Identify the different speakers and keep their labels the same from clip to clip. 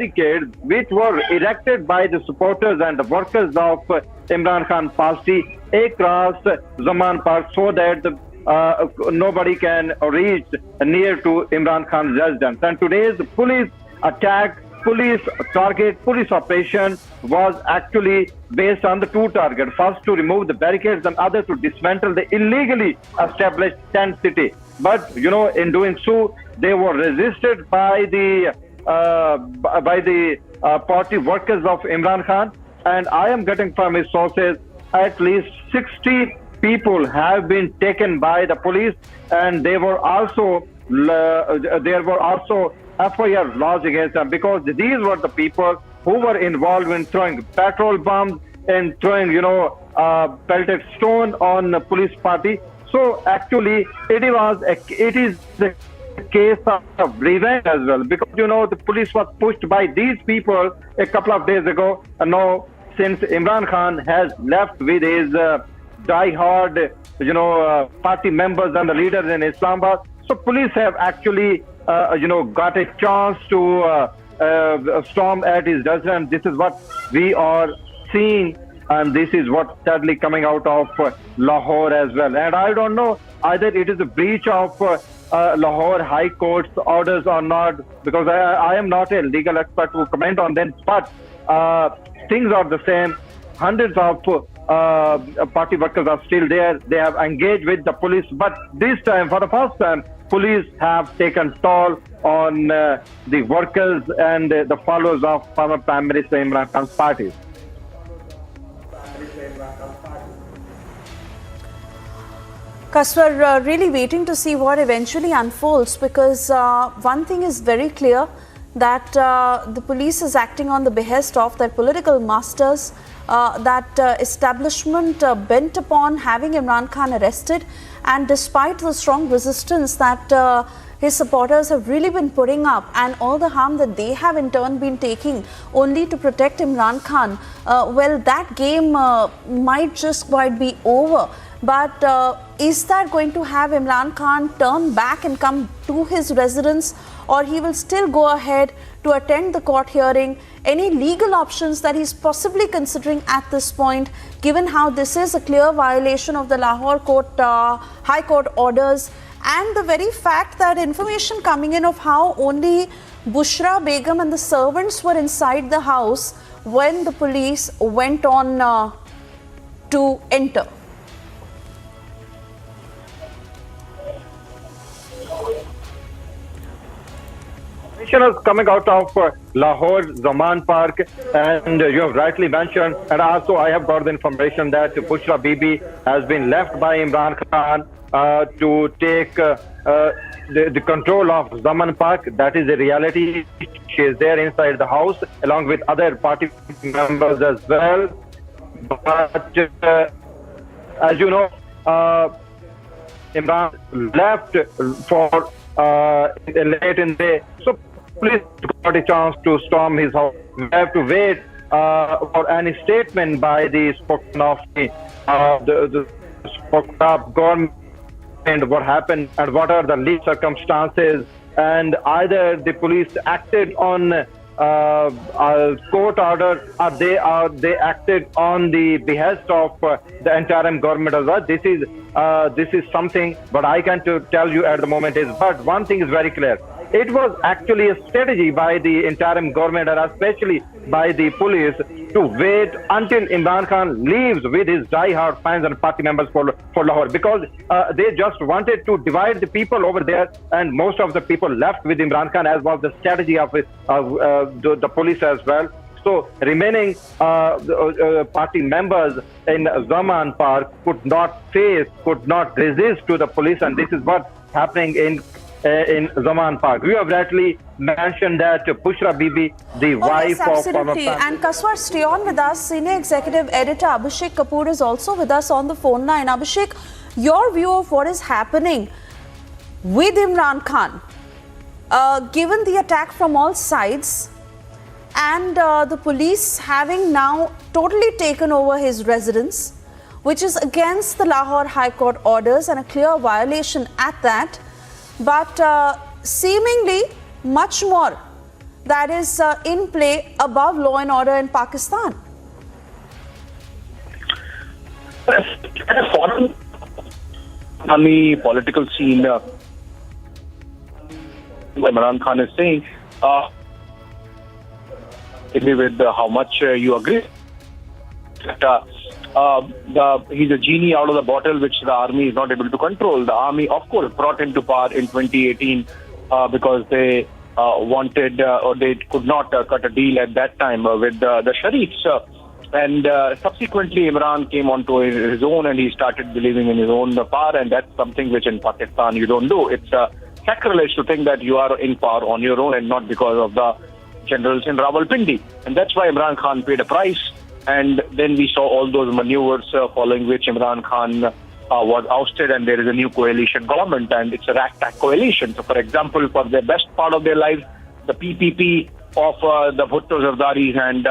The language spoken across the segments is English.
Speaker 1: barricades which were erected by the supporters and the workers of Imran Khan party across Zaman Park so that nobody can reach near to Imran Khan's residence. And today's police attack, police target, police operation was actually based on the two targets. First, to remove the barricades, and other to dismantle the illegally established tent city. But in doing so, they were resisted by the party workers of Imran Khan. And I am getting from his sources at least 60 people have been taken by the police, and there were also FIR lodged against them because these were the people who were involved in throwing petrol bombs and throwing pelted stone on the police party. So actually it is the case of revenge as well, because the police was pushed by these people a couple of days ago. And now, since Imran Khan has left with his die-hard party members and the leaders in Islamabad, so police have actually got a chance to storm at his residence. This is what we are seeing, and this is what's sadly coming out of Lahore as well. And I don't know either it is a breach of Lahore High Court's orders or not, because I am not a legal expert to comment on them, but things are the same. Hundreds of party workers are still there. They have engaged with the police, but this time, for the first time, police have taken toll on the workers and the followers of former Prime Minister Imran Khan's party.
Speaker 2: Kaswar, really waiting to see what eventually unfolds, because one thing is very clear, that the police is acting on the behest of their political masters, that establishment bent upon having Imran Khan arrested, and despite the strong resistance that his supporters have really been putting up, and all the harm that they have in turn been taking only to protect Imran Khan, well, that game might just quite be over. But is that going to have Imran Khan turn back and come to his residence, or he will still go ahead to attend the court hearing? Any legal options that he's possibly considering at this point, given how this is a clear violation of the Lahore High Court orders, and the very fact that information coming in of how only Bushra Begum and the servants were inside the house when the police went on to enter?
Speaker 1: Is coming out of Lahore Zaman Park, and you have rightly mentioned, and also I have got the information that Bushra Bibi has been left by Imran Khan to take the control of Zaman Park. That is a reality. She is there inside the house along with other party members as well. But as you know, Imran left for late in the day. So police got a chance to storm his house. We have to wait for any statement by the spokesman of the government, and what happened and what are the legal circumstances, and either the police acted on a court order, or they acted on the behest of the interim government as well. This is something what I can tell you at the moment is, but one thing is very clear. It was actually a strategy by the interim government, and especially by the police, to wait until Imran Khan leaves with his die-hard fans and party members for Lahore, because they just wanted to divide the people over there, and most of the people left with Imran Khan, as was the strategy of the police as well. So remaining party members in Zaman Park could not resist to the police, and this is what's happening in Zaman Park. You have rightly mentioned that Bushra Bibi, the wife
Speaker 2: yes,
Speaker 1: of
Speaker 2: absolutely. And Kaswar, stay on with us. Senior Executive Editor Abhishek Kapoor is also with us on the phone line. Abhishek, your view of what is happening with Imran Khan, given the attack from all sides, and the police having now totally taken over his residence, which is against the Lahore High Court orders and a clear violation at that, but seemingly much more that is in play above law and order in Pakistan?
Speaker 3: At a foreign on the political scene, Imran Khan is saying, with how much you agree, that he's a genie out of the bottle, which the army is not able to control. The army, of course, brought him to power in 2018 because they wanted or they could not cut a deal at that time with the Sharifs. And subsequently, Imran came onto his own and he started believing in his own power. And that's something which in Pakistan you don't do. It's sacrilege to think that you are in power on your own and not because of the generals in Rawalpindi. And that's why Imran Khan paid a price. And then we saw all those maneuvers following which Imran Khan was ousted and there is a new coalition government and it's a ragtag coalition. So, for example, for the best part of their lives, the PPP of the Bhutto Zardaris and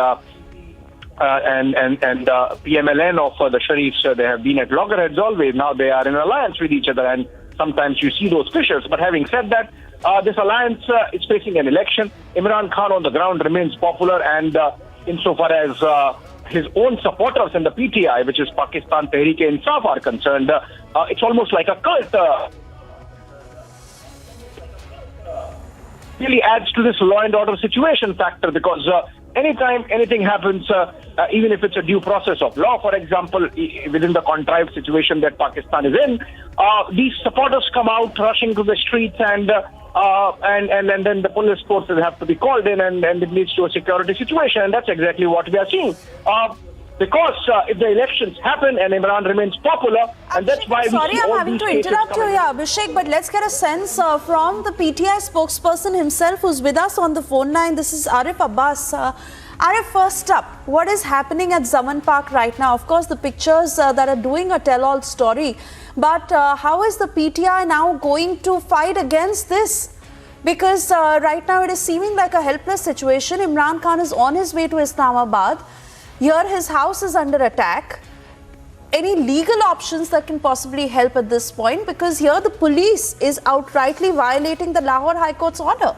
Speaker 3: PMLN of the Sharifs, they have been at loggerheads always. Now they are in alliance with each other and sometimes you see those fissures. But having said that, this alliance is facing an election. Imran Khan on the ground remains popular and insofar as his own supporters in the PTI, which is Pakistan Tehreek-e-Insaf, are concerned, it's almost like a cult. Really adds to this law and order situation factor because anytime anything happens, even if it's a due process of law, for example, within the contrived situation that Pakistan is in, these supporters come out rushing to the streets and then the police forces have to be called in and it leads to a security situation. And that's exactly what we are seeing. Because if the elections happen and Imran remains popular, and that's why we
Speaker 2: sorry,
Speaker 3: see
Speaker 2: I'm
Speaker 3: all
Speaker 2: having
Speaker 3: these
Speaker 2: to interrupt you here, Abhishek, but let's get a sense from the PTI spokesperson himself who's with us on the phone line. This is Arif Abbas. Arif, first up, what is happening at Zaman Park right now? Of course, the pictures that are doing a tell-all story, but how is the PTI now going to fight against this? Because right now it is seeming like a helpless situation. Imran Khan is on his way to Islamabad. Here his house is under attack. Any legal options that can possibly help at this point? Because here the police is outrightly violating the Lahore High Court's order.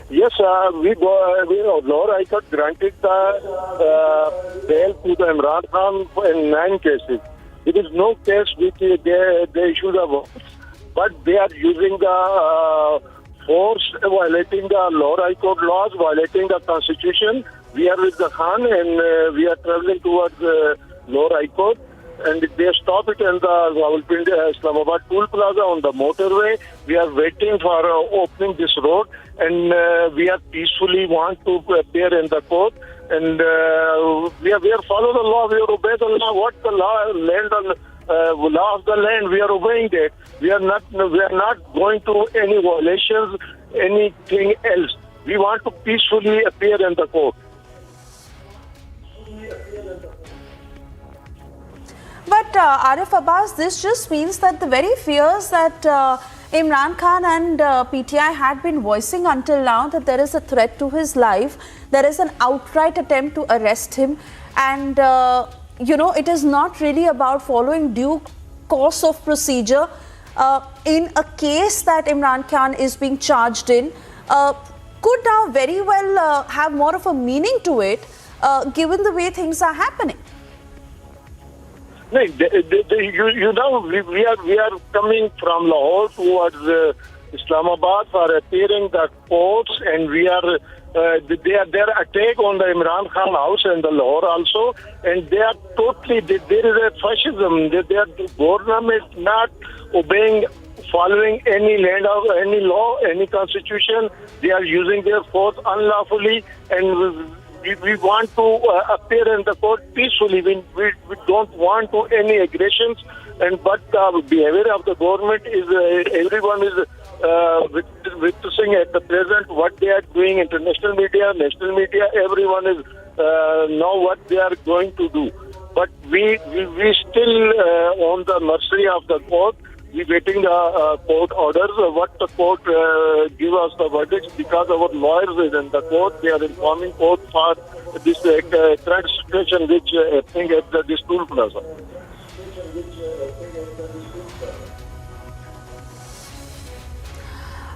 Speaker 4: Yes, Lahore High Court granted the bail to the Imran Khan in 9 cases. There is no case which they should have, but they are using the force, violating the Lahore High Court laws, violating the Constitution. We are with the Khan and we are traveling towards Lahore High Court, and they stop it in the Rawalpindi Islamabad Tool Plaza on the motorway. We are waiting for opening this road, and we are peacefully want to appear in the court. And we are follow the law. We are obey the law. What the law law of the land, we are obeying that. We are not going to any violations, anything else. We want to peacefully appear in the court.
Speaker 2: But Arif Abbas, this just means that the very fears that Imran Khan and PTI had been voicing until now, that there is a threat to his life, there is an outright attempt to arrest him, and it is not really about following due course of procedure in a case that Imran Khan is being charged in, could now very well have more of a meaning to it, given the way things are happening.
Speaker 4: No, we are coming from Lahore towards Islamabad for appearing the courts, and we are their attack on the Imran Khan house and the Lahore also, and they are totally there is a fascism. Their government is not obeying, following any land of any law, any constitution. They are using their force unlawfully, and we want to appear in the court peacefully. We don't want to any aggressions, but the behavior of the government is everyone is witnessing at the present what they are doing. International media, national media, everyone is know what they are going to do. But we still on the mercy of the court. We waiting the court orders. What the court give us the verdict, because our lawyers is in the court. They are informing court for this current situation which happening at this tool plaza.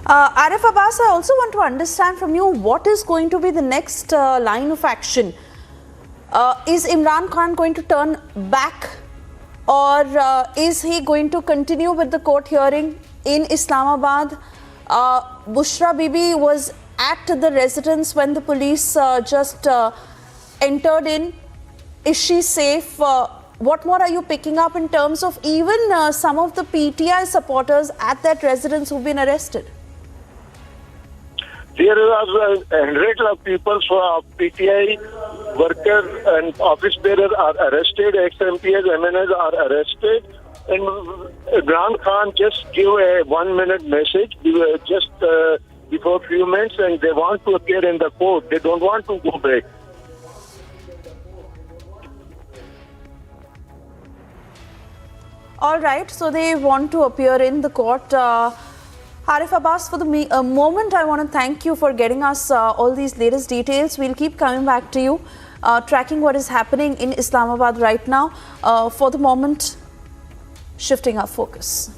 Speaker 2: Arif Abbas, I also want to understand from you what is going to be the next line of action. Is Imran Khan going to turn back, or is he going to continue with the court hearing in Islamabad? Bushra Bibi was at the residence when the police just entered in. Is she safe? What more are you picking up in terms of even some of the PTI supporters at that residence who've been arrested?
Speaker 4: There are hundreds of people, PTI workers and office bearers are arrested, ex-MPs, MNs are arrested. And Imran Khan just gave a 1-minute message just before a few minutes, and they want to appear in the court. They don't want to go back.
Speaker 2: All right, so they want to appear in the court. Arif Abbas, for the moment, I want to thank you for getting us all these latest details. We'll keep coming back to you, tracking what is happening in Islamabad right now. For the moment, shifting our focus.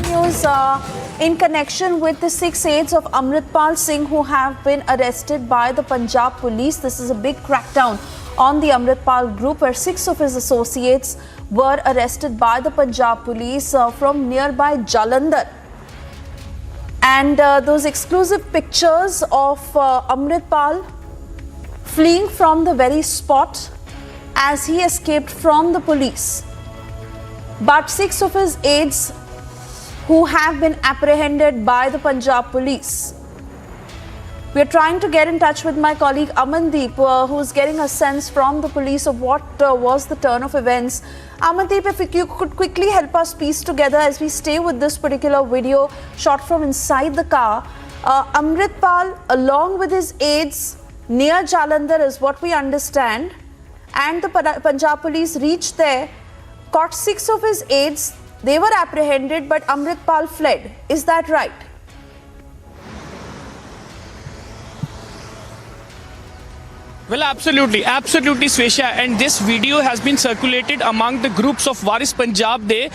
Speaker 2: News in connection with the 6 aides of Amritpal Singh who have been arrested by the Punjab police. This is a big crackdown on the Amritpal group, where 6 of his associates were arrested by the Punjab police from nearby Jalandhar. And those exclusive pictures of Amritpal fleeing from the very spot as he escaped from the police. But 6 of his aides who have been apprehended by the Punjab police. We are trying to get in touch with my colleague Amandeep, who's getting a sense from the police of what was the turn of events. Amandeep, if you could quickly help us piece together as we stay with this particular video shot from inside the car. Amritpal, along with his aides, near Jalandhar is what we understand, and the Punjab police reached there, caught 6 of his aides. They were apprehended, but Amritpal fled. Is that right?
Speaker 5: Well, absolutely, Swesha, and this video has been circulated among the groups of Waris Punjab, the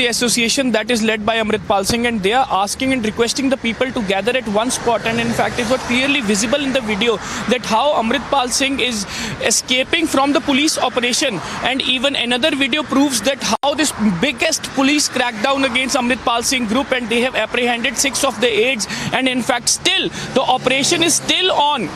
Speaker 5: association that is led by Amritpal Singh, and they are asking and requesting the people to gather at one spot. And in fact, it was clearly visible in the video that how Amritpal Singh is escaping from the police operation. And even another video proves that how this biggest police crackdown against Amritpal Singh group, and they have apprehended 6 of the aides. And in fact, still the operation is still on.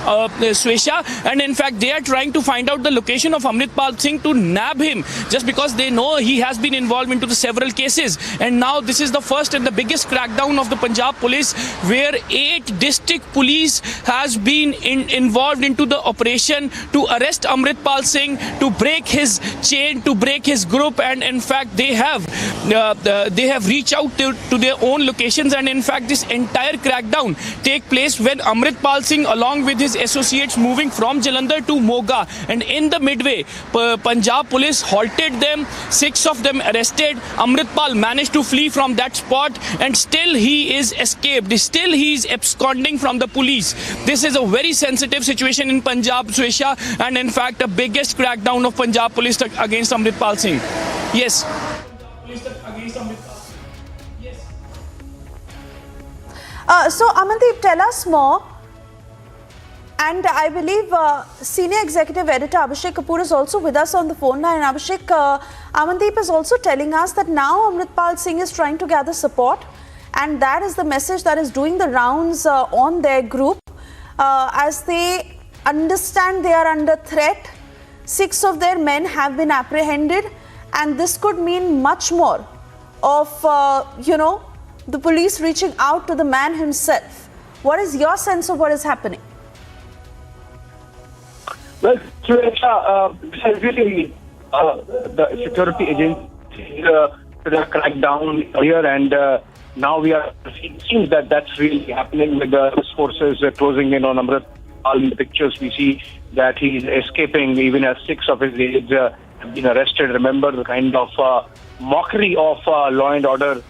Speaker 5: Swesha, and in fact they are trying to find out the location of Amritpal Singh to nab him, just because they know he has been involved into the several cases. And now this is the first and the biggest crackdown of the Punjab police, where 8 district police has been involved into the operation to arrest Amritpal Singh, to break his chain, to break his group. And in fact they have reached out to their own locations. And in fact this entire crackdown take place when Amritpal Singh along with his associates moving from Jalandhar to Moga, and in the midway Punjab police halted them, 6 of them arrested. Amritpal managed to flee from that spot, and still he is escaped, still he is absconding from the police. This is a very sensitive situation in Punjab, Swesha, and in fact the biggest crackdown of Punjab police against Amritpal Singh. Yes.
Speaker 2: So Amandeep, tell us more. And I believe Senior Executive Editor Abhishek Kapoor is also with us on the phone line. And Abhishek, Amandeep is also telling us that now Amritpal Singh is trying to gather support, and that is the message that is doing the rounds on their group. As they understand they are under threat, 6 of their men have been apprehended, and this could mean much more of, the police reaching out to the man himself. What is your sense of what is happening?
Speaker 3: Well, really, the security agencies the crackdown here, and now it seems that that's really happening with the police forces closing in on Amrit. All in the pictures we see that he's escaping, even as 6 of his aides have been arrested. Remember the kind of mockery of law and order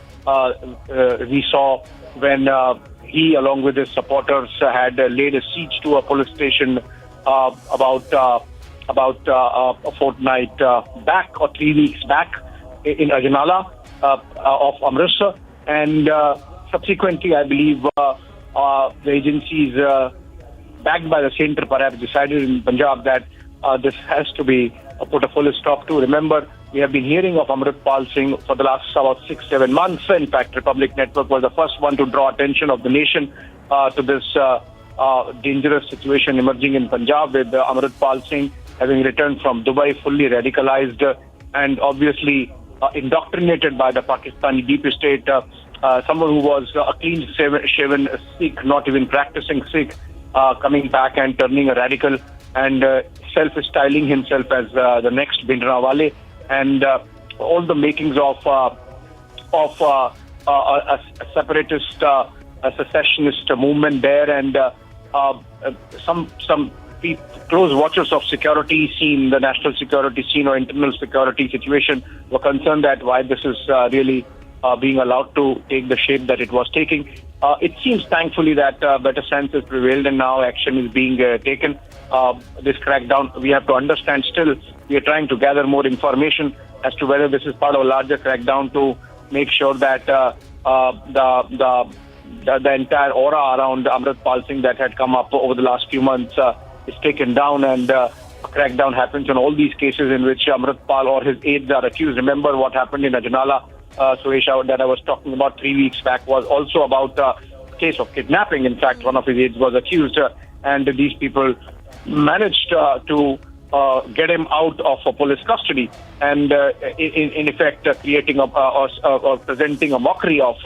Speaker 3: we saw when he, along with his supporters, had laid a siege to a police station about about a fortnight back or 3 weeks back in Ajnala of Amritsar. And subsequently, I believe the agencies backed by the centre perhaps decided in Punjab that this has to be put a full stop to. Remember, we have been hearing of Amritpal Singh for the last about 6-7 months. In fact, Republic Network was the first one to draw attention of the nation to this dangerous situation emerging in Punjab, with Amritpal Singh having returned from Dubai fully radicalized and obviously indoctrinated by the Pakistani deep state. Someone who was a clean-shaven Sikh, not even practicing Sikh, coming back and turning a radical and self-styling himself as the next Bhindranwale, and all the makings of a separatist, a secessionist movement there, and some close watchers of security scene, the national security scene or internal security situation, were concerned that why this is really being allowed to take the shape that it was taking. It seems, thankfully, that better sense has prevailed and now action is being taken. This crackdown, we have to understand still, we are trying to gather more information as to whether this is part of a larger crackdown to make sure that the entire aura around Amritpal Singh that had come up over the last few months is taken down, and a crackdown happens on all these cases in which Amritpal or his aides are accused. Remember what happened in Ajnala, Suresha, that I was talking about 3 weeks back, was also about a case of kidnapping. In fact, one of his aides was accused, and these people managed to get him out of police custody, and in effect creating or presenting a mockery of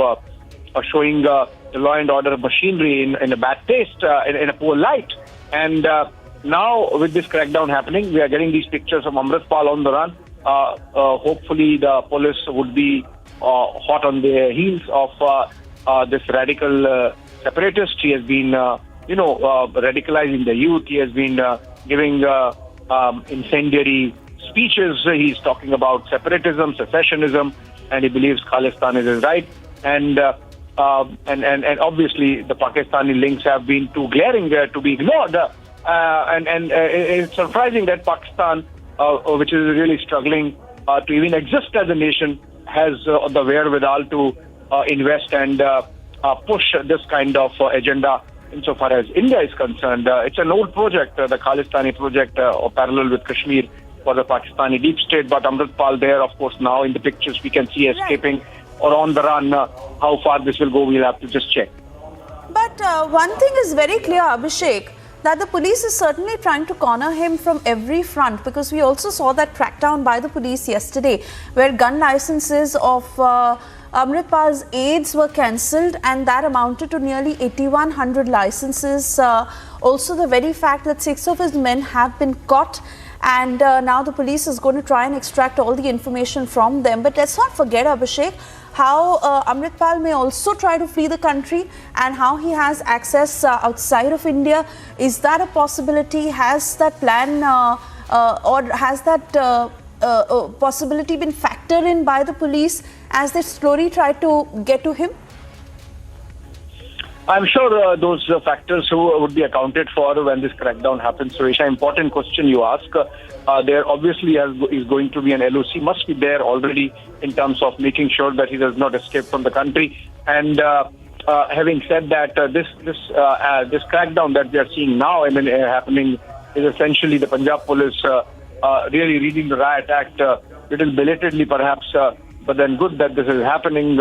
Speaker 3: showing the law and order machinery in a bad taste, in a poor light. And now with this crackdown happening, we are getting these pictures of Amritpal on the run. Hopefully the police would be hot on their heels of this radical separatist. He has been radicalizing the youth. He has been giving incendiary speeches. He's talking about separatism, secessionism, and he believes Khalistan is his right. And obviously the Pakistani links have been too glaring to be ignored. And it's surprising that Pakistan, which is really struggling to even exist as a nation, has the wherewithal to invest and push this kind of agenda insofar as India is concerned. It's an old project, the Khalistani project, or parallel with Kashmir for the Pakistani deep state. But Amritpal there, of course, now in the pictures we can see escaping or on the run. How far this will go, we'll have to just check.
Speaker 2: But one thing is very clear, Abhishek, that the police is certainly trying to corner him from every front, because we also saw that crackdown by the police yesterday where gun licenses of Amritpal's aides were cancelled, and that amounted to nearly 8,100 licenses. Also the very fact that 6 of his men have been caught, and now the police is going to try and extract all the information from them. But let's not forget, Abhishek, how Amritpal may also try to flee the country and how he has access outside of India. Is that a possibility? Has that plan or has that possibility been factored in by the police as they slowly try to get to him?
Speaker 3: I'm sure those factors would be accounted for when this crackdown happens. Suresha, important question you ask. There obviously is going to be an LOC, must be there already in terms of making sure that he does not escape from the country. And having said that, this crackdown that we are seeing now, happening, is essentially the Punjab police really reading the riot act little belatedly, perhaps. But then good that this is happening.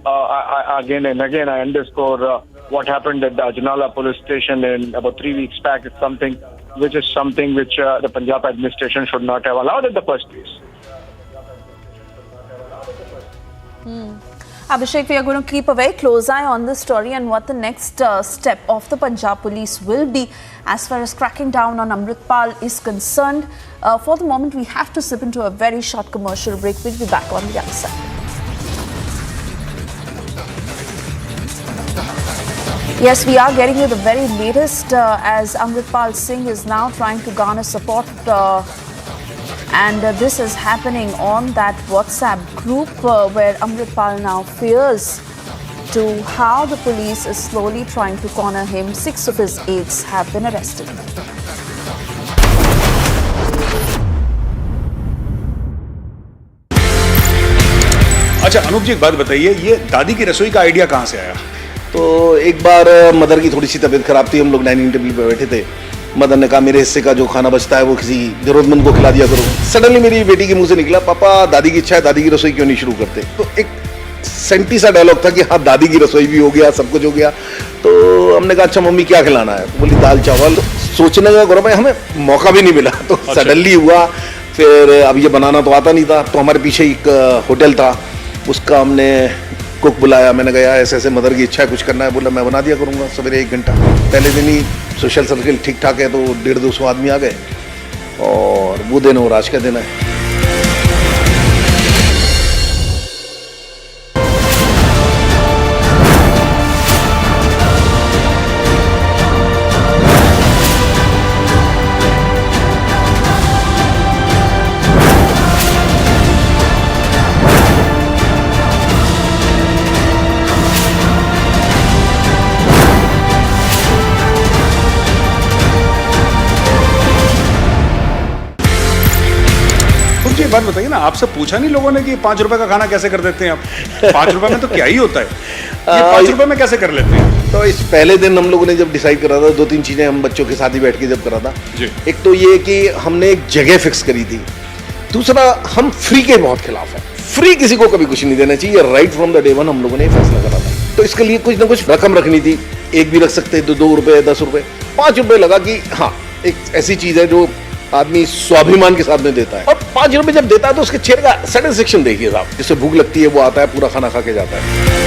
Speaker 3: Again and again, I underscore what happened at the Ajnala police station in about 3 weeks back. It's something which the Punjab administration should not have allowed in the first place.
Speaker 2: Abhishek, we are going to keep a very close eye on this story and what the next step of the Punjab police will be as far as cracking down on Amritpal is concerned. For the moment, we have to slip into a very short commercial break. We'll be back on the other side. Yes, we are getting you the very latest as Amritpal Singh is now trying to garner support and this is happening on that WhatsApp group where Amritpal now fears to how the police is slowly trying to corner him. 6 of his aides have been arrested.
Speaker 6: अच्छा अनूप जी, एक बात बताइए, ये दादी की रसोई का idea कहाँ से आया?
Speaker 7: तो एक बार मदर की थोड़ी सी तबीयत खराब थी, हम लोग डाइनिंग टेबल पे बैठे थे। मदर ने कहा मेरे हिस्से का जो खाना बचता है वो किसी जरूरतमंद को खिला दिया करो। सडनली मेरी बेटी के मुंह से निकला, पापा दादी की इच्छा है, दादी की रसोई क्यों नहीं शुरू करते। तो एक सेंटी सा डायलॉग था कि हाँ दादी की रसोई भी हो गया, सब कुछ हो गया। तो हमने कहा अच्छा मम्मी क्या खिलाना है, तो बोली दाल चावल। तो सोचने का गौरव, हमें मौका भी नहीं मिला, तो सडनली हुआ। फिर अब ये बनाना तो आता नहीं था, तो हमारे पीछे एक होटल था, उसका हमने कुक बुलाया। मैंने कहा ऐसे ऐसे मदर की इच्छा है, कुछ करना है। बोला मैं बना दिया करूँगा सवेरे 1 घंटा। पहले दिन ही सोशल सर्किल ठीक ठाक है, तो 150-200 आदमी आ गए, और वो दिन और आज का दिन है।
Speaker 6: एक बात बताइए ना, आपसे पूछा नहीं लोगों ने कि 5 रुपए का खाना कैसे कर देते हैं आप? 5 रुपए में तो क्या ही होता है, ये 5 रुपए में कैसे कर लेते हैं?
Speaker 7: तो इस पहले दिन हम लोगों ने जब डिसाइड करा था, 2-3 चीजें हम बच्चों के साथ ही बैठ के जब करा था
Speaker 6: जी।
Speaker 7: एक तो ये कि हमने एक जगह फिक्स करी थी। दूसरा, हम फ्री के बहुत खिलाफ है। फ्री किसी को कभी कुछ नहीं देना चाहिए। Right from the day one हम लोगों ने फैसला करा था। तो इसके लिए कुछ ना कुछ रकम रखनी थी। एक भी रख सकते, 2 रुपए, 10 रुपए, 5 रुपए लगा कि हाँ एक ऐसी चीज है जो आदमी स्वाभिमान के साथ में देता है। और 5 रुपए जब देता है तो उसके चेहरे का सेटिस्फेक्शन देखिए साहब, जिससे भूख लगती है वो आता है, पूरा खाना खा के जाता है।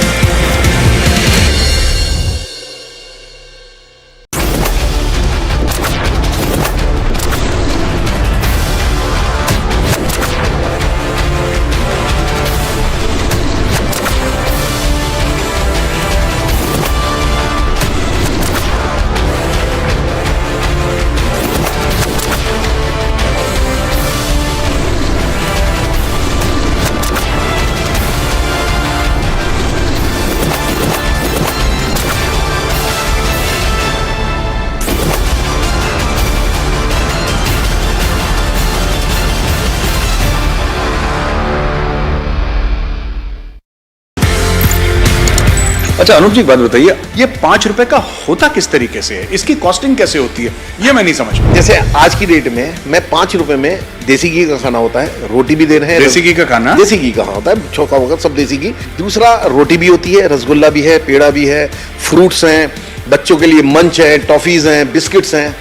Speaker 6: अच्छा अनूप जी, एक बात बताइए, ये 5 रुपए का होता किस तरीके से है? इसकी कॉस्टिंग कैसे होती है, ये मैं नहीं समझ पाया।
Speaker 7: जैसे आज की डेट में मैं 5 रुपए में देसी घी का खाना होता है, रोटी भी दे रहे हैं।
Speaker 6: देसी घी का खाना?
Speaker 7: देसी घी का होता है, चौका वगैरह सब देसी घी। दूसरा, रोटी भी होती है, रसगुल्ला भी है, पेड़ा भी है, फ्रूट्स हैं, बच्चों के लिए मंच है, टॉफीज हैं, बिस्किट्स हैं।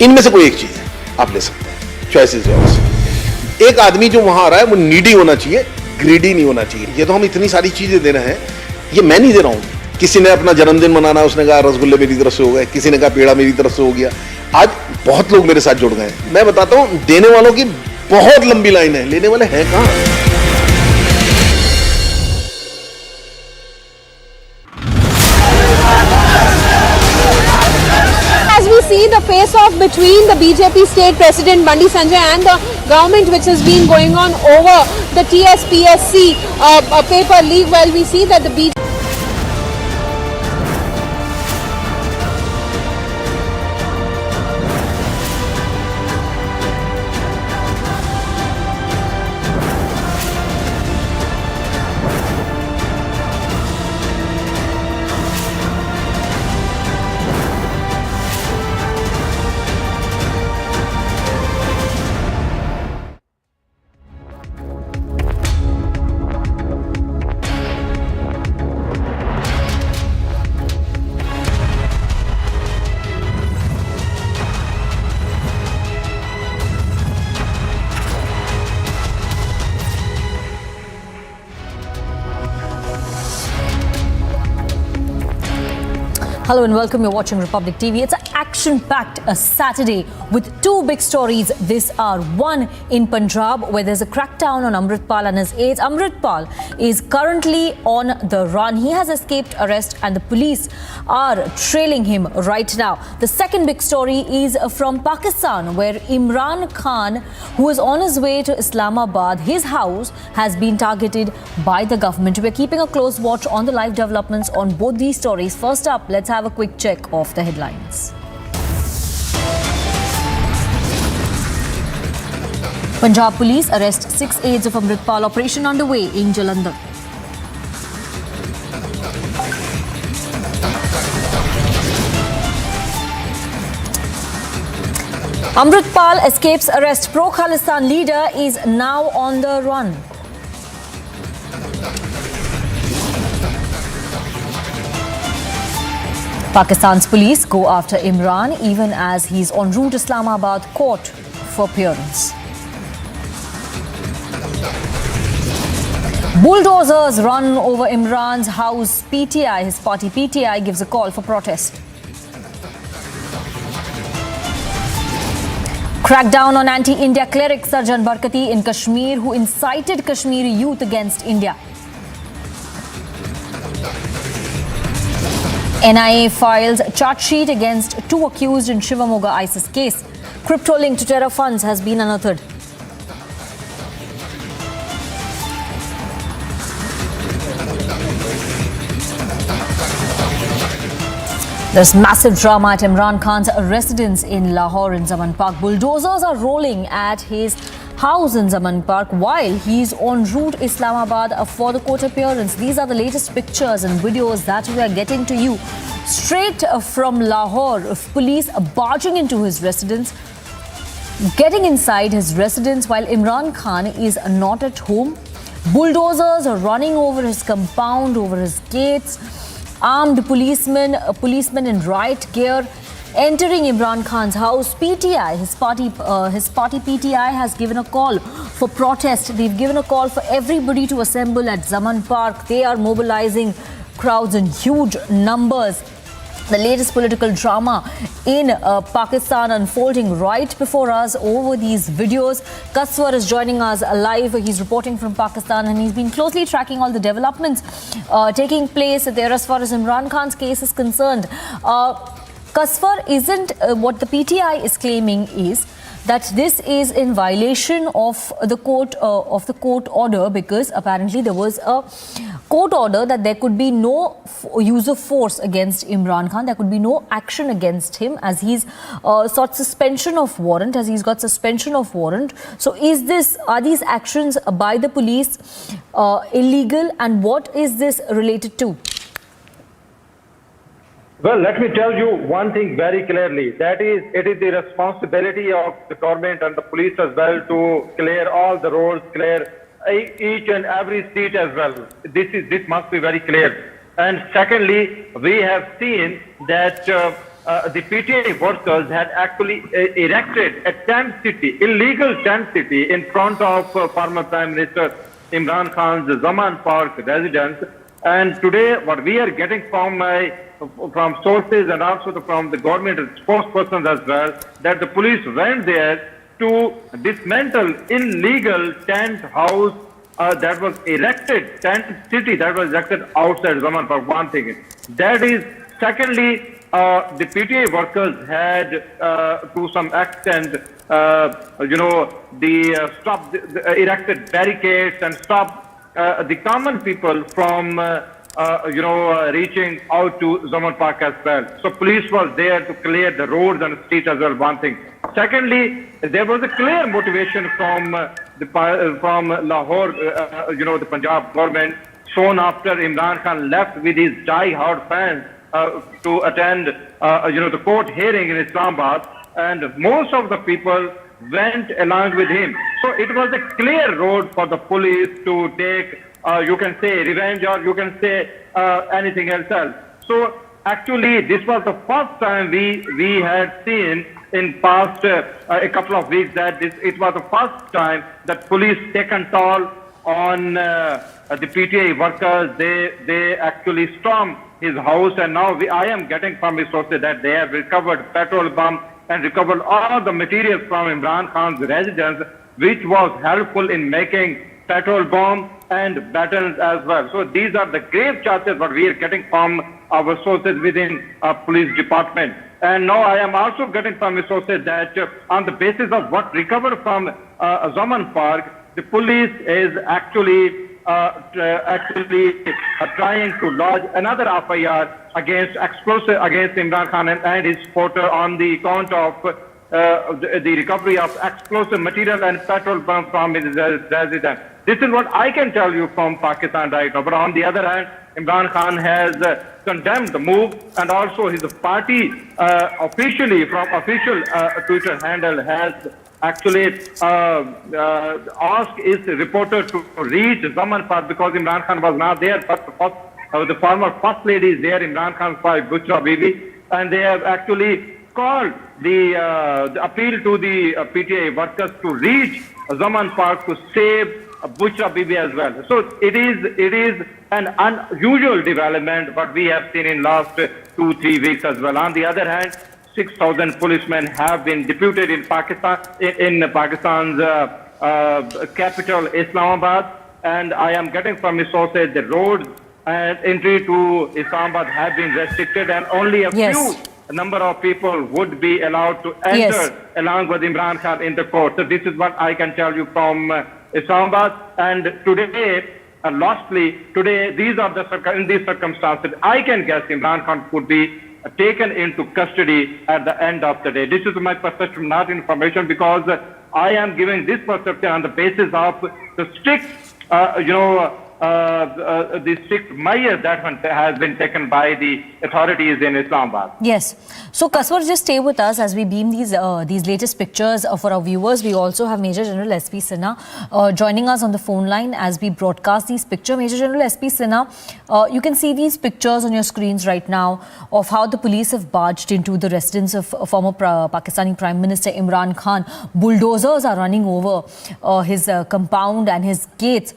Speaker 7: इनमें से कोई एक चीज है आप ले सकते हैं, चॉइसेस है। एक आदमी जो वहां आ रहा है वो नीडी होना चाहिए, ग्रीडी नहीं होना चाहिए। ये तो हम इतनी सारी चीजें दे रहे हैं, ये मैं नहीं दे रहा हूं। किसी ने अपना जन्मदिन मनाना, उसने कहा रसगुल्ले मेरी तरफ से हो गए, किसी ने कहा पेड़ा मेरी तरफ से हो गया। आज बहुत लोग मेरे साथ जुड़ गए हैं। मैं बताता हूं, देने वालों की बहुत लंबी लाइन है, लेने वाले हैं कहां?
Speaker 8: As we see the face-off between the BJP state president Bandi Sanjay and the government, which has been going on over the TSPSC paper leak, well, we see that the BJP
Speaker 9: Hello and welcome. You're watching Republic TV. It's an action-packed Saturday with 2 big stories this hour. One in Punjab, where there's a crackdown on Amritpal and his aides. Amritpal is currently on the run. He has escaped arrest and the police are trailing him right now. The second big story is from Pakistan, where Imran Khan, who is on his way to Islamabad, his house has been targeted by the government. We're keeping a close watch on the live developments on both these stories. First up, let's have a quick check of the headlines. Punjab police arrest 6 aides of Amritpal, operation underway in Jalandhar. Amritpal escapes arrest. Pro-Khalistan leader is now on the run. Pakistan's police go after Imran even as he's en route to Islamabad court for appearance. Bulldozers run over Imran's house. PTI, his party PTI, gives a call for protest. Crackdown on anti-India cleric Sarjan Barkati in Kashmir, who incited Kashmiri youth against India. NIA files charge sheet against 2 accused in Shivamoga ISIS case. Crypto link to terror funds has been unearthed. There's massive drama at Imran Khan's residence in Lahore in Zaman Park. Bulldozers are rolling at his house in Zaman Park while he's en route Islamabad for the court appearance. These are the latest pictures and videos that we are getting to you straight from Lahore of police barging into his residence, getting inside his residence while Imran Khan is not at home. Bulldozers are running over his compound, over his gates. Armed policemen in riot gear entering Imran Khan's house. PTI, his party PTI has given a call for protest. They've given a call for everybody to assemble at Zaman Park. They are mobilizing crowds in huge numbers. The latest political drama in Pakistan unfolding right before us over these videos. Kaswar is joining us live. He's reporting from Pakistan and he's been closely tracking all the developments taking place there as far as Imran Khan's case is concerned. Kaswar, isn't what the PTI is claiming is that this is in violation of the court order, because apparently there was a court order that there could be no use of force against Imran Khan. There could be no action against him as he's sought suspension of warrant, as he's got suspension of warrant. So are these actions by the police illegal, and what is this related to?
Speaker 1: Well, let me tell you one thing very clearly. That is, it is the responsibility of the government and the police as well to clear all the roads, clear each and every street as well. This must be very clear. And secondly, we have seen that the PTA workers had actually erected a tent city, illegal tent city, in front of former Prime Minister Imran Khan's Zaman Park residence. And today, what we are getting from sources and also from the government spokespersons as well, that the police went there to dismantle illegal tent house that was erected, tent city that was erected outside Zaman Park. One thing. That is, secondly, the PTA workers had to some extent, erected barricades and stopped the common people from reaching out to Zaman Park as well. So police was there to clear the roads and streets as well, one thing. Secondly, there was a clear motivation from Lahore, the Punjab government, soon after Imran Khan left with his die-hard fans to attend, the court hearing in Islamabad, and most of the people went along with him. So it was a clear road for the police to take, you can say revenge, or you can say anything else. So actually, this was the first time we had seen in past a couple of weeks that it was the first time that police taken toll on the PTA workers. They actually stormed his house, and now I am getting from his sources that they have recovered petrol bomb and recovered all the materials from Imran Khan's residence, which was helpful in making petrol bomb and batons as well. So these are the grave charges what we are getting from our sources within police department. And now I am also getting from the sources that on the basis of what recovered from Zaman Park, the police is actually trying to lodge another FIR against Imran Khan and his supporter on the account of the recovery of explosive material and petrol bomb from his residence. This is what I can tell you from Pakistan right now. But on the other hand, Imran Khan has condemned the move, and also his party officially from official Twitter handle has actually asked its reporter to reach Zaman Park because Imran Khan was not there, but the former first lady is there, Imran Khan's wife, Bushra Bibi, and they have actually called the appeal to the PTI workers to reach Zaman Park to save Bushra Bibi as well. So it is an unusual development what we have seen in last 2-3 weeks as well. On the other hand, 6,000 policemen have been deputed in Pakistan, in Pakistan's capital Islamabad, and I am getting from my sources the roads and entry to Islamabad have been restricted, and only a few number of people would be allowed to enter along with Imran Khan in the court. So this is what I can tell you from Islamabad. And today, lastly, these are in these circumstances, I can guess Imran Khan could be taken into custody at the end of the day. This is my perception, not information, because I am giving this perception on the basis of the strict, the strict measures that has been taken by the authorities in Islamabad.
Speaker 9: Yes. So, Kaswar, just stay with us as we beam these latest pictures for our viewers. We also have Major General S.P. Sinha joining us on the phone line as we broadcast these pictures. Major General S.P. Sinha, you can see these pictures on your screens right now of how the police have barged into the residence of former Pakistani Prime Minister Imran Khan. Bulldozers are running over his compound and his gates.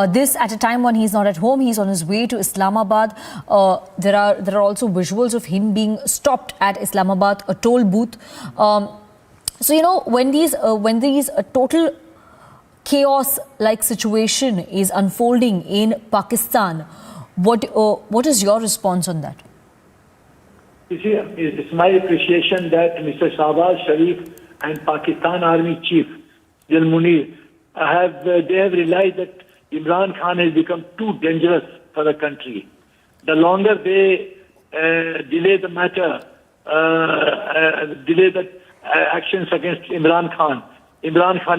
Speaker 9: This at a time when he's not at home, he's on his way to Islamabad. There are also visuals of him being stopped at Islamabad, a toll booth. So, you know, when these total chaos-like situation is unfolding in Pakistan, what is your response on that?
Speaker 10: You see, it's my appreciation that Mr. Shehbaz, Sharif and Pakistan Army Chief, General Munir, they have realized that Imran Khan has become too dangerous for the country. The longer they delay the matter, delay the actions against Imran Khan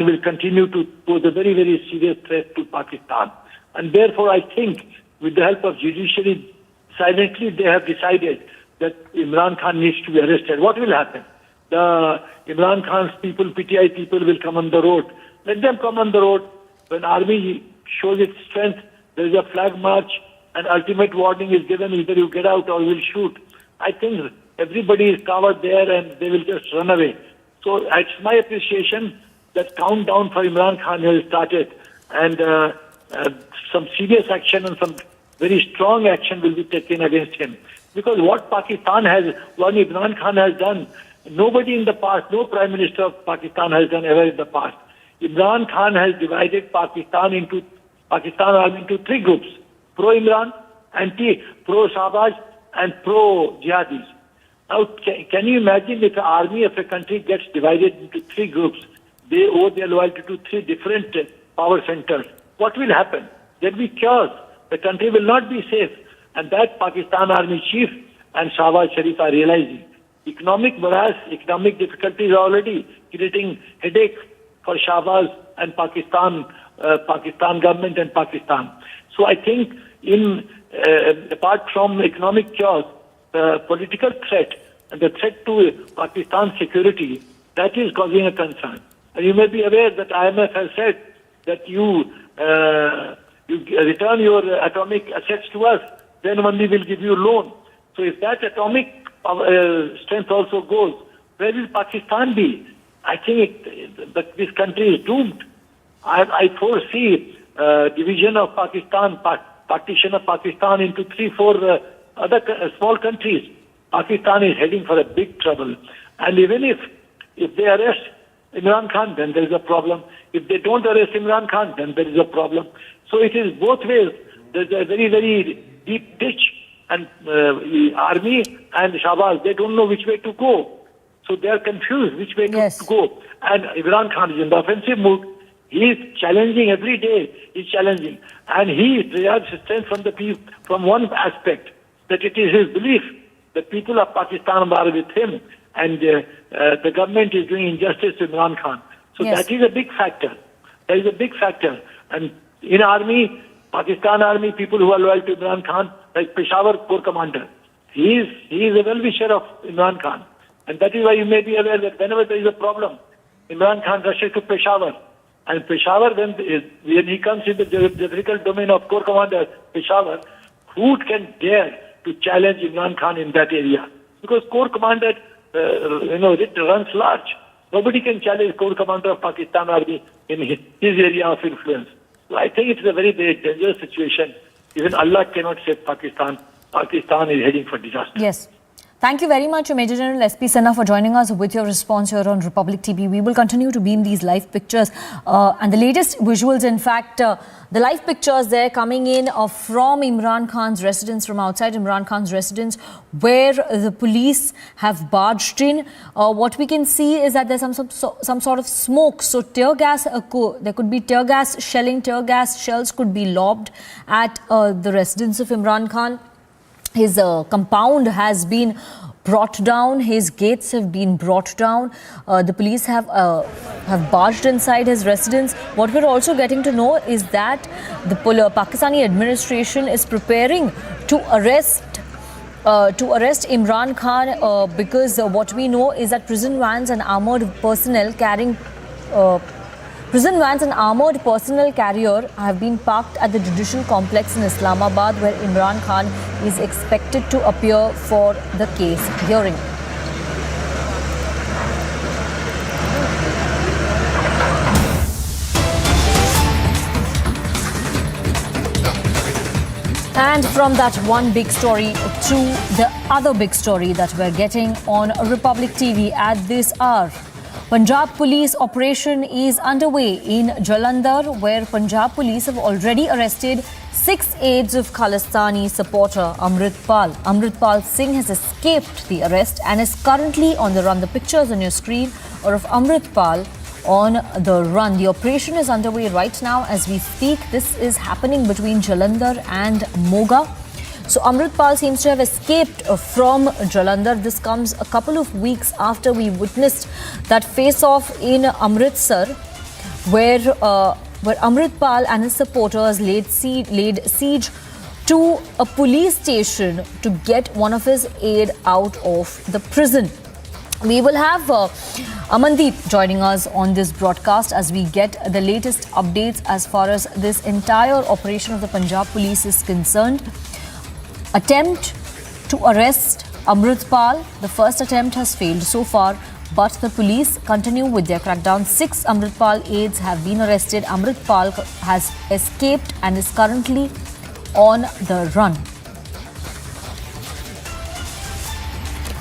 Speaker 10: will continue to pose a very, very serious threat to Pakistan. And therefore, I think, with the help of judiciary, silently they have decided that Imran Khan needs to be arrested. What will happen? The Imran Khan's people, PTI people, will come on the road. Let them come on the road. When army shows its strength, there is a flag march, and ultimate warning is given: either you get out or we'll shoot. I think everybody is covered there and they will just run away. So it's my appreciation that countdown for Imran Khan has started, and some serious action and some very strong action will be taken against him. Because what Imran Khan has done, nobody in the past, no Prime Minister of Pakistan has done ever in the past. Imran Khan has divided Pakistan Army into three groups: pro-Imran, pro-Shehbaz, and pro-jihadis. Now, can you imagine if the army of a country gets divided into three groups? They owe their loyalty to three different power centers. What will happen? There will be chaos. The country will not be safe. And that Pakistan Army Chief and Shehbaz Sharif are realizing. Economic morass, economic difficulties are already creating headache for Shehbaz and Pakistan government and Pakistan. So I think, apart from economic chaos, the political threat and the threat to Pakistan's security, that is causing a concern. And you may be aware that IMF has said that you return your atomic assets to us, then only we'll give you a loan. So if that atomic strength also goes, where will Pakistan be? I think that this country is doomed. I foresee division of Pakistan, partition of Pakistan into 3-4 other small countries. Pakistan is heading for a big trouble. And even if they arrest Imran Khan, then there is a problem. If they don't arrest Imran Khan, then there is a problem. So it is both ways. There's a very, very deep ditch, and army and Shehbaz, they don't know which way to go. So they are confused which way to go. And Imran Khan is in the offensive mood. He is challenging every day. He's challenging. And he derives strength from the people, from one aspect, that it is his belief that people of Pakistan are with him, and the government is doing injustice to Imran Khan. So that is a big factor. That is a big factor. And in army, Pakistan Army, people who are loyal to Imran Khan, like Peshawar Corps Commander. He is a well-wisher of Imran Khan. And that is why you may be aware that whenever there is a problem, Imran Khan rushes to Peshawar. And Peshawar, when he comes in the geographical domain of Corps Commander Peshawar, who can dare to challenge Imran Khan in that area? Because Corps Commander, it runs large. Nobody can challenge Corps Commander of Pakistan Army in his area of influence. So I think it's a very, very dangerous situation. Even Allah cannot save Pakistan. Pakistan is heading for disaster.
Speaker 9: Yes. Thank you very much, Major General S.P. Sinha, for joining us with your response here on Republic TV. We will continue to beam these live pictures and the latest visuals. In fact, the live pictures there coming in from Imran Khan's residence, from outside Imran Khan's residence, where the police have barged in. What we can see is that there's some sort of smoke. So tear gas, there could be tear gas shelling, tear gas shells could be lobbed at the residence of Imran Khan. His compound has been brought down. His gates have been brought down. The police have barged inside his residence. What we're also getting to know is that the Pakistani administration is preparing to arrest Imran Khan because what we know is that prison vans and armored personnel carrier have been parked at the judicial complex in Islamabad, where Imran Khan is expected to appear for the case hearing. And from that one big story to the other big story that we're getting on Republic TV at this hour. Punjab police operation is underway in Jalandhar, where Punjab police have already arrested 6 aides of Khalistani supporter Amritpal. Amritpal Singh has escaped the arrest and is currently on the run. The pictures on your screen are of Amritpal on the run. The operation is underway right now as we speak. This is happening between Jalandhar and Moga. So Amritpal seems to have escaped from Jalandhar. This comes a couple of weeks after we witnessed that face-off in Amritsar, where Amritpal and his supporters laid siege to a police station to get one of his aides out of the prison. We will have Amandeep joining us on this broadcast as we get the latest updates as far as this entire operation of the Punjab police is concerned. Attempt to arrest Amritpal. The first attempt has failed so far, but the police continue with their crackdown. 6 Amritpal aides have been arrested. Amritpal has escaped and is currently on the run.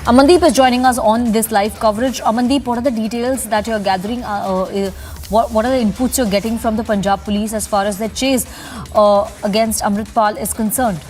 Speaker 9: Amandeep is joining us on this live coverage. Amandeep, what are the details that you're gathering? What are the inputs you're getting from the Punjab police as far as their chase against Amritpal is concerned?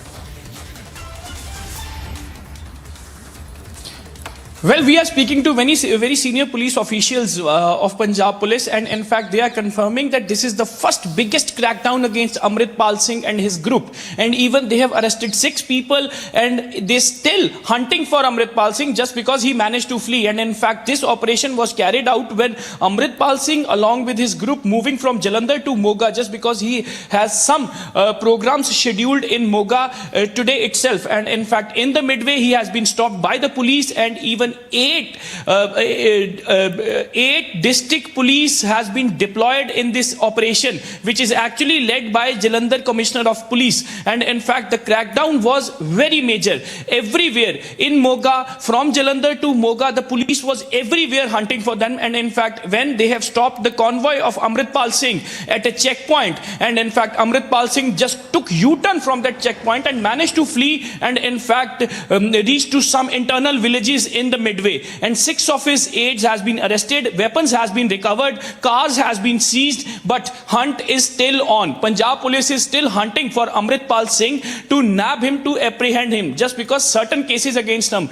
Speaker 5: Well, we are speaking to very senior police officials of Punjab Police, and in fact they are confirming that this is the first biggest crackdown against Amritpal Singh and his group, and even they have arrested 6 people and they still hunting for Amritpal Singh just because he managed to flee. And in fact this operation was carried out when Amritpal Singh along with his group moving from Jalandhar to Moga, just because he has some programs scheduled in Moga today itself. And in fact in the midway he has been stopped by the police, and even 8 district police has been deployed in this operation, which is actually led by Jalandhar Commissioner of Police. And in fact the crackdown was very major everywhere in Moga. From Jalandhar to Moga, the police was everywhere hunting for them. And in fact when they have stopped the convoy of Amritpal Singh at a checkpoint, and in fact Amritpal Singh just took U-turn from that checkpoint and managed to flee, and in fact reached to some internal villages in the midway, and 6 of his aides has been arrested, weapons has been recovered, cars has been seized, but hunt is still on. Punjab police is still hunting for Amritpal Singh to nab him, to apprehend him, just because certain cases against him.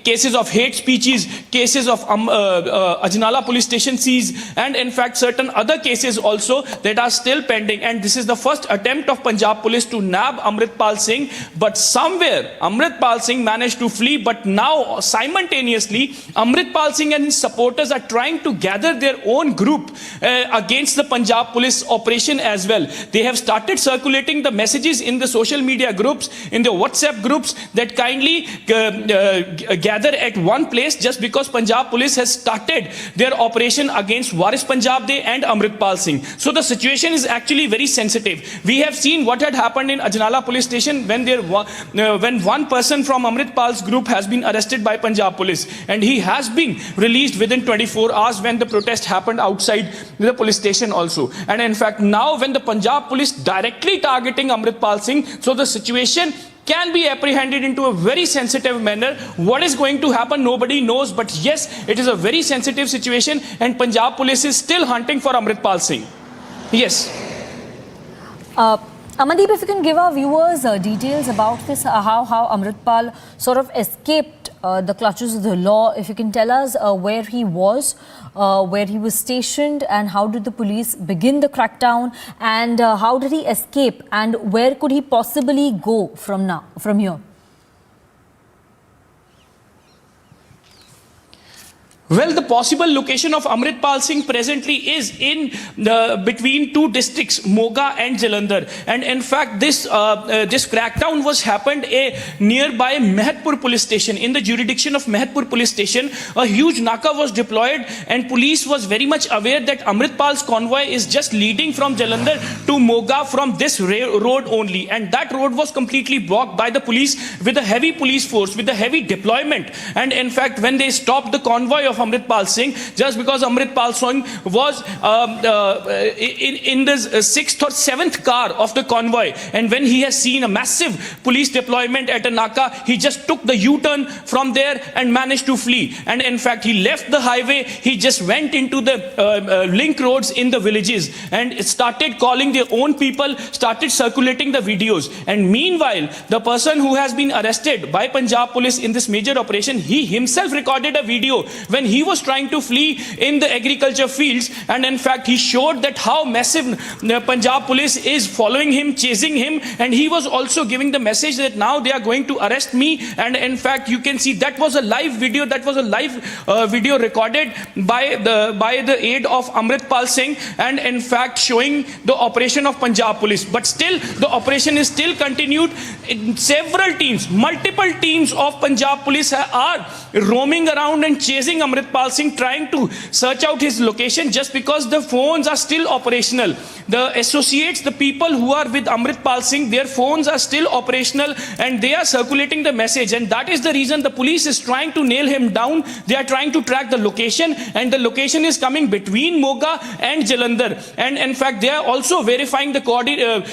Speaker 5: cases of hate speeches, cases of Ajnala police station seize, and in fact certain other cases also that are still pending. And this is the first attempt of Punjab police to nab Amritpal Singh, but somewhere Amritpal Singh managed to flee. But now simultaneously Amritpal Singh and his supporters are trying to gather their own group against the Punjab police operation as well. They have started circulating the messages in the social media groups, in the WhatsApp groups, that kindly gather at one place just because Punjab police has started their operation against Waris Punjab Day and Amritpal Singh. So the situation is actually very sensitive. We have seen what had happened in Ajnala police station when one person from Amritpal's group has been arrested by Punjab police, and he has been released within 24 hours when the protest happened outside the police station also. And in fact now when the Punjab police directly targeting Amritpal Singh, so the situation can be apprehended into a very sensitive manner. What is going to happen, nobody knows, but yes, it is a very sensitive situation, and Punjab police is still hunting for Amritpal Singh. Yes.
Speaker 9: Amandeep, if you can give our viewers details about this, how Amritpal sort of escaped the clutches of the law. If you can tell us where he was stationed, and how did the police begin the crackdown, and how did he escape, and where could he possibly go from here?
Speaker 5: Well, the possible location of Amritpal Singh presently is in between two districts, Moga and Jalandhar. And in fact, this crackdown was happened nearby Mehatpur police station. In the jurisdiction of Mehatpur police station, a huge naka was deployed, and police was very much aware that Amritpal's convoy is just leading from Jalandhar to Moga from this road only. And that road was completely blocked by the police with a heavy police force, with a heavy deployment. And in fact, when they stopped the convoy of Amritpal Singh, just because Amritpal Singh was in the 6th or 7th car of the convoy, and when he has seen a massive police deployment at a naka, he just took the U-turn from there and managed to flee. And in fact, he left the highway, he just went into the link roads in the villages and started calling their own people, started circulating the videos. And meanwhile, the person who has been arrested by Punjab police in this major operation, he himself recorded a video when he was trying to flee in the agriculture fields, and in fact he showed that how massive Punjab police is following him, chasing him, and he was also giving the message that now they are going to arrest me. And in fact you can see that was a live video, video recorded by the aid of Amritpal Singh, and in fact showing the operation of Punjab police. But still the operation is still continued. Several teams, multiple teams of Punjab police are roaming around and chasing Amritpal Singh, trying to search out his location, just because the phones are still operational. The associates, the people who are with Amritpal Singh, their phones are still operational, and they are circulating the message. And that is the reason the police is trying to nail him down. They are trying to track the location, and the location is coming between Moga and Jalandhar. And in fact, they are also verifying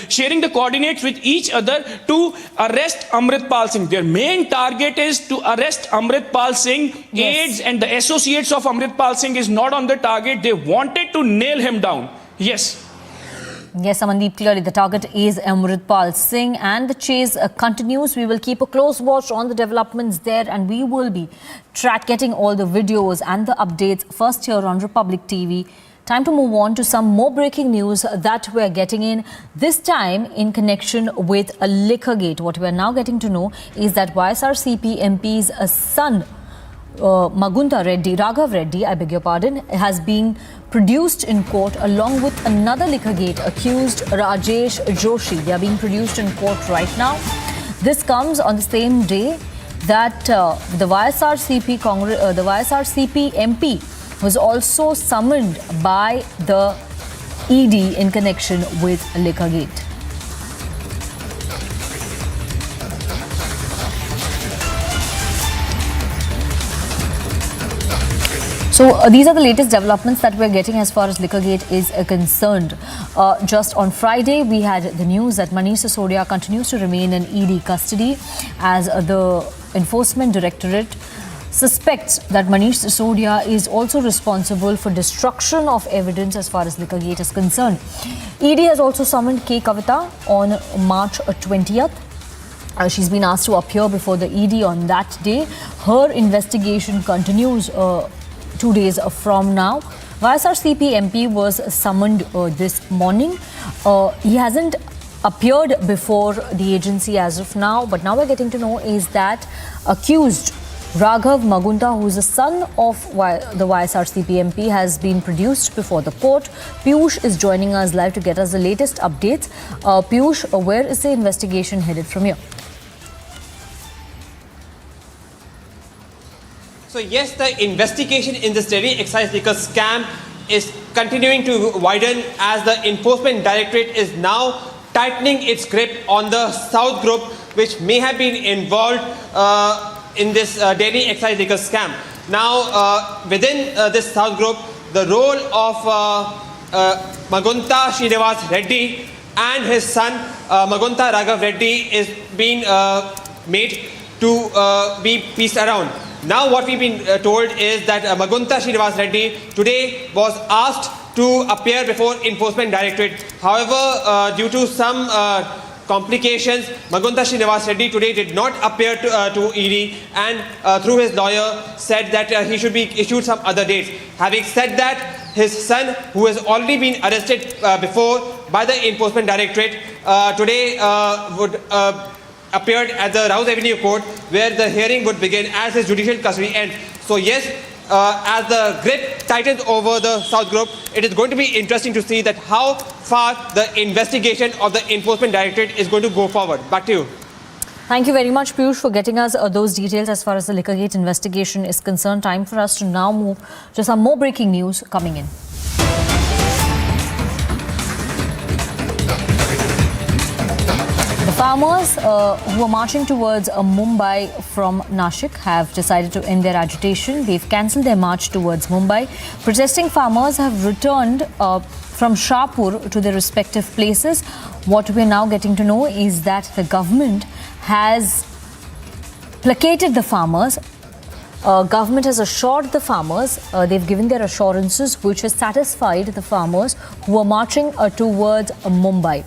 Speaker 5: sharing the coordinates with each other to arrest Amritpal Singh. Their main target is to arrest Amritpal Singh. Yes. Aides and the associates of Amritpal Singh is not on the target. They wanted to nail him down. Yes.
Speaker 9: Yes, Amandeep, clearly the target is Amritpal Singh, and the chase continues. We will keep a close watch on the developments there, and we will be getting all the videos and the updates first here on Republic TV. Time to move on to some more breaking news that we're getting in, this time in connection with a liquor gate. What we're now getting to know is that YSRCP MP's son, Raghav Reddy, I beg your pardon, has been produced in court along with another liquor gate accused, Rajesh Joshi. They are being produced in court right now. This comes on the same day that the YSRCP MP was also summoned by the ED in connection with liquor gate. So these are the latest developments that we're getting as far as Liquorgate is concerned. Just on Friday, we had the news that Manish Sisodia continues to remain in ED custody as the Enforcement Directorate suspects that Manish Sisodia is also responsible for destruction of evidence as far as Liquorgate is concerned. ED has also summoned K. Kavita on March 20th. She's been asked to appear before the ED on that day. her investigation continues 2 days from now. YSRCP MP was summoned this morning. He hasn't appeared before the agency as of now, but now we're getting to know is that accused Raghav Magunta, who is the son of the YSRCP MP, has been produced before the court. Piyush is joining us live to get us the latest updates. Piyush, where is the investigation headed from here?
Speaker 11: So yes, the investigation in this Delhi excise liquor scam is continuing to widen as the Enforcement Directorate is now tightening its grip on the South Group, which may have been involved in this Delhi excise liquor scam. Now, within this South Group, the role of Magunta Shehbaz Reddy and his son Magunta Raghav Reddy is being made to be pieced around. Now what we've been told is that Magunta Shehbaz Reddy today was asked to appear before Enforcement Directorate. However, due to some complications, Magunta Shehbaz Reddy today did not appear to ED and through his lawyer said that he should be issued some other dates. Having said that, his son, who has already been arrested before by the Enforcement Directorate, today would appeared at the Rouse Avenue Court, where the hearing would begin as his judicial custody ends. So yes, as the grip tightens over the South Group, it is going to be interesting to see that how far the investigation of the Enforcement Directorate is going to go forward. Back to you.
Speaker 9: Thank you very much, Piyush, for getting us those details as far as the Liquorgate investigation is concerned. Time for us to now move to some more breaking news coming in. The farmers who are marching towards Mumbai from Nashik have decided to end their agitation. They've cancelled their march towards Mumbai. Protesting farmers have returned from Shahpur to their respective places. What we're now getting to know is that the government has placated the farmers. Government has assured the farmers, they've given their assurances which has satisfied the farmers who are marching towards Mumbai.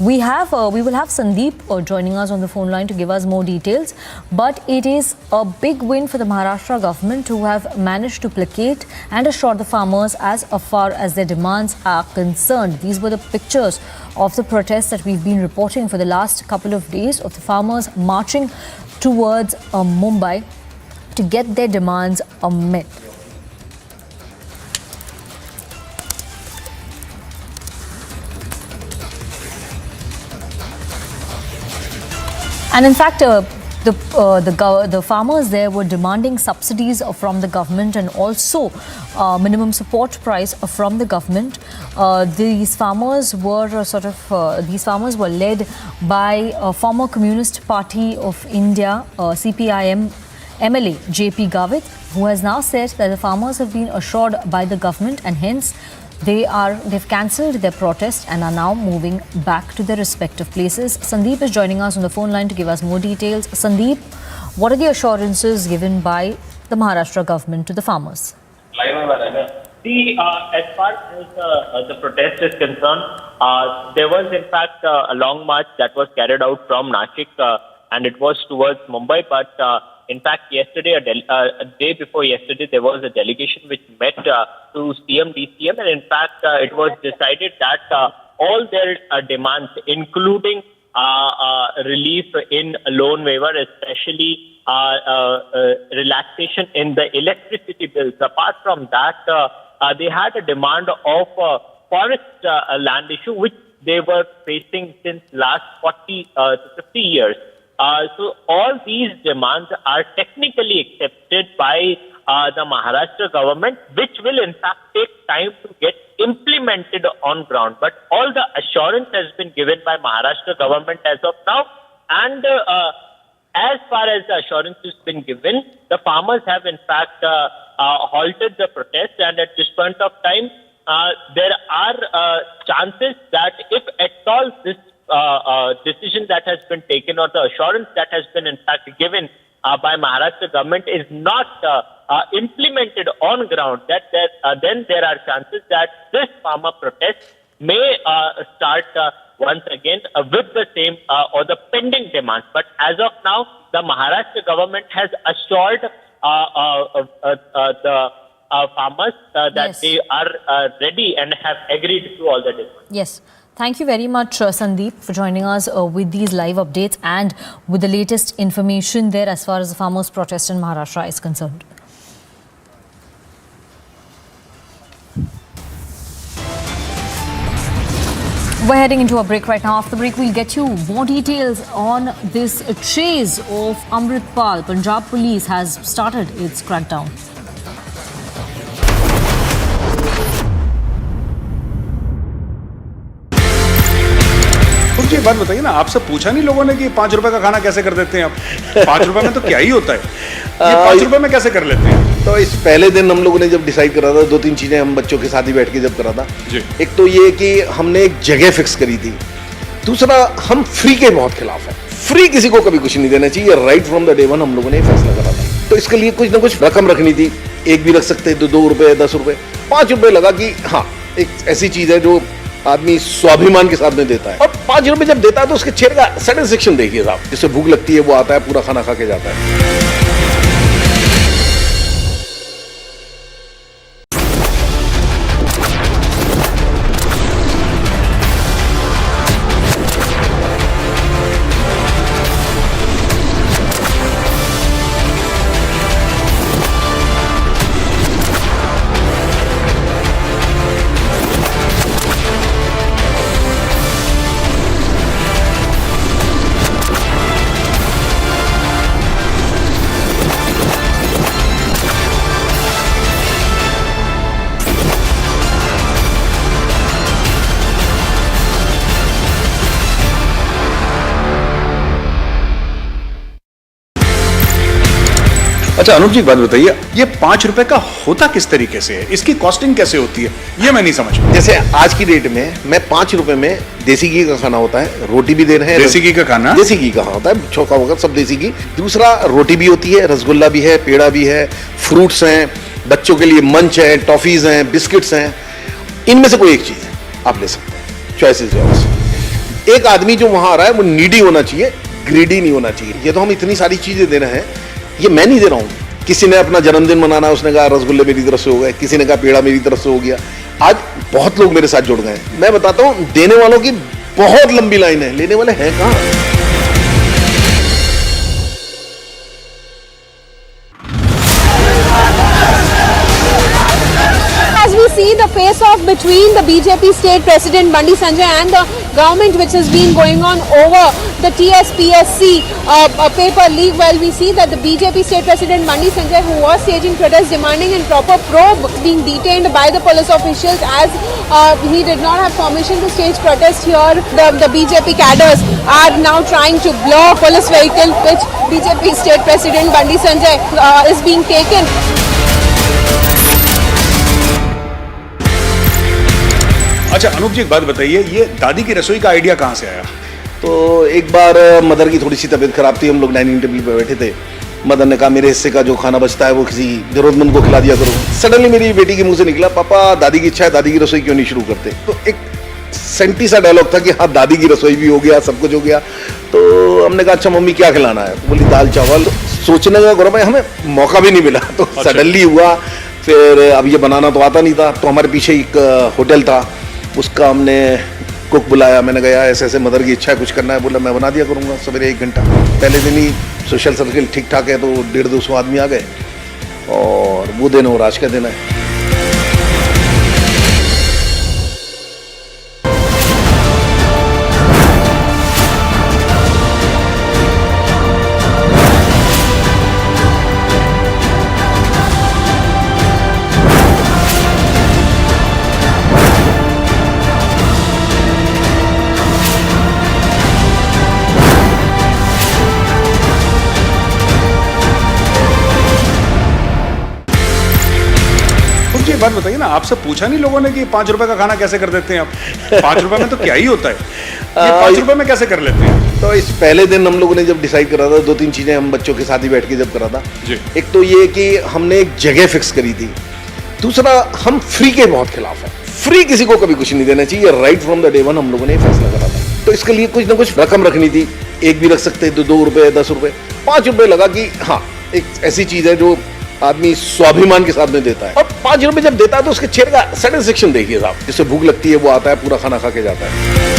Speaker 9: We will have Sandeep joining us on the phone line to give us more details, but it is a big win for the Maharashtra government who have managed to placate and assure the farmers as far as their demands are concerned. These were the pictures of the protests that we've been reporting for the last couple of days of the farmers marching towards Mumbai to get their demands met. And in fact, the farmers there were demanding subsidies from the government and also minimum support price from the government. These farmers were led by former Communist Party of India, CPIM MLA JP Gavit, who has now said that the farmers have been assured by the government and hence they've cancelled their protest and are now moving back to their respective places. Sandeep is joining us on the phone line to give us more details. Sandeep, what are the assurances given by the Maharashtra government to the farmers?
Speaker 12: See, as far as the protest is concerned, there was in fact a long march that was carried out from Nashik and it was towards Mumbai, but in fact, yesterday, a day before yesterday, there was a delegation which met to CM, DCM, and in fact, it was decided that all their demands, including relief in loan waiver, especially relaxation in the electricity bills. Apart from that, they had a demand of forest land issue, which they were facing since last 40 to 50 years. So all these demands are technically accepted by the Maharashtra government, which will in fact take time to get implemented on ground. But all the assurance has been given by Maharashtra government as of now. And as far as the assurance has been given, the farmers have in fact halted the protest. And at this point of time, there are chances that if at all this decision that has been taken or the assurance that has been in fact given by Maharashtra government is not implemented on ground, that then there are chances that this farmer protest may start once again with the same or the pending demands. But as of now, the Maharashtra government has assured the farmers that
Speaker 9: Yes.
Speaker 12: they are ready and have agreed to all the demands.
Speaker 9: Yes. Thank you very much, Sandeep, for joining us with these live updates and with the latest information there as far as the farmers' protest in Maharashtra is concerned. We're heading into a break right now. After the break, we'll get you more details on this chase of Amritpal. Punjab police has started its crackdown.
Speaker 6: मुझे एक बात बताइए ना, आपसे पूछा नहीं लोगों ने कि 5 रुपए का खाना कैसे कर देते हैं आप? 5 रुपए में तो क्या ही होता है, ये 5 रुपए में कैसे कर लेते हैं?
Speaker 7: तो इस पहले दिन हम लोगों ने जब डिसाइड करा था, 2-3 चीजें हम बच्चों के साथ ही बैठ के जब करा था। एक तो ये कि हमने एक जगह फिक्स करी थी, दूसरा हम फ्री के बहुत खिलाफ है। फ्री किसी को कभी कुछ नहीं देना चाहिए, right from the day one हम लोगों ने फैसला करा था। तो इसके लिए कुछ ना कुछ रकम रखनी थी, एक भी रख सकते हैं, 2 रुपए, 10 रुपए, 5 रुपए लगा कि हाँ एक ऐसी चीज है जो आदमी स्वाभिमान के साथ में देता है। और 5 रुपए जब देता है तो उसके चेहरे का सेटिस्फेक्शन देखिए साहब, जिससे भूख लगती है वो आता है, पूरा खाना खा के जाता है।
Speaker 6: अच्छा अनूप जी, एक बात बताइए, ये 5 रुपए का होता किस तरीके से है, इसकी कॉस्टिंग कैसे होती है, ये मैं नहीं समझ पाया।
Speaker 7: जैसे आज की डेट में मैं 5 रुपए में देसी घी का खाना होता है, रोटी भी दे रहे हैं।
Speaker 6: देसी घी का खाना?
Speaker 7: देसी घी का होता है, चौका वगैरह सब देसी घी। दूसरा रोटी भी होती है, रसगुल्ला भी है, पेड़ा भी है, फ्रूट्स हैं, बच्चों के लिए मंच है, टॉफीज हैं, बिस्किट्स हैं। इनमें से कोई एक चीज है आप ले सकते हैं, चॉइसेस है। एक आदमी जो वहां आ रहा है वो नीडी होना चाहिए, ग्रीडी नहीं होना चाहिए। ये तो हम इतनी सारी चीजें दे रहे हैं, ये मैं नहीं दे रहा हूं। किसी ने अपना जन्मदिन मनाना है, उसने कहा रसगुल्ले मेरी तरफ से हो गए, किसी ने कहा पेड़ा मेरी तरफ से हो गया। आज बहुत लोग मेरे साथ जुड़ गए हैं। मैं बताता हूं, देने वालों की बहुत लंबी लाइन है, लेने वाले हैं कहां?
Speaker 8: As we see the face-off between the BJP state president Bandi Sanjay and the government, which has been going on over the TSPSC paper leak, well, we see that the BJP state president Bandi Sanjay, who was staging protests demanding a proper probe, being detained by the police officials as he did not have permission to stage protest here. The BJP cadres are now trying to block police vehicle, which BJP state president Bandi Sanjay is being taken.
Speaker 6: अच्छा अनूप जी, एक बात बताइए, ये दादी की रसोई का idea कहाँ से आया?
Speaker 7: तो एक बार मदर की थोड़ी सी तबीयत खराब थी, हम लोग डाइनिंग टेबल पे बैठे थे। मदर ने कहा मेरे हिस्से का जो खाना बचता है वो किसी जरूरतमंद को खिला दिया करो। सडनली मेरी बेटी के मुंह से निकला, पापा दादी की इच्छा है, दादी की रसोई क्यों नहीं शुरू करते? तो एक सेंटी सा डायलॉग था कि हाँ दादी की रसोई भी हो गया, सब कुछ हो गया। तो हमने कहा अच्छा मम्मी क्या खिलाना है? तो बोली दाल चावल। तो सोचने का गौरव, हमें मौका भी नहीं मिला, तो सडनली हुआ। फिर अब ये बनाना तो आता नहीं था, तो हमारे पीछे एक होटल था, उसका हमने कुक बुलाया। मैंने कहा ऐसे ऐसे मदर की इच्छा है, कुछ करना है। बोला मैं बना दिया करूँगा सवेरे 1 घंटा। पहले दिन ही सोशल सर्किल ठीक ठाक है, तो 150-200 आदमी आ गए, और वो दिन और आज का दिन है।
Speaker 6: एक बात बताइए ना, आपसे पूछा नहीं लोगों ने कि 5 रुपए का खाना कैसे कर देते हैं आप? 5 रुपए में तो क्या ही होता है, ये 5 रुपए में कैसे कर लेते हैं?
Speaker 7: तो इस पहले दिन हम लोगों ने जब डिसाइड करा था, 2-3 चीजें हम बच्चों के साथ ही बैठ के जब करा था। एक तो ये कि हमने एक जगह फिक्स करी थी, दूसरा हम फ्री के बहुत खिलाफ है। फ्री किसी को कभी कुछ नहीं देना चाहिए, right from the day one हम लोगों ने फैसला करा था। तो इसके लिए कुछ ना कुछ रकम रखनी थी, एक भी रख सकते हैं, 2 रुपए, 10 रुपए, 5 रुपए लगा कि हाँ एक ऐसी चीज है जो आदमी स्वाभिमान के साथ में देता है, और 5 रुपए जब देता है तो उसके चेहरे का सेटिस्फेक्शन देखिए साहब, जिससे भूख लगती है वो आता है, पूरा खाना खा के जाता है।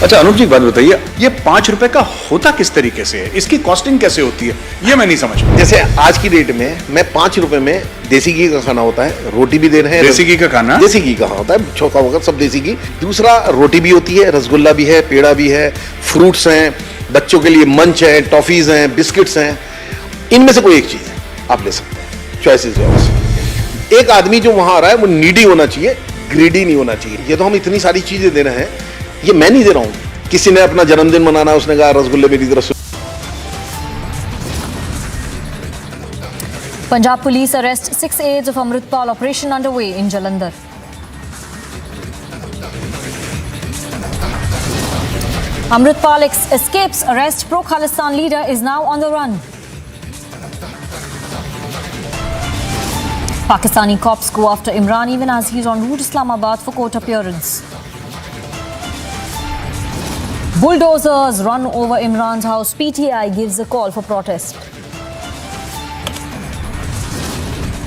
Speaker 6: अच्छा अनुप जी, एक बात बताइए, ये 5 रुपए का होता किस तरीके से है? इसकी कॉस्टिंग कैसे होती है, ये मैं नहीं समझ पाया।
Speaker 7: जैसे आज की डेट में मैं 5 रुपए में देसी घी का खाना होता है, रोटी भी दे रहे हैं।
Speaker 6: देसी घी का खाना?
Speaker 7: देसी घी का होता है, चौका वगैरह सब देसी घी। दूसरा, रोटी भी होती है, रसगुल्ला भी है, पेड़ा भी है, फ्रूट्स हैं, बच्चों के लिए मंच है, टॉफीज हैं, बिस्किट्स हैं। इनमें से कोई एक चीज है आप ले सकते हैं, चॉइसेस है। एक आदमी जो वहां आ रहा है वो नीडी होना चाहिए, ग्रीडी नहीं होना चाहिए। ये तो हम इतनी सारी चीजें दे रहे हैं, ये मैं नहीं दे रहा हूं। किसी ने अपना जन्मदिन मनाना, उसने कहा रसगुल्ले मेरी तरफ से।
Speaker 9: Punjab police arrest 6 aides of Amritpal operation underway in Jalandhar. Amritpal escapes arrest. Pro-Khalistan leader is now on the run. Pakistani cops go after Imran even as he's en route to Islamabad for court appearance. Bulldozers run over Imran's house. PTI gives a call for protest.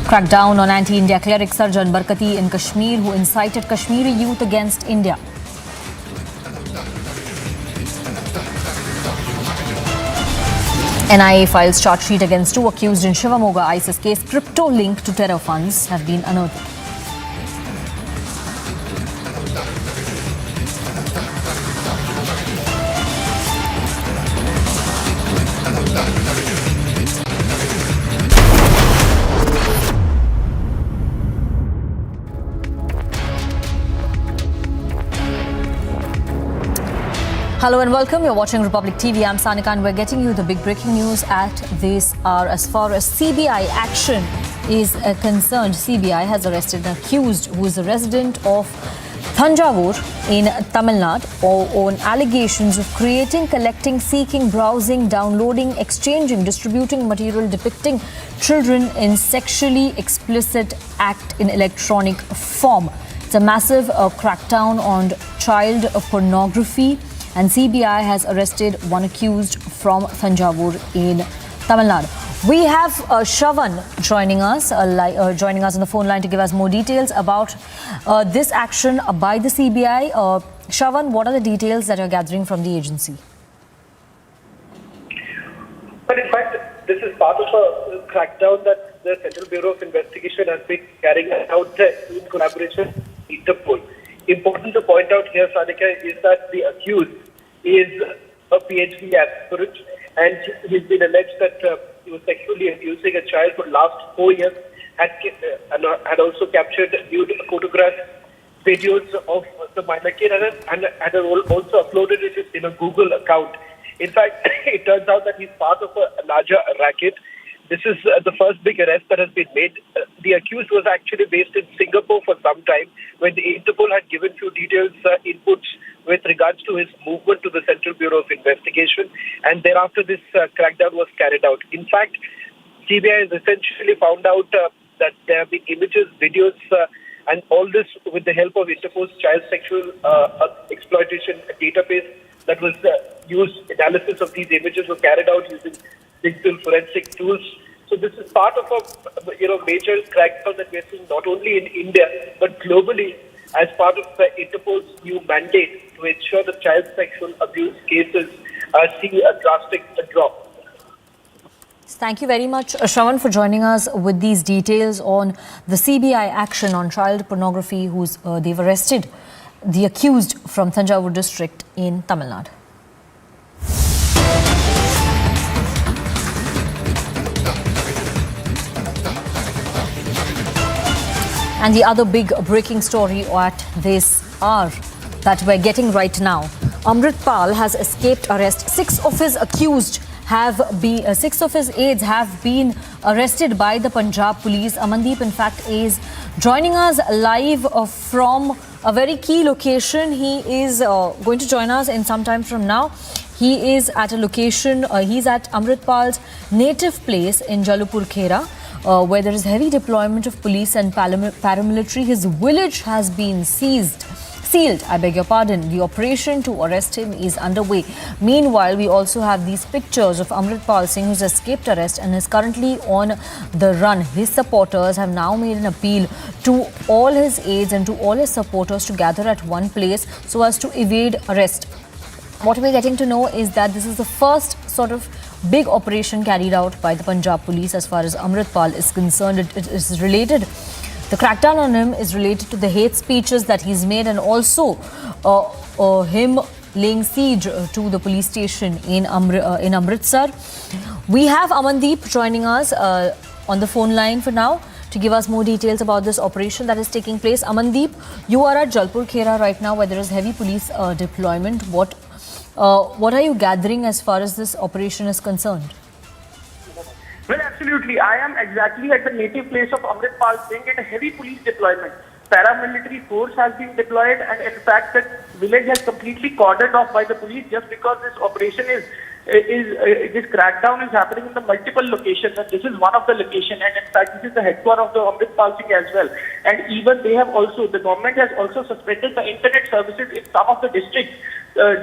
Speaker 9: Crackdown on anti-India cleric Sarjan Barkati in Kashmir, who incited Kashmiri youth against India. NIA files charge sheet against 2 accused in Shivamoga ISIS case. Crypto linked to terror funds have been unearthed. Hello and welcome. You're watching Republic TV. I'm Sanika and we're getting you the big breaking news at this hour. As far as CBI action is concerned, CBI has arrested an accused who is a resident of Thanjavur in Tamil Nadu on allegations of creating, collecting, seeking, browsing, downloading, exchanging, distributing material depicting children in sexually explicit act in electronic form. It's a massive crackdown on child pornography. And CBI has arrested one accused from Thanjavur in Tamil Nadu. We have Shravan joining us on the phone line to give us more details about this action by the CBI. Shravan, what are the details that you're gathering from the agency?
Speaker 13: But in fact, this is part of a crackdown that the Central Bureau of Investigation has been carrying out in collaboration with Interpol. Important to point out here, Sanika, is that the accused is a PhD aspirant, and he's been alleged that he was sexually abusing a child for the last 4 years, had also captured nude photographs, videos of the minor kid, and had also uploaded it in a Google account. In fact, it turns out that he's part of a larger racket. This is the first big arrest that has been made. The accused was actually based in Singapore for some time when the Interpol had given few details, inputs with regards to his movement to the Central Bureau of Investigation, and thereafter this crackdown was carried out. In fact, CBI has essentially found out that there have been images, videos, and all this with the help of Interpol's child sexual exploitation database that was used. Analysis of these images was carried out using digital forensic tools. So this is part of a major crackdown that we are seeing not only in India but globally as part of Interpol's new mandate to ensure that child sexual abuse cases see a drastic drop.
Speaker 9: Thank you very much, Shravan, for joining us with these details on the CBI action on child pornography. They've arrested the accused from Thanjavur district in Tamil Nadu. And the other big breaking story at this hour that we're getting right now, Amritpal has escaped arrest. Six of his aides have been arrested by the Punjab police. Amandeep, in fact, is joining us live from a very key location. He is going to join us in some time from now. He is at a location, he's at Amritpal's native place in Jalupur Khera, where there is heavy deployment of police and paramilitary. His village has been sealed, I beg your pardon. The operation to arrest him is underway. Meanwhile, we also have these pictures of Amritpal Singh, who's escaped arrest and is currently on the run. His supporters have now made an appeal to all his aides and to all his supporters to gather at one place so as to evade arrest. What we're getting to know is that this is the first sort of big operation carried out by the Punjab police as far as Amritpal is concerned. It is related, the crackdown on him is related to the hate speeches that he's made, and also him laying siege to the police station in Amritsar. We have Amandeep joining us on the phone line for now to give us more details about this operation that is taking place. Amandeep, you are at Jalpur Khera right now, where there is heavy police deployment. What are you gathering as far as this operation is concerned?
Speaker 14: Well, absolutely. I am exactly at the native place of Amritpal Singh in a heavy police deployment. Paramilitary force has been deployed, and in fact the village has completely cordoned off by the police just because this operation this crackdown is happening in the multiple locations, and this is one of the locations, and in fact this is the headquarters of the Amritpal Singh as well. And even the government has also suspended the internet services in some of the districts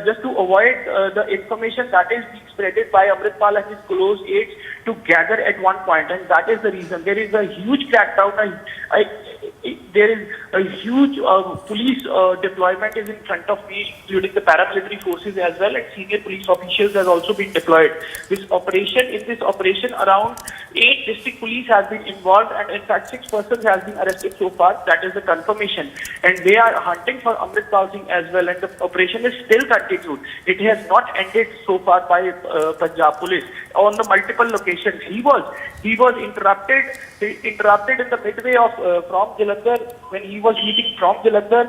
Speaker 14: just to avoid the information that is being spreaded by Amritpal and his close aides to gather at one point, and that is the reason. There is a huge crackdown. There is a huge police deployment is in front of me, including the paramilitary forces as well, and senior police officials has also been deployed. In this operation, around 8 district police has been involved, and in fact 6 persons has been arrested so far. That is the confirmation, and they are hunting for Amritpal Singh as well, and the operation is still continued. It has not ended so far by Punjab police on the multiple locations. He was interrupted in the midway of from Jalandhar when he was leaving from Jalandhar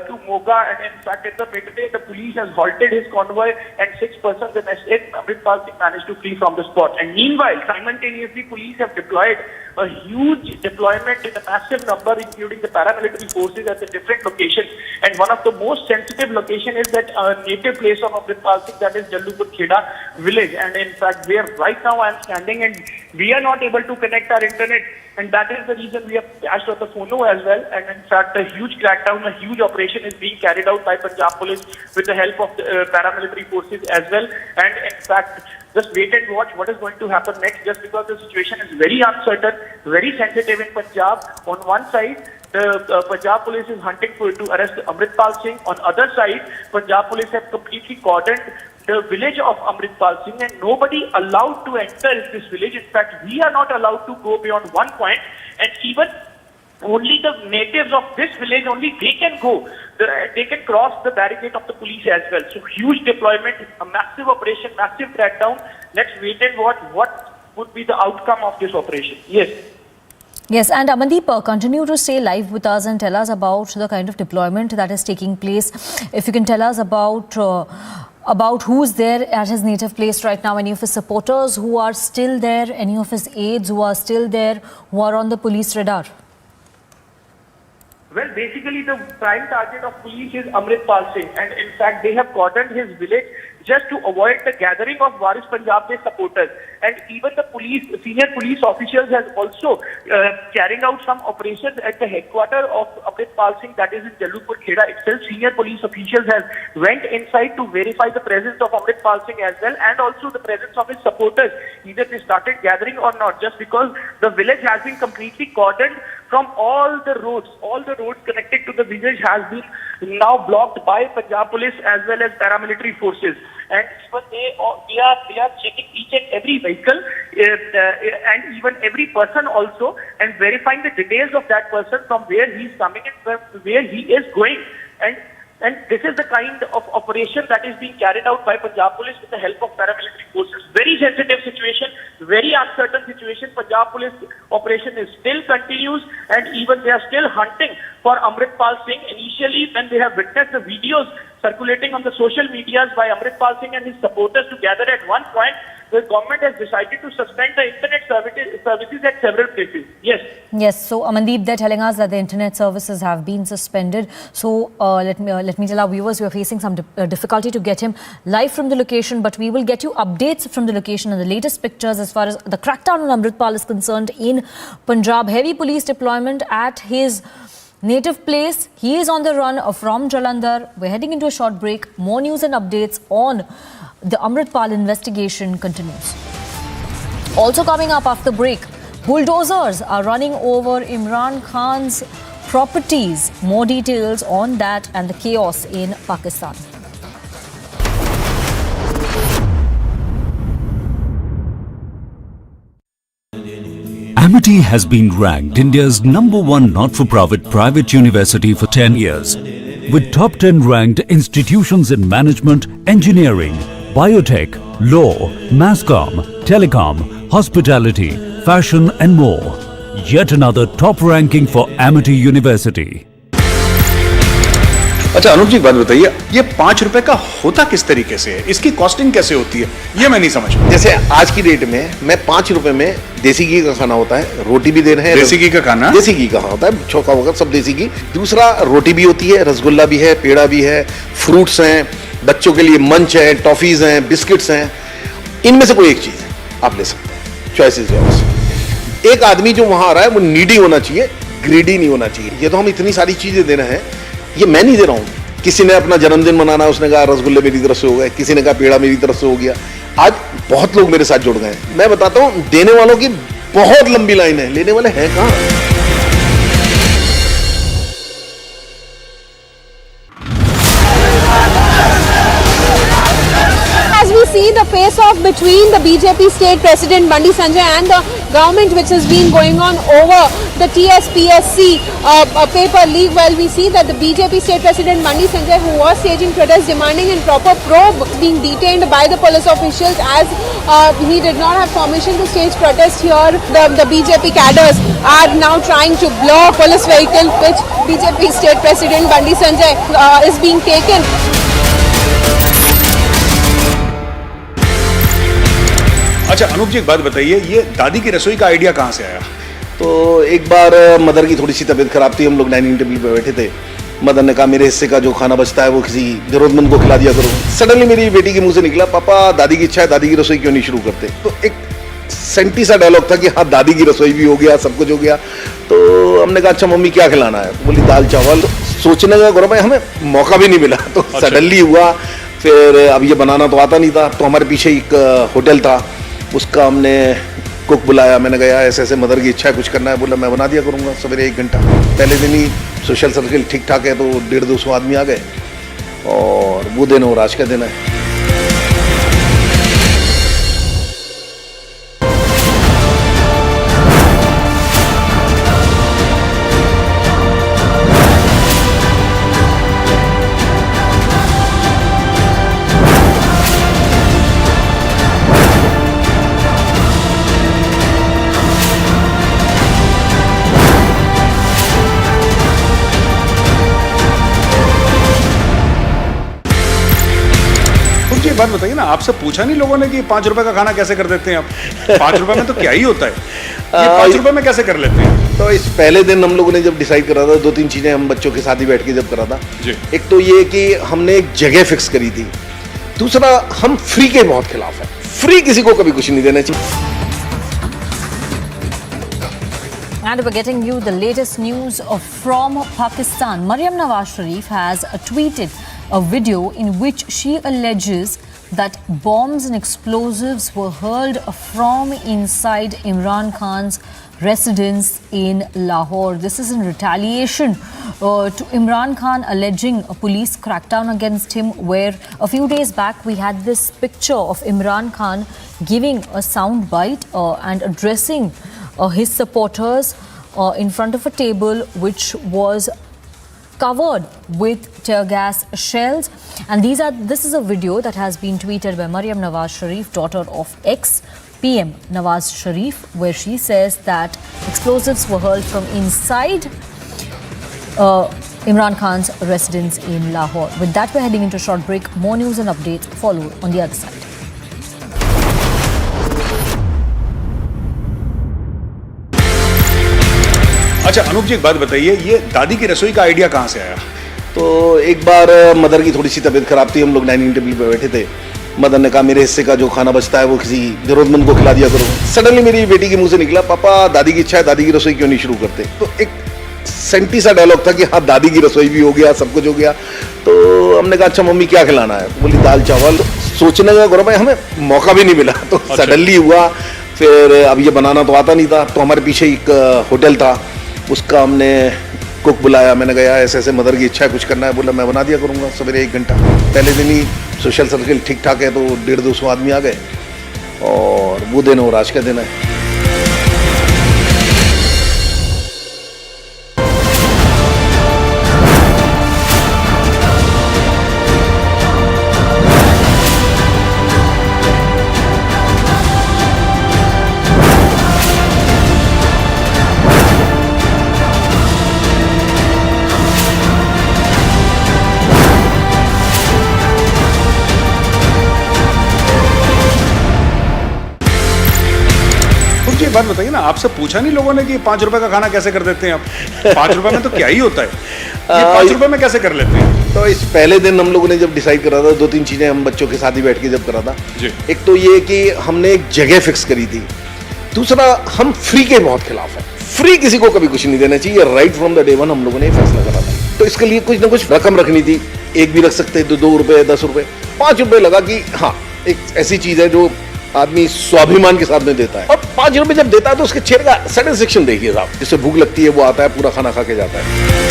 Speaker 14: to Moga, and in fact at the midway the police has halted his convoy and 6 persons arrested. Amritpal Singh managed to flee from the spot, and meanwhile simultaneously police have deployed a huge deployment in a massive number, including the paramilitary forces at the different locations. And one of the most sensitive location is that native place of Amritpal Singh, that is Jalupur Kheda village. And in fact, where right now I am standing, and we are not able to connect our internet, and that is the reason we have cashed out the phono as well. And in fact, a huge crackdown, a huge operation is being carried out by Punjab police with the help of the paramilitary forces as well. And in fact, just wait and watch what is going to happen next, just because the situation is very uncertain, very sensitive in Punjab. On one side, the Punjab police is hunting to arrest Amritpal Singh. On other side, Punjab police have completely cordoned the village of Amritpal Singh, and nobody allowed to enter this village. In fact, we are not allowed to go beyond one point, and even only the natives of this village, only they can go. They can cross the barricade of the police as well. So huge deployment, a massive operation, massive crackdown. Let's wait and watch what would be the outcome of this operation. Yes.
Speaker 9: Yes, and Amandeep, continue to stay live with us and tell us about the kind of deployment that is taking place. If you can tell us about who's there at his native place right now, any of his supporters who are still there, any of his aides who are still there, who are on the police radar.
Speaker 14: Well, basically the prime target of police is Amritpal Singh, and in fact they have cordoned his village just to avoid the gathering of Waris Punjab Day supporters. And even the senior police officials has also carrying out some operations at the headquarters of Amritpal Singh, that is in Jalupur Kheda itself. Senior police officials has went inside to verify the presence of Amritpal Singh as well, and also the presence of his supporters. Either they started gathering or not, just because the village has been completely cordoned from all the roads connected to the village has been now blocked by Punjab police as well as paramilitary forces. And even they are checking each and every vehicle and even every person also, and verifying the details of that person, from where he is coming and where he is going. And And this is the kind of operation that is being carried out by Punjab Police with the help of paramilitary forces. Very sensitive situation, very uncertain situation. Punjab Police operation is still continues, and even they are still hunting for Amritpal Singh. Initially, when they have witnessed the videos circulating on the social medias by Amritpal Singh and his supporters to gather at one point, the government has decided to suspend the internet services at several places. Yes.
Speaker 9: Yes. So, Amandeep, they're telling us that the internet services have been suspended. So, let me tell our viewers we are facing some difficulty to get him live from the location, but we will get you updates from the location and the latest pictures as far as the crackdown on Amritpal is concerned in Punjab. Heavy police deployment at his native place. He is on the run from Jalandhar. We're heading into a short break. More news and updates on the Amritpal investigation continues. Also coming up after the break, bulldozers are running over Imran Khan's properties. More details on that and the chaos in Pakistan.
Speaker 15: Amity has been ranked India's #1 not-for-profit private university for 10 years, with top 10 ranked institutions in management, engineering, biotech, law, mass comm, telecom, hospitality, fashion and more. Yet another top ranking for Amity University.
Speaker 6: अच्छा अनुप जी एक बात बताइए, ये 5 रुपए का होता किस तरीके से है? इसकी कॉस्टिंग कैसे होती है? ये मैं नहीं समझ पाया।
Speaker 7: जैसे आज की डेट में मैं 5 रुपए में देसी घी का खाना होता है, रोटी भी दे रहे हैं।
Speaker 6: देसी घी का खाना?
Speaker 7: देसी घी का होता है, चौका वगैरह सब देसी घी। दूसरा रोटी भी होती है, रसगुल्ला भी है, पेड़ा भी है, फ्रूट्स हैं, बच्चों के लिए मंच है, टॉफीज हैं, बिस्किट्स हैं। इनमें से कोई एक चीज आप ले सकते हैं, चॉइस इज योर्स। एक आदमी जो वहां आ रहा है वो नीडी होना चाहिए, ग्रीडी नहीं होना चाहिए। ये तो हम इतनी सारी चीजें दे रहे हैं, ये मैं नहीं दे रहा हूं। किसी ने अपना जन्मदिन मनाना, उसने कहा रसगुल्ले मेरी तरफ से हो गए, किसी ने कहा पेड़ा मेरी तरफ से हो गया। आज बहुत लोग मेरे साथ जुड़ गए हैं। मैं बताता हूं, देने वालों की बहुत लंबी लाइन है, लेने वाले हैं कहां?
Speaker 8: As we see the face-off between the BJP state president Bandi Sanjay and the government, which has been going on over the TSPSC paper leak, well, we see that the BJP state president Bandi Sanjay, who was staging protests demanding a proper probe, being detained by the police officials as he did not have permission to stage protest here. The BJP cadres are now trying to block police vehicle which BJP state president Bandi Sanjay is being taken.
Speaker 6: अच्छा अनुप जी एक बात बताइए, ये दादी की रसोई का idea कहाँ से आया?
Speaker 7: तो एक बार मदर की थोड़ी सी तबीयत खराब थी, हम लोग डाइनिंग टेबल पे बैठे थे। मदर ने कहा मेरे हिस्से का जो खाना बचता है वो किसी जरूरतमंद को खिला दिया करो। सडनली मेरी बेटी के मुंह से निकला, पापा दादी की इच्छा है, दादी की रसोई क्यों नहीं शुरू करते? तो एक सेंटी सा डायलॉग था कि हाँ दादी की रसोई भी हो गया, सब कुछ हो गया। तो हमने कहा अच्छा मम्मी क्या खिलाना है? बोली दाल चावल। तो सोचने का गौरव भाई हमें मौका भी नहीं मिला, तो सडनली हुआ। फिर अब ये बनाना तो आता नहीं था, तो हमारे पीछे एक होटल था, उसका हमने कुक बुलाया। मैंने कहा ऐसे ऐसे मदर की इच्छा है, कुछ करना है। बोला मैं बना दिया करूँगा सवेरे 1 घंटा। पहले दिन ही सोशल सर्किल ठीक ठाक है, तो 150-200 आदमी आ गए और वो दिन और आज का दिन है।
Speaker 6: बात बताइए ना, आपसे पूछा नहीं लोगों ने कि 5 रुपए का खाना कैसे कर देते हैं आप? 5 रुपए में तो क्या ही होता है, ये 5 रुपए में कैसे कर लेते हैं?
Speaker 7: तो इस पहले दिन हम लोगों ने जब डिसाइड करा था, 2-3 चीजें हम बच्चों के साथ ही बैठ के जब करा था। एक तो ये कि हमने एक जगह फिक्स करी थी। दूसरा, हम फ्री के बहुत खिलाफ है, फ्री किसी को कभी कुछ नहीं देना चाहिए।
Speaker 9: And we're getting you the latest news from Pakistan. Maryam Nawaz Sharif has tweeted a video in which she alleges that bombs and explosives were hurled from inside Imran Khan's residence in Lahore. This is in retaliation to Imran Khan alleging a police crackdown against him, where a few days back we had this picture of Imran Khan giving a sound bite and addressing his supporters in front of a table which was covered with tear gas shells. And this is a video that has been tweeted by Maryam Nawaz Sharif, daughter of ex-PM Nawaz Sharif, where she says that explosives were hurled from inside Imran Khan's residence in Lahore. With that, we're heading into a short break. More news and updates follow on the other side.
Speaker 6: अच्छा अनूप जी, एक बात बताइए, ये दादी की रसोई का idea कहाँ से आया?
Speaker 7: तो एक बार मदर की थोड़ी सी तबीयत खराब थी, हम लोग डाइनिंग टेबल पे बैठे थे। मदर ने कहा मेरे हिस्से का जो खाना बचता है वो किसी जरूरतमंद को खिला दिया करो। सडनली मेरी बेटी के मुंह से निकला, पापा दादी की इच्छा है, दादी की रसोई क्यों नहीं शुरू करते? तो एक सेंटी सा डायलॉग था कि हाँ दादी की रसोई भी हो गया, सब कुछ हो गया। तो हमने कहा अच्छा मम्मी क्या खिलाना है? तो बोली दाल चावल। तो सोचने का गौरव भाई हमें मौका भी नहीं मिला, तो सडनली हुआ। फिर अब ये बनाना तो आता नहीं था, तो हमारे पीछे एक होटल था, उसका हमने कुक बुलाया। मैंने कहा ऐसे ऐसे मदर की इच्छा है, कुछ करना है। बोला मैं बना दिया करूँगा सवेरे 1 घंटा। पहले दिन ही सोशल सर्किल ठीक ठाक है, तो 150-200 आदमी आ गए, और वो दिन और आज का दिन है।
Speaker 6: एक बात बताइए ना, आपसे पूछा नहीं लोगों ने कि 5 रुपए का खाना कैसे कर देते हैं आप? 5 रुपए में तो क्या ही होता है, ये 5 रुपए में कैसे कर लेते हैं?
Speaker 7: तो इस पहले दिन हम लोगों ने जब डिसाइड करा था, 2-3 चीजें हम बच्चों के साथ ही बैठ के जब करा था। एक तो ये कि हमने एक जगह फिक्स करी थी। दूसरा, हम फ्री के बहुत खिलाफ है। फ्री किसी को कभी कुछ नहीं देना चाहिए। Right from the day one हम लोगों ने फैसला करा था। तो इसके लिए कुछ ना कुछ रकम रखनी थी। एक भी रख सकते हैं, 2 रुपए, 10 रुपए, 5 रुपए लगा कि हाँ एक ऐसी चीज है जो आदमी स्वाभिमान के साथ में देता है। और 5 रुपए जब देता है तो उसके चेहरे का सेटिस्फेक्शन देखिए साहब। जिससे भूख लगती है वो आता है, पूरा खाना खा के जाता है।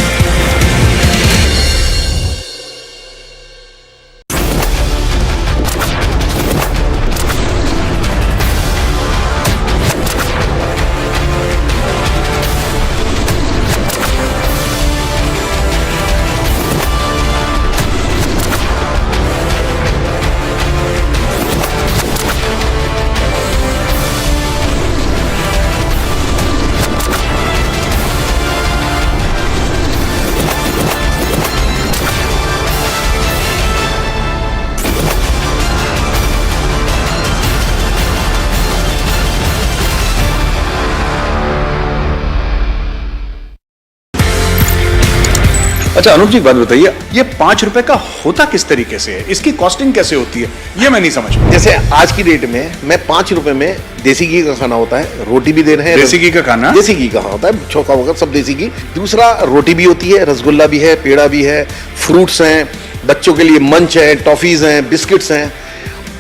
Speaker 6: अच्छा अनूप जी, एक बात बताइए, ये 5 रुपए का होता किस तरीके से है? इसकी कॉस्टिंग कैसे होती है, ये मैं नहीं समझ।
Speaker 7: जैसे आज की डेट में मैं 5 रुपए में देसी घी का खाना होता है, रोटी भी दे रहे हैं।
Speaker 6: देसी घी का खाना?
Speaker 7: देसी घी का होता है, चौका वगैरह सब देसी घी। दूसरा, रोटी भी होती है, रसगुल्ला भी है, पेड़ा भी है, फ्रूट्स हैं, बच्चों के लिए मंच है, टॉफीज हैं, बिस्किट्स हैं।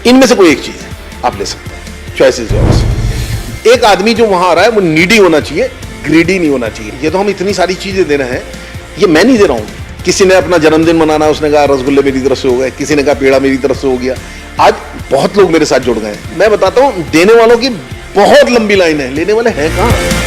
Speaker 7: इनमें से कोई एक चीज आप ले सकते हैं, चॉइस इज योर्स। एक आदमी जो वहां आ रहा है वो नीडी होना चाहिए, ग्रीडी नहीं होना चाहिए। ये तो हम इतनी सारी चीजें दे रहे हैं, ये मैं नहीं दे रहा हूँ। किसी ने अपना जन्मदिन मनाना, उसने कहा रसगुल्ले मेरी तरफ से हो गए, किसी ने कहा पेड़ा मेरी तरफ से हो गया। आज बहुत लोग मेरे साथ जुड़ गए हैं। मैं बताता हूँ, देने वालों की बहुत लंबी लाइन है, लेने वाले हैं कहाँ?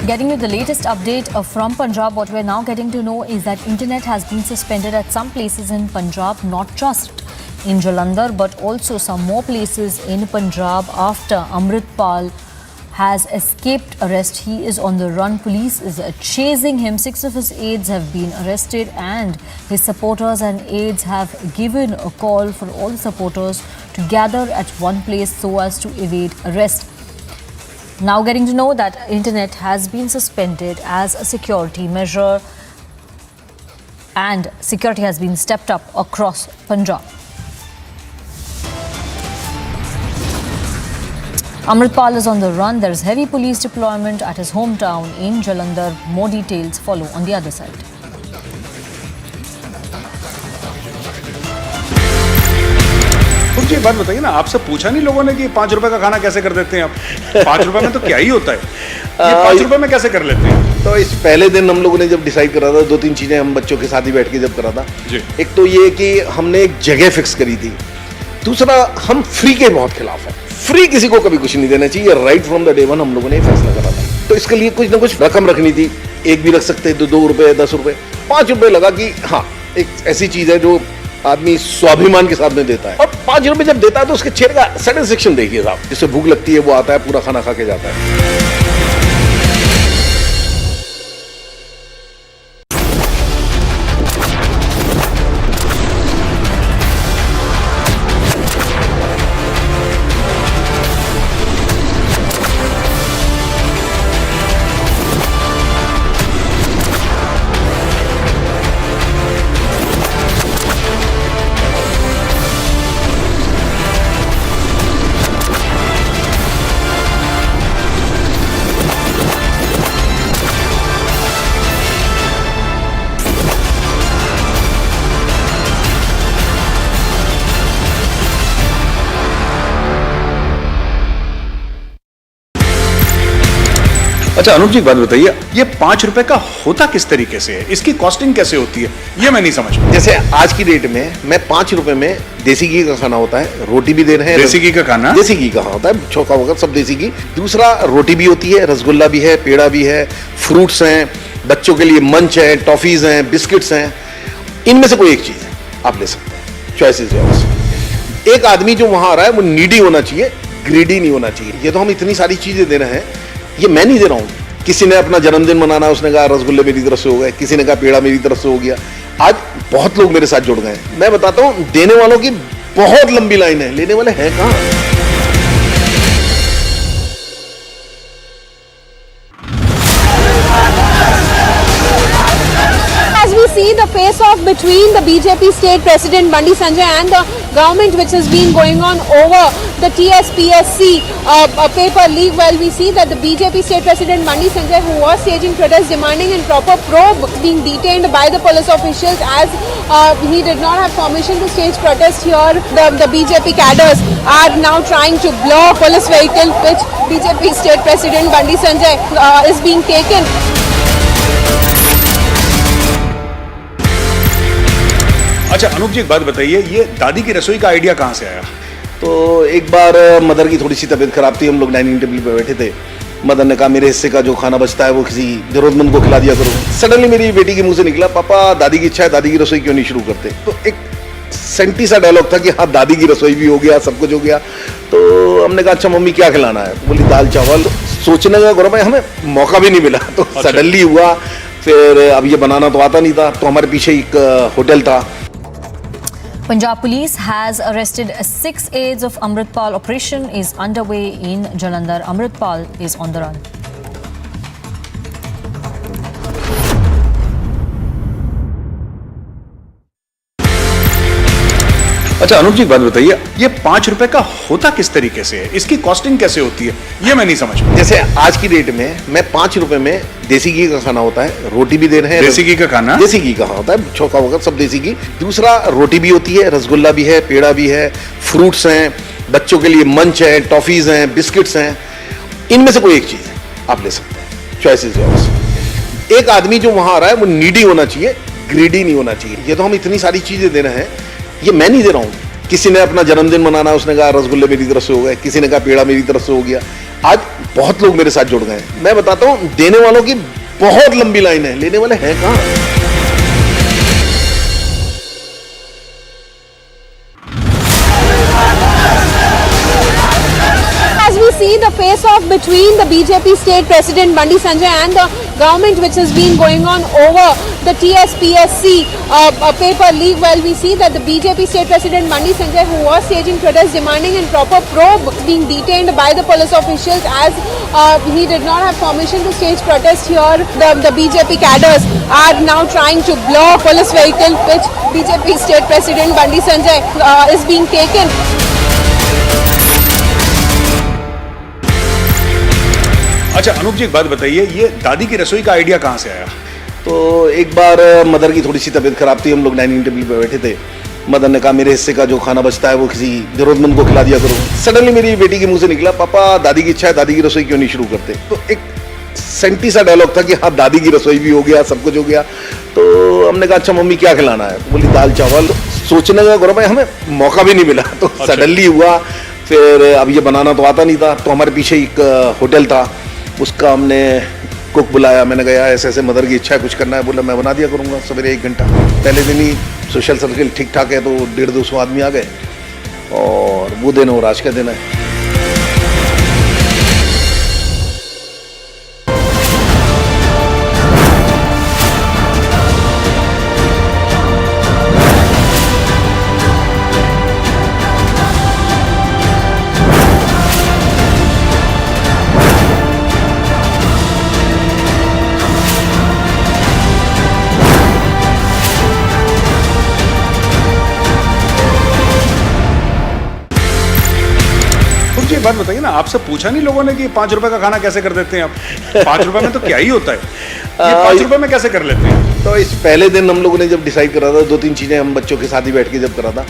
Speaker 9: Getting you the latest update from Punjab, what we're now getting to know is that internet has been suspended at some places in Punjab, not just in Jalandhar, but also some more places in Punjab after Amritpal has escaped arrest. He is on the run. Police is chasing him. 6 of his aides have been arrested, and his supporters and aides have given a call for all the supporters to gather at one place so as to evade arrest. Now getting to know that internet has been suspended as a security measure, and security has been stepped up across Punjab. Amritpal is on the run. There is heavy police deployment at his hometown in Jalandhar. More details follow on the other side.
Speaker 6: मुझे एक बात बताइए ना, आपसे पूछा नहीं लोगों ने कि 5 रुपए का खाना कैसे कर देते हैं आप? 5 रुपए में तो क्या ही होता है, ये 5 रुपए में कैसे कर लेते हैं?
Speaker 7: तो इस पहले दिन हम लोगों ने जब डिसाइड करा था, 2-3 चीजें हम बच्चों के साथ ही बैठ के जब करा था। एक तो ये कि हमने एक जगह फिक्स करी थी, दूसरा हम फ्री के बहुत खिलाफ है, फ्री किसी को कभी कुछ नहीं देना चाहिए। Right from the day one हम लोगों ने फैसला करा था। तो इसके लिए कुछ ना कुछ रकम रखनी थी, एक भी रख सकते थे, 2 रुपए, 10 रुपए, 5 रुपए लगा कि हाँ एक ऐसी चीज है जो आदमी स्वाभिमान के साथ में देता है। और 5 रुपए जब देता है तो उसके चेहरे का सेटिस्फेक्शन देखिए साहब, जिससे भूख लगती है वो आता है, पूरा खाना खा के जाता है।
Speaker 6: अच्छा अनूप जी एक बात बताइए, ये 5 रुपए का होता किस तरीके से है, इसकी कॉस्टिंग कैसे होती है, ये मैं नहीं समझ पाया।
Speaker 7: जैसे आज की डेट में मैं 5 रुपए में देसी घी का खाना होता है, रोटी भी दे रहे हैं।
Speaker 6: देसी घी का खाना?
Speaker 7: देसी घी का होता है, चौका वगैरह सब देसी घी। दूसरा रोटी भी होती है, रसगुल्ला भी है, पेड़ा भी है, फ्रूट्स हैं, बच्चों के लिए मंच है, टॉफीज हैं, बिस्किट्स हैं। इनमें से कोई एक चीज है आप ले सकते हैं, चॉइसेस है। एक आदमी जो वहां आ रहा है वो नीडी होना चाहिए, ग्रीडी नहीं होना चाहिए। ये तो हम इतनी सारी चीजें दे रहे हैं, ये मैं नहीं दे रहा हूं। किसी ने अपना जन्मदिन मनाना, उसने कहा रसगुल्ले मेरी तरफ से हो गए, किसी ने कहा पेड़ा मेरी तरफ से हो गया। आज बहुत लोग मेरे साथ जुड़ गए हैं। मैं बताता हूं, देने वालों की बहुत लंबी लाइन है, लेने वाले हैं कहां।
Speaker 8: See the face-off between the BJP state president Bandi Sanjay and the government, which has been going on over the TSPSC paper leak. Well, we see that the BJP state president Bandi Sanjay, who was staging protests demanding a proper probe, being detained by the police officials as he did not have permission to stage protest here. The BJP cadres are now trying to block police vehicle, which BJP state president Bandi Sanjay is being taken.
Speaker 6: अच्छा अनूप जी एक बात बताइए, ये दादी की रसोई का idea कहाँ से आया?
Speaker 7: तो एक बार मदर की थोड़ी सी तबीयत खराब थी, हम लोग डाइनिंग टेबल पे बैठे थे। मदर ने कहा मेरे हिस्से का जो खाना बचता है वो किसी जरूरतमंद को खिला दिया करो। सडनली मेरी बेटी के मुंह से निकला, पापा दादी की इच्छा है, दादी की रसोई क्यों नहीं शुरू करते। तो एक सेंटी सा डायलॉग था कि हाँ दादी की रसोई भी हो गया, सब कुछ हो गया। तो हमने कहा अच्छा मम्मी क्या खिलाना है, तो बोली दाल चावल। सोचने का गौरव है, हमें मौका भी नहीं मिला, तो सडनली हुआ। फिर अब ये बनाना तो आता नहीं था, तो हमारे पीछे एक होटल था।
Speaker 9: Punjab police has arrested 6 aides of Amritpal. Operation is underway in Jalandhar. Amritpal is on the run.
Speaker 6: अच्छा अनूप जी एक बात बताइए, ये 5 रुपए का होता किस तरीके से है, इसकी कॉस्टिंग कैसे होती है, ये मैं नहीं समझ पाया।
Speaker 7: जैसे आज की डेट में मैं 5 रुपए में देसी घी का खाना होता है, रोटी भी दे रहे हैं।
Speaker 6: देसी घी का खाना?
Speaker 7: देसी घी का होता है, चौका वगैरह सब देसी घी। दूसरा रोटी भी होती है, रसगुल्ला भी है, पेड़ा भी है, फ्रूट्स हैं, बच्चों के लिए मंच है, टॉफीज हैं, बिस्किट्स हैं। इनमें से कोई एक चीज है आप ले सकते हैं, चॉइसेस है। एक आदमी जो वहां आ रहा है वो नीडी होना चाहिए, ग्रीडी नहीं होना चाहिए। ये तो हम इतनी सारी चीजें दे रहे हैं, ये मैं नहीं दे रहा हूं। किसी ने अपना जन्मदिन मनाना, उसने कहा रसगुल्ले मेरी तरफ से हो गए, किसी ने कहा पेड़ा मेरी तरफ से हो गया। आज बहुत लोग मेरे साथ जुड़ गए हैं। मैं बताता हूं, देने वालों की बहुत लंबी लाइन है, लेने वाले हैं कहां।
Speaker 8: See the face-off between the BJP state president Bandi Sanjay and the government, which has been going on over the TSPSC paper leak. Well, we see that the BJP state president Bandi Sanjay, who was staging protests demanding a proper probe, being detained by the police officials as he did not have permission to stage protest here. The BJP cadres are now trying to block police vehicle, which BJP state president Bandi Sanjay is being taken.
Speaker 6: अच्छा अनूप जी एक बात बताइए, ये दादी की रसोई का idea कहाँ से आया?
Speaker 7: तो एक बार मदर की थोड़ी सी तबीयत खराब थी, हम लोग डाइनिंग टेबल पे बैठे थे। मदर ने कहा मेरे हिस्से का जो खाना बचता है वो किसी जरूरतमंद को खिला दिया करो। सडनली मेरी बेटी के मुंह से निकला, पापा दादी की इच्छा है, दादी की रसोई क्यों नहीं शुरू करते। तो एक सेंटी सा डायलॉग था कि हाँ दादी की रसोई भी हो गया, सब कुछ हो गया। तो हमने कहा अच्छा मम्मी क्या खिलाना है, बोली दाल चावल। सोचने का गौरव भाई हमें मौका भी नहीं मिला, तो सडनली हुआ। फिर अब ये बनाना तो आता नहीं था, तो हमारे पीछे एक होटल था, उसका हमने कुक बुलाया। मैंने कहा ऐसे ऐसे मदर की इच्छा है कुछ करना है, बोला मैं बना दिया करूँगा सवेरे 1 घंटा। पहले दिन ही सोशल सर्किल ठीक ठाक है, तो 150-200 आदमी आ गए, और वो दिन और आज का दिन है।
Speaker 6: मुझे एक बात बताइए ना, आपसे पूछा नहीं लोगों ने कि 5 रुपए का खाना कैसे कर देते हैं आप? 5 रुपए में तो क्या ही होता है, ये 5 रुपए में कैसे कर लेते हैं?
Speaker 7: तो इस पहले दिन हम लोगों ने जब डिसाइड करा था, 2-3 चीजें हम बच्चों के साथ ही बैठ के जब करा था।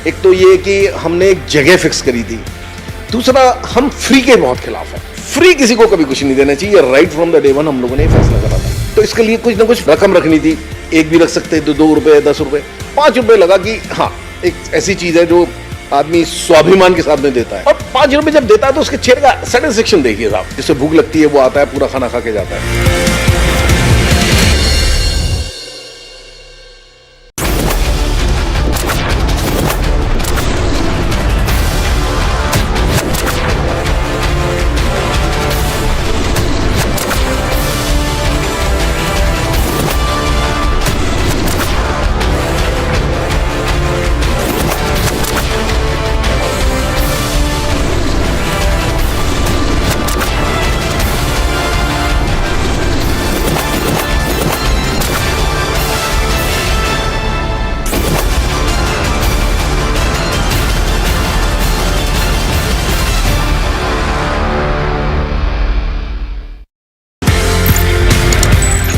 Speaker 7: एक तो ये कि हमने एक जगह फिक्स करी थी, दूसरा हम फ्री के बहुत खिलाफ है। फ्री किसी को कभी कुछ नहीं देना चाहिए, right from the day one हम लोगों ने फैसला करा था। तो इसके लिए कुछ ना कुछ रकम रखनी थी, एक भी रख सकते थे, 2 रुपए, 10 रुपए, 5 रुपए लगा कि हाँ एक ऐसी चीज है जो आदमी स्वाभिमान के साथ में देता है। और 5 रुपए जब देता है तो उसके चेहरे का सैटिस्फैक्शन देखिए साहब, जिससे भूख लगती है वो आता है, पूरा खाना खा के जाता है।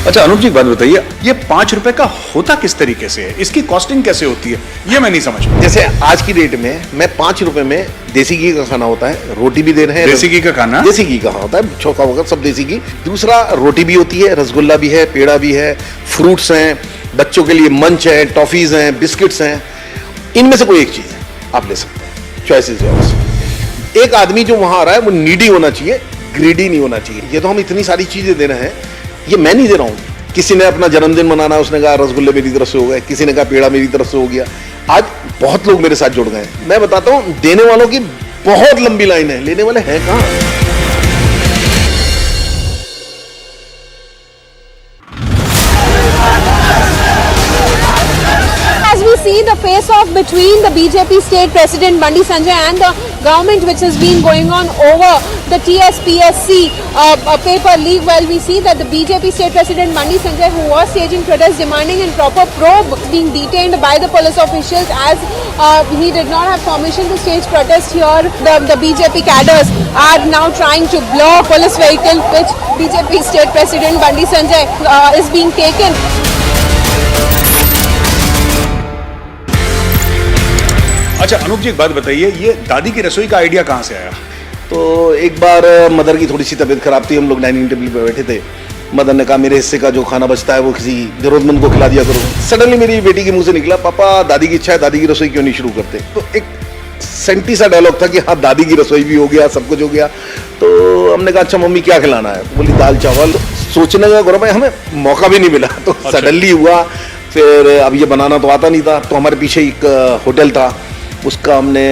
Speaker 6: अच्छा अनूप जी एक बात बताइए, ये 5 रुपए का होता किस तरीके से है, इसकी कॉस्टिंग कैसे होती है, ये मैं नहीं समझ पाया।
Speaker 7: जैसे आज की डेट में मैं 5 रुपए में देसी घी का खाना होता है, रोटी भी दे रहे हैं।
Speaker 6: देसी घी का खाना?
Speaker 7: देसी घी का होता है, चौका वगैरह सब देसी घी। दूसरा रोटी भी होती है, रसगुल्ला भी है, पेड़ा भी है, फ्रूट्स हैं, बच्चों के लिए मंच है, टॉफीज हैं, बिस्किट्स हैं। इनमें से कोई एक चीज है आप ले सकते हैं, चॉइसेस है। एक आदमी जो वहां आ रहा है वो नीडी होना चाहिए, ग्रीडी नहीं होना चाहिए। ये तो हम इतनी सारी चीजें दे रहे हैं, ये मैं नहीं दे रहा हूं। किसी ने अपना जन्मदिन मनाना है, उसने कहा रसगुल्ले मेरी तरफ से हो गए, किसी ने कहा पेड़ा मेरी तरफ से हो गया। आज बहुत लोग मेरे साथ जुड़ गए हैं। मैं बताता हूं, देने वालों की बहुत लंबी लाइन है, लेने वाले हैं कहां।
Speaker 8: See the face-off between the BJP state president Bandi Sanjay and the government, which has been going on over the TSPSC paper leak. Well, we see that the BJP state president Bandi Sanjay, who was staging protests demanding a proper probe, being detained by the police officials as he did not have permission to stage protest here. The BJP cadres are now trying to block police vehicle, which BJP state president Bandi Sanjay is being taken.
Speaker 6: अच्छा अनूप जी एक बात बताइए, ये दादी की रसोई का idea कहाँ से आया?
Speaker 7: तो एक बार मदर की थोड़ी सी तबीयत खराब थी, हम लोग डाइनिंग टेबल पे बैठे थे। मदर ने कहा मेरे हिस्से का जो खाना बचता है वो किसी जरूरतमंद को खिला दिया करो। सडनली मेरी बेटी के मुंह से निकला, पापा दादी की इच्छा है, दादी की रसोई क्यों नहीं शुरू करते। तो एक सेंटी सा डायलॉग था कि हाँ दादी की रसोई भी हो गया, सब कुछ हो गया। तो हमने कहा अच्छा मम्मी क्या खिलाना है, बोली दाल चावल। सोचने का गौरव भाई हमें मौका भी नहीं मिला, तो सडनली हुआ। फिर अब ये बनाना तो आता नहीं था, तो हमारे पीछे एक होटल था, उसका हमने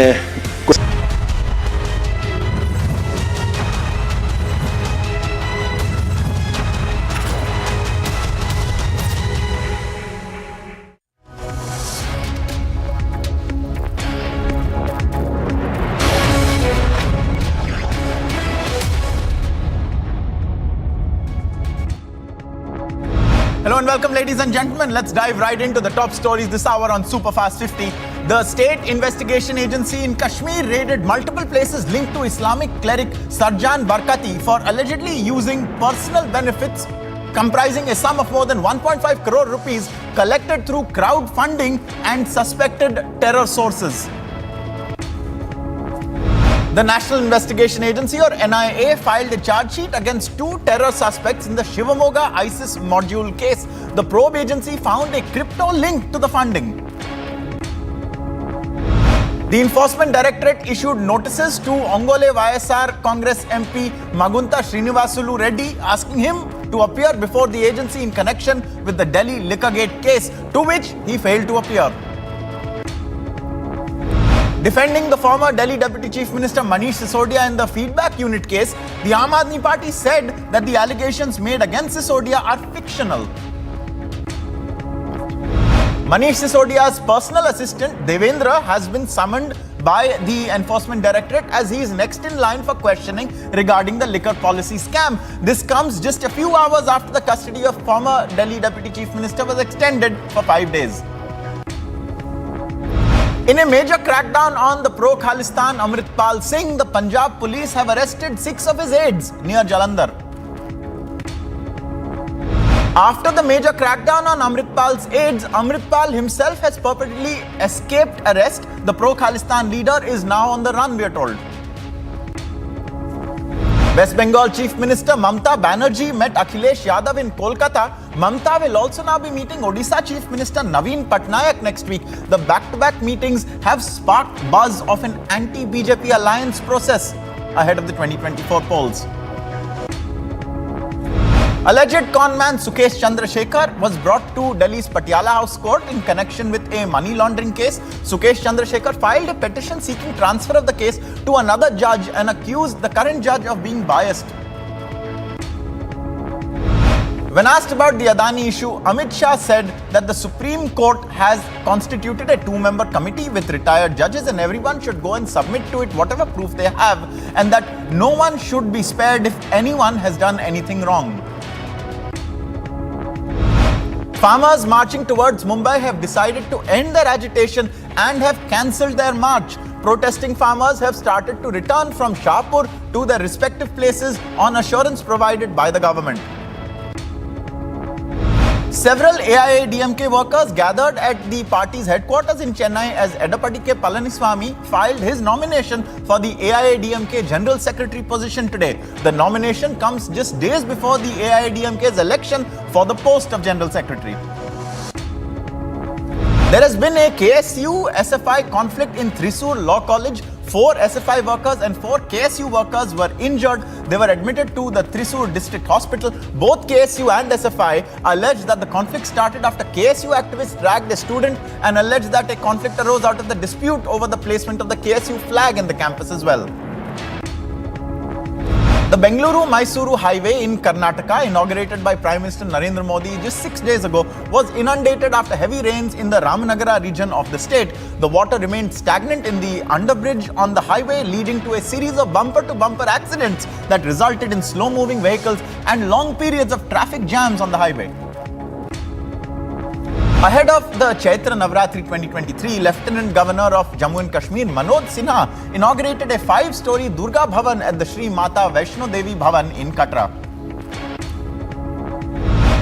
Speaker 16: Hello and welcome, ladies and gentlemen. Let's dive right into the top stories this hour on Superfast 50. The State Investigation Agency in Kashmir raided multiple places linked to Islamic cleric Sarjan Barkati for allegedly using personal benefits comprising a sum of more than 1.5 crore rupees collected through crowdfunding and suspected terror sources. The National Investigation Agency or NIA filed a charge sheet against 2 terror suspects in the Shivamoga ISIS module case. The probe agency found a crypto link to the funding. The Enforcement Directorate issued notices to Ongole YSR Congress MP Magunta Srinivasulu Reddy asking him to appear before the agency in connection with the Delhi Liquorgate case, to which he failed to appear. Defending the former Delhi Deputy Chief Minister Manish Sisodia in the feedback unit case, the Aam Aadmi Party said that the allegations made against Sisodia are fictional. Manish Sisodia's personal assistant Devendra has been summoned by the Enforcement Directorate as he is next in line for questioning regarding the liquor policy scam. This comes just a few hours after the custody of former Delhi Deputy Chief Minister was extended for 5 days. In a major crackdown on the pro-Khalistan Amritpal Singh, the Punjab police have arrested 6 of his aides near Jalandhar. After the major crackdown on Amritpal's aides, Amritpal himself has purportedly escaped arrest. The pro-Khalistan leader is now on the run, we are told. West Bengal Chief Minister Mamta Banerjee met Akhilesh Yadav in Kolkata. Mamta will also now be meeting Odisha Chief Minister Naveen Patnaik next week. The back-to-back meetings have sparked buzz of an anti-BJP alliance process ahead of the 2024 polls. Alleged conman Sukesh Chandrasekhar was brought to Delhi's Patiala House Court in connection with a money laundering case. Sukesh Chandrasekhar filed a petition seeking transfer of the case to another judge and accused the current judge of being biased. When asked about the Adani issue, Amit Shah said that the Supreme Court has constituted a 2-member committee with retired judges and everyone should go and submit to it whatever proof they have, and that no one should be spared if anyone has done anything wrong. Farmers marching towards Mumbai have decided to end their agitation and have cancelled their march. Protesting farmers have started to return from Shahpur to their respective places on assurance provided by the government. Several AIADMK workers gathered at the party's headquarters in Chennai as Edapadi K. Palaniswamy filed his nomination for the AIADMK General Secretary position today. The nomination comes just days before the AIADMK's election for the post of General Secretary. There has been a KSU-SFI conflict in Thrissur Law College. 4 SFI workers and 4 KSU workers were injured. They were admitted to the Thrissur District Hospital. Both KSU and SFI alleged that the conflict started after KSU activists dragged a student and alleged that a conflict arose out of the dispute over the placement of the KSU flag in the campus as well. The Bengaluru-Mysuru highway in Karnataka, inaugurated by Prime Minister Narendra Modi just 6 days ago, was inundated after heavy rains in the Ramanagara region of the state. The water remained stagnant in the underbridge on the highway, leading to a series of bumper-to-bumper accidents that resulted in slow-moving vehicles and long periods of traffic jams on the highway. Ahead of the Chaitra Navratri 2023, Lieutenant Governor of Jammu and Kashmir Manoj Sinha inaugurated a 5-story Durga Bhavan at the Sri Mata Vaishno Devi Bhavan in Katra.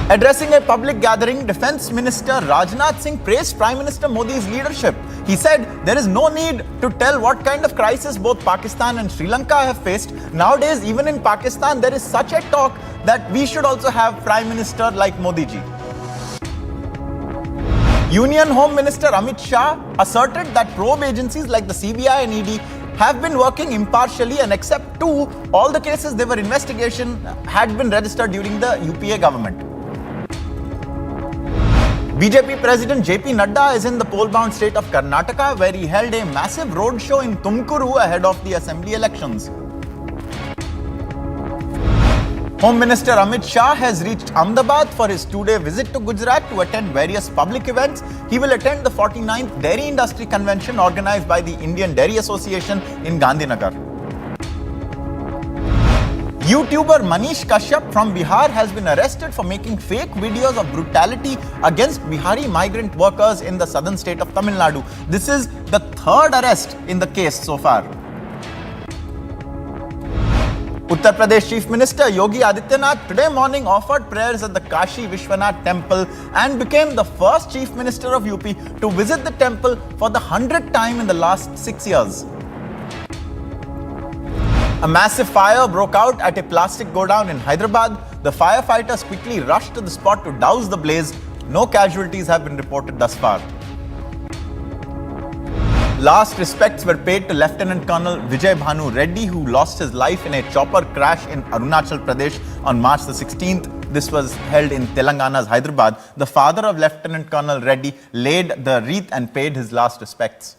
Speaker 16: Addressing a public gathering, Defence Minister Rajnath Singh praised Prime Minister Modi's leadership. He said there is no need to tell what kind of crisis both Pakistan and Sri Lanka have faced. Nowadays, even in Pakistan, there is such a talk that we should also have Prime Minister like Modi ji. Union Home Minister Amit Shah asserted that probe agencies like the CBI and ED have been working impartially, and except 2, all the cases they were investigation had been registered during the UPA government. BJP President JP Nadda is in the poll-bound state of Karnataka, where he held a massive roadshow in Tumkuru ahead of the assembly elections. Home Minister Amit Shah has reached Ahmedabad for his 2-day visit to Gujarat to attend various public events. He will attend the 49th Dairy Industry Convention organized by the Indian Dairy Association in Gandhinagar. YouTuber Manish Kashyap from Bihar has been arrested for making fake videos of brutality against Bihari migrant workers in the southern state of Tamil Nadu. This is the 3rd arrest in the case so far. Uttar Pradesh Chief Minister Yogi Adityanath today morning offered prayers at the Kashi Vishwanath temple and became the first Chief Minister of UP to visit the temple for the 100th time in the last 6 years. A massive fire broke out at a plastic godown in Hyderabad. The firefighters quickly rushed to the spot to douse the blaze. No casualties have been reported thus far. Last respects were paid to Lieutenant Colonel Vijay Bhanu Reddy, who lost his life in a chopper crash in Arunachal Pradesh on March the 16th. This was held in Telangana's Hyderabad. The father of Lieutenant Colonel Reddy laid the wreath and paid his last respects.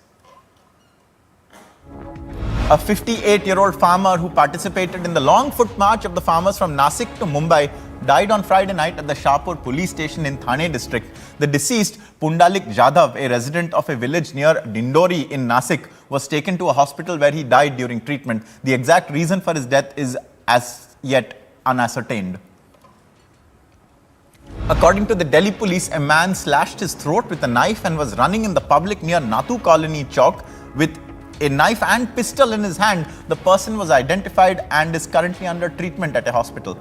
Speaker 16: A 58-year-old farmer who participated in the long foot march of the farmers from Nasik to Mumbai died on Friday night at the Shahpur police station in Thane district. The deceased, Pundalik Jadhav, a resident of a village near Dindori in Nasik, was taken to a hospital where he died during treatment. The exact reason for his death is as yet unascertained. According to the Delhi police, a man slashed his throat with a knife and was running in the public near Natu Colony Chowk with a knife and pistol in his hand. The person was identified and is currently under treatment at a hospital.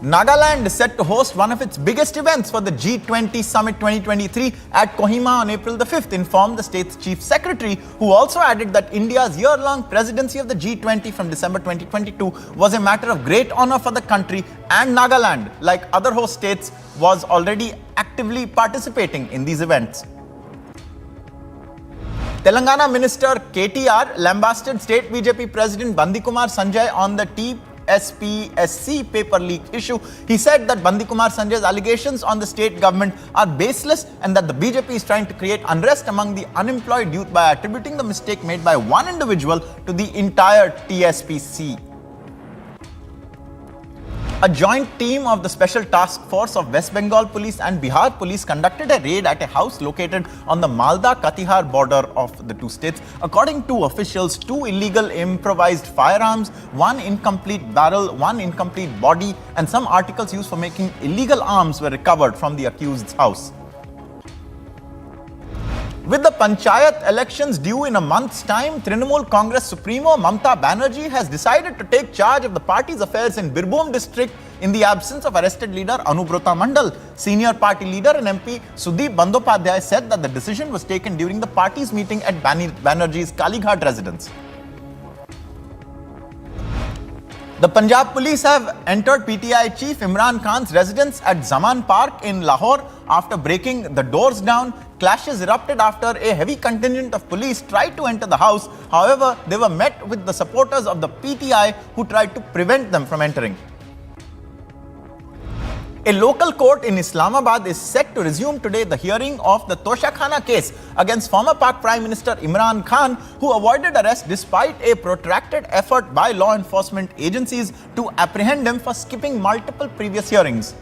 Speaker 16: Nagaland is set to host one of its biggest events for the G20 Summit 2023 at Kohima on April the 5th, informed the state's chief secretary, who also added that India's year-long presidency of the G20 from December 2022 was a matter of great honor for the country, and Nagaland, like other host states, was already actively participating in these events. Telangana Minister KTR lambasted State BJP President Bandikumar Sanjay on the TSPSC paper leak issue. He said that Bandikumar Sanjay's allegations on the state government are baseless and that the BJP is trying to create unrest among the unemployed youth by attributing the mistake made by one individual to the entire TSPC. A joint team of the Special Task Force of West Bengal Police and Bihar Police conducted a raid at a house located on the Malda-Katihar border of the two states. According to officials, 2 illegal improvised firearms, 1 incomplete barrel, 1 incomplete body, and some articles used for making illegal arms were recovered from the accused's house. With the Panchayat elections due in a month's time, Trinamool Congress Supremo Mamta Banerjee has decided to take charge of the party's affairs in Birbhum district in the absence of arrested leader Anubrata Mandal. Senior party leader and MP Sudeep Bandyopadhyay said that the decision was taken during the party's meeting at Banerjee's Kalighat residence. The Punjab police have entered PTI chief Imran Khan's residence at Zaman Park in Lahore after breaking the doors down. Clashes erupted after a heavy contingent of police tried to enter the house. However, they were met with the supporters of the PTI who tried to prevent them from entering. A local court in Islamabad is set to resume today the hearing of the Toshakhana case against former Pak Prime Minister Imran Khan, who avoided arrest despite a protracted effort by law enforcement agencies to apprehend him for skipping multiple previous hearings.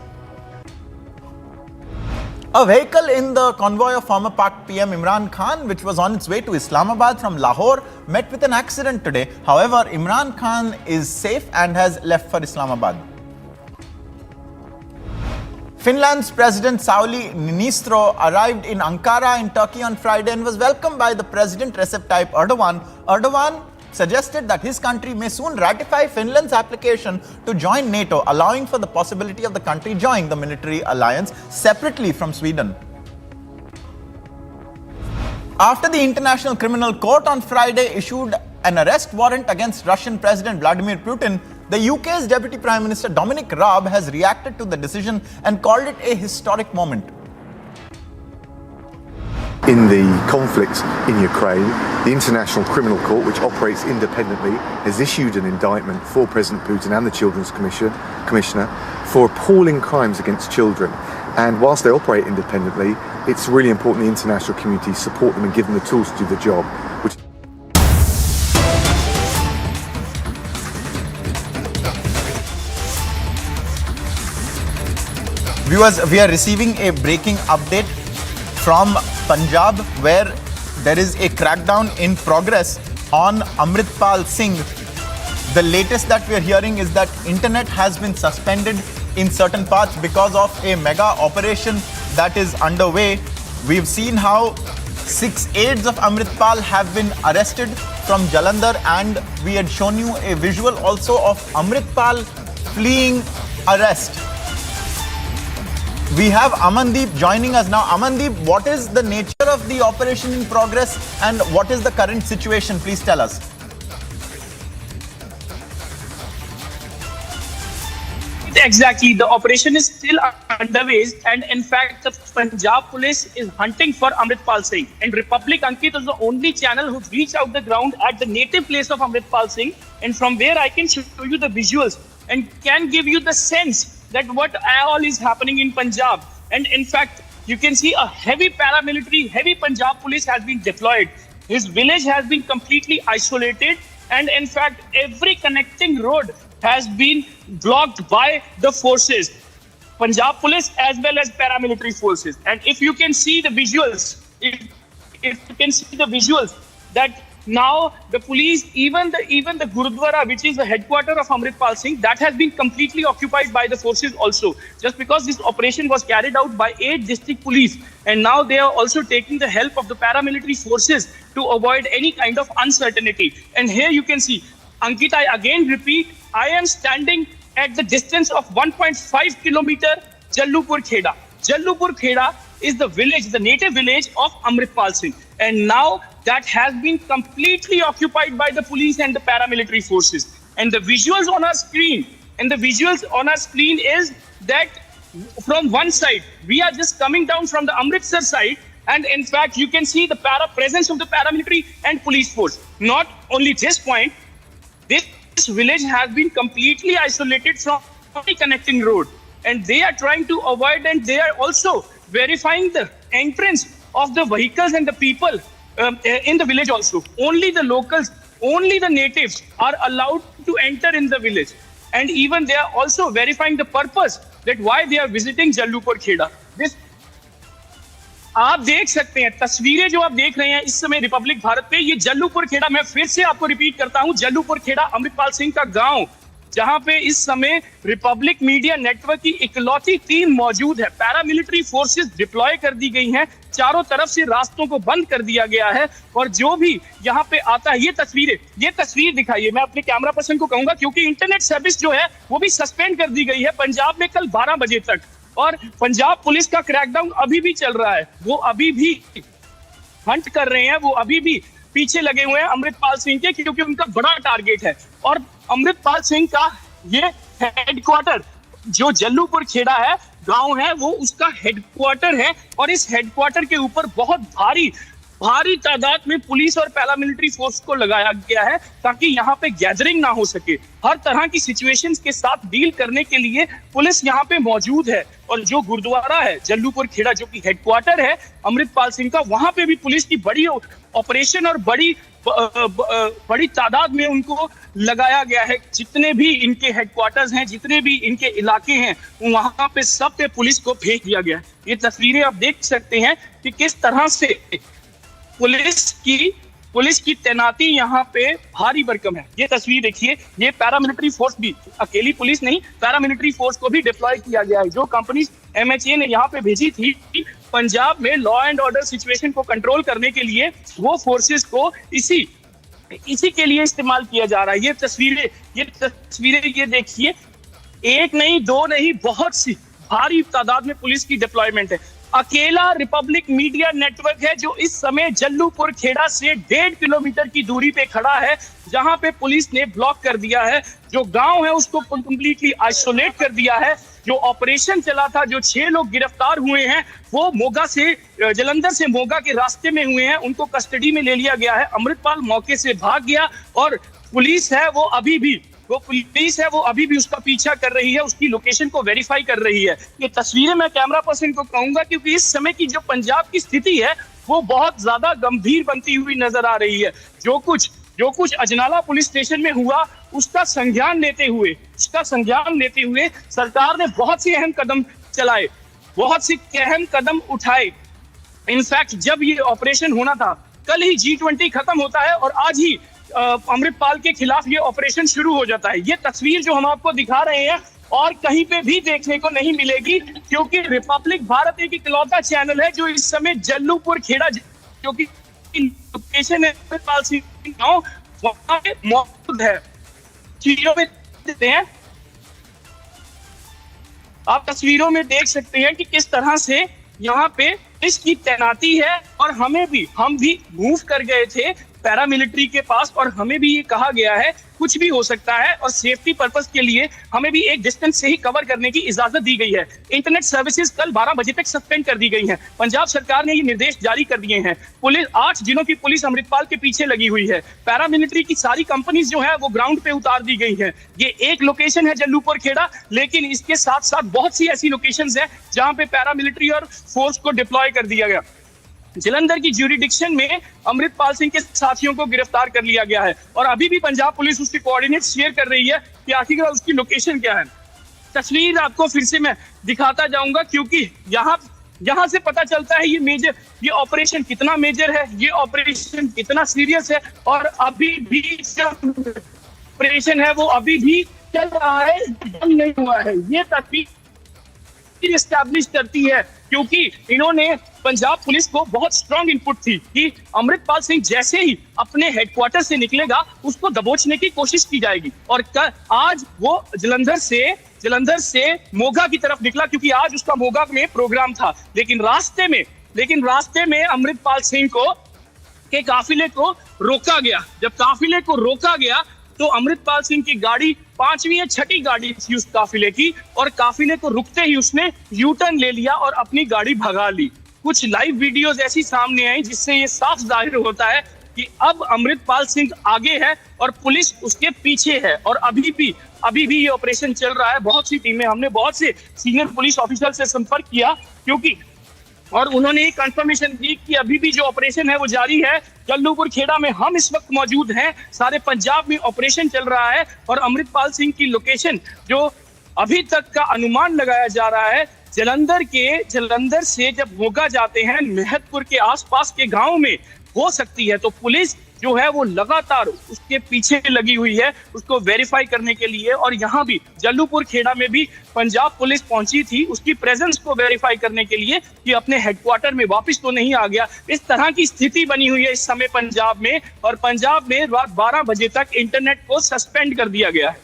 Speaker 16: A vehicle in the convoy of former Pak PM Imran Khan, which was on its way to Islamabad from Lahore, met with an accident today. However, Imran Khan is safe and has left for Islamabad. Finland's President Sauli Niinistö arrived in Ankara in Turkey on Friday and was welcomed by the President Recep Tayyip Erdogan. Erdogan suggested that his country may soon ratify Finland's application to join NATO, allowing for the possibility of the country joining the military alliance separately from Sweden. After the International Criminal Court on Friday issued an arrest warrant against Russian President Vladimir Putin, the UK's Deputy Prime Minister Dominic Raab has reacted to the decision and called it a historic moment.
Speaker 17: In the conflict in Ukraine, the International Criminal Court, which operates independently, has issued an indictment for President Putin and the Children's Commissioner for appalling crimes against children. And whilst they operate independently, it's really important the international community support them and give them the tools to do the job.
Speaker 16: Viewers, we are receiving a breaking update from Punjab, where there is a crackdown in progress on Amritpal Singh. The latest that we are hearing is that internet has been suspended in certain parts because of a mega operation that is underway. We've seen how 6 aides of Amritpal have been arrested from Jalandhar, and we had shown you a visual also of Amritpal fleeing arrest. We have Amandeep joining us now. Amandeep, what is the nature of the operation in progress and what is the current situation? Please tell us.
Speaker 5: Exactly, the operation is still underway, and in fact, the Punjab police is hunting for Amritpal Singh. And Republic Ankit is the only channel who reached out the ground at the native place of Amritpal Singh, and from where I can show you the visuals and can give you the sense that what all is happening in Punjab. And in fact, you can see a heavy paramilitary, heavy Punjab police has been deployed. His village has been completely isolated, and in fact, every connecting road has been blocked by the forces, Punjab police as well as paramilitary forces. And if you can see the visuals, if you can see the visuals, that now the police, even the Gurudwara, which is the headquarters of Amritpal Singh, that has been completely occupied by the forces also. Just because this operation was carried out by 8 district police, and now they are also taking the help of the paramilitary forces to avoid any kind of uncertainty. And here you can see, Ankit, I again repeat, I am standing at the distance of 1.5 kilometer Jallupur Kheda. Jallupur Kheda is the village, the native village of Amritpal Singh. And now that has been completely occupied by the police and the paramilitary forces. And the visuals on our screen, is that from one side, we are just coming down from the Amritsar side. And in fact, you can see the presence of the paramilitary and police force. Not only this point, this village has been completely isolated from the connecting road, and they are trying to avoid, and they are also verifying the entrance of the vehicles and the people in the village also. Only the locals, only the natives are allowed to enter in the village, and even they are also verifying the purpose that why they are visiting Jallupur Kheda. This आप देख सकते हैं तस्वीरें जो आप देख रहे हैं इस समय रिपब्लिक भारत पे, ये जल्लूपुर खेड़ा, मैं फिर से आपको रिपीट करता हूं, जल्लूपुर खेड़ा अमृतपाल सिंह का गांव, जहां पे इस समय रिपब्लिक मीडिया नेटवर्क की इकलौती टीम मौजूद है। पैरामिलिट्री फोर्सेस डिप्लॉय कर दी गई हैं, चारों तरफ से रास्तों को बंद कर दिया गया है, और जो भी यहां पे आता है, ये तस्वीर दिखाइए, मैं अपने कैमरा पर्सन को कहूंगा, क्योंकि इंटरनेट सर्विस जो है वो भी सस्पेंड कर दी गई है पंजाब में कल 12 बजे तक, और पंजाब पुलिस का क्रैकडाउन अभी भी चल रहा है। वो अभी भी हंट कर रहे हैं, वो अभी भी पीछे लगे हुए हैं अमृतपाल सिंह के, क्योंकि उनका बड़ा टारगेट है। और अमृतपाल सिंह का ये हेडक्वार्टर जो जल्लूपुर खेड़ा है, गांव है, वो उसका हेडक्वार्टर है, और इस हेडक्वार्टर के ऊपर बहुत भारी तादाद में पुलिस और पैरामिलिट्री फोर्स को लगाया गया है, ताकि यहाँ पे गैदरिंग ना हो सके। हर तरह की सिचुएशंस के साथ डील करने के लिए पुलिस यहाँ पे मौजूद है। और जो गुरुद्वारा है जल्लूपुर खेड़ा, जो कि हेडक्वार्टर है अमृतपाल सिंह का, वहां पे भी पुलिस की बड़ी ऑपरेशन और बड़ी तादाद में उनको लगाया गया है। जितने भी इनके हेडक्वार्टर्स हैं, जितने भी इनके इलाके हैं, वहां पे सब पे पुलिस को भेज दिया गया है। ये तस्वीरें आप देख सकते हैं कि किस तरह से पुलिस की तैनाती यहाँ पे भारी भरकम है। ये तस्वीर देखिए, ये पैरामिलिट्री फोर्स भी, अकेली पुलिस नहीं, पैरामिलिट्री फोर्स को भी डिप्लॉय किया गया है। जो कंपनी MHA ने यहाँ पे भेजी थी पंजाब में लॉ एंड ऑर्डर सिचुएशन को कंट्रोल करने के लिए, वो फोर्सेस को इसी के लिए इस्तेमाल किया जा रहा है। ये तस्वीरें ये देखिए, एक नहीं, दो नहीं, बहुत सी भारी तादाद में पुलिस की डिप्लॉयमेंट है। अकेला रिपब्लिक मीडिया नेटवर्क है जो इस समय जल्लूपुर खेड़ा से 1.5 किलोमीटर की दूरी पे खड़ा है, जहां पे पुलिस ने ब्लॉक कर दिया है। जो गांव है उसको कंप्लीटली आइसोलेट कर दिया है। जो ऑपरेशन चला था, जो 6 लोग गिरफ्तार हुए हैं, वो जलंधर से मोगा के रास्ते में हुए हैं, उनको कस्टडी में ले लिया गया है। अमृतपाल मौके से भाग गया, और पुलिस है वो अभी भी उसका पीछा कर रही है, उसकी लोकेशन को वेरीफाई कर रही है। ये तस्वीरें मैं कैमरा पर्सन को कहूंगा, क्योंकि इस समय की जो पंजाब की स्थिति है वो बहुत ज्यादा गंभीर बनती हुई नजर आ रही है। जो कुछ अजनाला पुलिस स्टेशन में हुआ, उसका संज्ञान लेते हुए सरकार ने बहुत से अहम कदम चलाए, बहुत से अहम कदम उठाए। इनफैक्ट जब ये ऑपरेशन होना था, कल ही G20 खत्म होता है और आज ही अमृतपाल के खिलाफ ये ऑपरेशन शुरू हो जाता है। ये तस्वीर जो हम आपको दिखा रहे हैं और कहीं पे भी देखने को नहीं मिलेगी, क्योंकि रिपब्लिक भारत एक इकलौता चैनल है जो इस समय जल्लूपुर खेड़ा, जो कि लोकेशन है अमृतपाल सिंह गांव, वहां पे मौजूद है। चीजों में देते हैं आप तस्वीरों में देख सकते हैं कि किस तरह से यहाँ पे इसकी तैनाती है और हम भी मूव कर गए थे पैरामिलिट्री के पास और हमें भी ये कहा गया है कुछ भी हो सकता है और सेफ्टी पर्पस के लिए हमें भी एक डिस्टेंस से ही कवर करने की इजाजत दी गई है। इंटरनेट सर्विसेज कल 12 बजे तक सस्पेंड कर दी गई हैं। पंजाब सरकार ने ये निर्देश जारी कर दिए हैं। पुलिस 8 जिलों की पुलिस अमृतपाल के पीछे लगी हुई है। पैरामिलिट्री की सारी कंपनीज जो है वो ग्राउंड पे उतार दी गई है। ये एक लोकेशन है जल्लूपुर खेड़ा, लेकिन इसके साथ साथ बहुत सी ऐसी लोकेशंस है जहां पे पैरामिलिट्री और फोर्स को डिप्लॉय कर दिया गया। जलंधर की ज्यूरिडिक्शन में अमृतपाल सिंह के साथियों को गिरफ्तार कर लिया गया है और अभी भी पंजाब पुलिस उसके कोऑर्डिनेट्स शेयर कर रही है कि आखिरकार उसकी लोकेशन क्या है। तस्वीर आपको फिर से मैं दिखाता जाऊंगा क्योंकि यहाँ से पता चलता है ये ऑपरेशन कितना मेजर है, ये ऑपरेशन कितना सीरियस है और अभी भी ऑपरेशन है वो अभी भी चल रहा है, बंद नहीं हुआ है। ये तस्वीर एस्टैब्लिश करती है क्योंकि इन्होंने पंजाब पुलिस को बहुत स्ट्रांग इनपुट थी कि अमृतपाल सिंह जैसे ही अपने हेडक्वार्टर से निकलेगा उसको दबोचने की कोशिश की जाएगी और आज वो जलंधर से मोगा की तरफ निकला क्योंकि आज उसका मोगा में प्रोग्राम था। लेकिन रास्ते में अमृतपाल सिंह के काफिले को रोका गया। जब काफिले को रोका गया तो अमृतपाल सिंह की गाड़ी 5वीं या 6ठी गाड़ी थी उस काफिले की और काफिले को रुकते ही उसने यू टर्न ले लिया और अपनी गाड़ी भगा ली। कुछ लाइव वीडियोस ऐसी सामने आई जिससे ये साफ जाहिर होता है कि अब अमृतपाल सिंह आगे है और पुलिस उसके पीछे है और अभी भी ये ऑपरेशन चल रहा है। बहुत सी टीमें, हमने बहुत से सीनियर पुलिस ऑफिसर से संपर्क किया और उन्होंने ये कंफर्मेशन दी कि अभी भी जो ऑपरेशन है वो जारी है। जल्लूपुर खेड़ा में हम इस वक्त मौजूद हैं, सारे पंजाब में ऑपरेशन चल रहा है और अमृतपाल सिंह की लोकेशन जो अभी तक का अनुमान लगाया जा रहा है जलंधर से जब मोगा जाते हैं मेहतपुर के आसपास के गांव में हो सकती है। तो पुलिस जो है वो लगातार उसके पीछे लगी हुई है उसको वेरीफाई करने के लिए और यहाँ भी जल्लूपुर खेड़ा में भी पंजाब पुलिस पहुंची थी उसकी प्रेजेंस को वेरीफाई करने के लिए कि अपने हेडक्वार्टर में वापस तो नहीं आ गया। इस तरह की स्थिति बनी हुई है इस समय पंजाब में और पंजाब में रात 12 बजे तक इंटरनेट को सस्पेंड कर दिया गया है।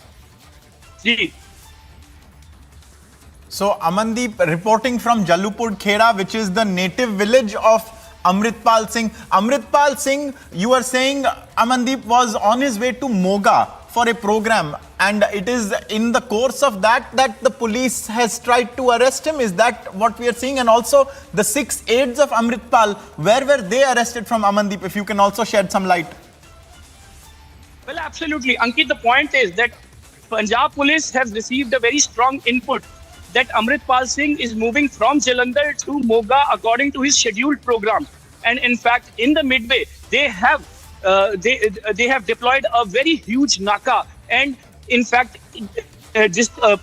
Speaker 5: जी।
Speaker 16: So Amandeep reporting from Jallupur Kheda, which is the native village of Amritpal Singh. Amritpal Singh, you are saying Amandeep was on his way to Moga for a program and it is in the course of that the police has tried to arrest him. Is that what we are seeing? And also the 6 aides of Amritpal, where were they arrested from, Amandeep? If you can also shed some light.
Speaker 5: Well, absolutely. Ankit, the point is that Punjab police has received a very strong input that Amritpal Singh is moving from Jalandhar to Moga according to his scheduled program. And in fact, in the midway, they have deployed a very huge naka. And in fact,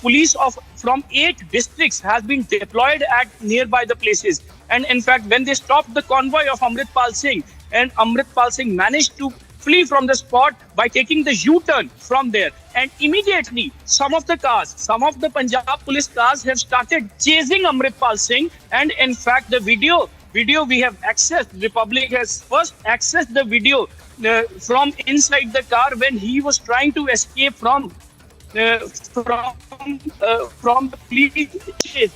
Speaker 5: police from 8 districts has been deployed at nearby the places. And in fact, when they stopped the convoy of Amritpal Singh, and Amritpal Singh managed to flee from the spot by taking the U-turn from there. And immediately, some of the Punjab police cars have started chasing Amritpal Singh. And in fact, the video we have accessed, the public has first accessed the video from inside the car when he was trying to escape from the police chase.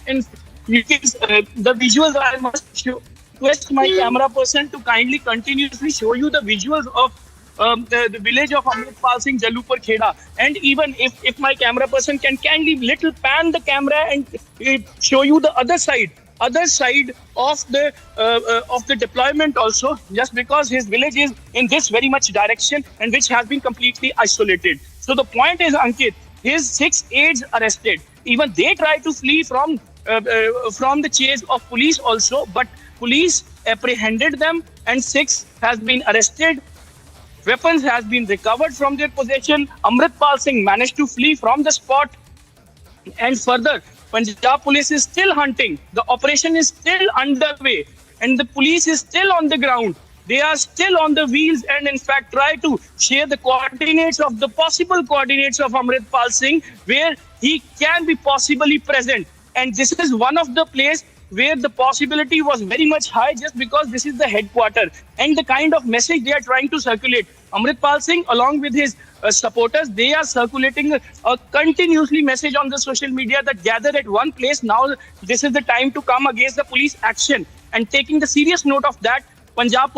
Speaker 5: And the visuals I must show. Request my camera person to kindly continuously show you the visuals of the village of Amritpal Singh, Jallupur Kheda. And even if my camera person can kindly little pan the camera and show you the other side of the deployment also, just because his village is in this very much direction and which has been completely isolated. So the point is, Ankit, his 6 aides arrested. Even they tried to flee from the chase of police also, but police apprehended them and 6 has been arrested. Weapons has been recovered from their possession. Amritpal Singh managed to flee from the spot. And further, Punjab police is still hunting. The operation is still underway and the police is still on the ground. They are still on the wheels and in fact try to share the possible coordinates of Amritpal Singh where he can be possibly present. And this is one of the places where the possibility was very much high just because this is the headquarter and the kind of message they are trying to circulate. Amritpal Singh along with his supporters, they are circulating a continuously message on the social media that gather at one place. Now this is the time to come against the police action. And taking the serious note of that, Punjab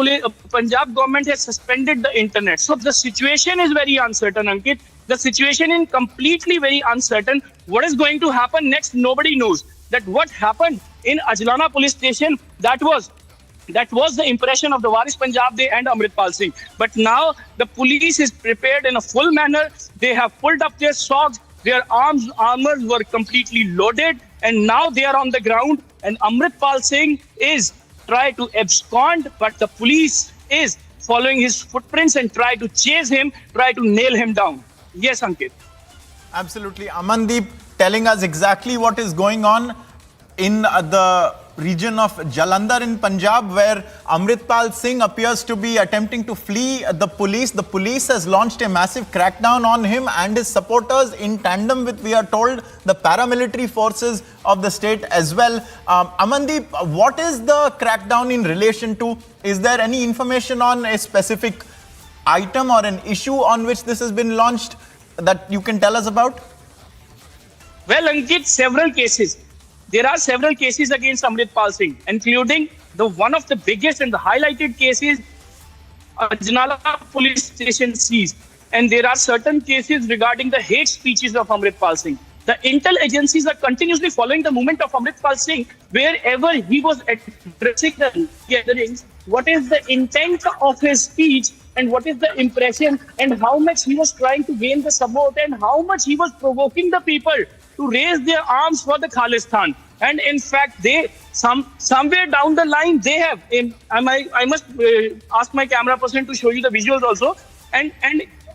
Speaker 5: government has suspended the internet. So the situation is very uncertain, Ankit. The situation is completely very uncertain. What is going to happen next? Nobody knows. That what happened in Ajlana police station, that was the impression of the Waris Punjab Day and Amritpal Singh. But now the police is prepared in a full manner. They have pulled up their socks. Their armors were completely loaded. And now they are on the ground. And Amritpal Singh is trying to abscond. But the police is following his footprints and try to chase him, try to nail him down. Yes, Ankit.
Speaker 16: Absolutely. Amandeep telling us exactly what is going on in the region of Jalandhar in Punjab, where Amritpal Singh appears to be attempting to flee the police. The police has launched a massive crackdown on him and his supporters in tandem with, we are told, the paramilitary forces of the state as well. Amandeep, what is the crackdown in relation to? Is there any information on a specific item or an issue on which this has been launched that you can tell us about?
Speaker 5: Well, Ankit, several cases. There are several cases against Amritpal Singh, including the one of the biggest and the highlighted cases, Ajnala police station seized. And there are certain cases regarding the hate speeches of Amritpal Singh. The intel agencies are continuously following the movement of Amritpal Singh wherever he was addressing the gatherings. What is the intent of his speech and what is the impression and how much he was trying to gain the support and how much he was provoking the people to raise their arms for the Khalistan. And in fact, somewhere down the line, they have, I must ask my camera person to show you the visuals also. And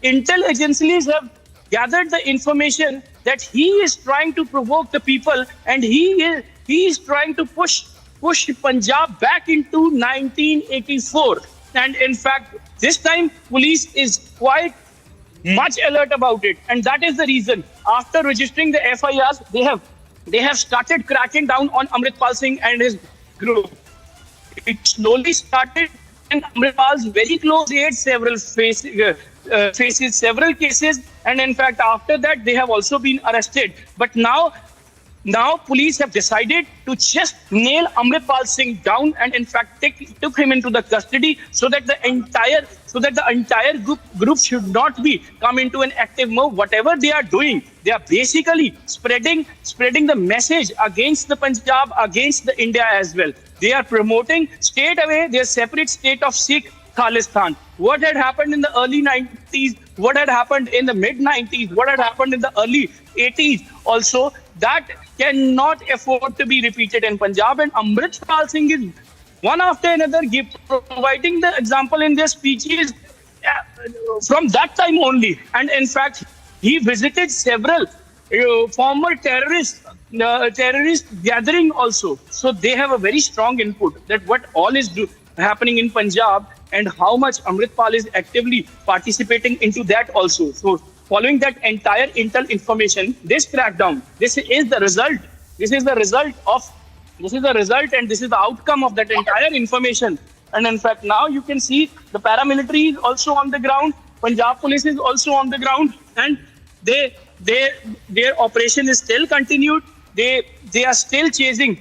Speaker 5: intel agencies have gathered the information that he is trying to provoke the people and he is trying to push Punjab back into 1984. And in fact, this time police is quite much alert about it. And that is the reason, after registering the FIRs, they have started cracking down on Amritpal Singh and his group. It slowly started and Amritpal's very close aides faces several cases, and in fact after that they have also been arrested. But now police have decided to just nail Amritpal Singh down and in fact took him into the custody so that the entire group should not be come into an active move. Whatever they are doing, they are basically spreading the message against the Punjab, against the India as well. They are promoting straight away their separate state of Sikh Khalistan. What had happened in the early 90s, what had happened in the mid 90s, what had happened in the early 80s also, that cannot afford to be repeated in Punjab. And Amritpal Singh is one after another providing the example in their speeches from that time only. And in fact, he visited several former terrorist gathering also. So they have a very strong input that what all is happening in Punjab and how much Amritpal is actively participating into that also. So following that entire intel information, this crackdown, this is the result and this is the outcome of that entire information. And in fact, now you can see the paramilitary is also on the ground, Punjab police is also on the ground, and their operation is still continued. They are still chasing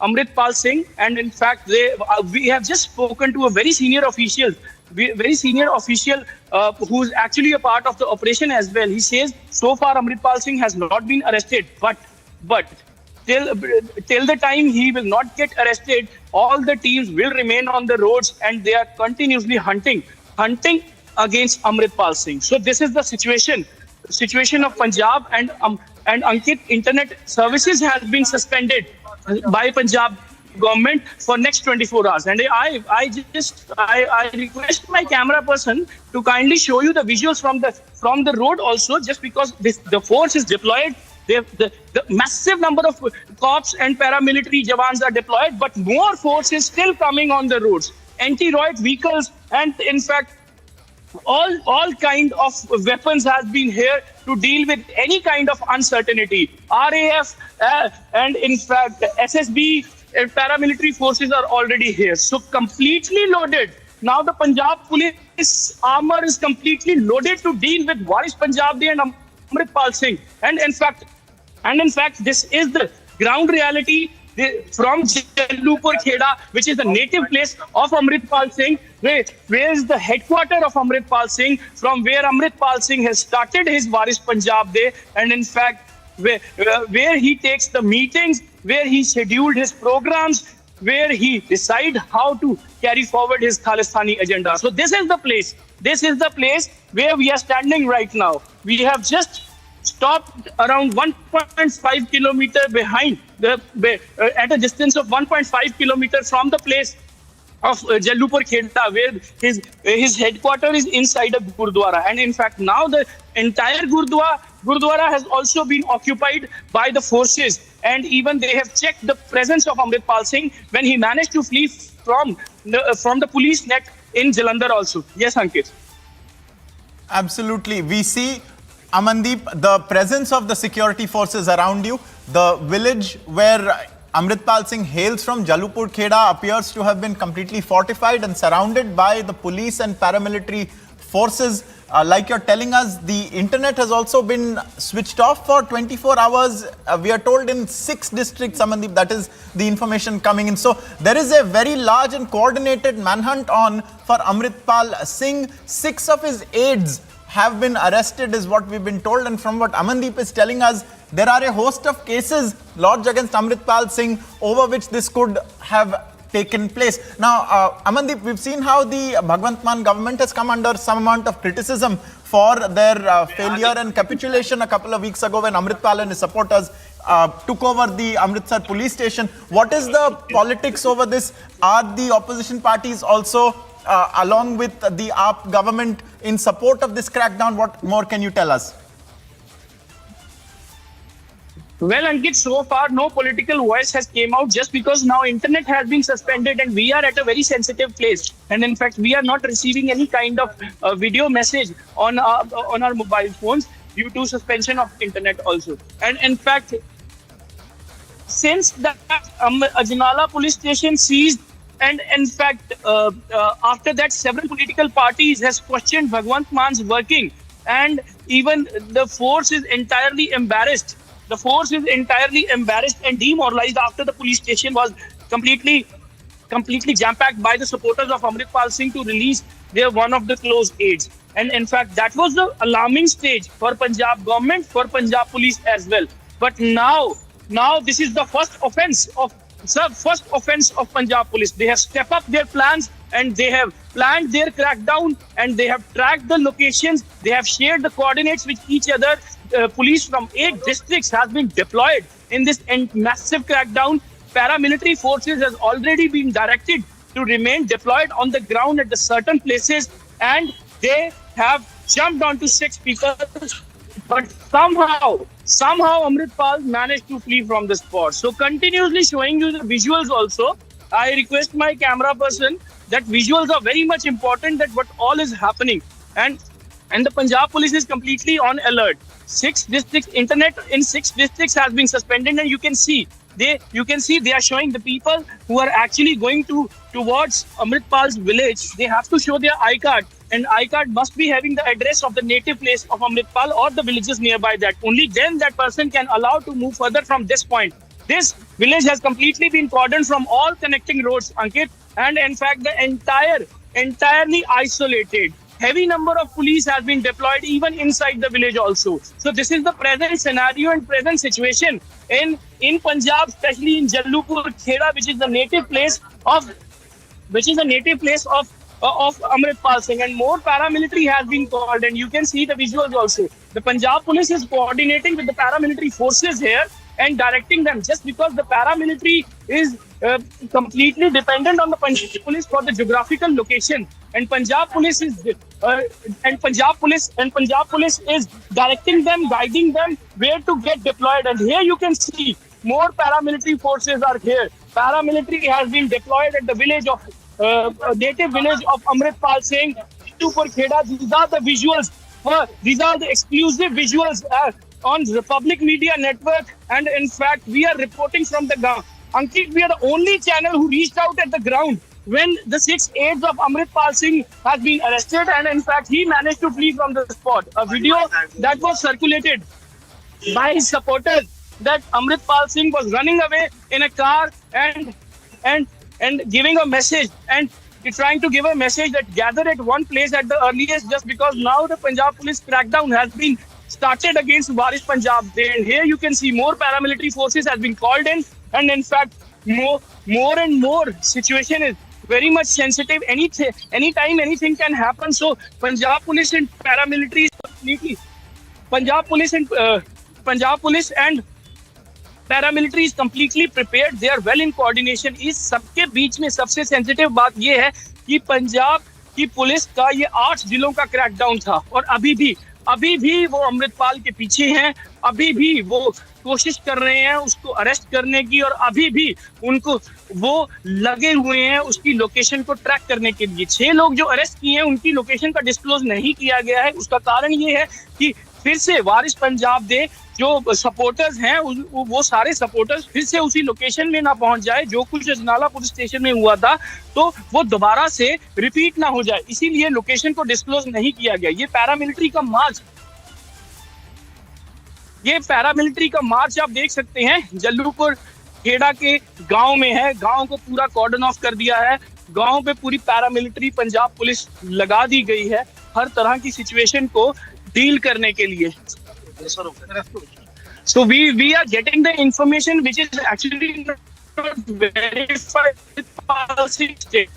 Speaker 5: Amritpal Singh, and in fact, we have just spoken to a very senior official who's actually a part of the operation as well. He says so far Amritpal Singh has not been arrested, but till the time he will not get arrested, all the teams will remain on the roads and they are continuously hunting against Amritpal Singh. So this is the situation of Punjab, and Ankit, internet services has been suspended by Punjab government for next 24 hours. And I request my camera person to kindly show you the visuals from the road also, just because the force is deployed. The massive number of cops and paramilitary jawans are deployed, but more force is still coming on the roads. Anti-riot vehicles and in fact all kind of weapons has been here to deal with any kind of uncertainty. RAF and in fact SSB and paramilitary forces are already here. So completely loaded. Now the Punjab police this armor is completely loaded to deal with Waris Punjabde and Amritpal Singh. And in fact, this is the ground reality from Jallupur Kheda, which is the native place of Amritpal Singh, where is the headquarters of Amritpal Singh, from where Amritpal Singh has started his Waris Punjabde, and in fact, where he takes the meetings, where he scheduled his programs, where he decide how to carry forward his Khalistani agenda. So this is the place. This is the place where we are standing right now. We have just stopped around 1.5 kilometer behind at a distance of 1.5 kilometers from the place of Jallupur Kheda, where his headquarters is inside a Gurdwara. And in fact, now the entire Gurdwara has also been occupied by the forces. And even they have checked the presence of Amritpal Singh when he managed to flee from the police net in Jalandhar also. Yes, Ankit.
Speaker 16: Absolutely. We see, Amandeep, the presence of the security forces around you. The village where Amritpal Singh hails from, Jallupur Kheda, appears to have been completely fortified and surrounded by the police and paramilitary forces. Like you're telling us, the internet has also been switched off for 24 hours. We are told in 6 districts, Amandeep, that is the information coming in. So there is a very large and coordinated manhunt on for Amritpal Singh. 6 of his aides have been arrested is what we've been told, and from what Amandeep is telling us, there are a host of cases lodged against Amritpal Singh over which this could have taken place. Now, Amandeep, we've seen how the Bhagwant Mann government has come under some amount of criticism for their failure and capitulation a couple of weeks ago when Amritpal and his supporters took over the Amritsar police station. What is the politics over this? Are the opposition parties also along with the AAP government in support of this crackdown? What more can you tell us?
Speaker 5: Well, Ankit, so far no political voice has came out, just because now internet has been suspended and we are at a very sensitive place. And in fact, we are not receiving any kind of video message on our mobile phones due to suspension of internet also. And in fact, since that Ajnala police station seized, and in fact, after that, several political parties has questioned Bhagwant Mann's working, and even the force is entirely embarrassed. The force is entirely embarrassed and demoralized after the police station was completely jam-packed by the supporters of Amritpal Singh to release their one of the close aides. And in fact, that was the alarming stage for Punjab government, for Punjab police as well. But now this is the first offense of Punjab police. They have stepped up their plans and they have planned their crackdown, and they have tracked the locations. They have shared the coordinates with each other. Police from 8 districts has been deployed in this massive crackdown. Paramilitary forces has already been directed to remain deployed on the ground at the certain places, and they have jumped onto 6 people. But somehow Amritpal managed to flee from the spot. So continuously showing you the visuals also. I request my camera person that visuals are very much important, that what all is happening. And the Punjab police is completely on alert. 6 districts, internet in 6 districts has been suspended, and you can see they are showing the people who are actually going towards Amritpal's village. They have to show their I-card, and I-card must be having the address of the native place of Amritpal or the villages nearby that. Only then that person can allow to move further from this point. This village has completely been cordoned from all connecting roads, Ankit, and in fact the entirely isolated. Heavy number of police has been deployed even inside the village also. So this is the present scenario and present situation in Punjab, especially in Jallupur Kheda, which is the native place of Amritpal Singh, and more paramilitary has been called, and you can see the visuals also. The Punjab police is coordinating with the paramilitary forces here and directing them, just because the paramilitary is completely dependent on the Punjab police for the geographical location, and Punjab police is directing them, guiding them where to get deployed. And here you can see more paramilitary forces are here. Paramilitary has been deployed at the village of native village of Amritpal Singh, Jallupur Kheda. These are the visuals. These are the exclusive visuals on Republic Media Network, and in fact we are reporting from the ground. Ankit, we are the only channel who reached out at the ground when the 6 aides of Amritpal Singh has been arrested, and in fact he managed to flee from the spot. A video that was circulated by his supporters that Amritpal Singh was running away in a car and giving a message, and trying to give a message that gather at one place at the earliest, just because now the Punjab police crackdown has been started against Waris Punjab. And here you can see more paramilitary forces has been called in, and in fact more and more situation is very much sensitive. Anytime anything can happen. So Punjab police and paramilitary completely. Punjab police and paramilitary is completely prepared, they are well in coordination. इस सबके बीच में सबसे sensitive बात ये है कि पंजाब की police का ये 8 जिलों का क्रैकडाउन था, और अभी भी वो अमृतपाल के पीछे हैं, अभी भी वो कोशिश कर रहे हैं उसको अरेस्ट करने की, और अभी भी उनको वो लगे हुए हैं उसकी लोकेशन को ट्रैक करने के लिए. 6 लोग जो अरेस्ट किए हैं उनकी लोकेशन का डिस्क्लोज नहीं किया गया है. उसका कारण ये है कि फिर से वारिस पंजाब दे जो सपोर्टर्स हैं वो सारे सपोर्टर्स फिर से उसी लोकेशन में ना पहुंच जाए जो कुछ अजनाला पुलिस स्टेशन में हुआ था, तो वो दोबारा से रिपीट ना हो जाए, इसीलिए लोकेशन को डिस्क्लोज नहीं किया गया. ये पैरामिलिट्री का मार्च आप देख सकते हैं, जल्लूपुर खेड़ा के गांव में है. गांव को पूरा कॉर्डन ऑफ कर दिया है, गांव पे पूरी पैरामिलिट्री पंजाब पुलिस लगा दी गई है हर तरह की सिचुएशन को डील करने के लिए. So we are getting the information which is actually not verified with policy state.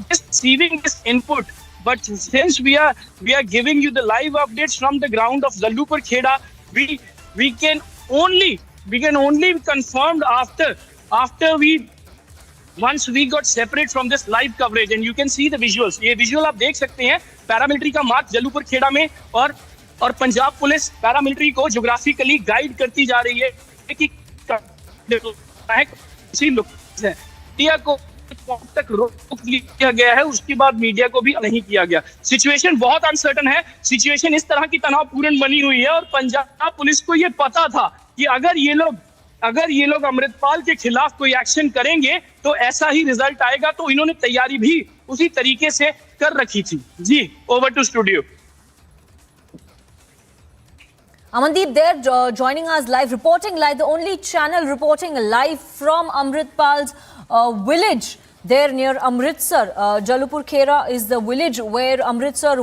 Speaker 5: Just receiving this input, but since we are giving you the live updates from the ground of Jallupur Kheda, we can only confirm after once we got separate from this live coverage, and you can see the visuals. ये visual आप देख सकते हैं paramilitary का मार्च जल्लूपुर खेड़ा में, और Punjab police paramilitary को geographically guide करती जा रही है कि मीडिया को तक रोक दिया गया है, उसके बाद मीडिया को भी नहीं किया गया. सिचुएशन बहुत अनसर्टन है, सिचुएशन इस तरह की तनावपूर्ण बनी हुई है, और पंजाब पुलिस को ये पता था कि अगर ये लोग अमृतपाल के खिलाफ कोई एक्शन करेंगे तो ऐसा ही रिजल्ट आएगा, तो इन्होंने तैयारी भी उसी तरीके से कर रखी थी. जी, over to studio.
Speaker 9: Amandeep, they're joining us live, reporting live, the only channel reporting live from Amritpal's village there near Amritsar. Jallupur Khera is the village where Amritpal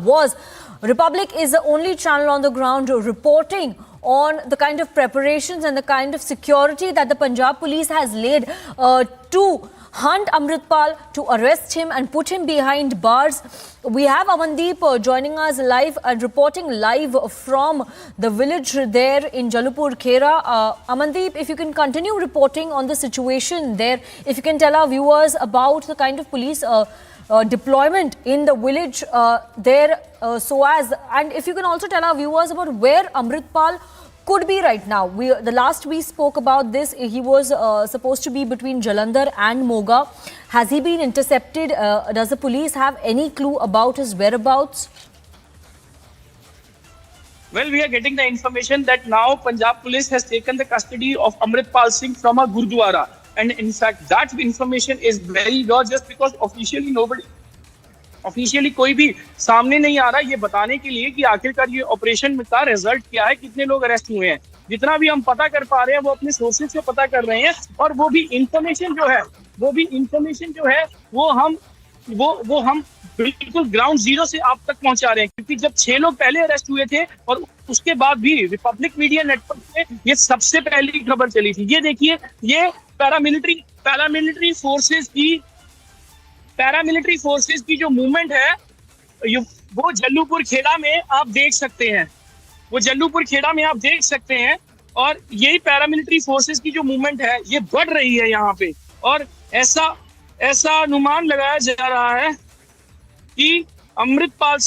Speaker 9: was. Republic is the only channel on the ground reporting on the kind of preparations and the kind of security that the Punjab police has laid to hunt Amritpal, to arrest him and put him behind bars. We have Amandeep joining us live and reporting live from the village there in Jallupur Khera. Amandeep, if you can continue reporting on the situation there, if you can tell our viewers about the kind of police deployment in the village there, and if you can also tell our viewers about where Amritpal could be right now. The last we spoke about this, he was supposed to be between Jalandhar and Moga. Has he been intercepted? Does the police have any clue about his whereabouts?
Speaker 5: Well, we are getting the information that now Punjab police has taken the custody of Amritpal Singh from a Gurdwara, and in fact that information is very raw, just because officially कोई भी सामने नहीं आ रहा ये बताने के लिए कि आखिरकार ये ऑपरेशन का रिजल्ट क्या है, कितने लोग अरेस्ट हुए हैं. जितना भी हम पता कर पा रहे हैं वो अपने सोर्सेज से पता कर रहे हैं, और वो भी इंफॉर्मेशन जो है वो हम बिल्कुल ग्राउंड जीरो से आप तक पहुंचा रहे हैं. क्योंकि जब 6 लोग पहले अरेस्ट हुए थे और उसके बाद भी रिपब्लिक मीडिया नेटवर्क पे ये सबसे पहली खबर चली थी. ये देखिए, ये पैरामिलिट्री फोर्सेस की जो मूवमेंट है वो जल्लूपुर खेड़ा में आप देख सकते हैं. और यही पैरामिलिट्री फोर्सेस की जो मूवमेंट है ये बढ़ रही है यहाँ पे, और ऐसा अनुमान लगाया जा रहा है कि अमृतपाल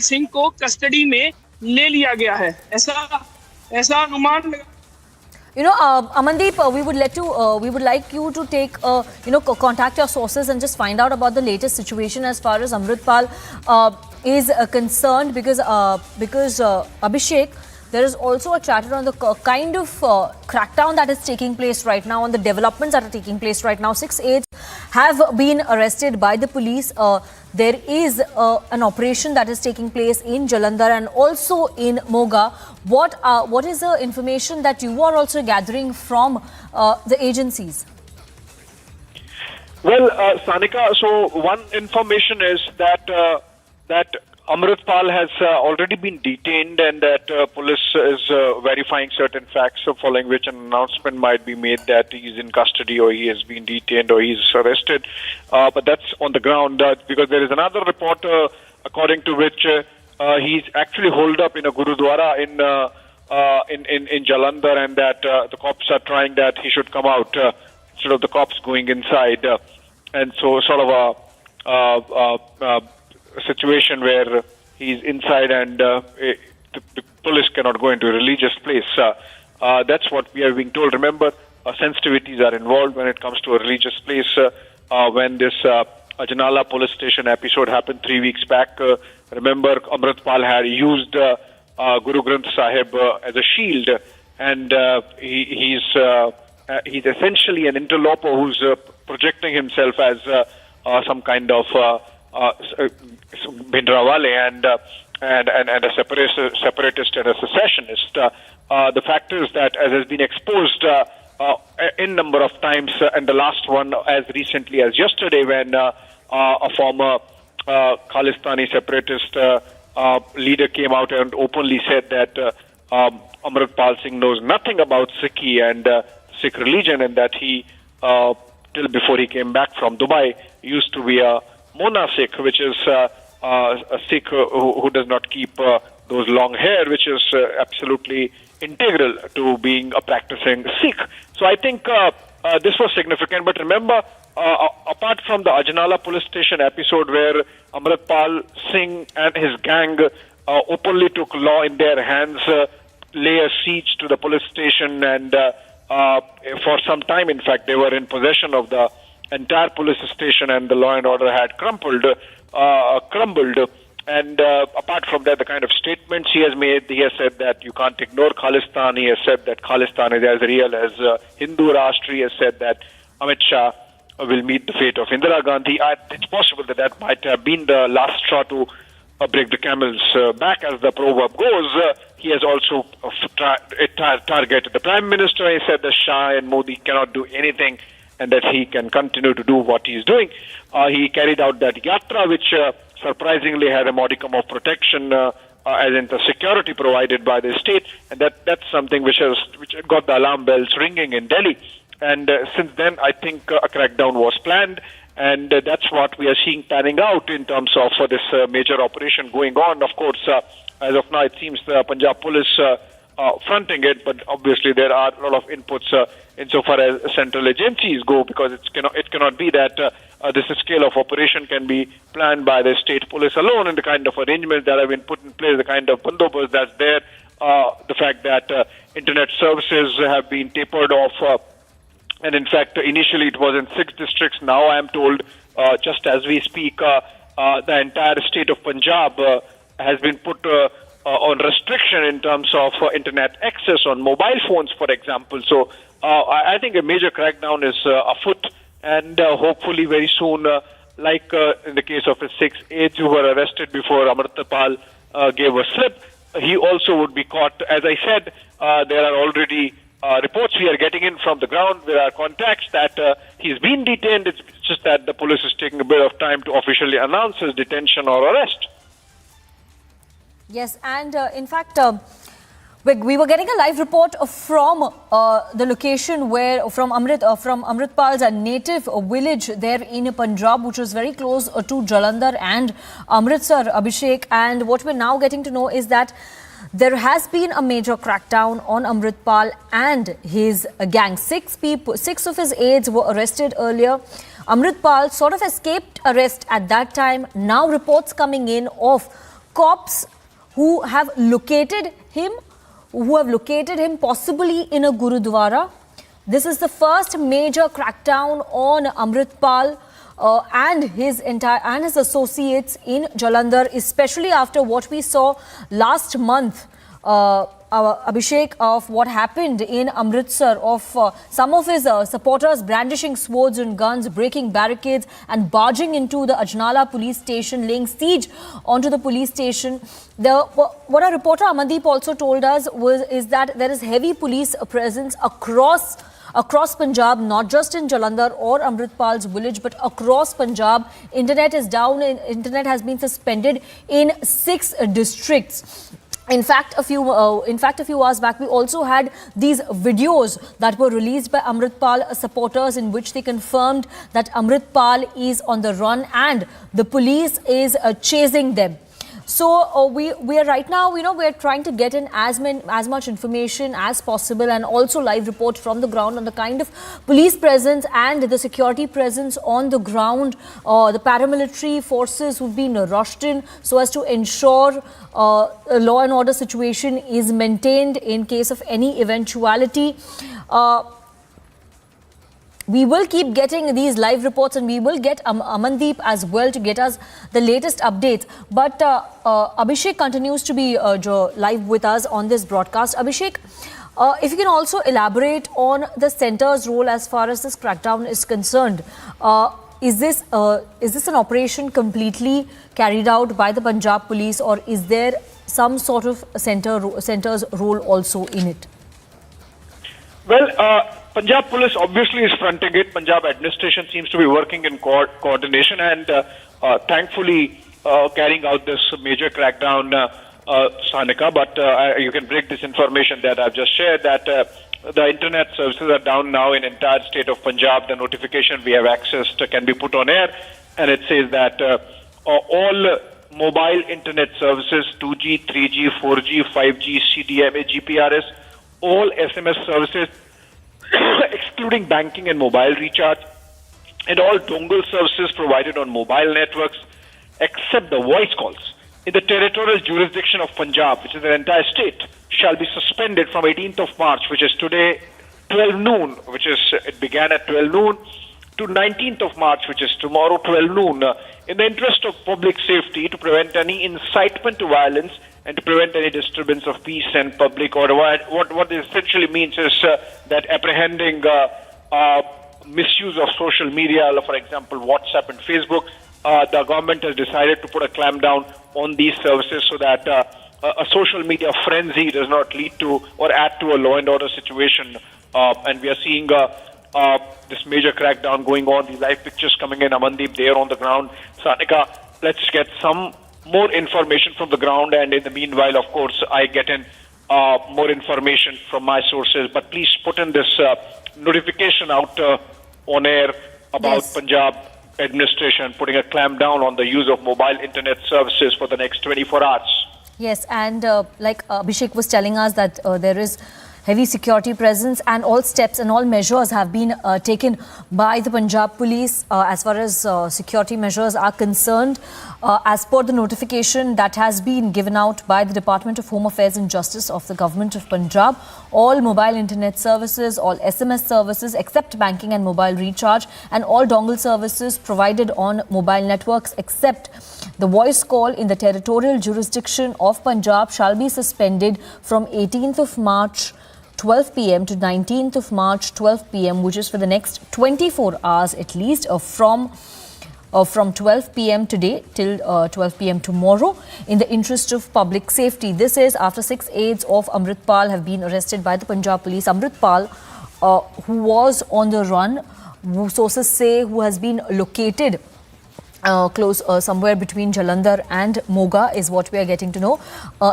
Speaker 5: सिंह को कस्टडी में ले लिया गया है, ऐसा अनुमान.
Speaker 9: Amandeep, we would like you to take, contact your sources and just find out about the latest situation as far as Amritpal is concerned, because Abhishek, there is also a chatter on the kind of crackdown that is taking place right now, on the developments that are taking place right now. 6 aides have been arrested by the police. There is an operation that is taking place in Jalandhar and also in Moga. What is the information that you are also gathering from the agencies?
Speaker 18: Well, Sanika, so one information is that Amritpal has already been detained, and that police is verifying certain facts, following which an announcement might be made that he is in custody or he has been detained or he is arrested. But that's on the ground, because there is another report according to which he's actually holed up in a Gurudwara in Jalandhar, and that the cops are trying that he should come out instead of the cops going inside. And so sort of a situation where he's inside and the police cannot go into a religious place. That's what we are being told. Remember, sensitivities are involved when it comes to a religious place. When this Ajnala police station episode happened 3 weeks back, remember Amritpal had used Guru Granth Sahib as a shield, and he's essentially an interloper who's projecting himself as some kind of Bhindrawale and a separatist and a secessionist. The fact is that, as has been exposed in number of times, and the last one as recently as yesterday, when a former Khalistani separatist leader came out and openly said that Amritpal Singh knows nothing about Sikhi and Sikh religion, and that he, till before he came back from Dubai, used to be a Mona Sikh, which is a Sikh who does not keep those long hair, which is absolutely integral to being a practicing Sikh. So I think this was significant. But remember, apart from the Ajnala police station episode where Amritpal Singh and his gang openly took law in their hands, lay a siege to the police station, and for some time, in fact, they were in possession of the entire police station, and the law and order had crumbled. And apart from that, the kind of statements he has made, he has said that you can't ignore Khalistan. He has said that Khalistan is as real as Hindu Rashtra. He has said that Amit Shah will meet the fate of Indira Gandhi. It's possible that that might have been the last straw to break the camel's back, as the proverb goes. He has also targeted the Prime Minister. He said that Shah and Modi cannot do anything, and that he can continue to do what he is doing. He carried out that yatra, which surprisingly had a modicum of protection, as in the security provided by the state, and that's something which got the alarm bells ringing in Delhi. And since then, I think a crackdown was planned, and that's what we are seeing panning out in terms of this major operation going on. Of course, as of now, it seems the Punjab police fronting it, but obviously there are a lot of inputs insofar as central agencies go, because it cannot be that this scale of operation can be planned by the state police alone, and the kind of arrangements that have been put in place, the kind of bandobast that's there, the fact that internet services have been tapered off, and in fact initially it was in 6 districts. Now I am told, just as we speak, the entire state of Punjab has been put on restriction in terms of internet access on mobile phones, for example. So I think a major crackdown is afoot, and hopefully very soon, like in the case of the 6 aides who were arrested before Amritpal gave a slip, he also would be caught. As I said, there are already reports we are getting in from the ground. There are contacts that he's been detained. It's just that the police is taking a bit of time to officially announce his detention or arrest.
Speaker 9: Yes, and in fact, we were getting a live report from the location from Amritpal's native village there in Punjab, which was very close to Jalandhar and Amritsar, Abhishek. And what we're now getting to know is that there has been a major crackdown on Amritpal and his gang. 6 of his aides were arrested earlier. Amritpal sort of escaped arrest at that time. Now reports coming in of cops who have located him possibly in a Gurudwara. This is the first major crackdown on Amritpal and his associates in Jalandhar, especially after what we saw last month Abhishek, of what happened in Amritsar, of some of his supporters brandishing swords and guns, breaking barricades and barging into the Ajnala police station, laying siege onto the police station. What our reporter Amandeep also told us is that there is heavy police presence across Punjab, not just in Jalandhar or Amritpal's village, but across Punjab. Internet is down. Internet has been suspended in 6 districts. In fact, a few hours back, we also had these videos that were released by Amritpal supporters, in which they confirmed that Amritpal is on the run and the police is chasing them. So we are right now, we are trying to get in as much information as possible, and also live report from the ground on the kind of police presence and the security presence on the ground. The paramilitary forces who've been rushed in so as to ensure a law and order situation is maintained in case of any eventuality. We will keep getting these live reports, and we will get Amandeep as well to get us the latest updates. But Abhishek continues to be live with us on this broadcast. Abhishek, if you can also elaborate on the centre's role as far as this crackdown is concerned. Is this an operation completely carried out by the Punjab police, or is there some sort of centre's role also in it?
Speaker 18: Well, Punjab police obviously is fronting it. Punjab administration seems to be working in coordination and thankfully carrying out this major crackdown, Sanika. But you can break this information that I've just shared, that the internet services are down now in entire state of Punjab. The notification we have accessed can be put on air, and it says that all mobile internet services, 2G, 3G, 4G, 5G, CDMA, GPRS, all SMS services, excluding banking and mobile recharge, and all dongle services provided on mobile networks, except the voice calls in the territorial jurisdiction of Punjab, which is an entire state, shall be suspended from 18th of March, which is today, 12 noon, it began at 12 noon, to 19th of March, which is tomorrow, 12 noon, in the interest of public safety, to prevent any incitement to violence and to prevent any disturbance of peace and public order. What this essentially means is that apprehending misuse of social media, for example, WhatsApp and Facebook, the government has decided to put a clamp down on these services so that a social media frenzy does not lead to or add to a law and order situation. And we are seeing this major crackdown going on, these live pictures coming in. Amandeep there on the ground. Sanika, let's get some more information from the ground, and in the meanwhile, of course, I get in more information from my sources. But please put in this notification out on air about Punjab administration putting a clamp down on the use of mobile internet services for the next 24 hours.
Speaker 9: Yes, and like Abhishek was telling us that there is heavy security presence, and all steps and all measures have been taken by the Punjab police as far as security measures are concerned. As per the notification that has been given out by the Department of Home Affairs and Justice of the Government of Punjab, all mobile internet services, all SMS services except banking and mobile recharge, and all dongle services provided on mobile networks except the voice call in the territorial jurisdiction of Punjab shall be suspended from 18th of March 12 p.m. to 19th of March 12 p.m., which is for the next 24 hours at least, from 12 p.m. today till 12 p.m. tomorrow, in the interest of public safety. This is after 6 aides of Amritpal have been arrested by the Punjab police. Amritpal, who was on the run, sources say, who has been located close somewhere between Jalandhar and Moga, is what we are getting to know.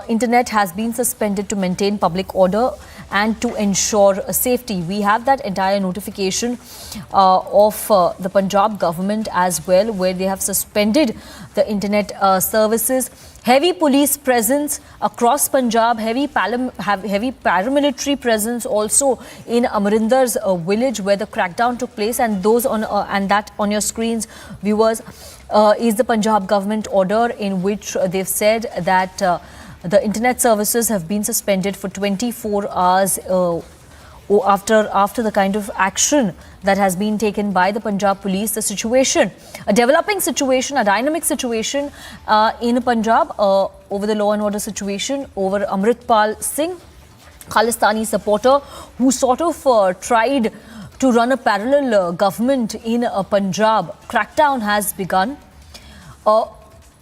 Speaker 9: Internet has been suspended to maintain public order and to ensure safety. We have that entire notification of the Punjab government as well, where they have suspended the internet services. Heavy police presence across Punjab, heavy paramilitary presence also in Amrinder's village where the crackdown took place, and those on and that on your screens, viewers, is the Punjab government order in which they've said that the internet services have been suspended for 24 hours after the kind of action that has been taken by the Punjab police. The situation, a developing situation, a dynamic situation in Punjab over the law and order situation over Amritpal Singh. Khalistani supporter who sort of tried to run a parallel government in Punjab. Crackdown has begun.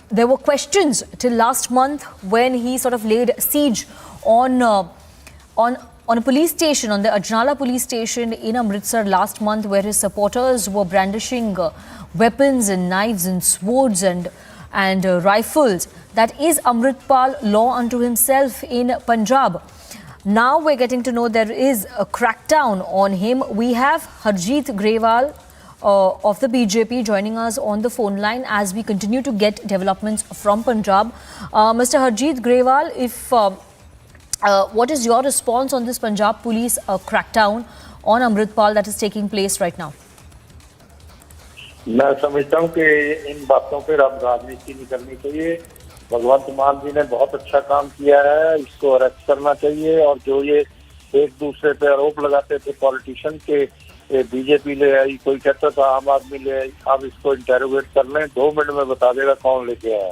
Speaker 9: There were questions till last month when he sort of laid siege on a police station, on the Ajnala police station in Amritsar last month, where his supporters were brandishing weapons and knives and swords and rifles. That is Amritpal law unto himself in Punjab. Now we're getting to know there is a crackdown on him. We have Harjeet Grewal of the BJP joining us on the phone line as we continue to get developments from Punjab. Mr. Harjeet Grewal, what is your response on this Punjab police crackdown on Amritpal that is taking place right now?
Speaker 19: मैं समझता हूँ कि इन बातों पर अब राजनीति नहीं करनी चाहिए। भगवंत मान जी ने बहुत अच्छा काम किया है, इसको अरेस्ट करना चाहिए। और जो ये एक दूसरे पे आरोप लगाते थे पॉलिटिशियन के, बीजेपी ले आई, कोई कहता था आम आदमी ले आई, अब इसको इंटेरोगेट कर लें, 2 मिनट में बता देगा कौन लेके आया।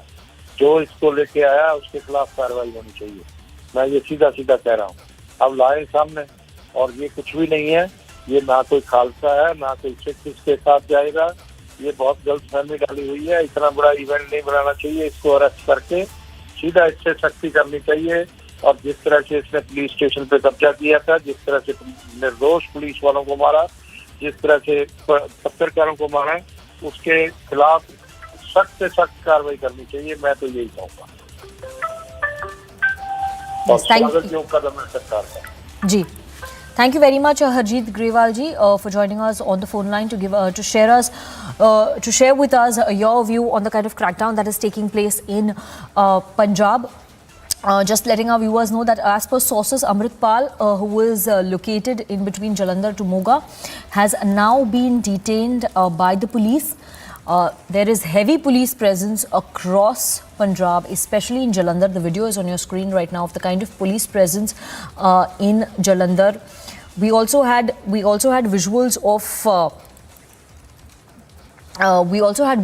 Speaker 19: जो इसको लेके आया उसके खिलाफ कार्रवाई होनी चाहिए। मैं ये सीधा सीधा कह रहा हूँ, अब लाए सामने। और ये कुछ भी नहीं है, ये ना कोई खालसा है, ना कोई सिख इसके साथ जाएगा। ये बहुत गलत फहमी डाली हुई है। इतना बड़ा इवेंट नहीं बनाना चाहिए। इसको अरेस्ट करके सीधा इससे सख्ती करनी चाहिए। और जिस तरह से इसने पुलिस स्टेशन पे कब्जा किया था, जिस तरह से निर्दोष पुलिस वालों को मारा, जिस तरह से पत्रकारों को मारा, उसके खिलाफ सख्त से सख्त कार्रवाई करनी चाहिए। मैं तो यही कहूँगा। और स्वागत योग कदम है सरकार का।
Speaker 9: जी, thank you very much, Harjeet Grewal ji, for joining us on the phone line to share with us your view on the kind of crackdown that is taking place in Punjab. Just letting our viewers know that as per sources, Amritpal, who is located in between Jalandhar to Moga, has now been detained by the police. There is heavy police presence across Punjab, especially in Jalandhar. The video is on your screen right now of the kind of police presence in Jalandhar. We also had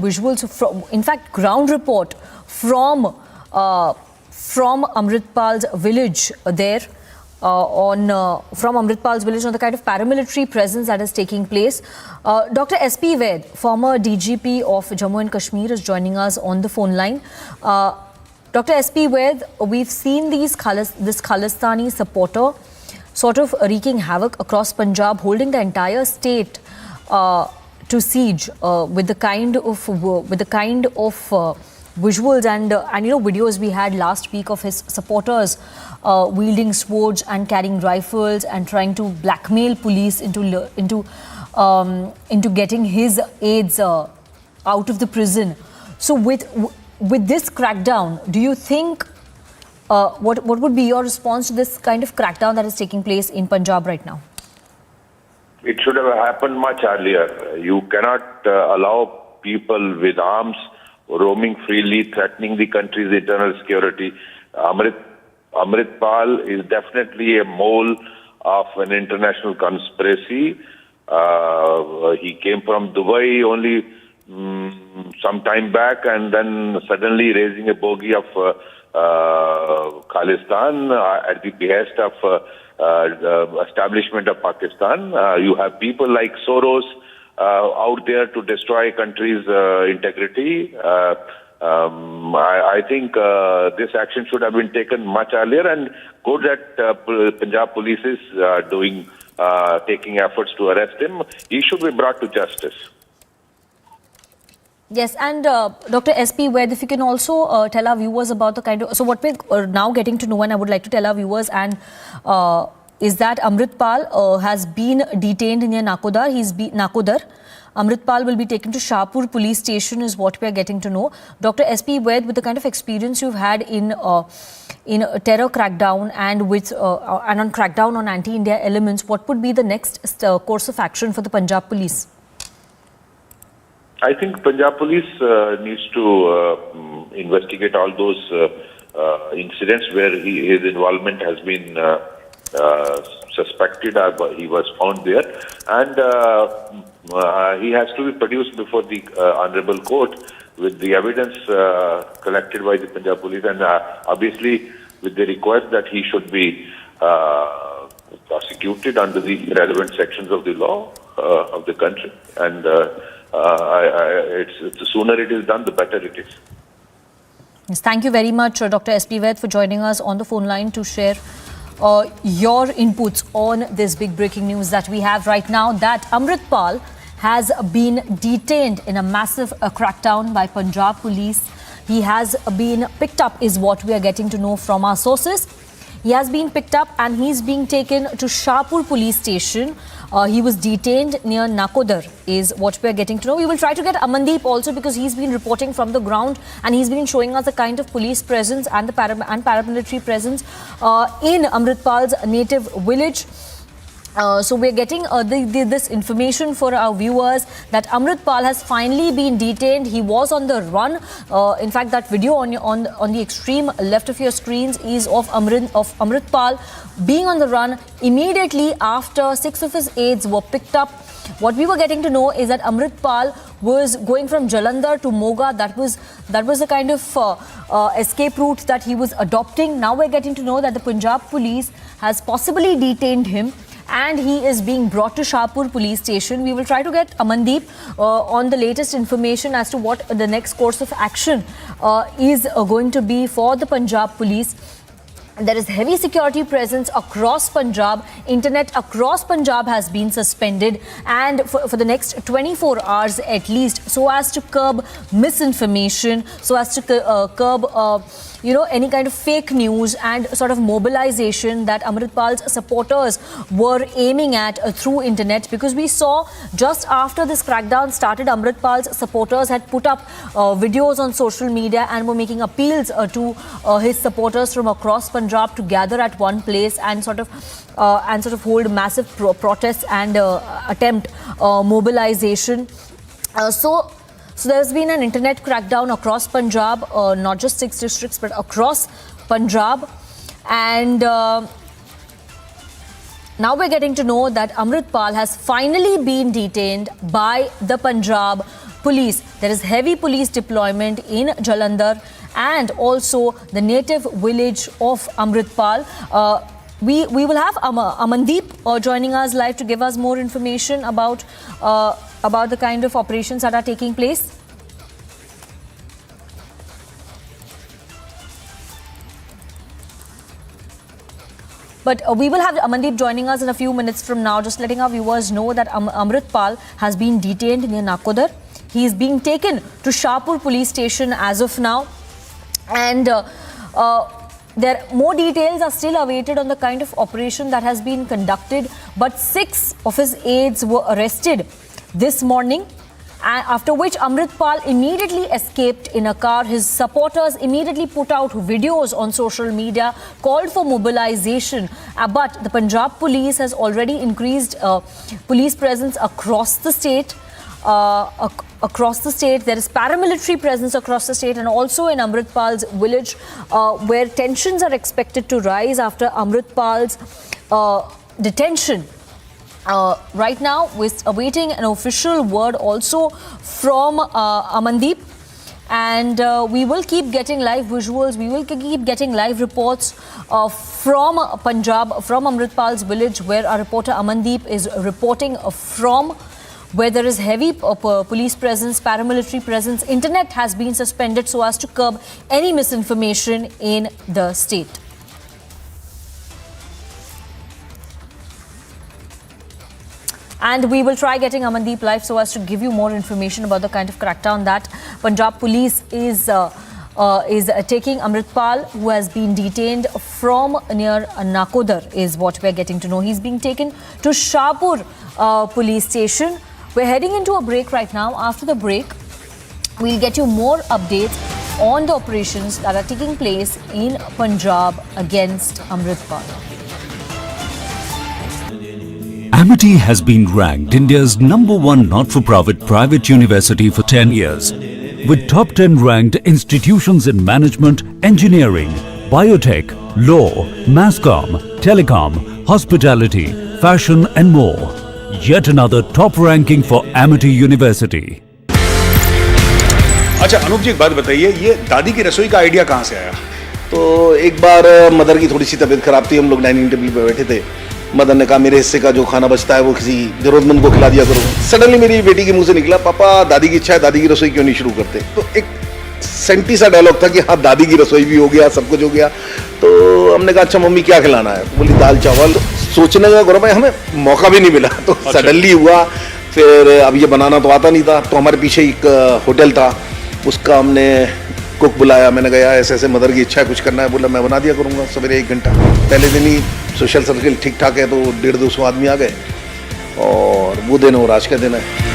Speaker 9: visuals from, in fact, ground report from Amritpal's village there. From Amritpal's village on the kind of paramilitary presence that is taking place. Dr. S.P. Vaid, former DGP of Jammu and Kashmir, is joining us on the phone line. Dr. S.P. Vaid, we've seen this Khalistani supporter sort of wreaking havoc across Punjab, holding the entire state to siege with the kind of visuals and videos we had last week of his supporters wielding swords and carrying rifles and trying to blackmail police into getting his aides out of the prison. So with this crackdown, do you think what would be your response to this kind of crackdown that is taking place in Punjab right now?
Speaker 20: It should have happened much earlier. You cannot allow people with arms roaming freely, threatening the country's internal security. Amritpal is definitely a mole of an international conspiracy. He came from Dubai only some time back, and then suddenly raising a bogey of Khalistan at the behest of the establishment of Pakistan. You have people like Soros out there to destroy country's integrity. I think this action should have been taken much earlier, and good that Punjab police is taking efforts to arrest him. He should be brought to justice.
Speaker 9: Yes, and Dr. S.P. Vaid, if you can also tell our viewers about the kind of... So what we're now getting to know, and I would like to tell our viewers, and is that Amritpal has been detained near Nakodar. Nakodar. Amritpal will be taken to Shahpur police station is what we are getting to know. Dr. S.P. Vaid, with the kind of experience you've had in terror crackdown and on crackdown on anti-India elements, what would be the next course of action for the Punjab police?
Speaker 20: I think Punjab police needs to investigate all those incidents where his involvement has been suspected. He was found there, and he has to be produced before the honourable court with the evidence collected by the Punjab police, and obviously with the request that he should be prosecuted under the relevant sections of the law of the country, and the sooner it is done, the better it is.
Speaker 9: Yes, thank you very much, Dr. S.P. Vaid, for joining us on the phone line to share your inputs on this big breaking news that we have right now, that Amritpal has been detained in a massive crackdown by Punjab police. He has been picked up, is what we are getting to know from our sources. He has been picked up and he's being taken to Shahpur police station. He was detained near Nakodar, is what we are getting to know. We will try to get Amandeep also, because he's been reporting from the ground and he's been showing us the kind of police presence and the paramilitary presence in Amritpal's native village. So we're getting this information for our viewers that Amritpal has finally been detained. He was on the run. In fact, that video on the extreme left of your screens is of Amritpal being on the run immediately after 6 of his aides were picked up. What we were getting to know is that Amritpal was going from Jalandhar to Moga. That was the kind of escape route that he was adopting. Now we're getting to know that the Punjab police has possibly detained him, and he is being brought to Shahpur police station. We will try to get Amandeep on the latest information as to what the next course of action is going to be for the Punjab police. There is heavy security presence across Punjab. Internet across Punjab has been suspended, and for the next 24 hours at least, so as to curb misinformation, so as to curb any kind of fake news and sort of mobilization that Amritpal's supporters were aiming at through internet. Because we saw just after this crackdown started, Amritpal's supporters had put up videos on social media and were making appeals to his supporters from across Punjab to gather at one place and sort of hold massive protests and attempt mobilization. So there's been an internet crackdown across Punjab, not just 6 districts, but across Punjab. And now we're getting to know that Amritpal has finally been detained by the Punjab police. There is heavy police deployment in Jalandhar and also the native village of Amritpal. We will have Amandeep joining us live to give us more information about the kind of operations that are taking place. But we will have Amandeep joining us in a few minutes from now, just letting our viewers know that Amritpal has been detained near Nakodar. He is being taken to Shahpur police station as of now. And more details are still awaited on the kind of operation that has been conducted. But 6 of his aides were arrested this morning, after which Amritpal immediately escaped in a car. His supporters immediately put out videos on social media, called for mobilization. But the Punjab police has already increased police presence across the state. There is paramilitary presence across the state, and also in Amritpal's village, where tensions are expected to rise after Amritpal's detention. Right now, we're awaiting an official word also from Amandeep, and we will keep getting live visuals. We will keep getting live reports from Punjab, from Amritpal's village, where our reporter Amandeep is reporting from, where there is heavy police presence, paramilitary presence. Internet has been suspended so as to curb any misinformation in the state. And we will try getting Amandeep live so as to give you more information about the kind of crackdown that Punjab police is taking. Amritpal, who has been detained from near Nakodar, is what we're getting to know. He's being taken to Shahpur police station. We're heading into a break right now. After the break, we'll get you more updates on the operations that are taking place in Punjab against Amritpal.
Speaker 15: Amity has been ranked India's #1 not-for-profit private university for 10 years, with top 10 ranked institutions in management, engineering, biotech, law, masscom, telecom, hospitality, fashion and more. Yet another top ranking for Amity University.
Speaker 6: अच्छा अनूप जी, एक बात बताइए, ये दादी की रसोई का idea कहाँ से आया?
Speaker 7: तो एक बार मदर की थोड़ी सी तबीयत खराब थी, हम लोग डाइनिंग टेबल पे बैठे थे। मदर ने कहा मेरे हिस्से का जो खाना बचता है वो किसी जरूरतमंद को खिला दिया करो। सडनली मेरी बेटी के मुंह से निकला, पापा दादी की इच्छा है, दादी की रसोई क्यों नहीं शुरू करते। तो एक सेंटी सा डायलॉग था कि हाँ दादी की रसोई भी हो गया, सब कुछ हो गया। तो हमने कहा अच्छा मम्मी क्या खिलाना है, बोली दाल चावल। तो सोचने का गौरव भाई हमें मौका भी नहीं मिला, तो सडनली हुआ। फिर अब ये बनाना तो आता नहीं था, तो हमारे पीछे एक होटल था, उसका हमने कुक बुलाया। मैंने कहा ऐसे ऐसे मदर की इच्छा है, कुछ करना है। बोला मैं बना दिया करूँगा सवेरे 1 घंटा। पहले दिन ही सोशल सर्किल ठीक ठाक है, तो 150-200 आदमी आ गए और वो दिन और आज का दिन है।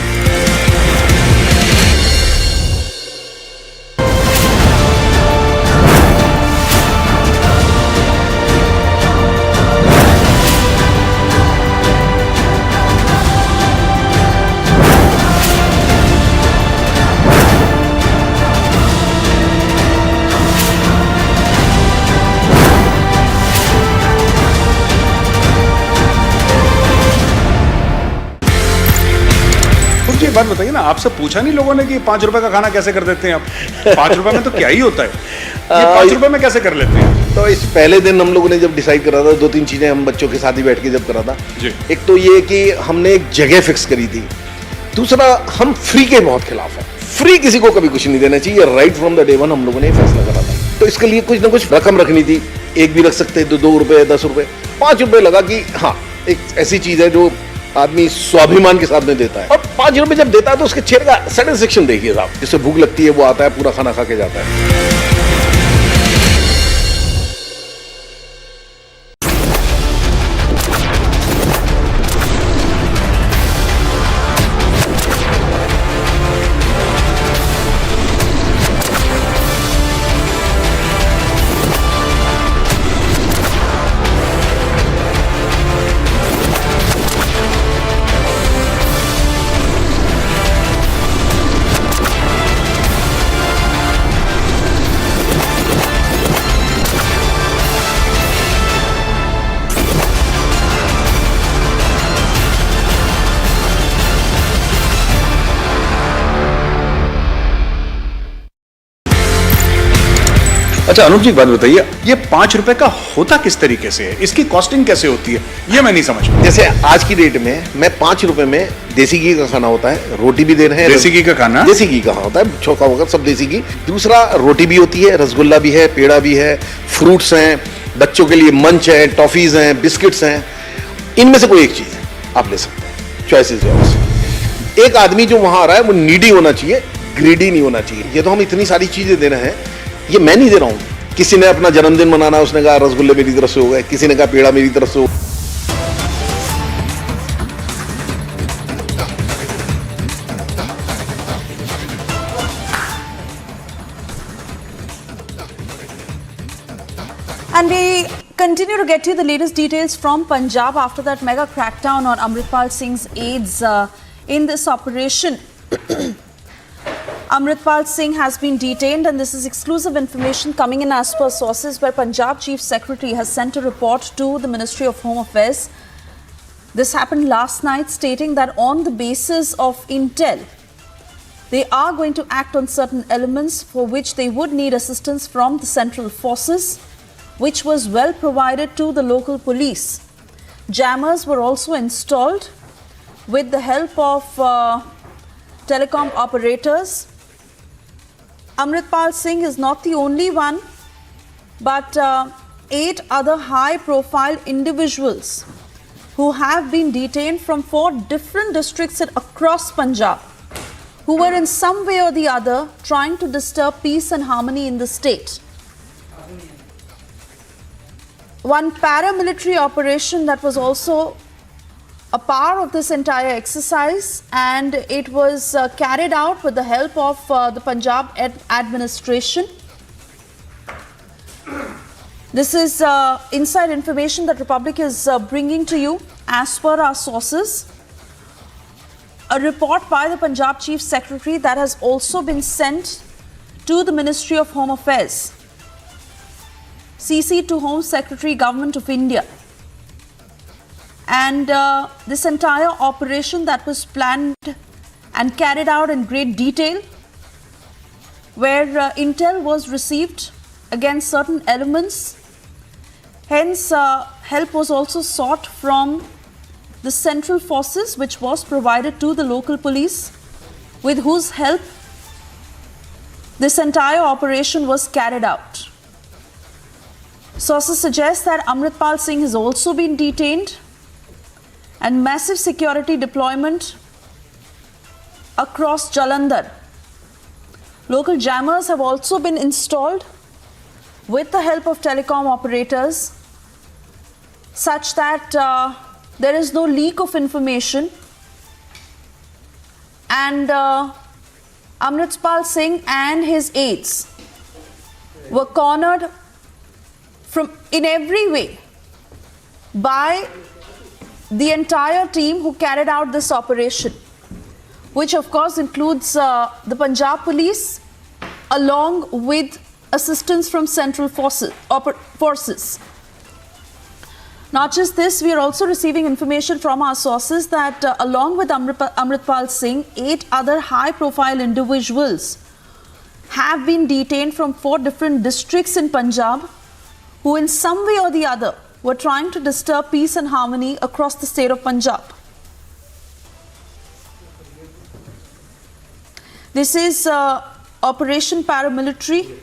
Speaker 6: मुझे एक बात बताइए ना, आपसे पूछा नहीं लोगों ने कि 5 रुपए का खाना कैसे कर देते हैं आप? 5 रुपए में तो क्या ही होता है, ये 5 रुपए में कैसे कर लेते हैं?
Speaker 7: तो इस पहले दिन हम लोगों ने जब डिसाइड करा था, 2-3 चीजें हम बच्चों के साथ ही बैठ के जब करा था। एक तो ये कि हमने एक जगह फिक्स करी थी। दूसरा, हम फ्री के बहुत खिलाफ है। फ्री किसी को कभी कुछ नहीं देना चाहिए। Right from the day one हम लोगों ने फैसला करा था। तो इसके लिए कुछ ना कुछ रकम रखनी थी। एक भी रख सकते, 2 रुपए, 10 रुपए, 5 रुपए लगा कि हाँ एक ऐसी चीज है जो आदमी स्वाभिमान के साथ में देता है। और 5 रुपए जब देता है तो उसके चेहरे का सेटिस्फेक्शन देखिए साहब, जिससे भूख लगती है वो आता है, पूरा खाना खा के जाता है।
Speaker 6: अच्छा अनूप जी एक बात बताइए, ये 5 रुपए का होता किस तरीके से है, इसकी कॉस्टिंग कैसे होती है, ये मैं नहीं समझ पाया।
Speaker 7: जैसे आज की डेट में मैं 5 रुपए में देसी घी का खाना होता है, रोटी भी दे रहे हैं।
Speaker 6: देसी घी का खाना?
Speaker 7: देसी घी का होता है, छोका वगैरह सब देसी घी। दूसरा, रोटी भी होती है, रसगुल्ला भी है, पेड़ा भी है, फ्रूट्स हैं, बच्चों के लिए मंच है, टॉफीज हैं, बिस्किट्स हैं। इनमें से कोई एक चीज है आप ले सकते हैं, चॉइसेस है। एक आदमी जो वहां आ रहा है वो नीडी होना चाहिए, ग्रीडी नहीं होना चाहिए। ये तो हम इतनी सारी चीजें दे रहे हैं, ये मैं नहीं दे रहा हूं। किसी ने अपना जन्मदिन मनाना, उसने कहा रसगुल्ले मेरी तरफ से हो गए, किसी ने कहा पेड़ा मेरी तरफ से हो।
Speaker 2: And we continue to get you the latest details from Punjab after that mega crackdown on Amritpal Singh's aides in this operation. Amritpal Singh has been detained, and this is exclusive information coming in as per sources where Punjab Chief Secretary has sent a report to the Ministry of Home Affairs. This happened last night, stating that on the basis of intel, they are going to act on certain elements for which they would need assistance from the central forces, which was well provided to the local police. Jammers were also installed with the help of telecom operators. Amritpal Singh is not the only one, but 8 other high-profile individuals who have been detained from 4 different districts across Punjab, who were in some way or the other trying to disturb peace and harmony in the state. One paramilitary operation that was also a part of this entire exercise, and it was carried out with the help of the Punjab administration. This is inside information that Republic is bringing to you as per our sources. A report by the Punjab Chief Secretary that has also been sent to the Ministry of Home Affairs, CC to Home Secretary, Government of India. And this entire operation that was planned and carried out in great detail, where intel was received against certain elements. Hence, help was also sought from the central forces, which was provided to the local police, with whose help this entire operation was carried out. Sources suggest that Amritpal Singh has also been detained, and massive security deployment across Jalandhar. Local jammers have also been installed with the help of telecom operators, such that there is no leak of information, and Amritpal Singh and his aides were cornered in every way by the entire team who carried out this operation, which of course includes the Punjab police along with assistance from central forces. Not just this, we are also receiving information from our sources that along with Amritpal Singh, 8 other high-profile individuals have been detained from 4 different districts in Punjab, who in some way or the other were trying to disturb peace and harmony across the state of Punjab. This is Operation Paramilitary,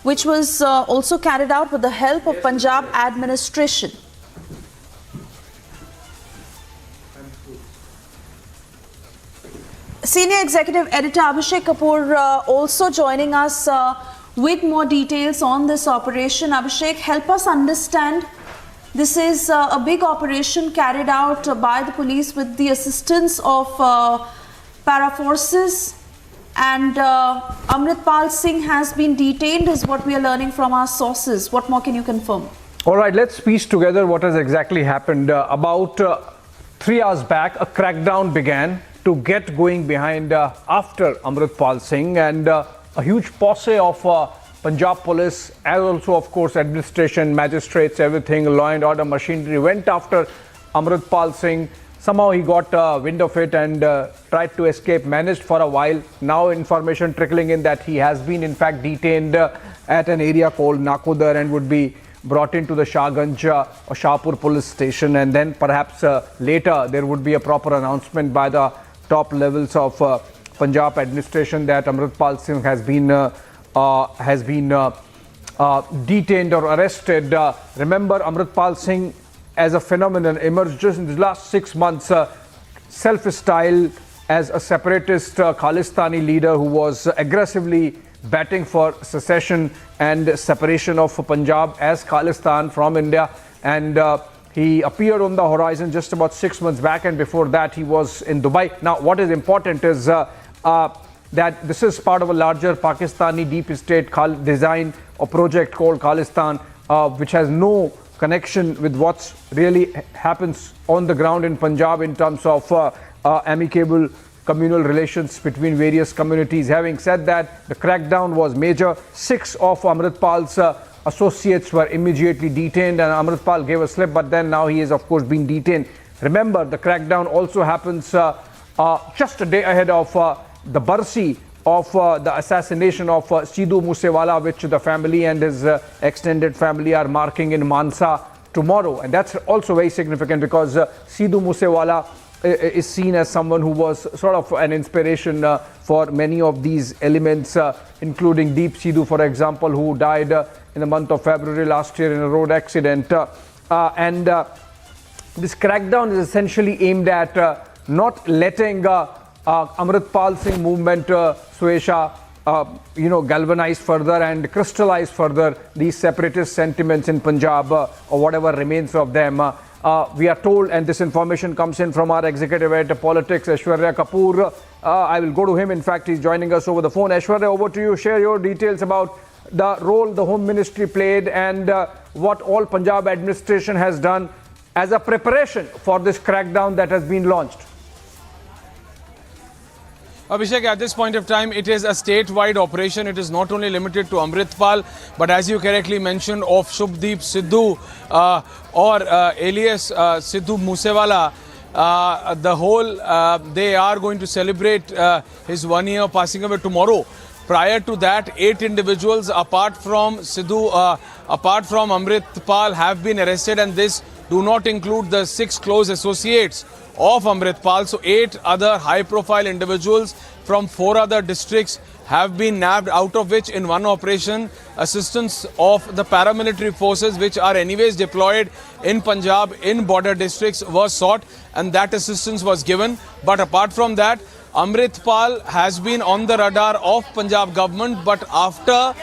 Speaker 2: which was also carried out with the help of Punjab administration. Senior Executive Editor Abhishek Kapoor also joining us with more details on this operation. Abhishek, help us understand. This is a big operation carried out by the police with the assistance of para forces, and Amritpal Singh has been detained is what we are learning from our sources. What more can you confirm?
Speaker 21: All right, let's piece together what has exactly happened. About 3 hours back, a crackdown began to get going behind after Amritpal Singh, and a huge posse of Punjab police, as also of course administration, magistrates, everything, law and order machinery went after Amritpal Singh. Somehow he got wind of it and tried to escape, managed for a while. Now information trickling in that he has been in fact detained at an area called Nakodar and would be brought into the Shahganj or Shahpur police station, and then perhaps later there would be a proper announcement by the top levels of Punjab administration that Amritpal Singh has been detained or arrested. Remember, Amritpal Singh as a phenomenon emerged just in the last 6 months, self-styled as a separatist Khalistani leader who was aggressively batting for secession and separation of Punjab as Khalistan from India, and he appeared on the horizon just about 6 months back, and before that he was in Dubai. Now what is important is that this is part of a larger Pakistani deep state design or project called Khalistan, which has no connection with what's really happens on the ground in Punjab in terms of amicable communal relations between various communities. Having said that, the crackdown was major. 6 of Amritpal's associates were immediately detained, and Amritpal gave a slip, but then now he has of course been detained. Remember, the crackdown also happens just a day ahead of the Barsi of the assassination of Sidhu Moosewala, which the family and his extended family are marking in Mansa tomorrow. And that's also very significant because Sidhu Moosewala is seen as someone who was sort of an inspiration for many of these elements, including Deep Sidhu, for example, who died in the month of February last year in a road accident. This crackdown is essentially aimed at not letting Amritpal Singh movement, Suesha, galvanize further and crystallize further these separatist sentiments in Punjab or whatever remains of them. We are told, and this information comes in from our executive editor politics, Aishwarya Kapoor. I will go to him. In fact, he's joining us over the phone. Aishwarya, over to you. Share your details about the role the Home Ministry played and what all Punjab administration has done as a preparation for this crackdown that has been launched.
Speaker 5: Abhishek, at this point of time, it is a statewide operation. It is not only limited to Amritpal, but as you correctly mentioned, of Shubdeep Sidhu alias Sidhu Moosewala, the whole, they are going to celebrate his 1 year passing away tomorrow.
Speaker 4: Prior to that, 8 individuals apart from Amrit Pal have been arrested, and this do not include the 6 close associates of Amrit Pal. So 8 other high-profile individuals from 4 other districts have been nabbed, out of which in one operation assistance of the paramilitary forces, which are anyways deployed in Punjab in border districts, was sought, and that assistance was given. But apart from that, Amrit Pal has been on the radar of Punjab government, but after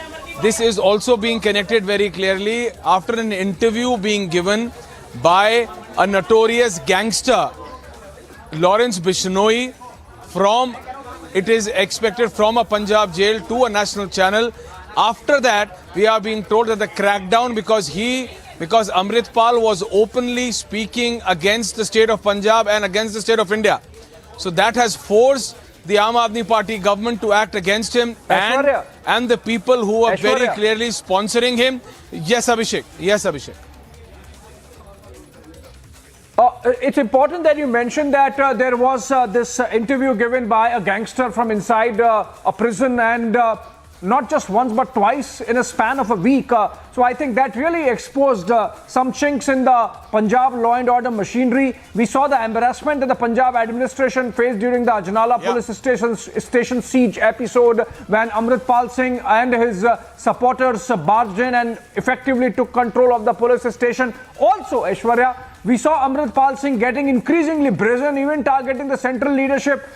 Speaker 4: this is also being connected very clearly after an interview being given by a notorious gangster, Lawrence Bishnoi, from, it is expected, from a Punjab jail to a national channel. After that, we are being told that the crackdown, because Amrit Pal was openly speaking against the state of Punjab and against the state of India. So that has forced the Aam Aadmi Party government to act against him and the people who are very clearly sponsoring him. Yes, Abhishek. Yes, Abhishek.
Speaker 21: It's important that you mentioned that there was this interview given by a gangster from inside a prison, and not just once but twice in a span of a week. So I think that really exposed some chinks in the Punjab law and order machinery. We saw the embarrassment that the Punjab administration faced during the Ajnala police station siege episode, when Amrit Pal Singh and his supporters barged in and effectively took control of the police station. Also, Aishwarya, we saw Amrit Pal Singh getting increasingly brazen, even targeting the central leadership,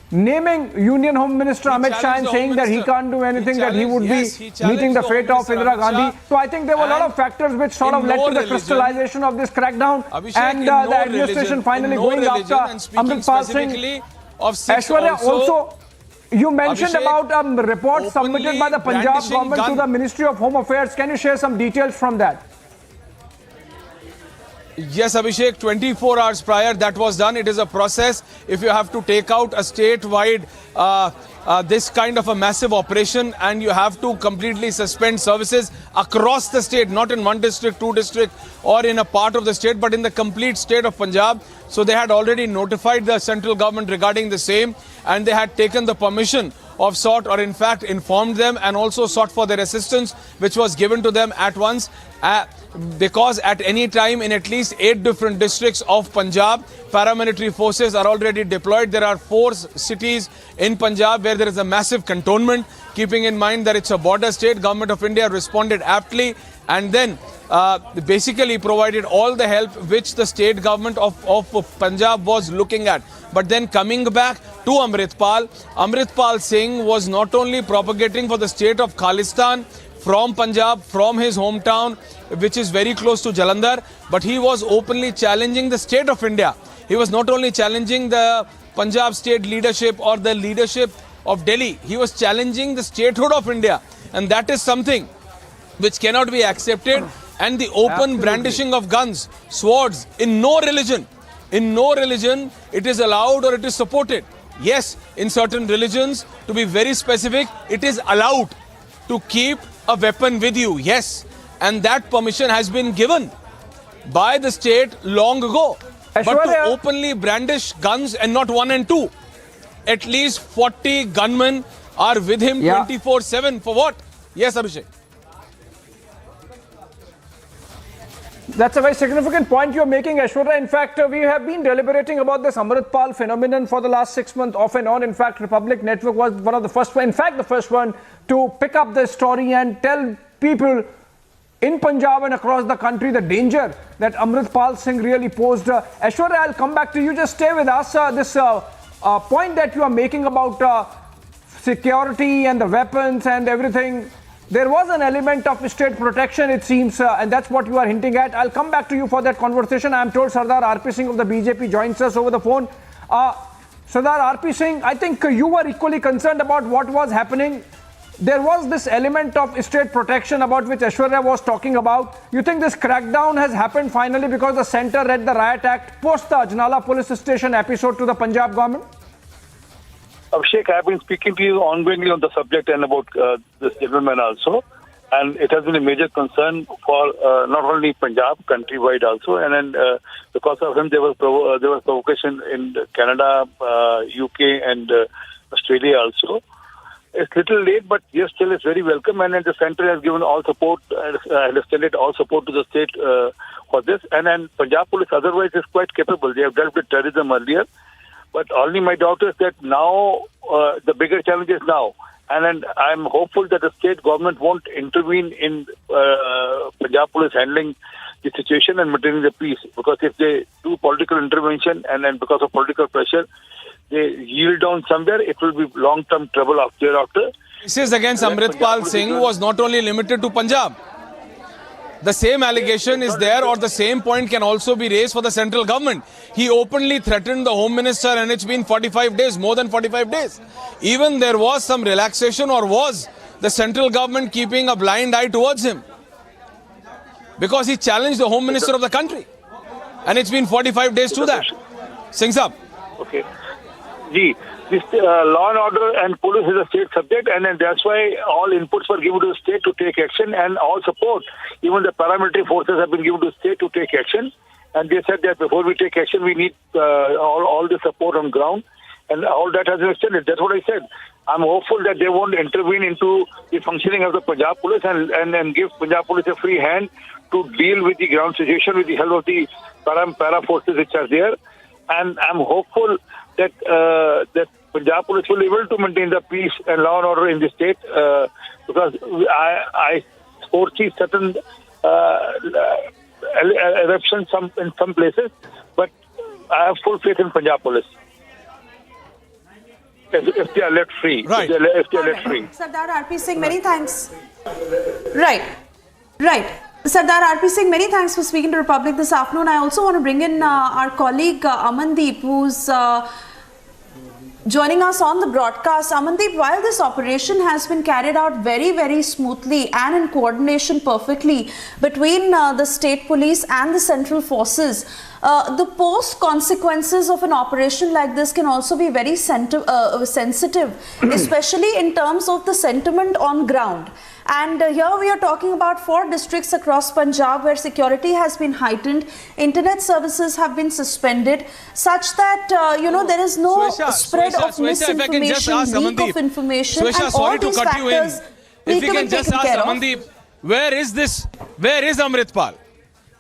Speaker 21: naming Union Home Minister Amit Shah and saying that he can't do anything, that he would be meeting the fate of Indira Gandhi. So I think there were a lot of factors which sort of led to the crystallization of this crackdown, and the administration finally going after Amrit Pal Singh. Aishwarya, also, you mentioned about a report submitted by the Punjab government to the Ministry of Home Affairs. Can you share some details from that?
Speaker 4: Yes, Abhishek, 24 hours prior that was done. It is a process. If you have to take out a statewide, this kind of a massive operation, and you have to completely suspend services across the state, not in one district, 2 districts, or in a part of the state, but in the complete state of Punjab. So they had already notified the central government regarding the same, and they had taken the permission of sort, or in fact informed them, and also sought for their assistance, which was given to them at once, because at any time in at least 8 different districts of Punjab, paramilitary forces are already deployed. There are 4 cities in Punjab where there is a massive cantonment. Keeping in mind that it's a border state, Government of India responded aptly, and then basically provided all the help which the state government of Punjab was looking at. But then coming back to Amrit Pal Singh was not only propagating for the state of Khalistan from Punjab, from his hometown, which is very close to Jalandhar, but he was openly challenging the state of India. He was not only challenging the Punjab state leadership or the leadership of Delhi, he was challenging the statehood of India, and that is something which cannot be accepted. And the open brandishing of guns, swords, in no religion it is allowed or it is supported. Yes, in certain religions, to be very specific, it is allowed to keep a weapon with you, yes, and that permission has been given by the state long ago. But to openly brandish guns, and not 1 and 2, at least 40 gunmen are with him 24/7. For what? Yes, Abhishek.
Speaker 21: That's a very significant point you're making, Aishwarya. In fact, we have been deliberating about this Amrit Pal phenomenon for the last 6 months, off and on. In fact, Republic Network was one of the first, in fact, the first one to pick up this story and tell people in Punjab and across the country the danger that Amrit Pal Singh really posed. Aishwarya, I'll come back to you. Just stay with us. This point that you are making about security and the weapons and everything, there was an element of state protection, it seems, and that's what you are hinting at. I'll come back to you for that conversation. I'm told Sardar RP Singh of the BJP joins us over the phone. Sardar RP Singh, I think you were equally concerned about what was happening. There was this element of state protection about which Aishwarya was talking about. You think this crackdown has happened finally because the centre read the Riot Act post the Ajnala police station episode to the Punjab government?
Speaker 19: Abhishek, I have been speaking to you ongoingly on the subject and about this gentleman also. And it has been a major concern for not only Punjab, countrywide also. And then because of him, there was provocation in Canada, UK and Australia also. It's little late, but yes, still it's very welcome. And then the center has given all support, I understand it, all support to the state for this. And then Punjab police otherwise is quite capable. They have dealt with terrorism earlier. But only my doubt is that now, the bigger challenge is now. And then I'm hopeful that the state government won't intervene in Punjab police handling the situation and maintaining the peace. Because if they do political intervention and then because of political pressure, they yield down somewhere, it will be long-term trouble thereafter.
Speaker 4: Cases against Amritpal Singh was not only limited to Punjab. The same allegation is there, or the same point can also be raised for the central government. He openly threatened the Home Minister, and it's been 45 days, more than 45 days. Even there was some relaxation, or was the central government keeping a blind eye towards him? Because he challenged the Home Minister of the country. And it's been 45 days to that. Singh Saab.
Speaker 19: Okay. This law and order and police is a state subject, and then that's why all inputs were given to the state to take action, and all support, even the paramilitary forces have been given to the state to take action. And they said that before we take action, we need all the support on ground, and all that has been extended. That's what I said. I'm hopeful that they won't intervene into the functioning of the Punjab police and give Punjab police a free hand to deal with the ground situation with the help of the para forces which are there. And I'm hopeful that that Punjab police will be able to maintain the peace and law and order in the state, because I foresee certain eruptions in some places, but I have full faith in Punjab police. If they are let free.
Speaker 4: Right.
Speaker 19: If they are let free.
Speaker 2: Sardar R.P. Singh, many thanks. Right. Sardar R.P. Singh, many thanks for speaking to Republic this afternoon. I also want to bring in our colleague Amandeep, who's joining us on the broadcast. Amandeep, while this operation has been carried out very, very smoothly and in coordination perfectly between the state police and the central forces, the post consequences of an operation like this can also be very sensitive, especially in terms of the sentiment on ground. And here we are talking about 4 districts across Punjab where security has been heightened, internet services have been suspended, such that there is no spread of misinformation, leak of information, and all these factors need to be taken care of.
Speaker 4: Amandeep, where is Amritpal?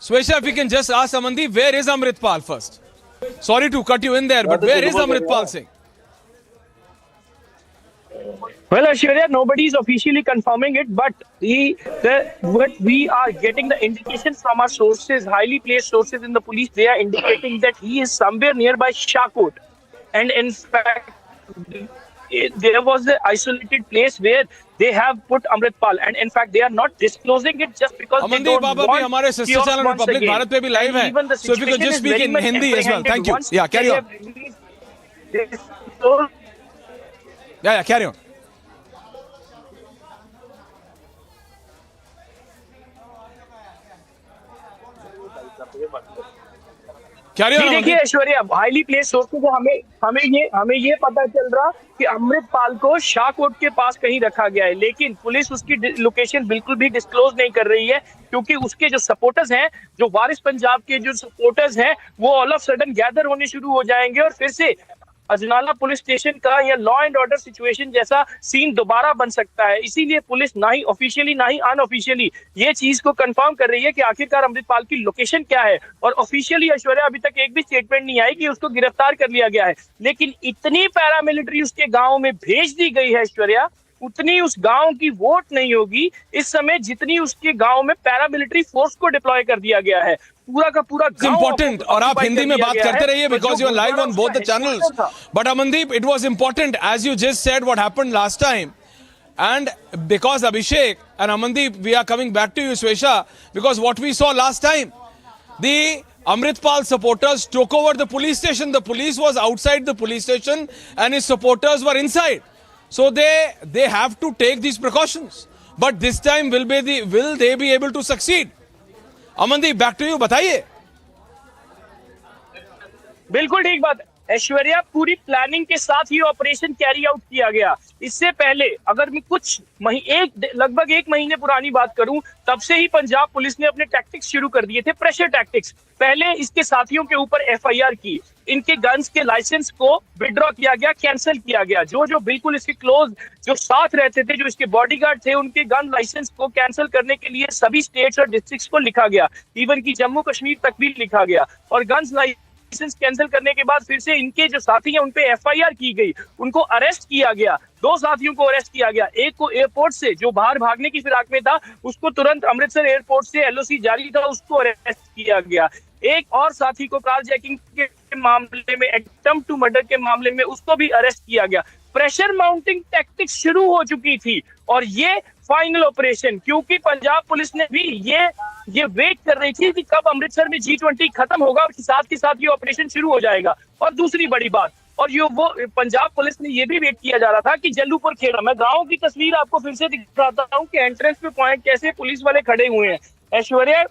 Speaker 4: Swesha, if we can just ask Amandeep, where is Amritpal first? Sorry to cut you in there, but where is Amritpal Singh?
Speaker 5: Well, Aishwarya, nobody is officially confirming it, but what we are getting the indications from our sources, highly placed sources in the police, they are indicating that he is somewhere nearby Shahkot. And in fact, there was an isolated place where they have put Amritpal, and in fact, they are not disclosing it just because they don't want
Speaker 4: हमारे sister channel Republic Bharat पे भी live है. So if you could just speak in Hindi as well. Thank you. Yeah, carry on. Yeah, carry on.
Speaker 5: देखिए Aishwarya, highly place sources हमें ये पता चल रहा कि अमृतपाल को शाहकोट के पास कहीं रखा गया है, लेकिन पुलिस उसकी लोकेशन बिल्कुल भी डिस्क्लोज नहीं कर रही है, क्योंकि उसके जो सपोर्टर्स हैं, जो वारिस पंजाब के जो सपोर्टर्स हैं, वो ऑल ऑफ सडन गैदर होने शुरू हो जाएंगे और फिर से अजनाला पुलिस स्टेशन का या लॉ एंड ऑर्डर सिचुएशन जैसा सीन दोबारा बन सकता है। इसीलिए पुलिस ना ही ऑफिशियली ना ही अनऑफिशियली ये चीज को कंफर्म कर रही है कि आखिरकार अमृतपाल की लोकेशन क्या है, और ऑफिशियली ऐश्वर्या अभी तक एक भी स्टेटमेंट नहीं आई कि उसको गिरफ्तार कर लिया गया है, लेकिन इतनी पैरामिलिट्री उसके गांव में भेज दी गई है ऐश्वर्या, उतनी उस गांव की वोट नहीं होगी इस समय जितनी उसके गांव में पैरामिलिट्री फोर्स को डिप्लॉय कर दिया गया है। पूरा का पूरा
Speaker 4: इम्पोर्टेंट, और आप हिंदी में बात करते रहिए because you are live on both the channels. But Amandeep, it was important as you just said what happened last time, and because Abhishek and Amandeep, we are coming back to you, Swesha, because what we saw last time, the Amritpal supporters took over the police station. The police was outside the police station and his supporters were inside. So they have to take these precautions. But this time, will they be able to succeed? Amandeep, back to you. बताइए।
Speaker 5: बिल्कुल ठीक बात, ऐश्वर्या, पूरी planning के साथ ही operation carry out किया गया। इससे पहले अगर मैं कुछ लगभग एक महीने पुरानी बात करूं, तब से ही पंजाब पुलिस ने अपने टैक्टिक्स शुरू कर दिए थे, प्रेशर टैक्टिक्स। पहले इसके साथियों के ऊपर एफआईआर की, इनके गन्स के लाइसेंस को विड्रॉ किया गया, कैंसिल किया गया। जो बिल्कुल इसके क्लोज जो साथ रहते थे, जो इसके बॉडीगार्ड थे, उनके गन लाइसेंस को कैंसिल करने के लिए सभी स्टेट्स और डिस्ट्रिक्ट्स को लिखा गया, इवन की जम्मू कश्मीर तक भी लिखा गया। और गन्स लाइसेंस कैंसिल करने के बाद फिर से इनके जो साथी हैं उन पे एफआईआर की गई, उनको अरेस्ट किया गया। 2 साथियों को अरेस्ट किया गया, एक को एयरपोर्ट से जो बाहर भागने की फिराक में था, उसको तुरंत अमृतसर एयरपोर्ट से एलओसी जारी था, उसको अरेस्ट किया गया। एक और साथी को कार जैकिंग के मामले में, अटेम्प्ट टू मर्डर के मामले में, उसको भी अरेस्ट किया गया। प्रेशर माउंटिंग टैक्टिक्स शुरू हो चुकी थी और ये फाइनल ऑपरेशन, क्योंकि पंजाब पुलिस ने भी ये वेट कर रही थी कि कब अमृतसर में G20 खत्म होगा और साथ के साथ ये ऑपरेशन शुरू हो जाएगा। और दूसरी बड़ी बात, और वो पंजाब पुलिस ने ये भी वेट किया जा रहा था कि जल्लूपुर खेड़ा, मैं गांव की तस्वीर आपको फिर से दिखाता हूं कि एंट्रेंस पे पॉइंट कैसे पुलिस वाले खड़े हुए हैं। ऐश्वर्या,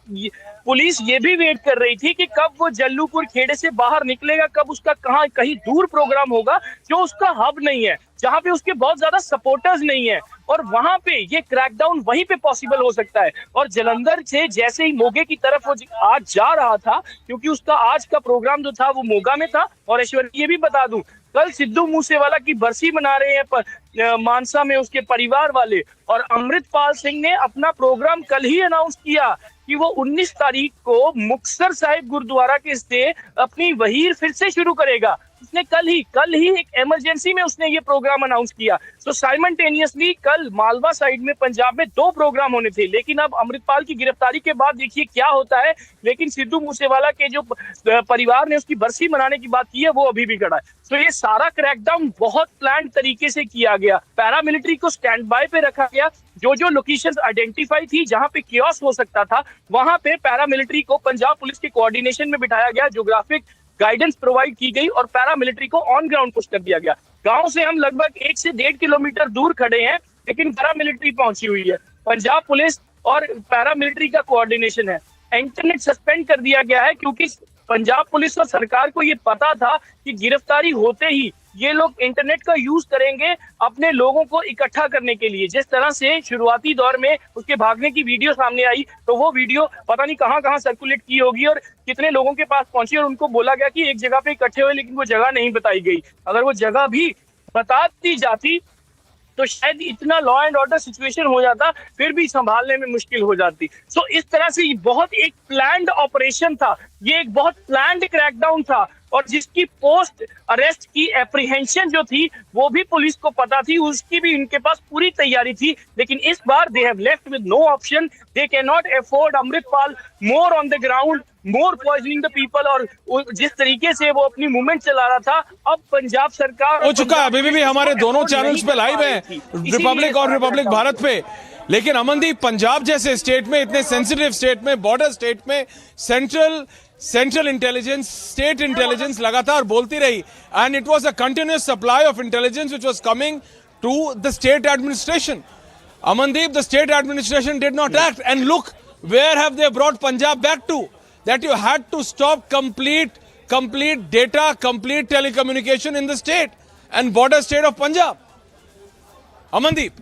Speaker 5: पुलिस ये भी वेट कर रही थी कि कब वो जल्लूपुर खेड़े से बाहर निकलेगा, कब उसका कहीं दूर प्रोग्राम होगा जो उसका हब नहीं है, जहां पे उसके बहुत ज्यादा सपोर्टर्स नहीं है, और वहां पे ये क्रैकडाउन वहीं पे पॉसिबल हो सकता है। और जलंधर से जैसे ही मोगे की तरफ वो आज जा रहा था, क्योंकि उसका आज का प्रोग्राम जो था वो मोगा में था। और ऐश्वर्या, ये भी बता दूं, कल सिद्धू मूसेवाला की बरसी मना रहे हैं मानसा में उसके परिवार वाले, और अमृतपाल सिंह ने अपना प्रोग्राम कल ही अनाउंस किया कि वो 19 तारीख को मुक्तसर साहिब गुरुद्वारा के से अपनी वहीर फिर से शुरू करेगा। उसने कल ही एक इमरजेंसी में उसने ये प्रोग्राम अनाउंस किया। सो साइमल्टेनियसली कल मालवा साइड में पंजाब में 2 प्रोग्राम होने थे, लेकिन अब अमृतपाल की गिरफ्तारी के बाद देखिए क्या होता है। लेकिन सिद्धू मूसेवाला के जो परिवार ने उसकी बरसी मनाने की बात की है, वो अभी भी खड़ा है। तो ये सारा क्रैकडाउन बहुत प्लान तरीके से किया गया। पैरामिलिट्री को स्टैंड बाय पे रखा गया, जो लोकेशंस आइडेंटिफाई थी जहां पे कियोस हो सकता था, वहां पे पैरामिलिट्री को पंजाब पुलिस के कोऑर्डिनेशन में बिठाया गया, ज्योग्राफिक गाइडेंस प्रोवाइड की गई और पैरामिलिट्री को ऑन ग्राउंड पुश कर दिया गया। गांव से हम लगभग 1 से 1.5 किलोमीटर दूर खड़े हैं, लेकिन पैरामिलिट्री पहुंची हुई है। पंजाब पुलिस और पैरामिलिट्री का कोऑर्डिनेशन है। इंटरनेट सस्पेंड कर दिया गया है, क्योंकि पंजाब पुलिस और सरकार को ये पता था कि गिरफ्तारी होते ही ये लोग इंटरनेट का यूज करेंगे अपने लोगों को इकट्ठा करने के लिए। जिस तरह से शुरुआती दौर में उसके भागने की वीडियो सामने आई, तो वो वीडियो पता नहीं कहां सर्कुलेट की होगी और कितने लोगों के पास पहुंची, और उनको बोला गया कि एक जगह पे इकट्ठे हुए, लेकिन वो जगह नहीं बताई गई। अगर वो जगह भी बता दी जाती तो शायद इतना लॉ एंड ऑर्डर सिचुएशन हो जाता, फिर भी संभालने में मुश्किल हो जाती। सो इस तरह से बहुत एक प्लान्ड ऑपरेशन था, ये एक बहुत प्लान्ड क्रैकडाउन था, और जिसकी पोस्ट अरेस्ट की एप्रीहेंशन जो थी वो भी पुलिस को पता थी, उसकी भी इनके पास पूरी तैयारी थी। लेकिन इस बार they have left with no option, they can not afford Amritpal more on the ground, more poisoning the people. और जिस तरीके से वो अपनी मूवमेंट चला रहा था, अब पंजाब सरकार
Speaker 4: हो चुका है, अभी भी हमारे दोनों चैनल्स पे लाइव है, रिपब्लिक और रिपब्लिक भारत पे। लेकिन अमनदीप, पंजाब जैसे स्टेट में, इतने सेंसिटिव स्टेट में, बॉर्डर स्टेट में, सेंट्रल इंटेलिजेंस, स्टेट इंटेलिजेंस लगातार बोलती रही, and it was a continuous supply of intelligence which was coming to the state administration. Amandeep, the state administration did not act, and look where have they brought Punjab back to, that you had to stop complete data, complete telecommunication in the state and border state of Punjab. Amandeep.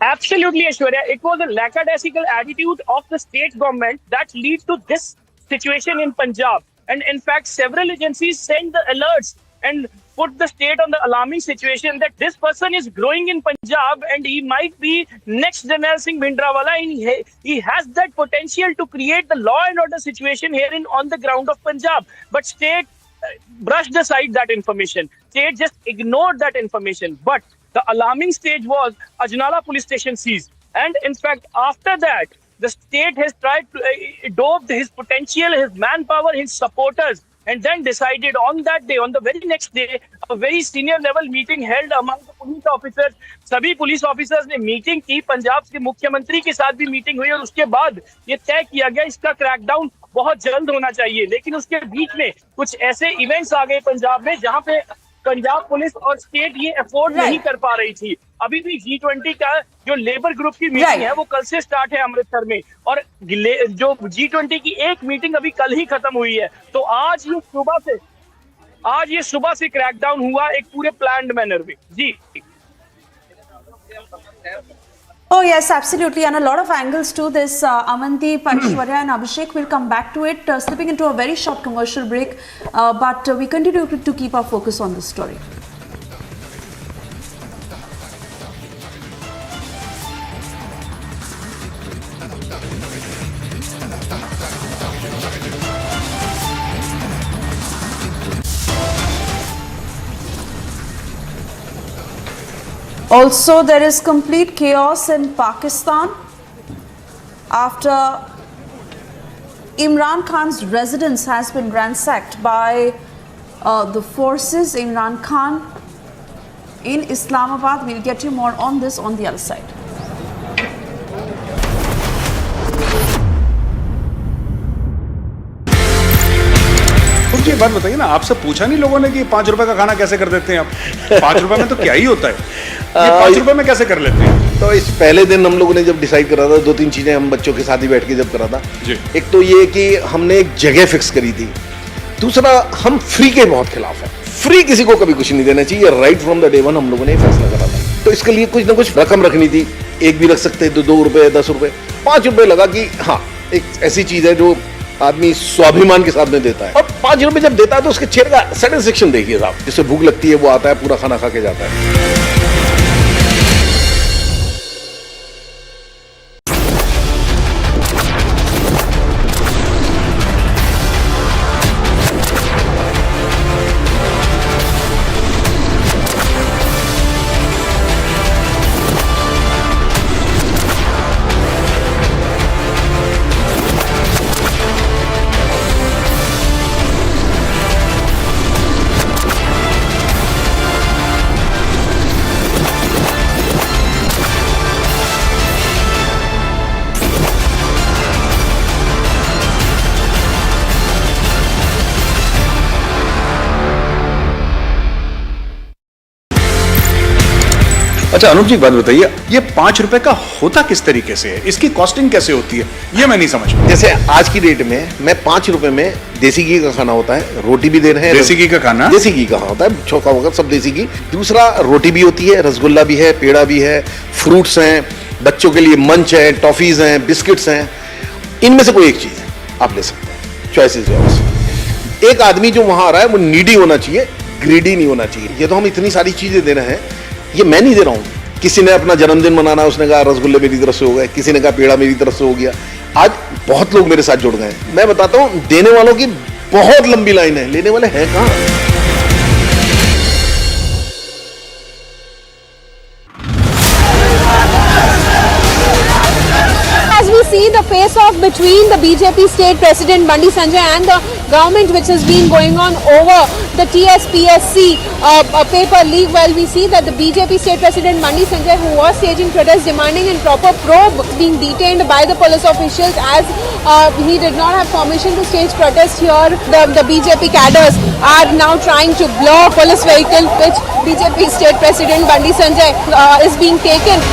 Speaker 5: Absolutely, Aishwarya. It was a lackadaisical attitude of the state government that leads to this situation in Punjab. And in fact, several agencies sent the alerts and put the state on the alarming situation that this person is growing in Punjab and he might be next Janal Singh Bhindrawala, and he has that potential to create the law and order situation here on the ground of Punjab. But state brushed aside that information. State just ignored that information. But the alarming stage was Ajnala police station seized. And in fact, after that, the state has tried to adopt his potential, his manpower, his supporters, and then decided on that day, on the very next day, a very senior level meeting held among the police officers. सभी police officers ने meeting की, पंजाब के मुख्यमंत्री के साथ भी meeting हुई, और उसके बाद ये तय किया गया इसका क्रैकडाउन बहुत जल्द होना चाहिए। लेकिन उसके बीच में कुछ ऐसे इवेंट्स आ गए पंजाब में जहां पे पंजाब पुलिस और स्टेट ये अफोर्ड नहीं कर पा रही थी। अभी भी G20 का जो लेबर ग्रुप की मीटिंग है वो कल से स्टार्ट है अमृतसर में, और जो G20 की एक मीटिंग अभी कल ही खत्म हुई है। तो आज ये सुबह से क्रैकडाउन हुआ एक पूरे प्लान्ड मैनर में। जी
Speaker 2: Oh yes, absolutely, and a lot of angles to this. Amanti, Parishwarya and Abhishek will come back to it, slipping into a very short commercial break, but we continue to keep our focus on this story. Also, there is complete chaos in Pakistan after Imran Khan's residence has been ransacked by the forces. Imran Khan in Islamabad. We'll get you more on this on the other side.
Speaker 6: मुझे एक बात बताइए ना, आपसे पूछा नहीं लोगों ने कि 5 रुपए का खाना कैसे कर देते हैं आप? 5 रुपए में तो क्या ही होता है, ये 5 रुपए में कैसे कर लेते हैं?
Speaker 7: तो इस पहले दिन हम लोगों ने जब डिसाइड करा था, 2-3 चीजें हम बच्चों के साथ ही बैठ के जब करा था। एक तो ये कि हमने एक जगह फिक्स करी थी, दूसरा हम फ्री के बहुत खिलाफ है। फ्री किसी को कभी कुछ नहीं देना चाहिए, right from the day one हम लोगों ने फैसला करा था। तो इसके लिए कुछ ना कुछ रकम रखनी थी, एक भी रख सकते हैं, 2 रुपए, 10 रुपए, 5 रुपए लगा कि हाँ एक ऐसी चीज है जो आदमी स्वाभिमान के साथ में देता है। और 5 रुपए जब देता है तो उसके चेहरे का सेटिस्फेक्शन देखिए साहब, जिससे भूख लगती है वो आता है, पूरा खाना खा के जाता है।
Speaker 6: अच्छा अनूप जी एक बात बताइए, ये 5 रुपए का होता किस तरीके से है, इसकी कॉस्टिंग कैसे होती है, ये मैं नहीं समझ पाया।
Speaker 7: जैसे आज की डेट में मैं 5 रुपए में देसी घी का खाना होता है, रोटी भी दे रहे हैं।
Speaker 6: देसी घी का खाना?
Speaker 7: देसी घी का होता है, चौका वगैरह सब देसी घी। दूसरा रोटी भी होती है, रसगुल्ला भी है, पेड़ा भी है, फ्रूट्स हैं, बच्चों के लिए मंच है, टॉफीज हैं, बिस्किट्स हैं। इनमें से कोई एक चीज है आप ले सकते हैं, चॉइसेस है। एक आदमी जो वहां आ रहा है वो नीडी होना चाहिए, ग्रीडी नहीं होना चाहिए। ये तो हम इतनी सारी चीजें दे रहे हैं, ये मैं नहीं दे रहा हूं। किसी ने अपना जन्मदिन मनाना, उसने कहा रसगुल्ले मेरी तरफ से हो गए, किसी ने कहा पेड़ा मेरी तरफ से हो गया। आज बहुत लोग मेरे साथ जुड़ गए हैं। मैं बताता हूं, देने वालों की बहुत लंबी लाइन है, लेने वाले हैं कहां?
Speaker 8: As we see the face-off between the BJP state president Bandi Sanjay and the government, which has been going on over the TSPSC paper leak, well, we see that the BJP state president Bandi Sanjay, who was staging protests demanding a proper probe, being detained by the police officials as he did not have permission to stage protests here. The BJP cadres are now trying to block police vehicle which BJP state president Bandi Sanjay is being taken.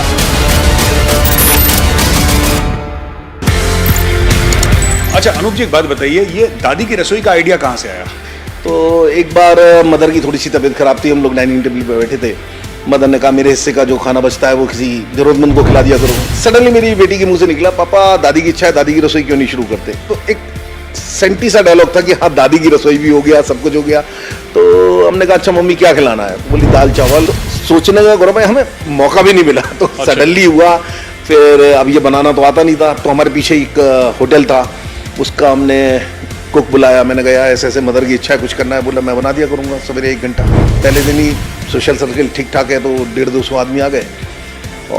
Speaker 6: अच्छा अनूप जी एक बात बताइए, ये दादी की रसोई का idea कहाँ से आया?
Speaker 7: तो एक बार मदर की थोड़ी सी तबीयत खराब थी, हम लोग डाइनिंग टेबल पे बैठे थे। मदर ने कहा मेरे हिस्से का जो खाना बचता है वो किसी जरूरतमंद को खिला दिया करो। सडनली मेरी बेटी के मुंह से निकला, पापा दादी की इच्छा है, दादी की रसोई क्यों नहीं शुरू करते? तो एक सेंटी सा डायलॉग था कि हाँ दादी की रसोई भी हो गया, सब कुछ हो गया। तो हमने कहा अच्छा मम्मी क्या खिलाना है? बोली दाल चावल। तो सोचने का गौरव है, हमें मौका भी नहीं मिला, तो सडनली हुआ। फिर अब ये बनाना तो आता नहीं था, तो हमारे पीछे एक होटल था, उसका हमने कुक बुलाया। मैंने कहा ऐसे ऐसे मदर की इच्छा है, कुछ करना है। बोला मैं बना दिया करूँगा सवेरे 1 घंटा। पहले दिन ही सोशल सर्कल ठीक ठाक है, तो 150-200 आदमी आ गए,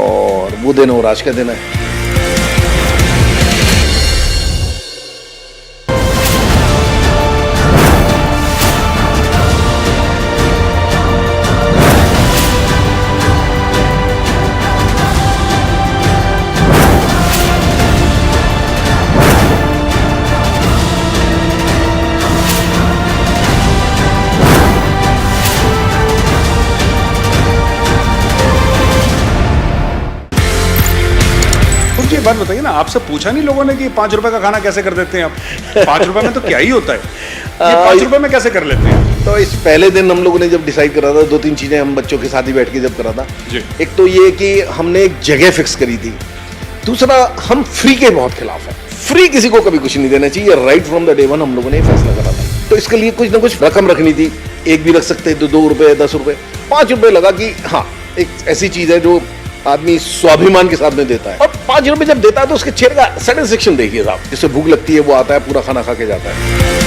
Speaker 7: और वो दिन और आज का दिन है।
Speaker 6: मुझे एक बात बताइए ना, आपसे पूछा नहीं लोगों ने कि 5 रुपए का खाना कैसे कर देते हैं आप? 5 रुपए में तो क्या ही होता है, ये 5 रुपए में कैसे कर लेते हैं?
Speaker 7: तो इस पहले दिन हम लोगों ने जब डिसाइड करा था, 2-3 चीजें हम बच्चों के साथ ही बैठ के जब करा था। एक तो ये कि हमने एक जगह फिक्स करी थी, दूसरा हम फ्री के बहुत खिलाफ है, फ्री किसी को कभी कुछ नहीं देना चाहिए। Right from the day one हम लोगों ने फैसला करा था। तो इसके लिए कुछ ना कुछ रकम रखनी थी, एक भी रख सकते हैं तो 2 रुपए, 10 रुपए, 5 रुपए लगा कि हाँ एक ऐसी चीज है जो आदमी स्वाभिमान के साथ में देता है। और 5 रुपए जब देता है तो उसके चेहरे का सेटिस्फेक्शन देखिए साहब, जिससे भूख लगती है वो आता है, पूरा खाना खा के जाता है।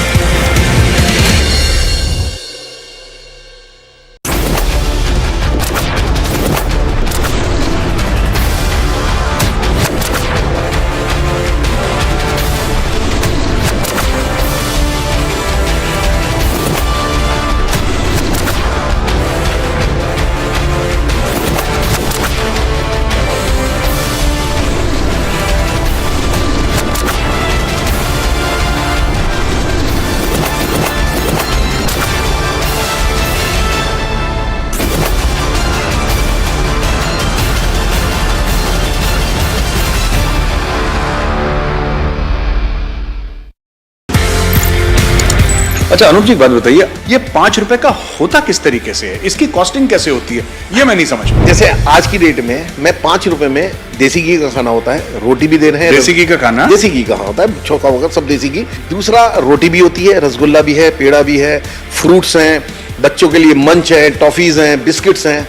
Speaker 6: अच्छा अनूप जी एक बात बताइए, ये 5 रुपए का होता किस तरीके से है, इसकी कॉस्टिंग कैसे होती है, ये मैं नहीं समझ पाया।
Speaker 7: जैसे आज की डेट में मैं 5 रुपए में देसी घी का खाना होता है, रोटी भी दे रहे हैं।
Speaker 6: देसी घी का खाना?
Speaker 7: देसी घी का होता है, चौका वगैरह सब देसी घी। दूसरा रोटी भी होती है, रसगुल्ला भी है, पेड़ा भी है, फ्रूट्स हैं, बच्चों के लिए मंच है, टॉफीज हैं, बिस्किट्स हैं।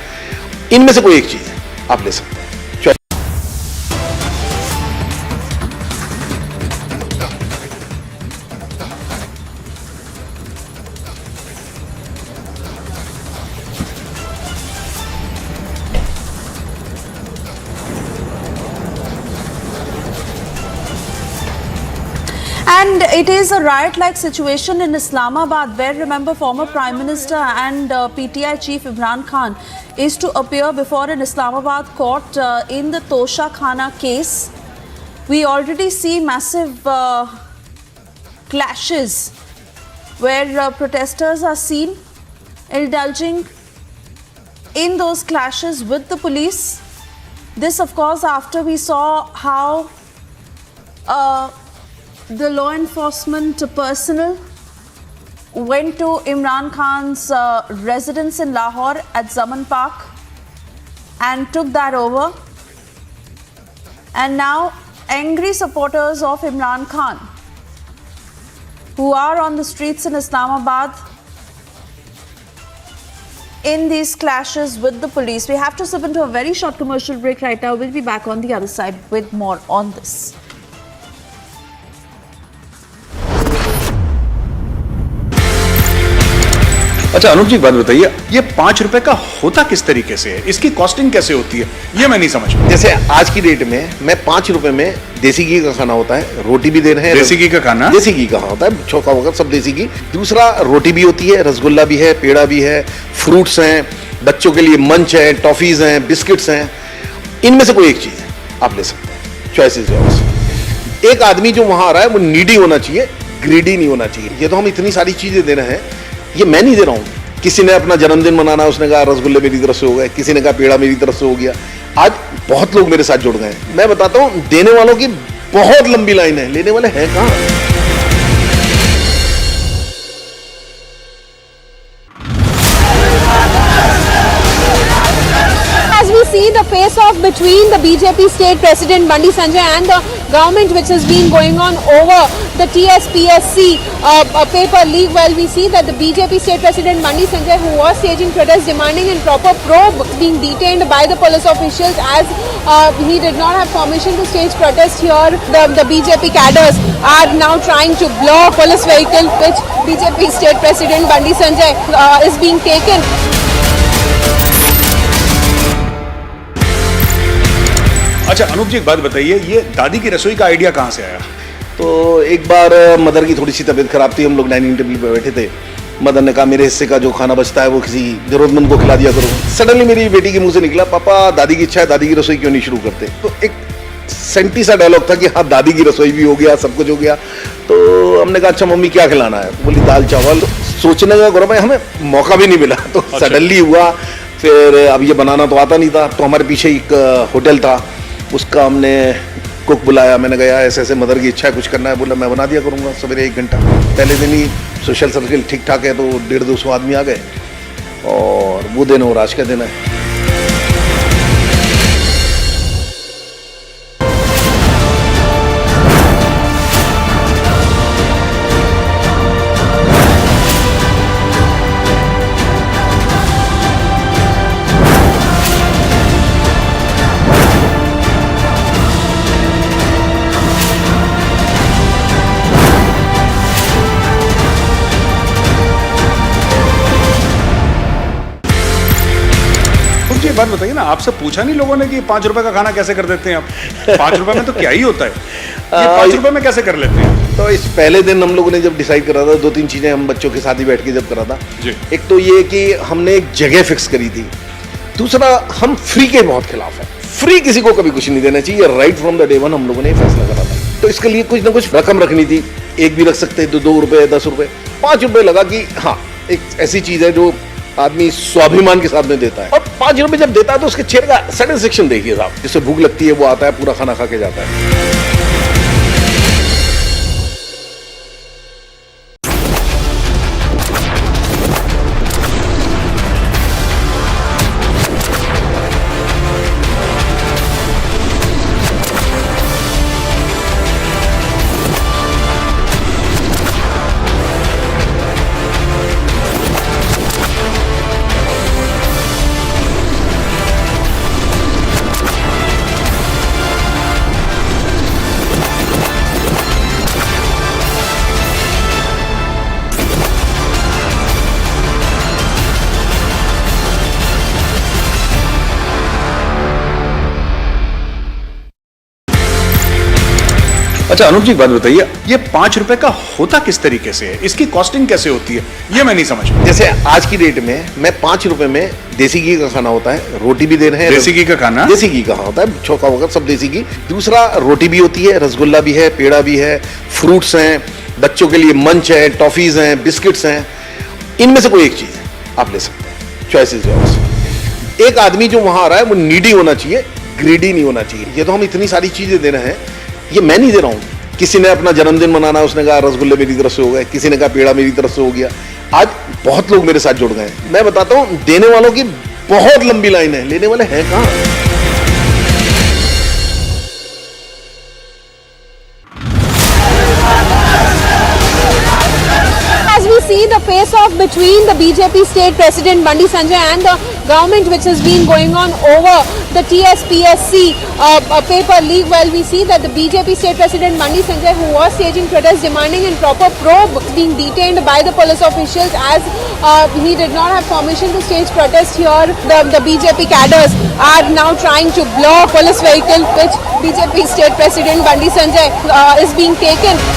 Speaker 7: इनमें से कोई एक चीज है आप ले सकते हैं।
Speaker 2: And it is a riot-like situation in Islamabad, where remember former Prime Minister and PTI Chief Imran Khan is to appear before an Islamabad court in the Toshakhana case. We already see massive clashes where protesters are seen indulging in those clashes with the police. This, of course, after we saw how the law enforcement personnel went to Imran Khan's residence in Lahore at Zaman Park and took that over. And now angry supporters of Imran Khan who are on the streets in Islamabad in these clashes with the police. We have to slip into a very short commercial break right now. We'll be back on the other side with more on this.
Speaker 6: अच्छा अनूप जी एक बात बताइए, ये 5 रुपए का होता किस तरीके से है, इसकी कॉस्टिंग कैसे होती है, ये मैं नहीं समझ पाया।
Speaker 7: जैसे आज की डेट में मैं 5 रुपए में देसी घी का खाना होता है, रोटी भी दे रहे हैं।
Speaker 6: देसी घी का खाना?
Speaker 7: देसी घी का होता है, चौका वगैरह सब देसी घी। दूसरा रोटी भी होती है, रसगुल्ला भी है, पेड़ा भी है, फ्रूट्स हैं, बच्चों के लिए मंच है, टॉफीज हैं, बिस्किट्स हैं। इनमें से कोई एक चीज है आप ले सकते हैं, चॉइसेस है। एक आदमी जो वहां आ रहा है वो नीडी होना चाहिए, ग्रीडी नहीं होना चाहिए। ये तो हम इतनी सारी चीजें दे रहे हैं, ये मैं नहीं दे रहा हूं। किसी ने अपना जन्मदिन मनाना, उसने कहा रसगुल्ले मेरी तरफ से हो गए, किसी ने कहा पेड़ा मेरी तरफ से हो गया। आज बहुत लोग मेरे साथ जुड़ गए हैं। मैं बताता हूं, देने वालों की बहुत लंबी लाइन है, लेने वाले हैं कहां।
Speaker 8: As we see the face-off between the BJP state president Bandi Sanjay and the government, which has been going on over the TSPSC paper leak, well, we see that the BJP state president Bandi Sanjay, who was staging protests demanding a proper probe, being detained by the police officials as he did not have permission to stage protest here. The BJP cadres are now trying to block police vehicle which BJP state president Bandi Sanjay is being taken.
Speaker 6: अच्छा अनूप जी एक बात बताइए, ये दादी की रसोई का idea कहाँ से आया?
Speaker 7: तो एक बार मदर की थोड़ी सी तबीयत खराब थी, हम लोग डाइनिंग टेबल पे बैठे थे। मदर ने कहा मेरे हिस्से का जो खाना बचता है वो किसी जरूरतमंद को खिला दिया करो। सडनली मेरी बेटी के मुंह से निकला, पापा दादी की इच्छा है, दादी की रसोई क्यों नहीं शुरू करते। तो एक सेंटी सा डायलॉग था कि हाँ दादी की रसोई भी हो गया, सब कुछ हो गया। तो हमने कहा अच्छा मम्मी क्या खिलाना है, बोली दाल चावल। सोचने का गौरव है, हमें मौका भी नहीं मिला, तो सडनली हुआ। फिर अब ये बनाना तो आता नहीं था, तो हमारे पीछे एक होटल था, उसका हमने कुक बुलाया, मैंने कहा ऐसे ऐसे मदर की इच्छा है, कुछ करना है, बोला मैं बना दिया करूँगा सवेरे 1 घंटा। पहले दिन ही सोशल सर्किल ठीक ठाक है तो 150-200 आदमी आ गए और वो दिन और आज का दिन है।
Speaker 6: मुझे एक बात बताइए ना, आपसे पूछा नहीं लोगों ने कि 5 रुपए का खाना कैसे कर देते हैं आप? 5 रुपए में तो क्या ही होता है, ये 5 रुपए में कैसे कर लेते हैं?
Speaker 7: तो इस पहले दिन हम लोगों ने जब डिसाइड करा था, 2-3 चीजें हम बच्चों के साथ ही बैठ के जब करा था। एक तो ये कि हमने एक जगह फिक्स करी थी, दूसरा हम फ्री के बहुत खिलाफ है, फ्री किसी को कभी कुछ नहीं देना चाहिए। Right from the day one हम लोगों ने फैसला करा था। तो इसके लिए कुछ ना कुछ रकम रखनी थी, एक भी रख सकते हैं, 2 रुपए, 10 रुपए, 5 रुपए लगा कि हाँ एक ऐसी चीज है जो आदमी स्वाभिमान के साथ में देता है। और 5 रुपए जब देता है तो उसके चेहरे का सेटिस्फेक्शन देखिए साहब, जिससे भूख लगती है वो आता है, पूरा खाना खा के जाता है।
Speaker 6: अच्छा अनूप जी एक बात बताइए, ये 5 रुपए का होता किस तरीके से है, इसकी कॉस्टिंग कैसे होती है, ये मैं नहीं समझ पाया।
Speaker 7: जैसे आज की डेट में मैं 5 रुपए में देसी घी का खाना होता है, रोटी भी दे रहे हैं।
Speaker 6: देसी घी का खाना?
Speaker 7: देसी घी का होता है, चौका वगैरह सब देसी घी। दूसरा रोटी भी होती है, रसगुल्ला भी है, पेड़ा भी है, फ्रूट्स हैं, बच्चों के लिए मंच है, टॉफीज हैं, बिस्किट्स हैं। इनमें से कोई एक चीज है आप ले सकते हैं, चॉइसेस है। एक आदमी जो वहां आ रहा है वो नीडी होना चाहिए, ग्रीडी नहीं होना चाहिए। ये तो हम इतनी सारी चीजें दे रहे हैं, ये मैं नहीं दे रहा हूं। किसी ने अपना जन्मदिन मनाना, उसने कहा रसगुल्ले मेरी तरफ से हो गए, किसी ने कहा पेड़ा मेरी तरफ से हो गया। आज बहुत लोग मेरे साथ जुड़ गए। मैं बताता हूं, देने वालों की बहुत लंबी लाइन है, लेने वाले हैं कहां?
Speaker 8: As we see the face-off between the BJP state president Bandi Sanjay and the government which has been going on over the TSPSC paper leak, well, we see that the BJP state president Bandi Sanjay, who was staging protests demanding a proper probe, being detained by the police officials as he did not have permission to stage protest here. The BJP cadres are now trying to block police vehicle which BJP state president Bandi Sanjay is being taken.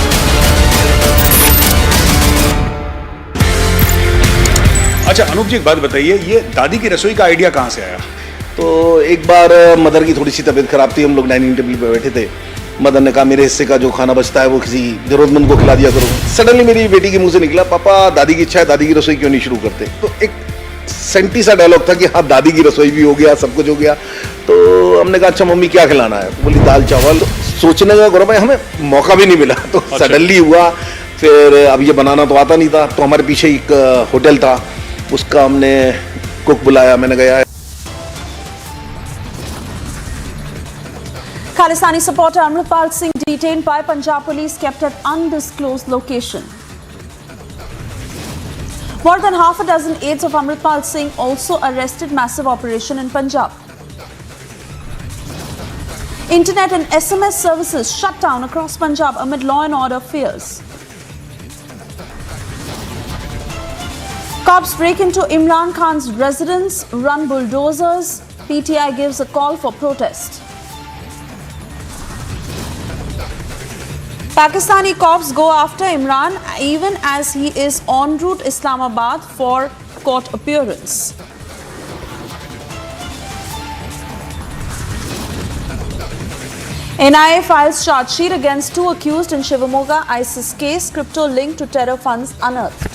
Speaker 6: अच्छा अनूप जी एक बात बताइए, ये दादी की रसोई का idea कहाँ से आया?
Speaker 7: तो एक बार मदर की थोड़ी सी तबीयत खराब थी, हम लोग डाइनिंग टेबल पे बैठे थे। मदर ने कहा मेरे हिस्से का जो खाना बचता है वो किसी जरूरतमंद को खिला दिया करो। सडनली मेरी बेटी के मुंह से निकला, पापा दादी की इच्छा है, दादी की रसोई क्यों नहीं शुरू करते? तो एक सेंटी सा डायलॉग था कि हाँ दादी की रसोई भी हो गया, सब कुछ हो गया। तो हमने कहा अच्छा मम्मी क्या खिलाना है? तो बोली दाल चावल। तो सोचने का गौरव भाई हमें मौका भी नहीं मिला, तो सडनली हुआ। फिर अब ये बनाना तो आता नहीं था, तो हमारे पीछे एक होटल था, उसका हमने कुक बुलाया। मैंने कहा
Speaker 2: Khalistani supporter Amritpal Singh detained by Punjab police, kept at undisclosed location. More than half a dozen aides of Amritpal Singh also arrested. Massive operation in Punjab. Internet and SMS services shut down across Punjab amid law and order fears. Cops break into Imran Khan's residence, run bulldozers. PTI gives a call for protest. Pakistani cops go after Imran even as he is en route Islamabad for court appearance. NIA files charge sheet against 2 accused in Shivamoga ISIS case. Crypto linked to terror funds unearthed.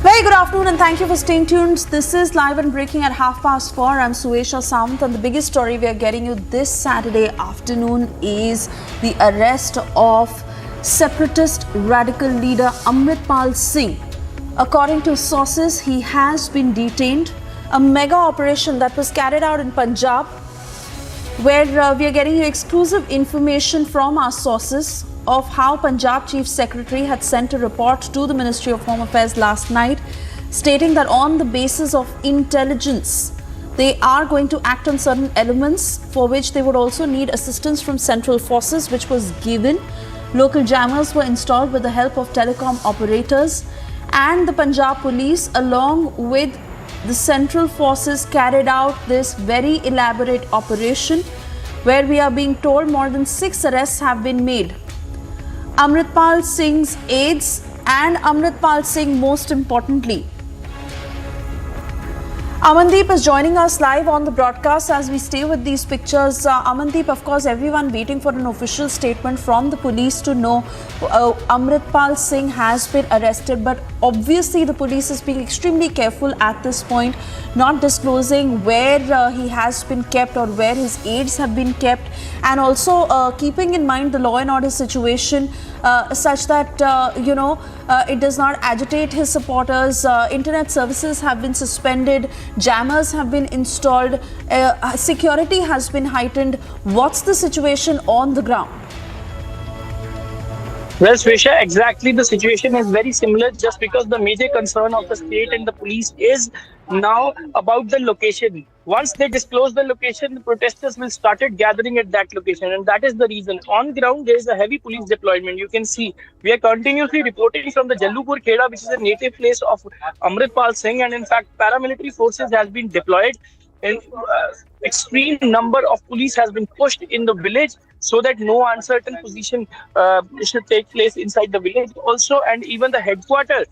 Speaker 2: Very good afternoon and thank you for staying tuned. This is Live and Breaking at 4:30. I'm Suesha Samant, and the biggest story we are getting you this Saturday afternoon is the arrest of separatist radical leader Amritpal Singh. According to sources, he has been detained. A mega operation that was carried out in Punjab, where we are getting you exclusive information from our sources of how Punjab Chief Secretary had sent a report to the Ministry of Home Affairs last night, stating that on the basis of intelligence, they are going to act on certain elements for which they would also need assistance from central forces, which was given. Local jammers were installed with the help of telecom operators, and the Punjab police, along with the central forces, carried out this very elaborate operation, where we are being told more than 6 arrests have been made. Amritpal Singh's aides and Amritpal Singh, most importantly. Amandeep is joining us live on the broadcast as we stay with these pictures. Amandeep, of course, everyone waiting for an official statement from the police to know Amritpal Singh has been arrested, but obviously the police is being extremely careful at this point, not disclosing where he has been kept or where his aides have been kept, and also keeping in mind the law and order situation such that it does not agitate his supporters. Internet services have been suspended, jammers have been installed, security has been heightened. What's the situation on the ground?
Speaker 5: Well, Swesha, exactly the situation is very similar, just because the major concern of the state and the police is now about the location. Once they disclose the location, the protesters will started gathering at that location, and that is the reason. On ground, there is a heavy police deployment. You can see we are continuously reporting from the Jallupur Kheda, which is a native place of Amritpal Singh, and in fact, paramilitary forces has been deployed. And extreme number of police has been pushed in the village so that no uncertain position should take place inside the village also. And even the headquarter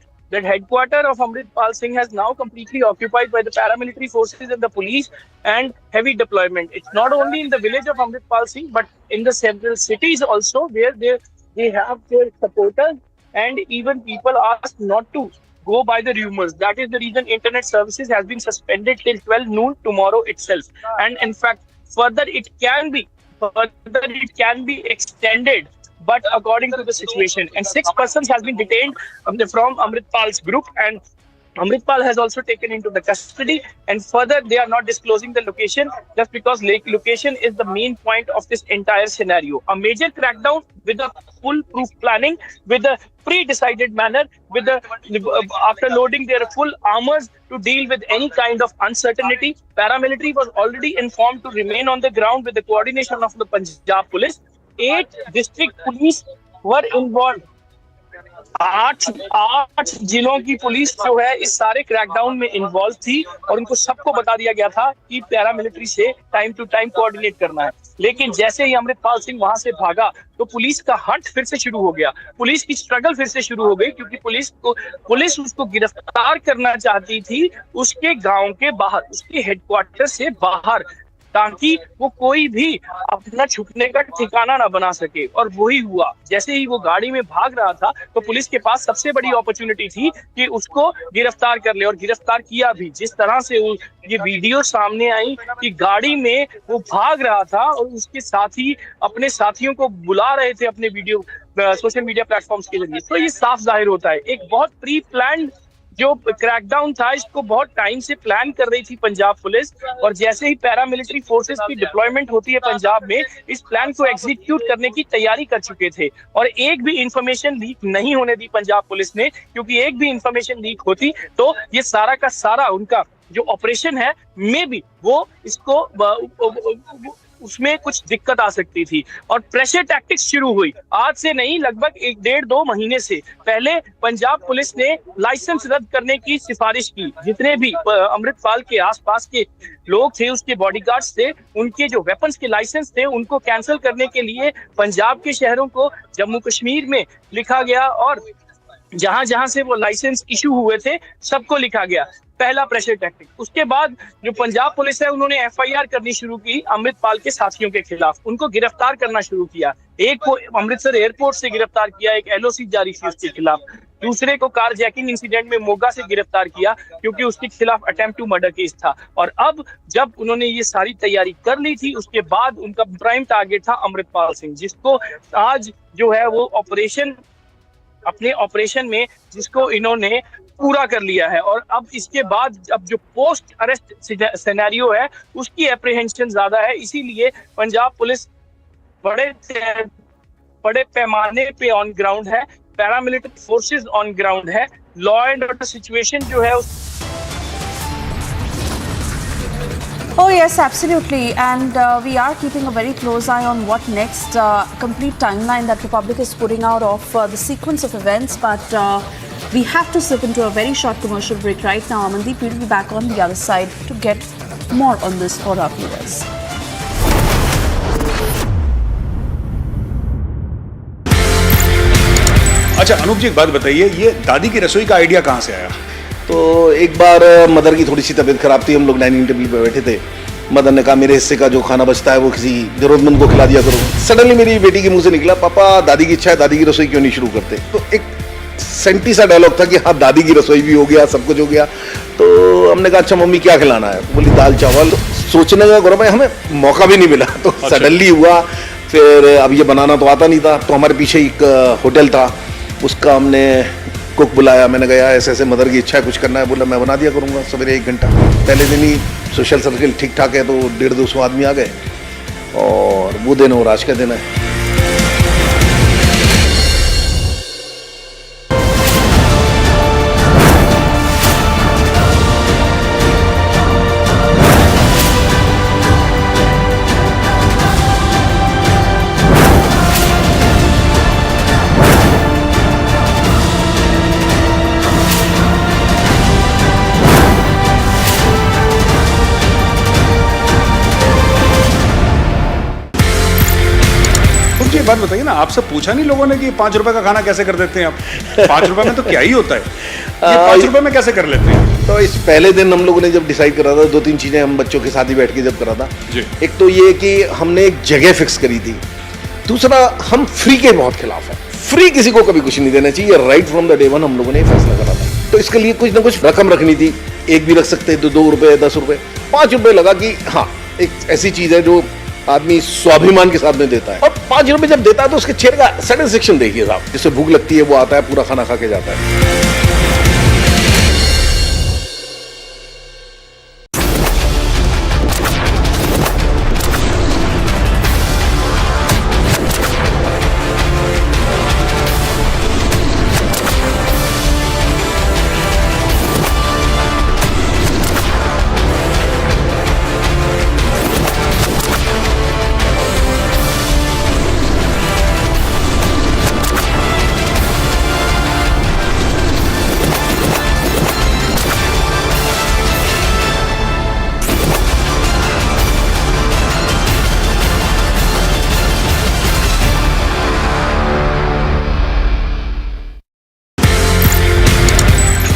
Speaker 5: of Amritpal Singh has now completely occupied by the paramilitary forces and the police, and heavy deployment. It's not only in the village of Amritpal Singh, but in the several cities also, where they have their supporters, and even people asked not to go by the rumors. That is the reason internet services has been suspended till 12 noon tomorrow itself. And in fact, further it can be extended, but according to the situation. And 6 persons has been detained from Amritpal's group, and Amritpal has also taken into the custody, and further they are not disclosing the location, just because location is the main point of this entire scenario. A major crackdown with a foolproof planning, with a pre-decided manner, with after loading their full armors to deal with any kind of uncertainty. Paramilitary was already informed to remain on the ground with the coordination of the Punjab police. 8 district police were involved. 8 जिलों की police जो है इस सारे crackdown में involve थी, और उनको सबको बता दिया गया था कि पैरामिलिट्री से टाइम टू टाइम कोऑर्डिनेट करना है. लेकिन जैसे ही अमृतपाल सिंह वहां से भागा, तो पुलिस का हंट फिर से शुरू हो गया, पुलिस की स्ट्रगल फिर से शुरू हो गई, क्योंकि पुलिस उसको गिरफ्तार करना चाहती थी उसके गांव के बाहर, उसके हेडक्वार्टर से बाहर, ताकि वो कोई भी अपना छुपने का ठिकाना ना बना सके. और वही हुआ. जैसे ही वो गाड़ी में भाग रहा था, तो पुलिस के पास सबसे बड़ी अपॉर्चुनिटी थी कि उसको गिरफ्तार कर ले, और गिरफ्तार किया भी. जिस तरह से ये वीडियो सामने आई कि गाड़ी में वो भाग रहा था और उसके साथी अपने साथियों को बुला रहे थे अपने वीडियो सोशल मीडिया प्लेटफॉर्म्स के जरिए, तो ये साफ जाहिर होता है एक बहुत प्री प्लान्ड जो क्रैकडाउन था, इसको बहुत टाइम से प्लान कर रही थी पंजाब पुलिस. और जैसे ही पैरामिलिट्री फोर्सेस की डिप्लॉयमेंट होती है पंजाब में, इस प्लान को एग्जीक्यूट करने की तैयारी कर चुके थे. और एक भी इंफॉर्मेशन लीक नहीं होने दी पंजाब पुलिस ने, क्योंकि एक भी इंफॉर्मेशन लीक होती तो ये सारा का सारा उनका जो ऑपरेशन है मे बी वो इसको उसमें कुछ दिक्कत आ सकती थी. और प्रेशर टैक्टिक्स शुरू हुई आज से नहीं, लगभग 1-1.5-2 महीने से. पहले पंजाब पुलिस ने लाइसेंस रद्द करने की सिफारिश की. जितने भी अमृतपाल के आसपास के लोग थे, उसके बॉडीगार्ड्स थे, उनके जो वेपन्स के लाइसेंस थे उनको कैंसिल करने के लिए पंजाब के शहरों को जम्मू कश्मीर में लिखा गया, और जहां जहां से वो लाइसेंस इशू हुए थे सबको लिखा गया. पहला प्रेशर टैक्टिक. उसके बाद जो पंजाब पुलिस है उन्होंने एफआईआर करनी शुरू की अमृतपाल के साथियों के खिलाफ, उनको गिरफ्तार करना शुरू किया. एक को अमृतसर एयरपोर्ट से गिरफ्तार किया, एक एलओसी जारी की उसके खिलाफ. दूसरे को कारजैकिंग इंसिडेंट में मोगा से गिरफ्तार किया क्योंकि उसके खिलाफ अटेम्प्ट टू मर्डर केस था। और अब जब उन्होंने ये सारी तैयारी कर ली थी, उसके बाद उनका प्राइम टारगेट था अमृतपाल सिंह, जिसको आज जो है वो अपने ऑपरेशन में जिसको इन्होंने पूरा कर लिया है। और अब इसके बाद अब जो पोस्ट अरेस्ट सिनेरियो है उसकी एप्रीहेंशन ज्यादा है, इसीलिए पंजाब पुलिस बड़े पैमाने पे ऑन ग्राउंड है, पैरामिलिट्री फोर्सेस ऑन ग्राउंड है, लॉ एंड ऑर्डर सिचुएशन जो है
Speaker 2: Oh yes, absolutely, and we are keeping a very close eye on what next. Complete timeline that Republic is putting out of the sequence of events, but we have to slip into a very short commercial break right now. Amandeep will be back on the other side to get more on this for our viewers.
Speaker 6: अच्छा अनूप जी, एक बात बताइए, ये दादी की रसोई का idea कहाँ से आया?
Speaker 7: तो एक बार मदर की थोड़ी सी तबीयत खराब थी, हम लोग डाइनिंग टेबल पे बैठे थे। मदर ने कहा मेरे हिस्से का जो खाना बचता है वो किसी जरूरतमंद को खिला दिया करो। सडनली मेरी बेटी के मुंह से निकला, पापा दादी की इच्छा है, दादी की रसोई क्यों नहीं शुरू करते। तो एक सेंटी सा डायलॉग था कि हाँ दादी की रसोई भी हो गया, सब कुछ हो गया। तो हमने कहा अच्छा मम्मी क्या खिलाना है, बोली दाल चावल। तो सोचने का गौरव भाई हमें मौका भी नहीं मिला, तो सडनली हुआ। फिर अब ये बनाना तो आता नहीं था, तो हमारे पीछे एक होटल था, उसका हमने कुक बुलाया। मैंने कहा ऐसे ऐसे मदर की इच्छा है, कुछ करना है। बोला मैं बना दिया करूँगा सवेरे 1 घंटा। पहले दिन ही सोशल सर्किल ठीक ठाक है, तो 150-200 आदमी आ गए, और वो दिन और आज का दिन है।
Speaker 6: मुझे एक बात बताइए ना, आपसे पूछा नहीं लोगों ने कि 5 रुपए का खाना कैसे कर देते हैं आप? 5 रुपए में तो क्या ही होता है, ये 5 रुपए में कैसे कर लेते हैं?
Speaker 7: तो इस पहले दिन हम लोगों ने जब डिसाइड करा था, 2-3 चीजें हम बच्चों के साथ ही बैठ के जब करा था। एक तो ये कि हमने एक जगह फिक्स करी थी, दूसरा हम फ्री के बहुत खिलाफ है। फ्री किसी को कभी कुछ नहीं देना चाहिए, right from the day one हम लोगों ने फैसला करा था। तो इसके लिए कुछ ना कुछ रकम रखनी थी, एक भी रख सकते हैं, 2 रुपए, 10 रुपए, 5 रुपए लगा कि हाँ एक ऐसी चीज है जो आदमी स्वाभिमान के साथ में देता है। और 5 रुपए जब देता है तो उसके चेहरे का सेटिस्फेक्शन देखिए साहब, जिससे भूख लगती है वो आता है, पूरा खाना खा के जाता है।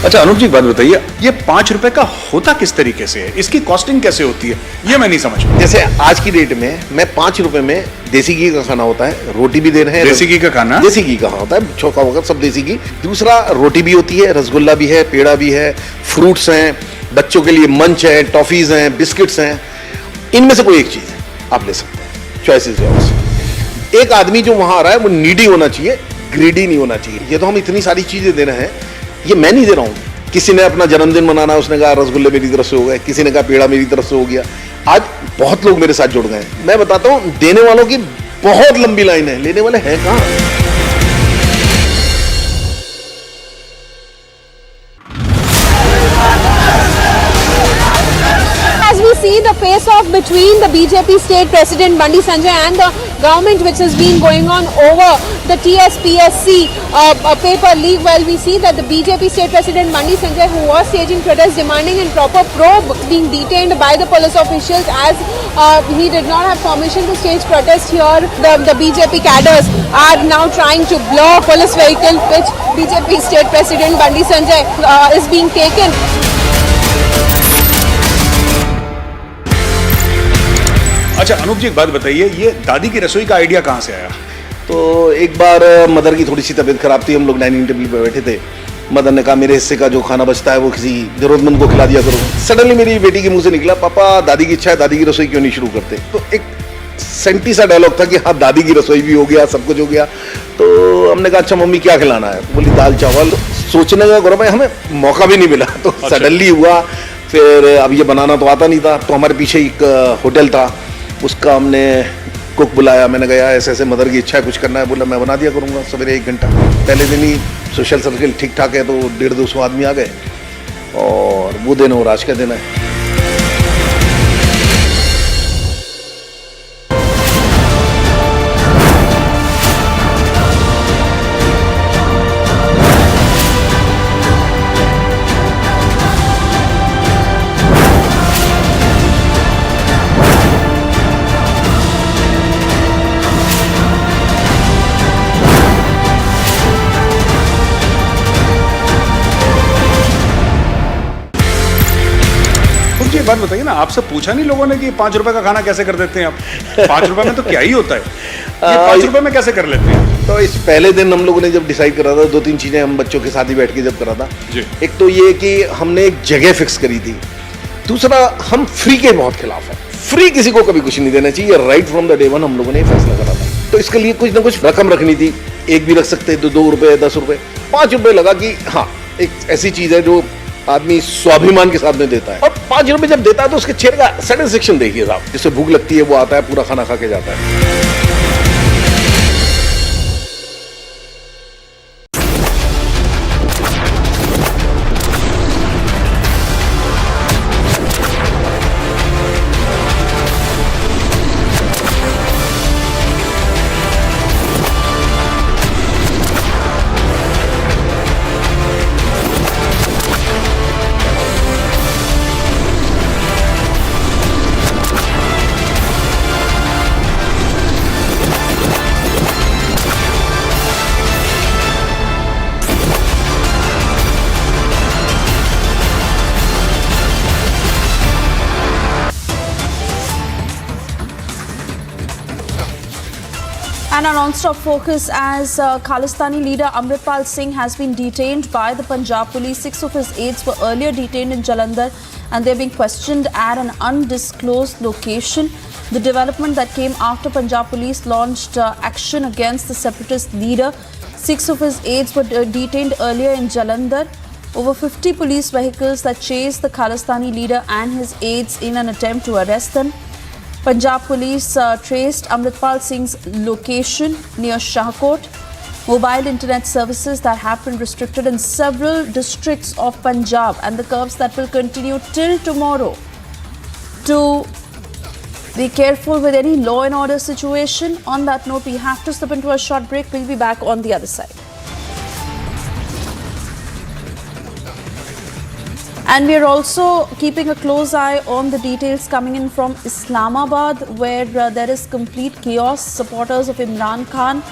Speaker 6: अच्छा अनूप जी एक बात बताइए, ये 5 रुपए का होता किस तरीके से है, इसकी कॉस्टिंग कैसे होती है, ये मैं नहीं समझ पाया।
Speaker 7: जैसे आज की डेट में मैं 5 रुपए में देसी घी का खाना होता है, रोटी भी दे रहे हैं।
Speaker 6: देसी घी का खाना?
Speaker 7: देसी घी का होता है, चौका वगैरह सब देसी घी। दूसरा रोटी भी होती है, रसगुल्ला भी है, पेड़ा भी है, फ्रूट्स हैं, बच्चों के लिए मंच है, टॉफीज हैं, बिस्किट्स हैं। इनमें से कोई एक चीज है आप ले सकते हैं, चॉइसेस है। एक आदमी जो वहां आ रहा है वो नीडी होना चाहिए, ग्रीडी नहीं होना चाहिए। ये तो हम इतनी सारी चीजें दे रहे हैं, ये मैं नहीं दे रहा हूं। किसी ने अपना जन्मदिन मनाना, उसने कहा रसगुल्ले मेरी तरफ से हो गए, किसी ने कहा पेड़ा मेरी तरफ से हो गया। आज बहुत लोग मेरे साथ जुड़ गए। मैं बताता हूं, देने वालों की बहुत लंबी लाइन है, लेने वाले हैं कहां?
Speaker 8: As we see the face-off between the BJP state president Bandi Sanjay and the government, which has been going on over the TSPSC paper leak, well, we see that the BJP state president Bandi Sanjay, who was staging protests demanding a proper probe, being detained by the police officials as he did not have permission to stage protest here. The BJP cadres are now trying to block police vehicle, which BJP state president Bandi Sanjay is being taken.
Speaker 6: अच्छा अनूप जी एक बात बताइए, ये दादी की रसोई का idea कहाँ से आया?
Speaker 7: तो एक बार मदर की थोड़ी सी तबीयत खराब थी, हम लोग डाइनिंग टेबल पे बैठे थे। मदर ने कहा मेरे हिस्से का जो खाना बचता है वो किसी जरूरतमंद को खिला दिया करो। सडनली मेरी बेटी के मुंह से निकला, पापा दादी की इच्छा है, दादी की रसोई क्यों नहीं शुरू करते। तो एक सेंटी सा डायलॉग था कि हाँ दादी की रसोई भी हो गया, सब कुछ हो गया। तो हमने कहा अच्छा मम्मी क्या खिलाना है, तो बोली दाल चावल। सोचने का गौरव भाई हमें मौका भी नहीं मिला, तो सडनली हुआ। फिर अब ये बनाना तो आता नहीं था, तो हमारे पीछे एक होटल था, उसका हमने कुक बुलाया। मैंने कहा ऐसे ऐसे मदर की इच्छा है, कुछ करना है। बोला मैं बना दिया करूँगा सवेरे 1 घंटा। पहले दिन ही सोशल सर्किल ठीक ठाक है, तो 150-200 आदमी आ गए और वो दिन और आज का दिन है।
Speaker 6: एक बात बताइए ना, आपसे पूछा नहीं लोगों ने कि 5 रुपए का खाना कैसे कर देते हैं आप? 5 रुपए में तो क्या ही होता है, ये 5 रुपए में कैसे कर लेते हैं?
Speaker 7: तो इस पहले दिन हम लोगों ने जब डिसाइड करा था, 2-3 चीजें हम बच्चों के साथ ही बैठ के जब करा था। एक तो ये कि हमने एक जगह फिक्स करी थी। दूसरा, हम फ्री के बहुत खिलाफ है। फ्री किसी को कभी कुछ नहीं देना चाहिए। Right from the day one हम लोगों ने फैसला करा था। तो इसके लिए कुछ ना कुछ रकम रखनी थी। एक भी रख सकते, 2 रुपए, 10 रुपए, 5 रुपए लगा कि हाँ एक ऐसी चीज है जो आदमी स्वाभिमान के साथ में देता है। और 5 रुपए जब देता है तो उसके चेहरे का सेटिस्फेक्शन देखिए साहब। जिससे भूख लगती है वो आता है, पूरा खाना खा के जाता है।
Speaker 2: And a non-stop focus as Khalistani leader Amritpal Singh has been detained by the Punjab police. 6 of his aides were earlier detained in Jalandhar and they're being questioned at an undisclosed location. The development that came after Punjab police launched action against the separatist leader. 6 of his aides were detained earlier in Jalandhar. Over 50 police vehicles that chased the Khalistani leader and his aides in an attempt to arrest them. Punjab police traced Amritpal Singh's location near Shahkot. Mobile internet services that have been restricted in several districts of Punjab and the curbs that will continue till tomorrow. To be careful with any law and order situation. On that note, we have to step into a short break. We'll be back on the other side. And we are also keeping a close eye on the details coming in from Islamabad, where there is complete chaos. Supporters of Imran Khan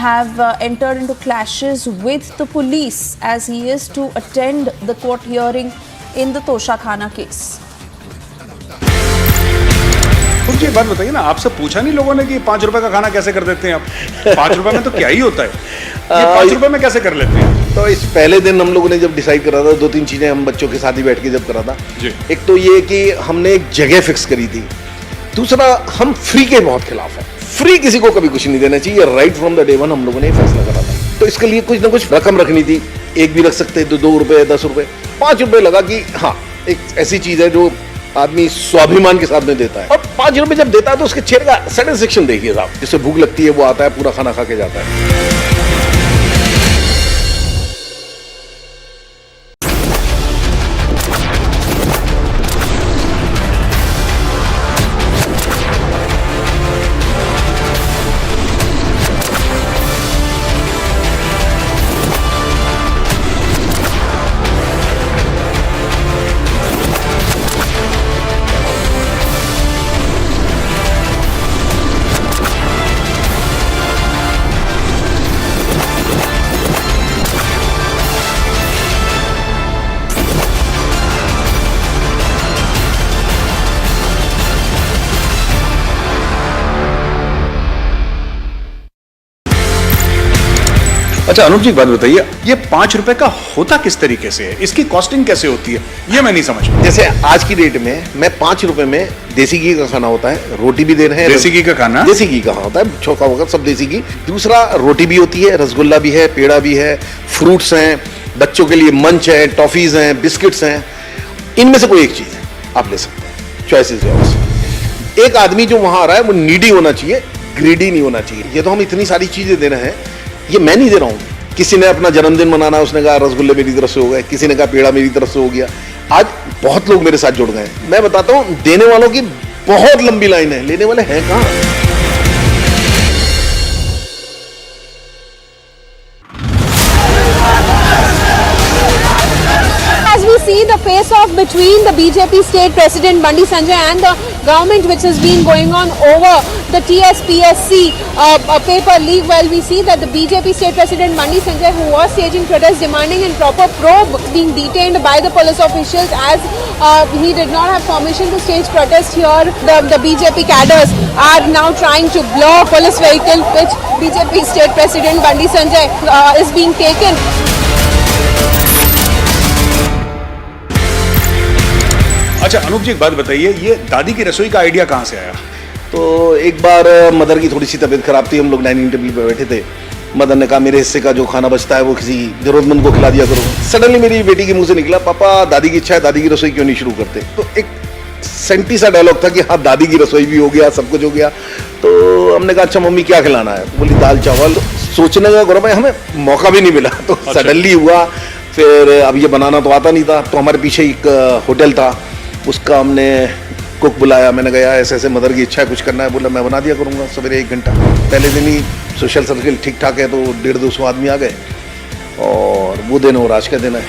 Speaker 2: have entered into clashes with the police as he is to attend the court hearing in the Toshakhana case.
Speaker 6: मुझे एक बात बताइए ना, आपसे पूछा नहीं लोगों ने कि 5 रुपए का खाना कैसे कर देते हैं आप? 5 रुपए में तो क्या ही होता है, ये 5 रुपए में कैसे कर लेते हैं?
Speaker 7: तो इस पहले दिन हम लोगों ने जब डिसाइड करा था, 2-3 चीजें हम बच्चों के साथ ही बैठ के जब करा था। एक तो ये कि हमने एक जगह फिक्स करी थी। दूसरा, हम फ्री के बहुत खिलाफ है। फ्री किसी को कभी कुछ नहीं देना चाहिए। Right from the day one हम लोगों ने फैसला करा था। तो इसके लिए कुछ ना कुछ रकम रखनी थी। एक भी रख सकते, 2 रुपए, 10 रुपए, 5 रुपए लगा कि हाँ एक ऐसी चीज है जो आदमी स्वाभिमान के साथ में देता है। और 5 रुपए जब देता है तो उसके चेहरे का सेटिस्फेक्शन देखिए साहब। जिससे भूख लगती है वो आता है, पूरा खाना खा के जाता है।
Speaker 6: अच्छा अनूप जी एक बात बताइए, ये 5 रुपए का होता किस तरीके से है, इसकी कॉस्टिंग कैसे होती है, ये मैं नहीं समझ।
Speaker 7: जैसे आज की डेट में मैं 5 रुपए में देसी घी का खाना होता है, रोटी भी दे रहे हैं।
Speaker 6: देसी घी का खाना?
Speaker 7: देसी घी का होता है, चोखा वगैरह सब देसी घी। दूसरा रोटी भी होती है, रसगुल्ला भी है, पेड़ा भी है, फ्रूट्स हैं, बच्चों के लिए मंच है, टॉफीज हैं, बिस्किट्स हैं। इनमें से कोई एक चीज है आप ले सकते हैं, चॉइसेस है। एक आदमी जो वहां आ रहा है वो नीडी होना चाहिए, ग्रीडी नहीं होना चाहिए। ये तो हम इतनी सारी चीजें दे रहे हैं, ये मैं नहीं दे रहा हूं। किसी ने अपना जन्मदिन मनाना, उसने कहा रसगुल्ले मेरी तरफ से हो गए, किसी ने कहा पेड़ा मेरी तरफ से हो गया। आज बहुत लोग मेरे साथ जुड़ गए। मैं बताता हूं, देने वालों की बहुत लंबी लाइन है, लेने वाले हैं कहां।
Speaker 8: As we see the face-off between the BJP state president Bandi Sanjay and the government, which has been going on over the TSPSC paper leak, well, we see that the BJP state president Bandi Sanjay, who was staging protests demanding a proper probe, being detained by the police officials as he did not have permission to stage protest here. The BJP cadres are now trying to block police vehicle, which BJP state president Bandi Sanjay is being taken.
Speaker 6: अच्छा अनूप जी एक बात बताइए, ये दादी की रसोई का idea कहाँ से आया?
Speaker 7: तो एक बार मदर की थोड़ी सी तबीयत खराब थी, हम लोग डाइनिंग टेबल पे बैठे थे। मदर ने कहा मेरे हिस्से का जो खाना बचता है वो किसी जरूरतमंद को खिला दिया करो। सडनली मेरी बेटी के मुंह से निकला, पापा दादी की इच्छा है, दादी की रसोई क्यों नहीं शुरू करते। तो एक सेंटी सा डायलॉग था कि हाँ दादी की रसोई भी हो गया, सब कुछ हो गया। तो हमने कहा अच्छा मम्मी क्या खिलाना है, बोली दाल चावल। सोचने का गौरव भाई हमें मौका भी नहीं मिला, तो सडनली हुआ। फिर अब ये बनाना तो आता नहीं था, तो हमारे पीछे एक होटल था, उसका हमने कुक बुलाया। मैंने कहा ऐसे ऐसे मदर की इच्छा है, कुछ करना है। बोला मैं बना दिया करूँगा सवेरे 1 घंटा। पहले दिन ही सोशल सर्किल ठीक ठाक है, तो 150-200 आदमी आ गए और वो दिन और आज का दिन है।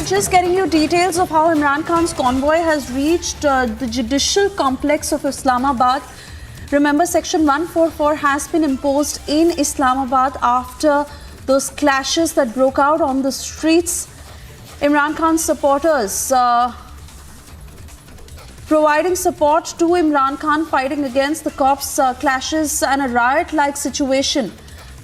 Speaker 2: Just getting you details of how Imran Khan's convoy has reached the judicial complex of Islamabad. Remember, Section 144 has been imposed in Islamabad after those clashes that broke out on the streets. Imran Khan's supporters providing support to Imran Khan, fighting against the cops' clashes and a riot-like situation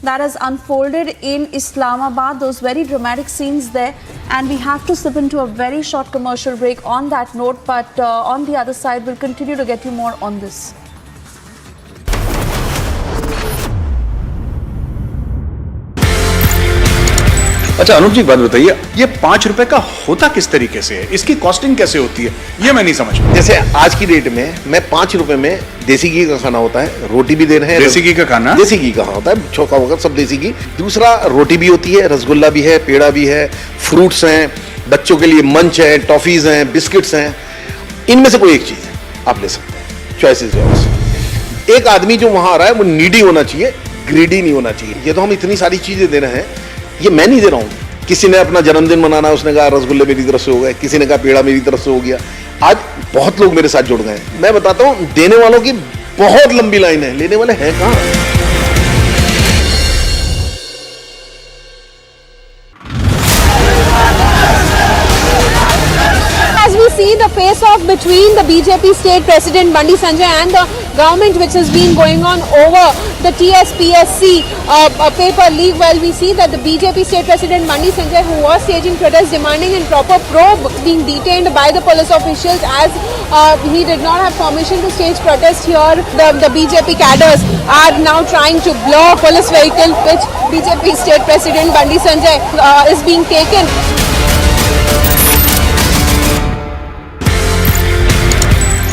Speaker 2: that has unfolded in Islamabad. Those very dramatic scenes there, and we have to slip into a very short commercial break on that note, but on the other side we'll continue to get you more on this.
Speaker 6: अच्छा अनूप जी एक बात बताइए, ये 5 रुपए का होता किस तरीके से है, इसकी कॉस्टिंग कैसे होती है, ये मैं नहीं समझ।
Speaker 7: जैसे आज की डेट में मैं 5 रुपए में देसी घी का खाना होता है, रोटी भी दे रहे हैं।
Speaker 6: देसी घी का खाना?
Speaker 7: देसी घी का होता है, चोखा वगैरह सब देसी घी। दूसरा रोटी भी होती है, रसगुल्ला भी है, पेड़ा भी है, फ्रूट्स हैं, बच्चों के लिए मंच है, टॉफीज हैं, बिस्किट्स हैं। इनमें से कोई एक चीज है आप ले सकते हैं, चॉइसेस है। एक आदमी जो वहां आ रहा है वो नीडी होना चाहिए, ग्रीडी नहीं होना चाहिए। ये तो हम इतनी सारी चीजें दे रहे हैं, ये मैं नहीं दे रहा हूं। किसी ने अपना जन्मदिन मनाना, उसने कहा रसगुल्ले मेरी तरफ से हो गए, किसी ने कहा पेड़ा मेरी तरफ से हो गया। आज बहुत लोग मेरे साथ जुड़ गए। मैं बताता हूं, देने वालों की बहुत लंबी लाइन है, लेने वाले हैं कहां।
Speaker 8: As we see the face-off between the BJP state president Bandi Sanjay and the government, which has been going on over the TSPSC paper leak, well, we see that the BJP state president Bandi Sanjay, who was staging protests demanding a proper probe, being detained by the police officials as he did not have permission to stage protest here. The BJP cadres are now trying to block police vehicle, which BJP state president Bandi Sanjay is being taken.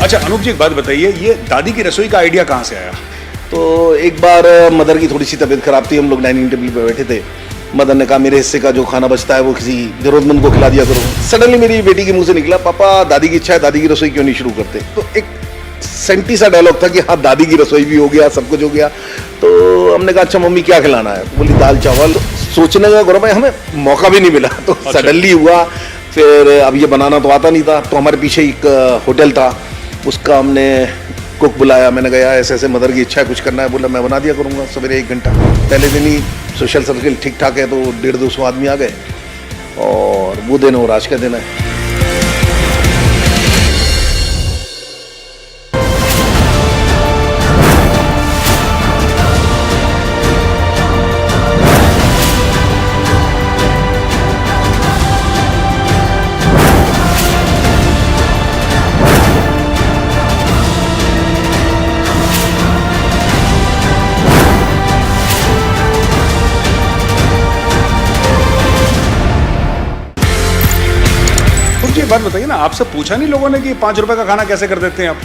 Speaker 6: अच्छा अनूप जी एक बात बताइए, ये दादी की रसोई का idea कहाँ से आया?
Speaker 7: तो एक बार मदर की थोड़ी सी तबीयत खराब थी, हम लोग डाइनिंग टेबल पे बैठे थे। मदर ने कहा मेरे हिस्से का जो खाना बचता है वो किसी जरूरतमंद को खिला दिया करो। सडनली मेरी बेटी के मुंह से निकला, पापा दादी की इच्छा है, दादी की रसोई क्यों नहीं शुरू करते। तो एक सेंटी सा डायलॉग था कि हाँ दादी की रसोई भी हो गया, सब कुछ हो गया। तो हमने कहा अच्छा मम्मी क्या खिलाना है, बोली दाल चावल। सोचने का गौरव भाई हमें मौका भी नहीं मिला, तो सडनली हुआ। फिर अब ये बनाना तो आता नहीं था, तो हमारे पीछे एक होटल था, उसका हमने कुक बुलाया। मैंने कहा ऐसे ऐसे मदर की इच्छा है, कुछ करना है। बोला मैं बना दिया करूँगा सवेरे 1 घंटा। पहले दिन ही सोशल सर्किल ठीक ठाक है, तो 150-200 आदमी आ गए और और वो दिन और आज का दिन है।
Speaker 6: मुझे एक बात बताइए ना, आपसे पूछा नहीं लोगों ने कि 5 रुपए का खाना कैसे कर देते हैं आप?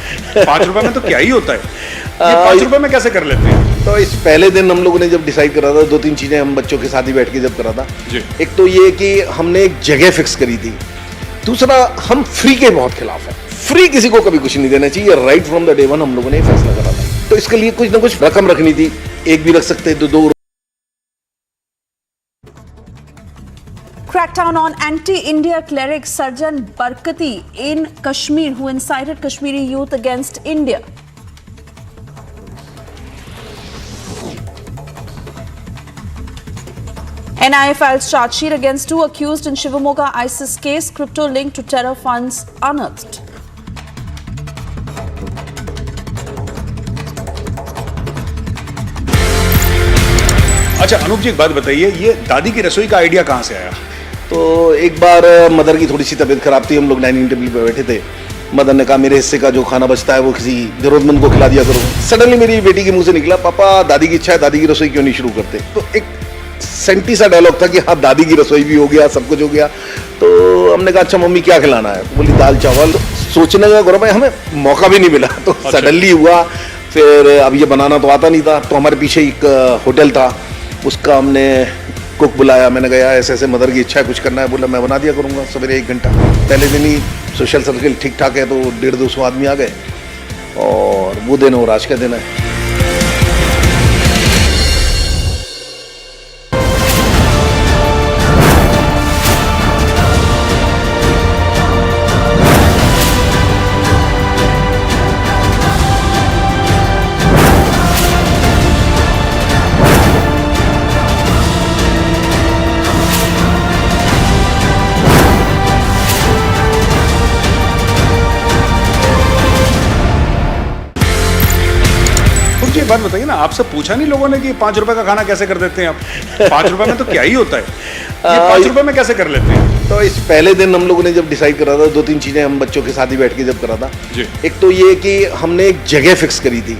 Speaker 6: 5 रुपए में तो क्या ही होता है, ये 5 रुपए में कैसे कर लेते हैं?
Speaker 7: तो इस पहले दिन हम लोगों ने जब डिसाइड करा था, 2-3 चीजें हम बच्चों के साथ ही बैठ के जब करा था।
Speaker 6: जी।
Speaker 7: एक तो ये कि हमने एक जगह फिक्स करी थी, दूसरा हम फ्री के बहुत खिलाफ है। फ्री किसी को कभी कुछ नहीं देना चाहिए, right from the day one हम लोगों ने फैसला करा था। तो इसके लिए कुछ ना कुछ रकम रखनी थी, एक भी रख सकते तो 2।
Speaker 2: Crackdown on anti-India cleric Sarjan Barkati in Kashmir, who incited Kashmiri youth against India. NIA files charge sheet against 2 accused in Shivamoga ISIS case, crypto linked to terror funds unearthed.
Speaker 6: अच्छा अनूप जी, एक बात बताइए, ये दादी की रसोई का आइडिया कहाँ से आया?
Speaker 7: तो एक बार मदर की थोड़ी सी तबीयत खराब थी, हम लोग डाइनिंग टेबल पे बैठे थे। मदर ने कहा मेरे हिस्से का जो खाना बचता है वो किसी जरूरतमंद को खिला दिया करो। सडनली मेरी बेटी के मुंह से निकला, पापा दादी की इच्छा है, दादी की रसोई क्यों नहीं शुरू करते? तो एक सेंटी सा डायलॉग था कि हाँ दादी की रसोई भी हो गया, सब कुछ हो गया। तो हमने कहा अच्छा मम्मी क्या खिलाना है? तो बोली दाल चावल। तो सोचने का गौरव है, हमें मौका भी नहीं मिला, तो सडनली हुआ। फिर अब ये बनाना तो आता नहीं था, तो हमारे पीछे एक होटल था, उसका हमने कुक बुलाया। मैंने कहा ऐसे ऐसे मदर की इच्छा है, कुछ करना है। बोला मैं बना दिया करूँगा सवेरे 1 घंटा। पहले दिन ही सोशल सर्किल ठीक ठाक है, तो 150-200 आदमी आ गए और वो दिन और आज का दिन है।
Speaker 6: मुझे एक बात बताइए ना, आपसे पूछा नहीं लोगों ने कि 5 रुपए का खाना कैसे कर देते हैं आप? 5 रुपए में तो क्या ही होता है, ये 5 रुपए में कैसे कर लेते हैं?
Speaker 7: तो इस पहले दिन हम लोगों ने जब डिसाइड करा था, 2-3 चीजें हम बच्चों के साथ ही बैठ के जब करा था।
Speaker 6: जी।
Speaker 7: एक तो ये कि हमने एक जगह फिक्स करी थी,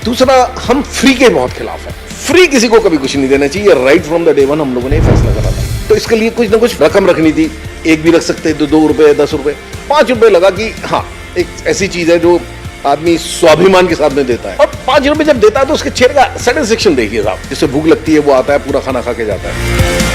Speaker 7: दूसरा हम फ्री के बहुत खिलाफ है। फ्री किसी को कभी कुछ नहीं देना चाहिए, right from the day one हम लोगों ने फैसला करा था। तो इसके लिए कुछ ना कुछ रकम रखनी थी, एक भी रख सकते तो 2 रुपए, 10 रुपए, 5 रुपए लगा कि हाँ एक ऐसी चीज है जो आदमी स्वाभिमान के साथ में देता है। और 5 रुपए जब देता है तो उसके चेहरे का सेटिस्फेक्शन देखिए साहब, जिससे भूख लगती है वो आता है, पूरा खाना खा के जाता है।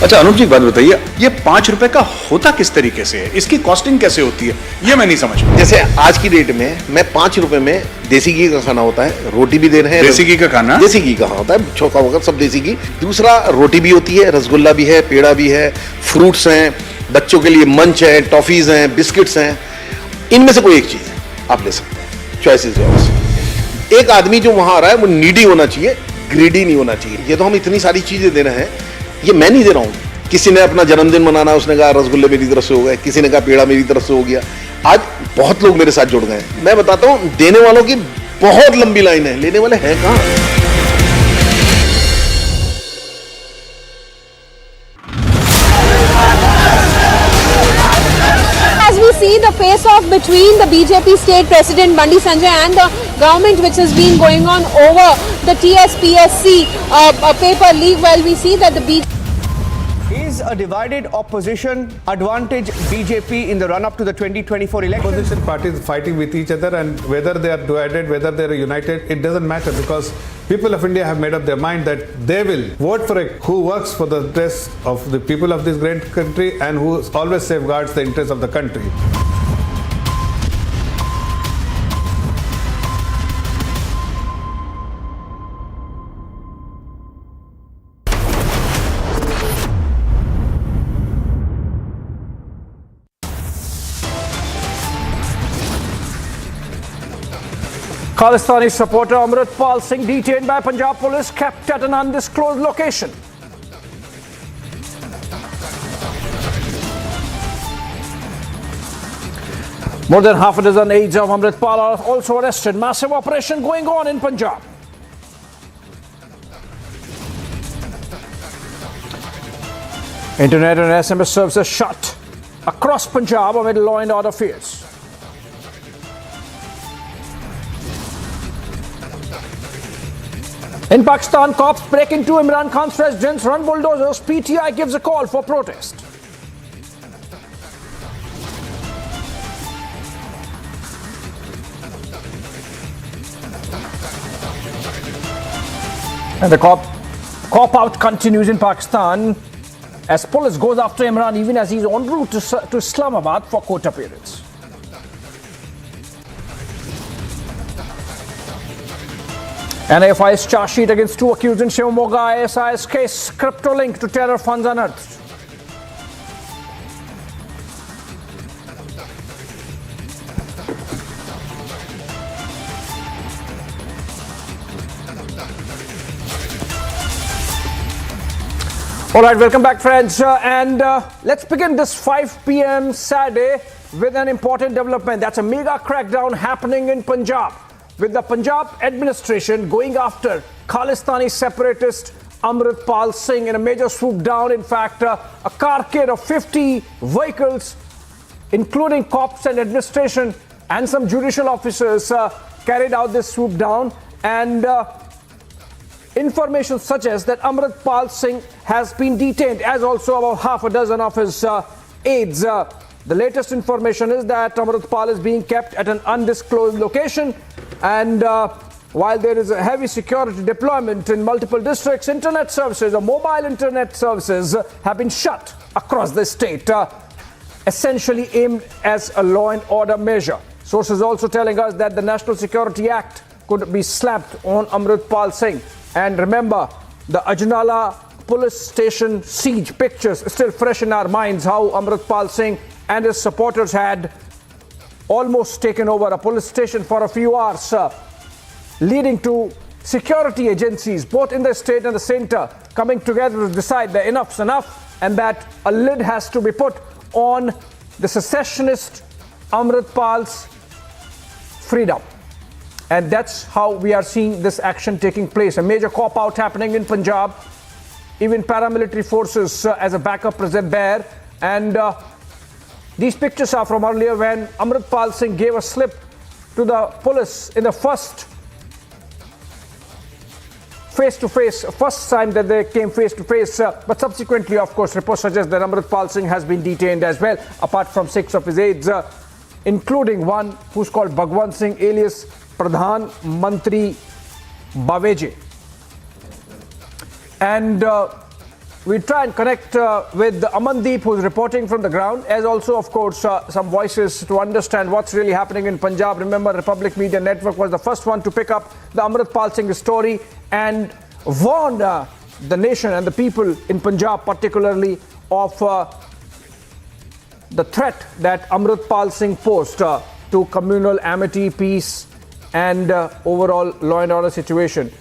Speaker 6: अच्छा अनूप जी, एक बात बताइए, ये 5 रुपए का होता किस तरीके से है? इसकी कॉस्टिंग कैसे होती है, ये मैं नहीं समझ।
Speaker 7: जैसे आज की डेट में मैं 5 रुपए में देसी घी का खाना होता है, रोटी भी दे रहे हैं।
Speaker 6: देसी घी का खाना?
Speaker 7: देसी घी का होता है, चौका वगैरह सब देसी घी। दूसरा रोटी भी होती है, रसगुल्ला भी है, पेड़ा भी है, फ्रूट्स हैं, बच्चों के लिए मंच है, टॉफीज हैं, बिस्किट्स हैं। इनमें से कोई एक चीज है आप ले सकते हैं, चॉइसेस योर्स। एक आदमी जो वहां आ रहा है वो नीडी होना चाहिए, ग्रीडी नहीं होना चाहिए। ये तो हम इतनी सारी चीजें दे रहे हैं, ये मैं नहीं दे रहा हूं। किसी ने अपना जन्मदिन मनाना, उसने कहा रसगुल्ले मेरी तरफ से हो गए, किसी ने कहा पेड़ा मेरी तरफ से हो गया। आज बहुत लोग मेरे साथ जुड़ गए हैं। मैं बताता हूं, देने वालों की बहुत लंबी लाइन है, लेने वाले हैं कहां?
Speaker 8: As we see the face-off between the BJP state president Bandi Sanjay and the government, which has been going on over the TSPSC paper leak, well, we see that the
Speaker 16: He's
Speaker 3: a divided opposition advantage BJP in the run-up to the 2024 election?
Speaker 6: Opposition parties fighting with each other, and whether they are divided, whether they are united, it doesn't matter, because people of India have made up their mind that they will vote for who works for the interests of the people of this great country and who always safeguards the interests of the country.
Speaker 21: Khalistani supporter Amritpal Singh detained by Punjab police, kept at an undisclosed location. More than half a dozen aides of Amritpal are also arrested. Massive operation going on in Punjab. Internet and SMS services shut across Punjab amid law and order fears. In Pakistan, cops break into Imran Khan's residence, run bulldozers. PTI gives a call for protest. And the cop out continues in Pakistan as police goes after Imran even as he's en route to Islamabad for court appearance. NIFI's charge sheet against 2 accused in Shivamogga ISIS case, crypto link to terror funds unearthed. All right, welcome back, friends. Let's begin this 5 p.m. Saturday with an important development. That's a mega crackdown happening in Punjab, with the Punjab administration going after Khalistani separatist Amritpal Singh in a major swoop down. In fact, a carcade of 50 vehicles, including cops and administration and some judicial officers, carried out this swoop down. And information suggests that Amritpal Singh has been detained, as also about half a dozen of his aides. The latest information is that Amritpal is being kept at an undisclosed location. And while there is a heavy security deployment in multiple districts, internet services or mobile internet services have been shut across the state, essentially aimed as a law and order measure. Sources also telling us that the National Security Act could be slapped on Amritpal Singh. And remember, the Ajnala police station siege pictures still fresh in our minds, how Amritpal Singh and his supporters had almost taken over a police station for a few hours, leading to security agencies both in the state and the center coming together to decide that enough's enough and that a lid has to be put on the secessionist Amritpal's freedom. And that's how we are seeing this action taking place. A major cop-out happening in Punjab. Even paramilitary forces as a backup present there. And these pictures are from earlier when Amritpal Singh gave a slip to the police in the first time that they came face-to-face. But subsequently, of course, reports suggest that Amritpal Singh has been detained as well, apart from 6 of his aides, including one who's called Bhagwan Singh, alias Pradhan Mantri Baveje. And we try and connect with Amandeep, who's reporting from the ground, as also, of course, some voices to understand what's really happening in Punjab. Remember, Republic Media Network was the first one to pick up the Amritpal Singh story and warned the nation and the people in Punjab particularly of the threat that Amritpal Singh posed to communal amity, peace, and overall law and order situation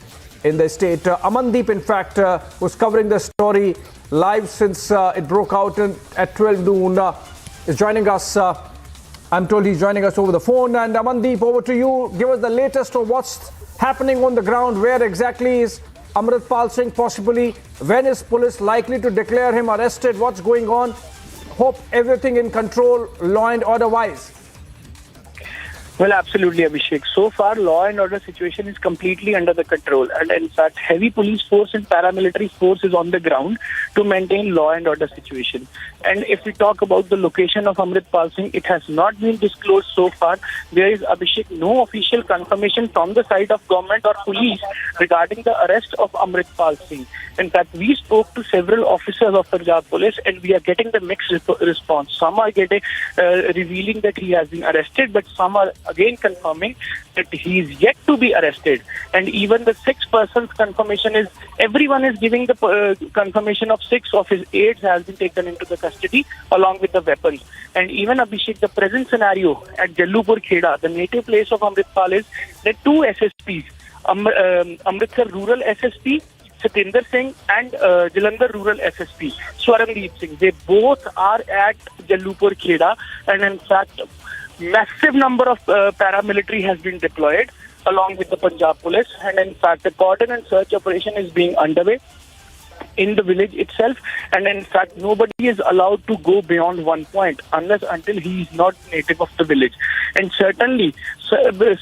Speaker 21: in the state. Amandeep, in fact, was covering the story live since it broke out at 12 noon. Is joining us. I'm told he's joining us over the phone. And Amandeep, over to you. Give us the latest of what's happening on the ground. Where exactly is Amritpal Singh possibly? When is police likely to declare him arrested? What's going on? Hope everything in control, law and order wise.
Speaker 14: Well, absolutely, Abhishek. So far, law and order situation is completely under the control. And in fact, heavy police force and paramilitary force is on the ground to maintain law and order situation. And if we talk about the location of Amritpal Singh, it has not been disclosed so far. There is, Abhishek, no official confirmation from the side of government or police regarding the arrest of Amritpal Singh. In fact, we spoke to several officers of Punjab Police and we are getting the mixed response. Some are getting revealing that he has been arrested, but some are again confirming that he is yet to be arrested. And even the 6 persons confirmation is, everyone is giving the confirmation of 6 of his aides has been taken into the custody along with the weapons. And even Abhishek, the present scenario at Jallupur Kheda, the native place of Amritpal, is that 2 SSPs, Amritsar Rural SSP, Satinder Singh, and Jalandhar Rural SSP, Swarandeep Singh, they both are at Jallupur Kheda, and in fact, massive number of paramilitary has been deployed along with the Punjab Police, and in fact, the cordon and search operation is being underway in the village itself, and in fact nobody is allowed to go beyond one point until he is not native of the village. And certainly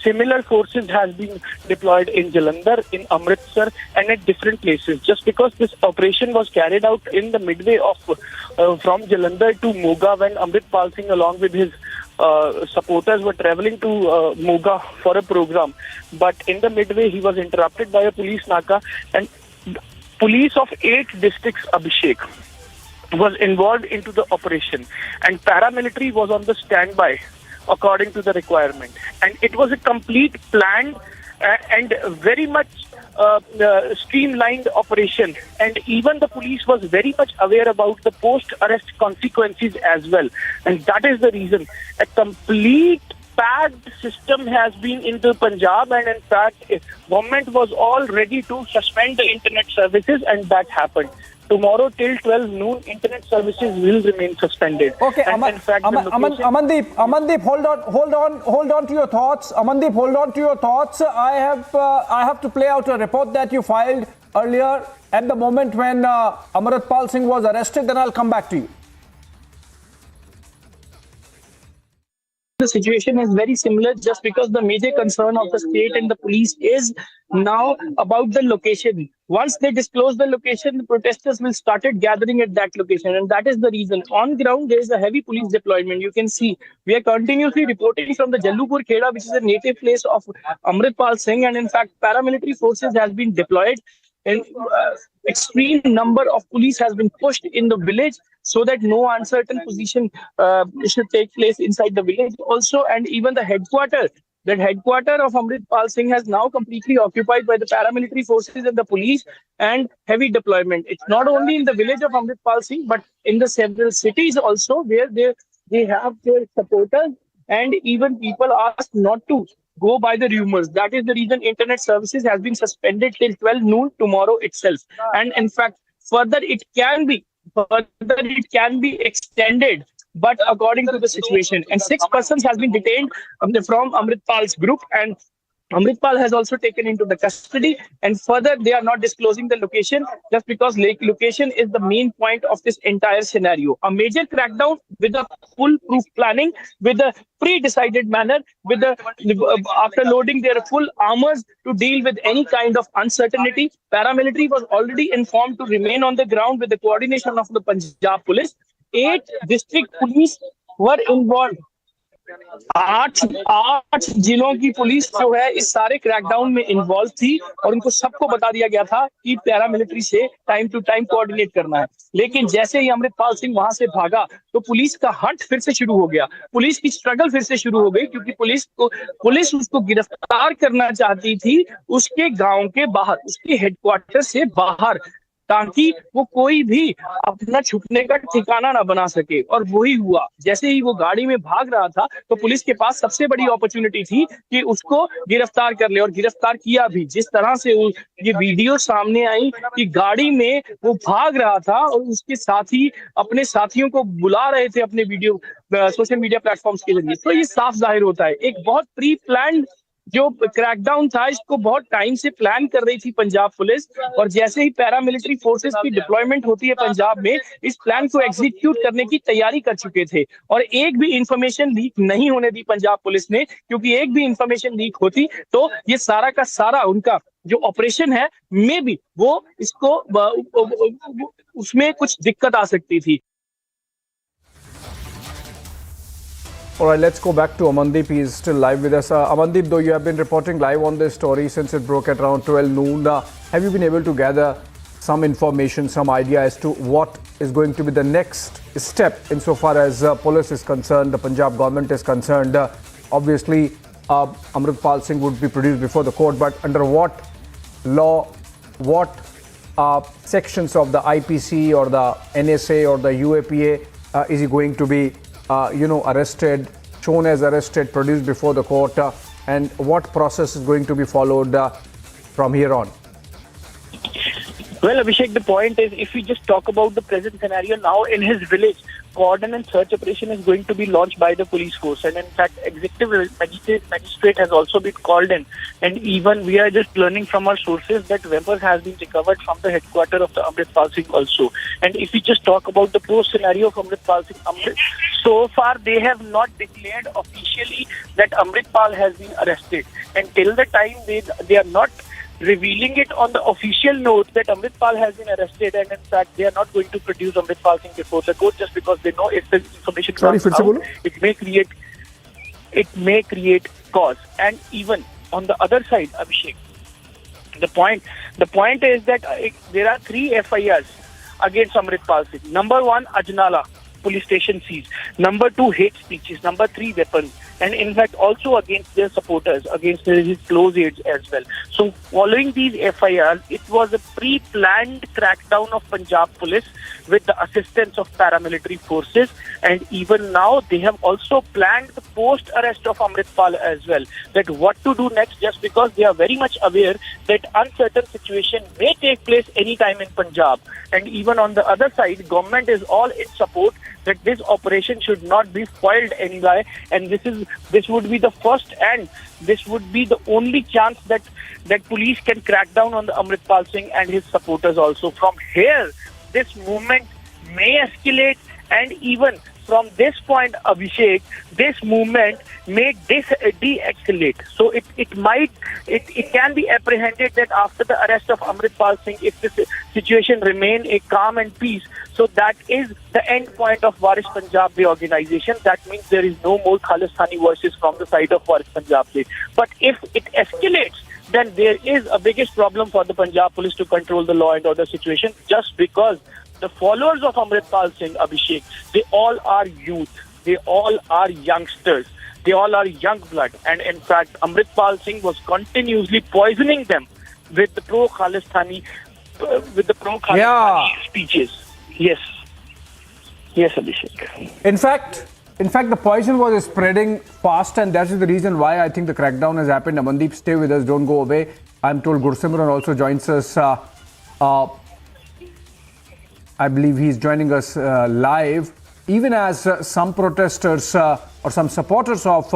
Speaker 14: similar forces has been deployed in Jalandhar, in Amritsar, and at different places. Just because this operation was carried out in the midway of from Jalandhar to Moga, when Amritpal Singh along with his supporters were travelling to Moga for a program, but in the midway he was interrupted by a police naka, and police of 8 districts, Abhishek, was involved into the operation, and paramilitary was on the standby according to the requirement. And it was a complete planned and very much streamlined operation. And even the police was very much aware about the post-arrest consequences as well. And that is the reason a complete packed system has been into Punjab, and in fact, government was all ready to suspend the internet services, and that happened. Tomorrow till 12 noon, internet services will remain suspended.
Speaker 21: Okay,
Speaker 14: and in fact,
Speaker 21: Amandeep, hold on to your thoughts. Amandeep, hold on to your thoughts. I have to play out a report that you filed earlier at the moment when Amritpal Singh was arrested. Then I'll come back to you.
Speaker 14: The situation is very similar, just because the major concern of the state and the police is now about the location. Once they disclose the location, the protesters will start gathering at that location, and that is the reason. On ground, there is a heavy police deployment. You can see we are continuously reporting from the Jallupur Kheda, which is a native place of Amritpal Singh, and in fact, paramilitary forces has been deployed, and extreme number of police has been pushed in the village, so that no uncertain position should take place inside the village also. And even the headquarter of Amritpal Singh has now completely occupied by the paramilitary forces and the police, and heavy deployment. It's not only in the village of Amritpal Singh, but in the several cities also, where they have their supporters, and even people asked not to go by the rumors. That is the reason internet services has been suspended till 12 noon tomorrow itself. And in fact, further it can be extended, but according to the situation. And 6 persons has been detained from Amritpal's group, and Amritpal has also taken into the custody. And further, they are not disclosing the location, just because location is the main point of this entire scenario. A major crackdown with a foolproof planning, with a pre-decided manner, with after loading their full armors to deal with any kind of uncertainty. Paramilitary was already informed to remain on the ground with the coordination of the Punjab Police. 8 district police were involved. 8 जिलों की police जो है इस सारे crackdown में involve थी, और उनको सबको बता दिया गया था कि पैरामिलिट्री से टाइम टू टाइम कोऑर्डिनेट करना है. लेकिन जैसे ही अमृतपाल सिंह वहां से भागा, तो पुलिस का हंट फिर से शुरू हो गया, पुलिस की स्ट्रगल फिर से शुरू हो गई, क्योंकि पुलिस उसको गिरफ्तार करना चाहती थी उसके गांव के बाहर, उसके हेडक्वार्टर से बाहर, ताकि वो कोई भी अपना छुपने का ठिकाना ना बना सके. और वही हुआ. जैसे ही वो गाड़ी में भाग रहा था, तो पुलिस के पास सबसे बड़ी अपॉर्चुनिटी थी कि उसको गिरफ्तार कर ले, और गिरफ्तार किया भी. जिस तरह से ये वीडियो सामने आई कि गाड़ी में वो भाग रहा था और उसके साथी अपने साथियों को बुला रहे थे अपने वीडियो सोशल मीडिया प्लेटफॉर्म्स के जरिए, तो ये साफ जाहिर होता है एक बहुत प्री प्लान्ड
Speaker 5: जो क्रैकडाउन था इसको बहुत टाइम से प्लान कर रही थी पंजाब पुलिस, और जैसे ही पैरामिलिट्री फोर्सेस की डिप्लॉयमेंट होती है पंजाब में, इस प्लान को एग्जीक्यूट करने की तैयारी कर चुके थे। और एक भी इंफॉर्मेशन लीक नहीं होने दी पंजाब पुलिस ने, क्योंकि एक भी इंफॉर्मेशन लीक होती तो ये सारा का सारा उनका जो ऑपरेशन है मे बी वो इसको उसमें कुछ दिक्कत आ सकती थी।
Speaker 21: All right, let's go back to Amandeep. He's still live with us. Amandeep, though you have been reporting live on this story since it broke at around 12 noon, have you been able to gather some information, some idea as to what is going to be the next step insofar as police is concerned, the Punjab government is concerned? Obviously, Amritpal Singh would be produced before the court, but under what law, what sections of the IPC or the NSA or the UAPA is he going to be arrested, shown as arrested, produced before the court, and what process is going to be followed from here on?
Speaker 14: Well, Abhishek, the point is, if we just talk about the present scenario now in his village, cordon and search operation is going to be launched by the police force, and in fact, executive magistrate has also been called in, and even we are just learning from our sources that weapons has been recovered from the headquarters of the Amritpal Singh also. And if we just talk about the post scenario of Amritpal Singh, so far they have not declared officially that Amritpal has been arrested, and till the time they are not revealing it on the official note that Amritpal has been arrested, and in fact they are not going to produce Amritpal Singh before the court just because they know if the information comes out, it may create cause. And even on the other side, Abhishek, the point is that there are 3 FIRs against Amritpal Singh. Number 1, Ajnala police station seized. Number 2, hate speeches. Number 3, weapons. And in fact also against their supporters, against his close aides as well. So following these FIRs, it was a pre-planned crackdown of Punjab police with the assistance of paramilitary forces, and even now they have also planned the post-arrest of Amritpal as well, that what to do next, just because they are very much aware that uncertain situation may take place anytime in Punjab. And even on the other side, government is all in support that this operation should not be foiled anyway, and this would be the first and this would be the only chance that police can crack down on the Amritpal Singh and his supporters also. From here, this movement may escalate, and even from this point, Abhishek, this movement may de-escalate. So it can be apprehended that after the arrest of Amritpal Singh, if the situation remain a calm and peace, so that is the end point of Waris Punjab Day organization. That means there is no more Khalistani voices from the side of Waris Punjab Day. But if it escalates, then there is a biggest problem for the Punjab police to control the law and order situation, just because the followers of Amritpal Singh, Abhishek, they all are youth, they all are youngsters, they all are young blood, and in fact Amritpal Singh was continuously poisoning them with the pro-Khalistani speeches. Yes, Abhishek.
Speaker 21: In fact, the poison was spreading fast, and that is the reason why I think the crackdown has happened. Amandeep, stay with us, don't go away. I'm told Gursimran also joins us. I believe he's joining us live, even as some protesters or some supporters of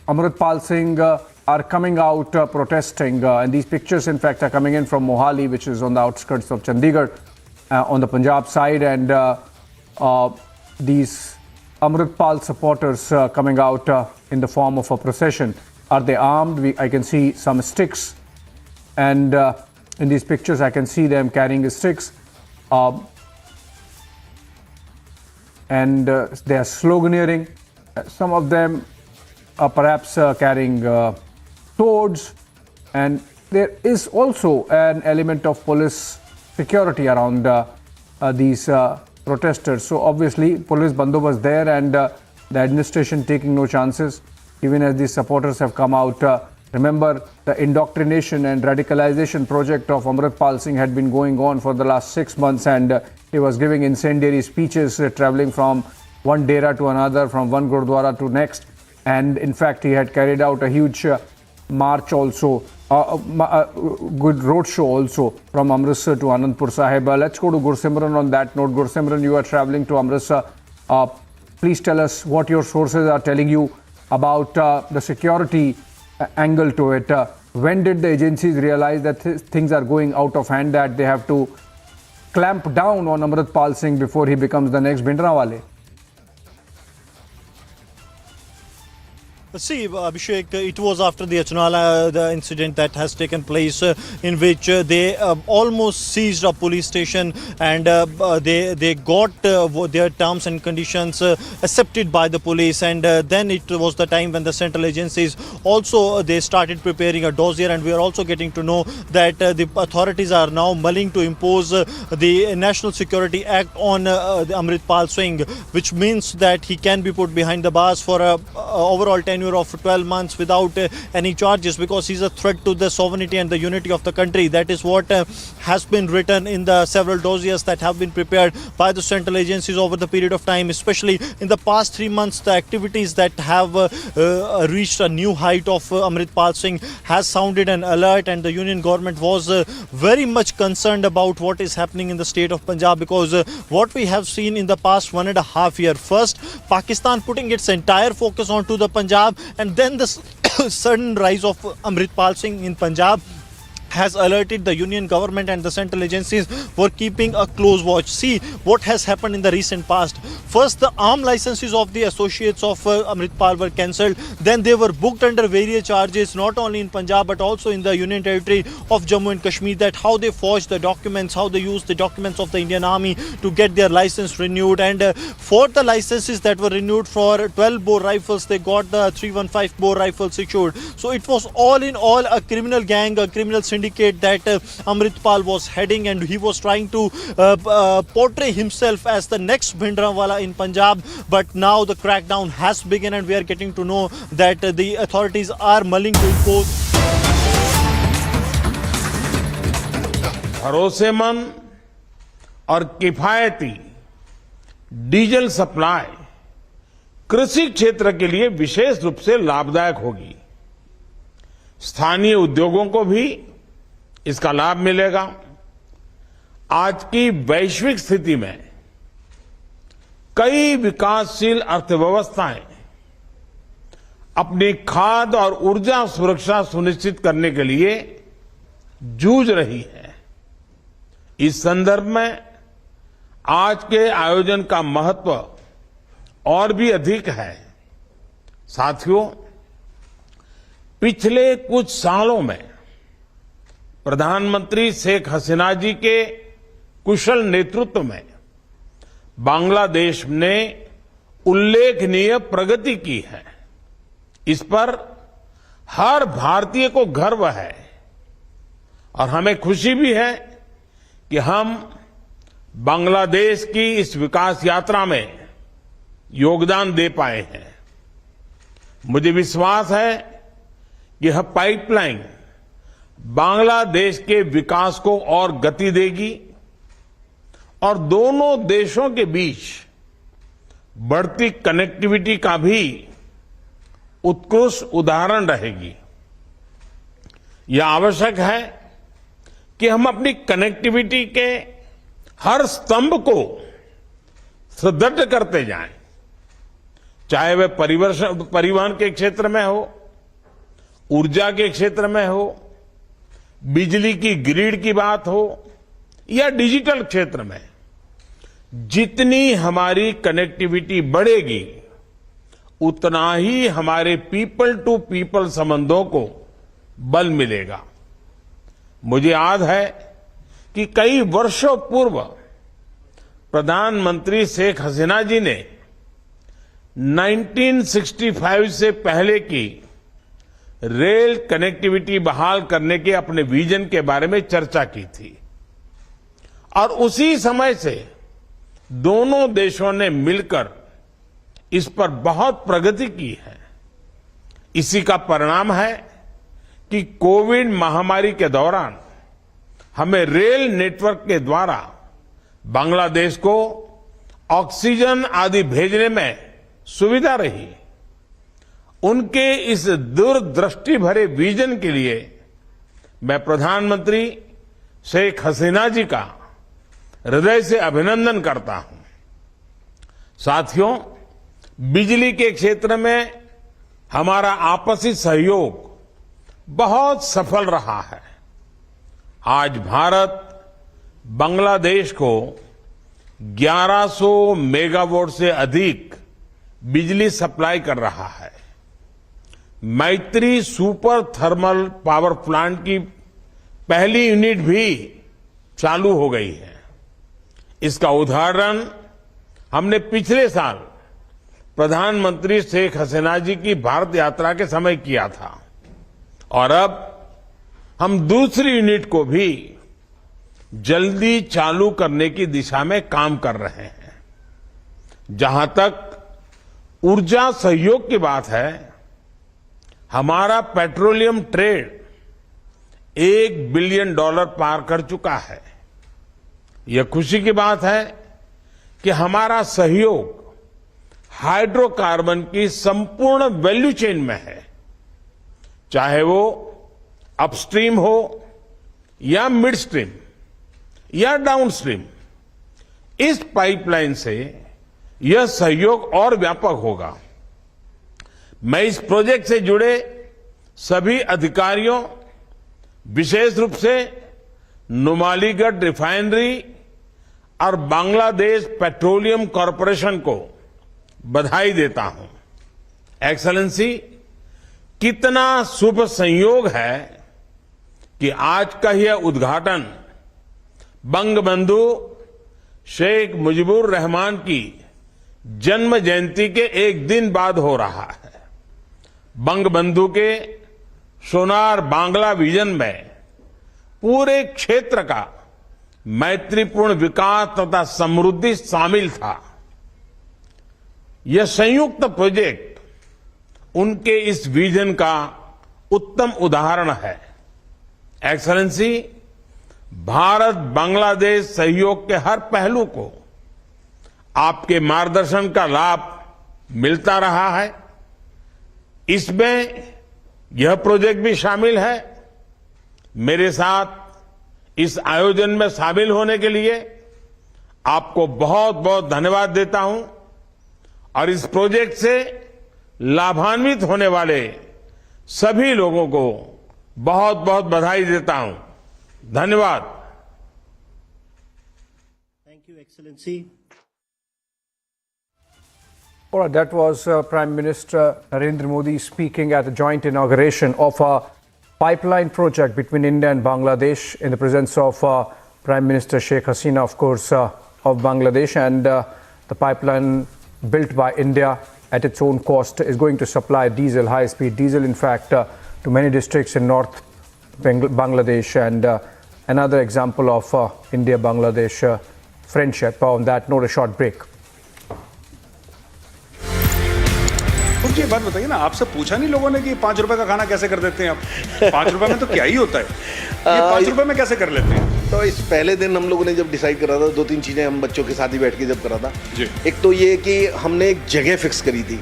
Speaker 21: Amritpal Singh are coming out protesting. And these pictures, in fact, are coming in from Mohali, which is on the outskirts of Chandigarh, on the Punjab side. And these Amritpal supporters coming out in the form of a procession. Are they armed? I can see some sticks. And in these pictures, I can see them carrying sticks. And they are sloganeering. Some of them are perhaps carrying swords, and there is also an element of police security around these protesters. So obviously police bandobast there, and the administration taking no chances, even as these supporters have come out. Remember, the indoctrination and radicalization project of Amritpal Singh had been going on for the last 6 months, and he was giving incendiary speeches, traveling from one dera to another, from one gurdwara to next. And in fact, he had carried out a huge march also, a good road show also from Amritsar to Anandpur Sahib. Let's go to Gursimran on that note. Gursimran, you are traveling to Amritsar. Please tell us what your sources are telling you about the security angle to it. When did the agencies realize that things are going out of hand, that they have to clamp down on Amritpal Singh before he becomes the next Bhindranwale?
Speaker 1: See, Abhishek, it was after the Achnala the incident that has taken place in which they almost seized a police station, and they got their terms and conditions accepted by the police, and then it was the time when the central agencies also they started preparing a dossier, and we are also getting to know that the authorities are now mulling to impose the National Security Act on Amritpal Singh, which means that he can be put behind the bars for a overall tenure of 12 months without any charges, because he's a threat to the sovereignty and the unity of the country. That is what has been written in the several dossiers that have been prepared by the central agencies over the period of time, especially in the past 3 months. The activities that have reached a new height of Amritpal Singh has sounded an alert, and the union government was very much concerned about what is happening in the state of Punjab, because what we have seen in the past 1.5 years, first Pakistan putting its entire focus onto the Punjab, and then the sudden rise of Amritpal Singh in Punjab has alerted the union government and the central agencies for keeping a close watch. See what has happened in the recent past. First, the arm licenses of the associates of Amritpal were cancelled. Then they were booked under various charges, not only in Punjab but also in the Union Territory of Jammu and Kashmir, that how they forged the documents, how they used the documents of the Indian Army to get their license renewed. And for the licenses that were renewed for 12 bore rifles, they got the 315 bore rifles issued. So it was all in all a criminal gang, a criminal syndicate that Amritpal was heading, and he was trying to portray himself as the next Bhindranwala in Punjab. But now the crackdown has begun, and we are getting to know that the authorities are mulling to impose.
Speaker 22: भरोसेमंद और किफायती diesel supply कृषि क्षेत्र के लिए विशेष रूप से लाभदायक होगी। स्थानीय उद्योगों को भी इसका लाभ मिलेगा। आज की वैश्विक स्थिति में कई विकासशील अर्थव्यवस्थाएं अपनी खाद्य और ऊर्जा सुरक्षा सुनिश्चित करने के लिए जूझ रही है। इस संदर्भ में आज के आयोजन का महत्व और भी अधिक है। साथियों, पिछले कुछ सालों में प्रधानमंत्री शेख हसीना जी के कुशल नेतृत्व में बांग्लादेश ने उल्लेखनीय प्रगति की है। इस पर हर भारतीय को गर्व है और हमें खुशी भी है कि हम बांग्लादेश की इस विकास यात्रा में योगदान दे पाए हैं। मुझे विश्वास है कि यह पाइपलाइन बांग्लादेश के विकास को और गति देगी और दोनों देशों के बीच बढ़ती कनेक्टिविटी का भी उत्कृष्ट उदाहरण रहेगी। यह आवश्यक है कि हम अपनी कनेक्टिविटी के हर स्तंभ को सुदृढ़ करते जाएं, चाहे वह परिवहन के क्षेत्र में हो, ऊर्जा के क्षेत्र में हो, बिजली की ग्रिड की बात हो या डिजिटल क्षेत्र में। जितनी हमारी कनेक्टिविटी बढ़ेगी उतना ही हमारे पीपल टू पीपल संबंधों को बल मिलेगा। मुझे याद है कि कई वर्षों पूर्व प्रधानमंत्री शेख हसीना जी ने 1965 से पहले की रेल कनेक्टिविटी बहाल करने के अपने विजन के बारे में चर्चा की थी और उसी समय से दोनों देशों ने मिलकर इस पर बहुत प्रगति की है। इसी का परिणाम है कि कोविड महामारी के दौरान हमें रेल नेटवर्क के द्वारा बांग्लादेश को ऑक्सीजन आदि भेजने में सुविधा रही। उनके इस दूरदृष्टि भरे विजन के लिए मैं प्रधानमंत्री शेख हसीना जी का हृदय से अभिनंदन करता हूं। साथियों, बिजली के क्षेत्र में हमारा आपसी सहयोग बहुत सफल रहा है। आज भारत बांग्लादेश को 1100 मेगावाट से अधिक बिजली सप्लाई कर रहा है। मैत्री सुपर थर्मल पावर प्लांट की पहली यूनिट भी चालू हो गई है। इसका उदाहरण हमने पिछले साल प्रधानमंत्री शेख हसीना जी की भारत यात्रा के समय किया था और अब हम दूसरी यूनिट को भी जल्दी चालू करने की दिशा में काम कर रहे हैं। जहां तक ऊर्जा सहयोग की बात है, हमारा पेट्रोलियम ट्रेड $1 बिलियन पार कर चुका है। यह खुशी की बात है कि हमारा सहयोग हाइड्रोकार्बन की संपूर्ण वैल्यू चेन में है, चाहे वो अपस्ट्रीम हो या मिडस्ट्रीम या डाउनस्ट्रीम। इस पाइपलाइन से यह सहयोग और व्यापक होगा। मैं इस प्रोजेक्ट से जुड़े सभी अधिकारियों, विशेष रूप से नुमालीगढ़ रिफाइनरी और बांग्लादेश पेट्रोलियम कॉरपोरेशन को बधाई देता हूं। एक्सेलेंसी, कितना शुभ संयोग है कि आज का यह उद्घाटन बंगबंधु शेख मुजीबुर रहमान की जन्म जयंती के एक दिन बाद हो रहा है। बंगबंधु के सोनार बांग्ला विजन में पूरे क्षेत्र का मैत्रीपूर्ण विकास तथा समृद्धि शामिल था। यह संयुक्त प्रोजेक्ट उनके इस विजन का उत्तम उदाहरण है। एक्सेलेंसी, भारत बांग्लादेश सहयोग के हर पहलू को आपके मार्गदर्शन का लाभ मिलता रहा है। इसमें यह प्रोजेक्ट भी शामिल है। मेरे साथ इस आयोजन में शामिल होने के लिए आपको बहुत बहुत धन्यवाद देता हूं और इस प्रोजेक्ट से लाभान्वित होने वाले सभी लोगों को बहुत बहुत बधाई देता हूं। धन्यवाद।
Speaker 10: Thank you, Excellency.
Speaker 21: All right, that was Prime Minister Narendra Modi speaking at the joint inauguration of a pipeline project between India and Bangladesh in the presence of Prime Minister Sheikh Hasina, of course, of Bangladesh. And the pipeline built by India at its own cost is going to supply diesel, high-speed diesel, in fact, to many districts in North Bangladesh. And another example of India-Bangladesh friendship. On that note, a short break.
Speaker 11: मुझे बात बताइए ना, आपसे पूछा नहीं लोगों ने कि 5 रुपए का खाना कैसे कर देते हैं आप? 5 रुपए में तो क्या ही होता है, ये 5 रुपए में कैसे कर लेते हैं?
Speaker 7: तो इस पहले दिन हम लोगों ने जब डिसाइड करा था, 2-3 चीजें हम बच्चों के साथ ही बैठ के जब करा था। एक तो ये कि हमने एक जगह फिक्स करी थी।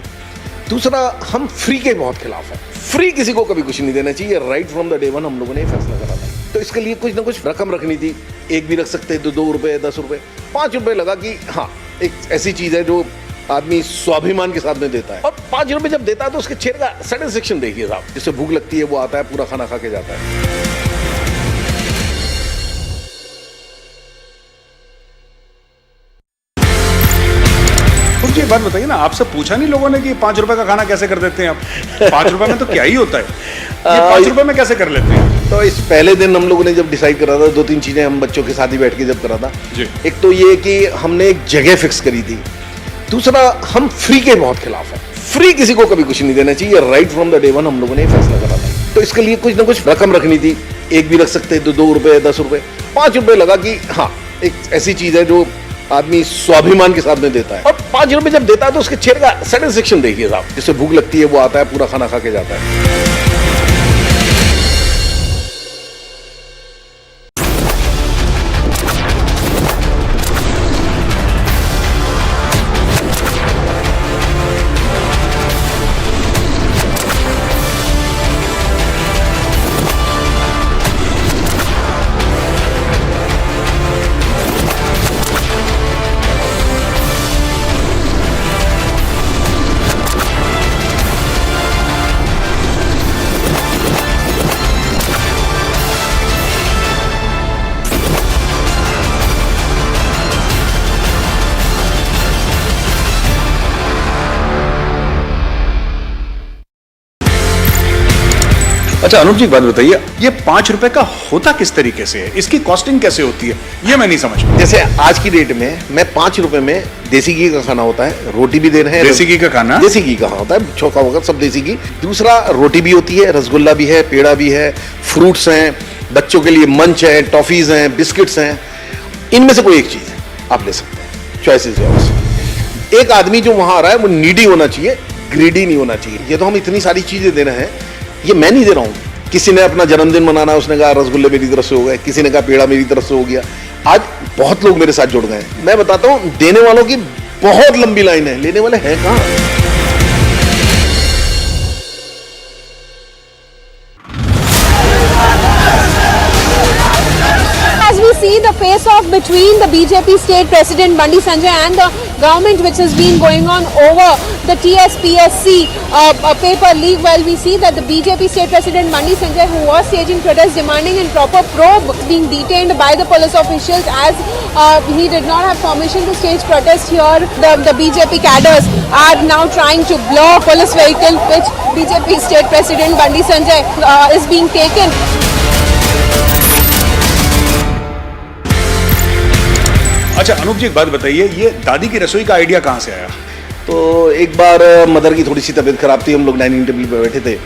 Speaker 7: दूसरा, हम फ्री के बहुत खिलाफ है। फ्री किसी को कभी कुछ नहीं देना चाहिए। Right from the day one हम लोगों ने फैसला करा था। तो इसके लिए कुछ ना कुछ रकम रखनी थी। एक भी रख सकते तो 2 रुपए, 10 रुपए, 5 रुपए लगा कि हाँ, एक ऐसी चीज है जो आदमी स्वाभिमान के साथ में देता है। और 5 रुपए जब देता है तो उसके चेहरे का सेटिस्फेक्शन देखिए साहब। जिससे भूख लगती है वो आता है, पूरा खाना खा के जाता है।
Speaker 11: मुझे बात बताइए ना, आपसे पूछा नहीं लोगों ने कि 5 रुपए का खाना कैसे कर देते हैं आप? 5 रुपए में तो क्या ही होता है, ये 5 रुपए में कैसे कर लेते हैं?
Speaker 7: तो इस पहले दिन हम लोगों ने जब डिसाइड करा था, 2-3 चीजें हम बच्चों के साथ ही बैठ के जब करा था। एक तो ये कि हमने एक जगह फिक्स करी थी। दूसरा, हम फ्री के बहुत खिलाफ है। फ्री किसी को कभी कुछ नहीं देना चाहिए। Right from the day one हम लोगों ने फैसला करा था। तो इसके लिए कुछ ना कुछ रकम रखनी थी। एक भी रख सकते तो 2 रुपए, 10 रुपए, 5 रुपए लगा कि हाँ, एक ऐसी चीज है जो आदमी स्वाभिमान के साथ में देता है। और 5 रुपए जब देता है तो उसके चेहरे का सेटिस्फेक्शन देखिए साहब। जिससे भूख लगती है वो आता है, पूरा खाना खा के जाता है।
Speaker 11: अच्छा अनुप जी एक बात बताइए, ये 5 रुपए का होता किस तरीके से है, इसकी कॉस्टिंग कैसे होती है, ये मैं नहीं समझ पाया।
Speaker 7: जैसे आज की डेट में मैं 5 रुपए में देसी घी का खाना होता है, रोटी भी दे रहे हैं।
Speaker 11: देसी घी का खाना?
Speaker 7: देसी घी का होता है, चौका वगैरह सब देसी घी। दूसरा रोटी भी होती है, रसगुल्ला भी है, पेड़ा भी है, फ्रूट्स हैं, बच्चों के लिए मंच है, टॉफीज हैं, बिस्किट्स हैं। इनमें से कोई एक चीज है, आप ले सकते हैं, चॉइसेस है उसमें। एक आदमी जो वहां आ रहा है वो नीडी होना चाहिए, ग्रीडी नहीं होना चाहिए। ये तो हम इतनी सारी चीजें दे रहे हैं, ये मैं नहीं दे रहा हूं। किसी ने अपना जन्मदिन मनाना है, उसने कहा रसगुल्ले मेरी तरफ से हो गए, किसी ने कहा पेड़ा मेरी तरफ से हो गया। आज बहुत लोग मेरे साथ जुड़ गए हैं। मैं बताता हूं, देने वालों की बहुत लंबी लाइन है, लेने वाले हैं कहां।
Speaker 8: As we see the face-off between the BJP state president Bandi Sanjay and the government, which has been going on over the TSPSC paper leak, well, we see that the BJP state president Bandi Sanjay, who was staging protests demanding a proper probe, being detained by the police officials as he did not have permission to stage protest here. The BJP cadres are now trying to block police vehicle which BJP state president Bandi Sanjay is being taken.
Speaker 11: अच्छा अनुप जी एक बात बताइए, ये दादी की रसोई का idea कहाँ से आया?
Speaker 7: तो एक बार मदर की थोड़ी सी तबीयत खराब थी, हम लोग डाइनिंग टेबल पे बैठे थे।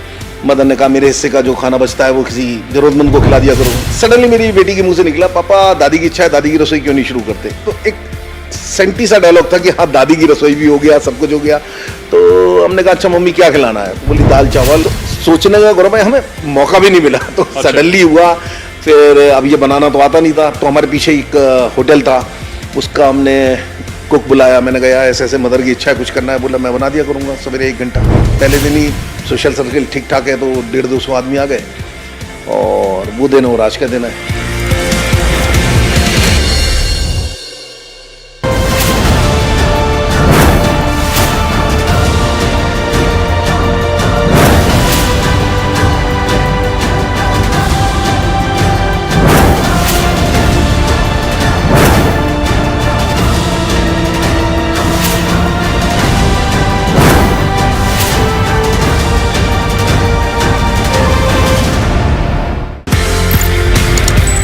Speaker 7: मदर ने कहा मेरे हिस्से का जो खाना बचता है वो किसी जरूरतमंद को खिला दिया करो। सडनली मेरी बेटी के मुंह से निकला, पापा दादी की इच्छा है, दादी की रसोई क्यों नहीं शुरू करते। तो एक सेंटी सा डायलॉग था कि हाँ दादी की रसोई भी हो गया, सब कुछ हो गया। तो हमने कहा अच्छा मम्मी क्या खिलाना है, बोली दाल चावल। तो सोचने का गौरव भाई हमें मौका भी नहीं मिला, तो सडनली हुआ। फिर अब ये बनाना तो आता नहीं था, तो हमारे पीछे एक होटल था, उसका हमने कुक बुलाया। मैंने कहा ऐसे ऐसे मदर की इच्छा है, कुछ करना है। बोला मैं बना दिया करूँगा सवेरे 1 घंटा। पहले दिन ही सोशल सर्किल ठीक ठाक है, तो 150-200 आदमी आ गए और वो दिन और आज का दिन है।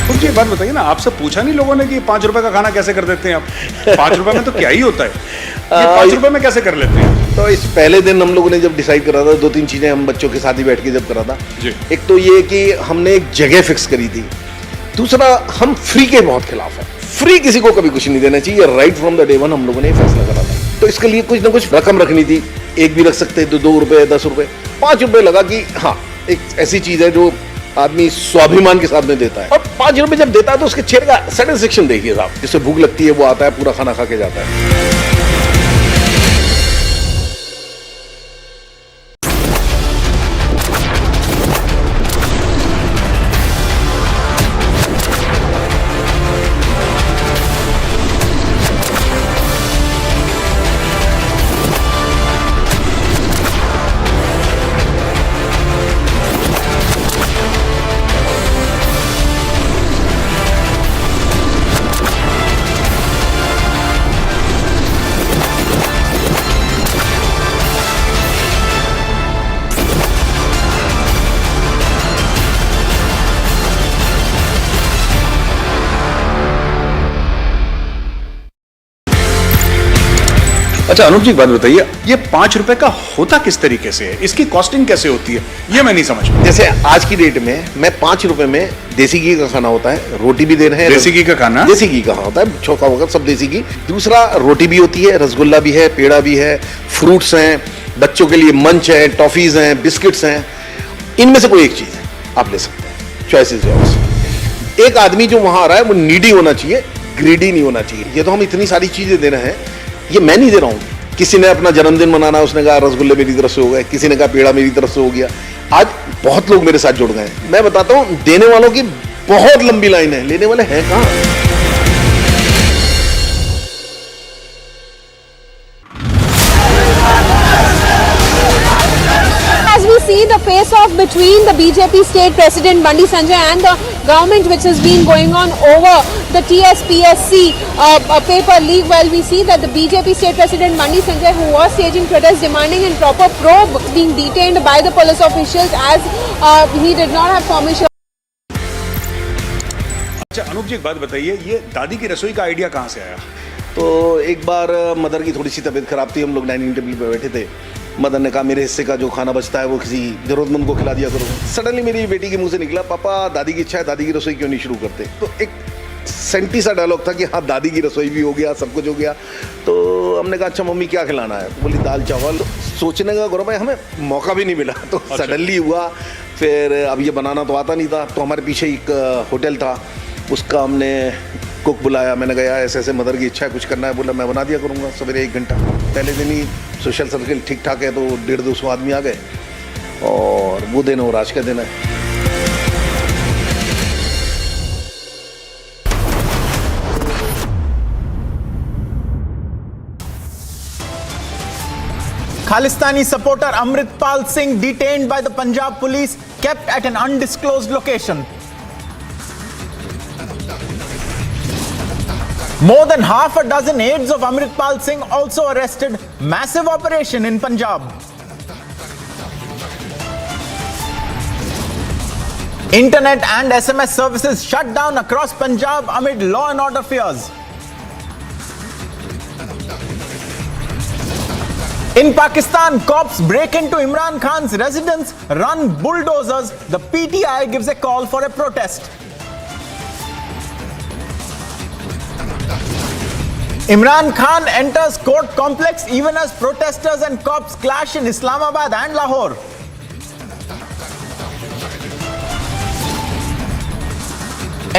Speaker 11: मुझे एक बात बताइए ना, आपसे पूछा नहीं लोगों ने कि 5 रुपए का खाना कैसे कर देते हैं आप? 5 रुपए में तो क्या ही होता है, ये 5 रुपए में कैसे कर लेते हैं?
Speaker 7: तो इस पहले दिन हम लोगों ने जब डिसाइड करा था, 2-3 चीजें हम बच्चों के साथ ही बैठ के जब करा था। एक तो ये कि हमने एक जगह फिक्स करी थी। दूसरा, हम फ्री के बहुत खिलाफ है। फ्री किसी को कभी कुछ नहीं देना चाहिए, right from the day one हम लोगों ने फैसला करा था। तो इसके लिए कुछ ना कुछ रकम रखनी थी, एक भी रख सकते तो 2 रुपए, 10 रुपए, 5 रुपए लगा कि हाँ एक ऐसी चीज है जो आदमी स्वाभिमान के साथ में देता है। और 5 रुपए जब देता है तो उसके चेहरे का सेटिस्फेक्शन देखिए साहब, जिससे भूख लगती है वो आता है, पूरा खाना खा के जाता है।
Speaker 11: अच्छा अनुप जी एक बात बताइए, ये 5 रुपए का होता किस तरीके से है, इसकी कॉस्टिंग कैसे होती है, ये मैं नहीं समझ पाया।
Speaker 7: जैसे आज की डेट में मैं 5 रुपए में देसी घी का खाना होता है, रोटी भी दे रहे हैं।
Speaker 11: देसी घी का खाना?
Speaker 7: देसी घी का होता है, चौका वगैरह सब देसी घी। दूसरा रोटी भी होती है, रसगुल्ला भी है, पेड़ा भी है, फ्रूट्स हैं, बच्चों के लिए मंच है, टॉफीज हैं, बिस्किट्स हैं। इनमें से कोई एक चीज है, आप ले सकते हैं, चॉइसेस है उसमें। एक आदमी जो वहां आ रहा है वो नीडी होना चाहिए, ग्रीडी नहीं होना चाहिए। ये तो हम इतनी सारी चीजें दे रहे हैं, ये मैं नहीं दे रहा हूं। किसी ने अपना जन्मदिन मनाना, उसने कहा रसगुल्ले मेरी तरफ से हो गए, किसी ने कहा पेड़ा मेरी तरफ से हो गया। आज बहुत लोग मेरे साथ जुड़ गए हैं। मैं बताता हूं, देने वालों की बहुत लंबी लाइन है, लेने वाले हैं कहां।
Speaker 8: As we see the face-off between the BJP state president Bandi Sanjay and the government which has been going on over the TSPSC paper leak. Well, we see that the BJP state president Mandi Sanjay, who was staging protests demanding a proper probe, being detained by the police officials as he did not have permission.
Speaker 11: अच्छा अनूप जी एक बात बताइए, ये दादी की रसोई का idea कहाँ से आया?
Speaker 7: तो एक बार मदर की थोड़ी सी तबीयत खराब थी, हम लोग डाइनिंग टेबल पे बैठे थे। मदर ने कहा मेरे हिस्से का जो खाना बचता है वो किसी जरूरतमंद को खिला दिया करो। सडनली मेरी बेटी के मुंह से निकला, पापा दादी की इच्छा है, दादी की रसोई क्यों नहीं शुरू करते। तो एक सेंटी सा डायलॉग था कि हाँ दादी की रसोई भी हो गया, सब कुछ हो गया। तो हमने कहा अच्छा मम्मी क्या खिलाना है, तो बोली दाल चावल। सोचने का गौरव भाई हमें मौका भी नहीं मिला, तो सडनली हुआ। फिर अब ये बनाना तो आता नहीं था, तो हमारे पीछे एक होटल था, उसका हमने कुक बुलाया। मैंने कहा यार ऐसे ऐसे मदर की इच्छा है, कुछ करना है। बोला मैं बना दिया करूँगा सवेरे 1 घंटा। पहले दिन ही सोशल सर्किल ठीक ठाक है, तो 150-200 आदमी आ गए और वो दिन और आज का दिन है।
Speaker 16: Khalistani supporter Amritpal Singh detained by the Punjab police, kept at an undisclosed location. More than half a dozen aides of Amritpal Singh also arrested. Massive operation in Punjab. Internet and SMS services shut down across Punjab amid law and order fears. In Pakistan, cops break into Imran Khan's residence, run bulldozers. The PTI gives a call for a protest. Imran Khan enters court complex even as protesters and cops clash in Islamabad and Lahore.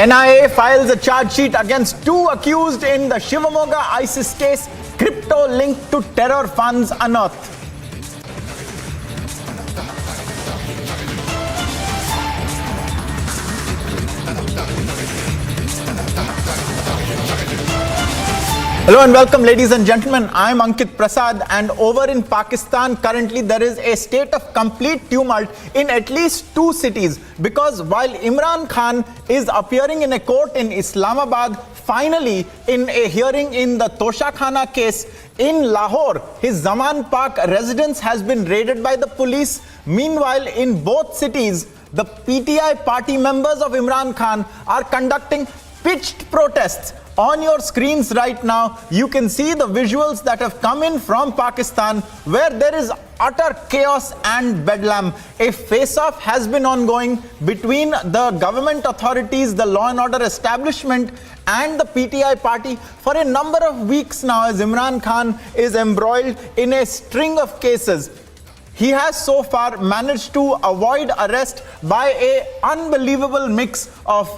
Speaker 16: NIA files a charge sheet against 2 accused in the Shivamogga ISIS case. Crypto linked to terror funds unearthed. Hello and welcome, ladies and gentlemen. I am Ankit Prasad, and over in Pakistan currently there is a state of complete tumult in at least 2 cities, because while Imran Khan is appearing in a court in Islamabad, finally in a hearing in the Toshakhana case in Lahore, his Zaman Park residence has been raided by the police. Meanwhile, in both cities, the PTI party members of Imran Khan are conducting pitched protests. On your screens right now, you can see the visuals that have come in from Pakistan, where there is utter chaos and bedlam. A face-off has been ongoing between the government authorities, the law and order establishment, and the PTI party for a number of weeks now, as Imran Khan is embroiled in a string of cases. He has so far managed to avoid arrest by an unbelievable mix of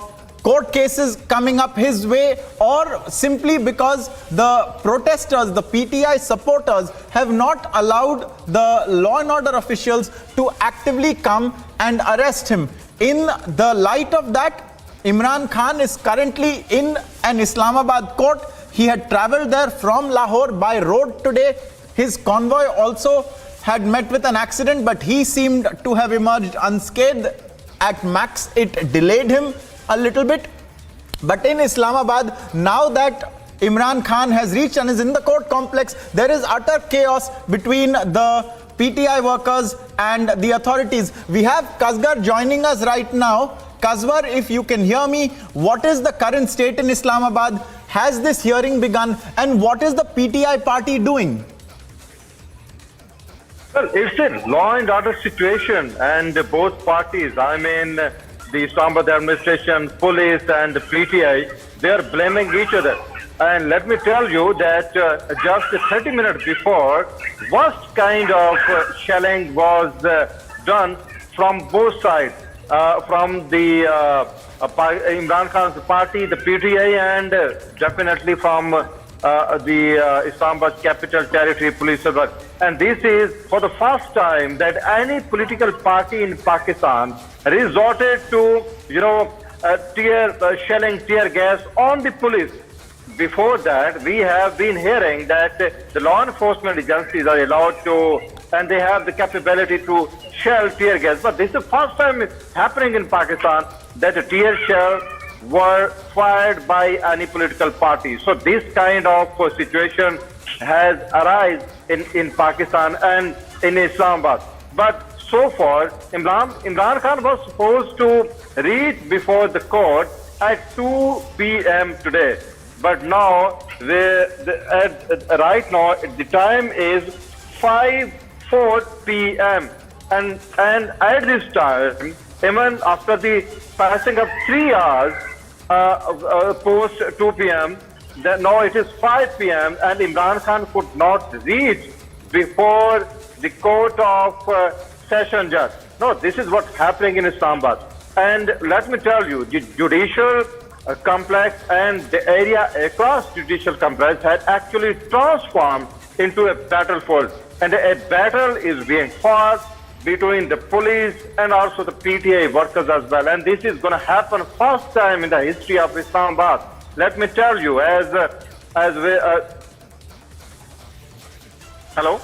Speaker 16: court cases coming up his way, or simply because the protesters, the PTI supporters, have not allowed the law and order officials to actively come and arrest him. In the light of that, Imran Khan is currently in an Islamabad court. He had traveled there from Lahore by road today. His convoy also had met with an accident, but he seemed to have emerged unscathed. At max, it delayed him a little bit. But in Islamabad, now that Imran Khan has reached and is in the court complex, there is utter chaos between the PTI workers and the authorities. We have Kasgar joining us right now. Kasgar, if you can hear me, what is the current state in Islamabad? Has this hearing begun? And what is the PTI party doing?
Speaker 19: Well, it's a law and order situation, and both parties, I mean, the Islamabad administration, police and the PTI, they are blaming each other. And let me tell you that just 30 minutes before, worst kind of shelling was done from both sides, from the Imran Khan's party, the PTI, and definitely from the Islamabad Capital Territory Police Service. And this is for the first time that any political party in Pakistan resorted to, shelling tear gas on the police. Before that, we have been hearing that the law enforcement agencies are allowed to
Speaker 12: and they have the capability to shell tear gas. But this is the first time it's happening in Pakistan that a tear shell were fired by any political party. So this kind of situation has arisen in Pakistan and in Islamabad. But so far, Imran Khan was supposed to reach before the court at 2 p.m. today. But now, right now, the time is 5:04 p.m. And at this time, even after the passing of 3 hours post 2 p.m., now it is 5 p.m. and Imran Khan could not reach before the court of session judge. No, this is what's happening in Islamabad. And let me tell you, the judicial complex and the area across judicial complex had actually transformed into a battlefield. And a battle is being fought between the police and also the PTA workers as well. And this is going to happen first time in the history of Islamabad. Let me tell you, hello?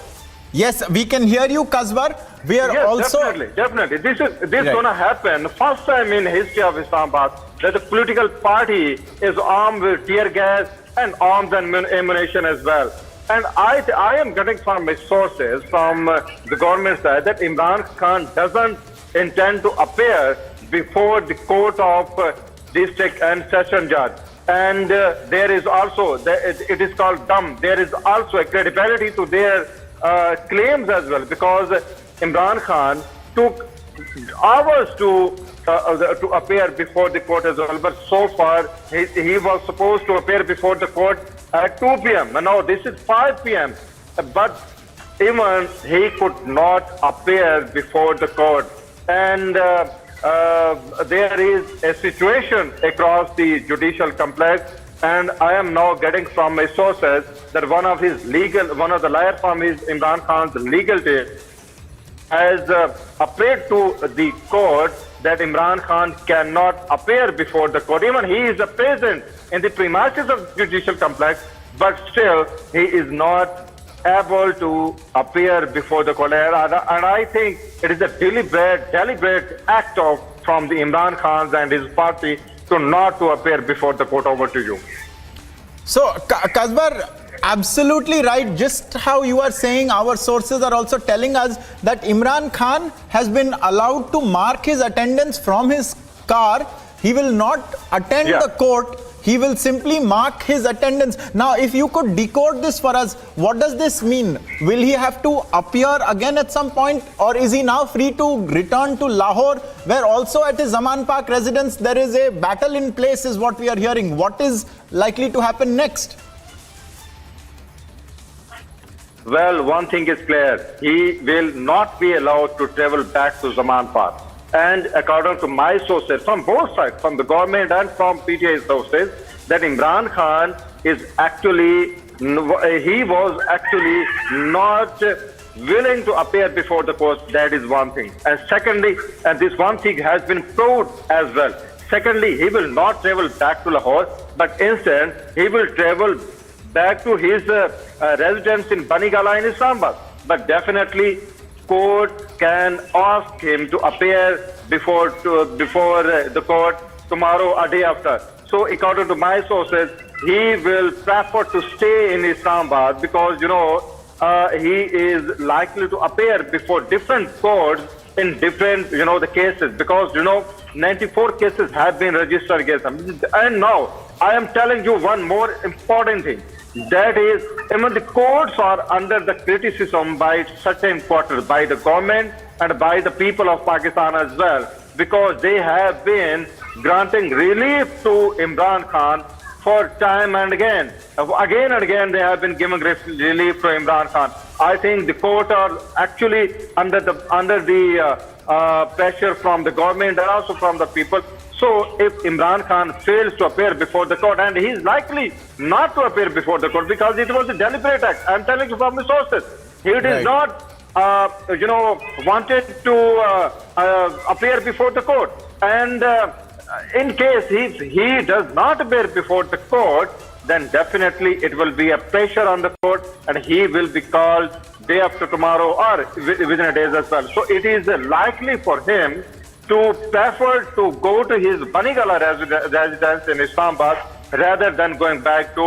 Speaker 16: Yes, we can hear you, Kasbar. We are also...
Speaker 12: Definitely. This is going to happen first time in history of Islamabad that the political party is armed with tear gas and arms and ammunition as well. And I am getting from my sources from the government side that Imran Khan doesn't intend to appear before the court of district and session judge. And there is also, it is called dumb. There is also a credibility to their claims as well, because Imran Khan took hours to appear before the court as well. But so far, he was supposed to appear before the court at 2 p.m. And now this is 5 p.m. But even he could not appear before the court. And there is a situation across the judicial complex, and I am now getting from my sources that one of the lawyers from Imran Khan's legal team has appealed to the court that Imran Khan cannot appear before the court. Even he is present in the premises of the judicial complex, but still he is not able to appear before the court. And I think it is a deliberate act from the Imran Khan and his party to not to appear before the court. Over to you.
Speaker 16: So, Kasbar, absolutely right. Just how you are saying, our sources are also telling us that Imran Khan has been allowed to mark his attendance from his car. He will not attend the court. He will simply mark his attendance. Now, if you could decode this for us, what does this mean? Will he have to appear again at some point, or is he now free to return to Lahore, where also at his Zaman Park residence there is a battle in place, is what we are hearing? What is likely to happen next?
Speaker 12: Well, one thing is clear. He will not be allowed to travel back to Zaman Park. And according to my sources, from both sides, from the government and from PTA sources, that Imran Khan is he was actually not willing to appear before the court. That is one thing. And secondly, and this one thing has been proved as well. Secondly, he will not travel back to Lahore, but instead he will travel back to his residence in Banigala in Islamabad. But definitely, court can ask him to appear before the court tomorrow or day after. So according to my sources, he will prefer to stay in Islamabad because, he is likely to appear before different courts in different, the cases, because, 94 cases have been registered against him. And now, I am telling you one more important thing. That is, even the courts are under the criticism by certain quarters, by the government and by the people of Pakistan as well, because they have been granting relief to Imran Khan for time and again. Again and again, they have been giving relief to Imran Khan. I think the court are actually under the pressure from the government and also from the people. So if Imran Khan fails to appear before the court, and he is likely not to appear before the court because it was a deliberate act. I'm telling you from the sources. He did not, wanted to appear before the court. And in case he does not appear before the court, then definitely it will be a pressure on the court and he will be called day after tomorrow or within a day as well. So it is likely for him to prefer to go to his Banigala residence in Islamabad rather than going back to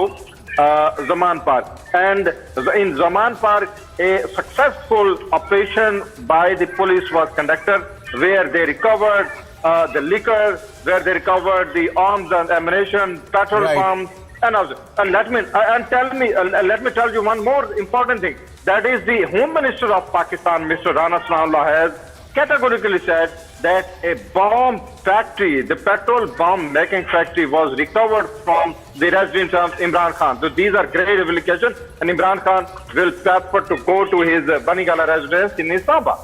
Speaker 12: Zaman Park. And in Zaman Park, a successful operation by the police was conducted where they recovered the liquor, where they recovered the arms and ammunition, petrol pumps, and also. And let me tell you one more important thing. That is, the Home Minister of Pakistan, Mr. Rana Sanallah, has categorically said that a bomb factory, the petrol bomb making factory, was recovered from the residence of Imran Khan. So these are great revelation, and Imran Khan will prefer to go to his Banigala residence in Islamabad.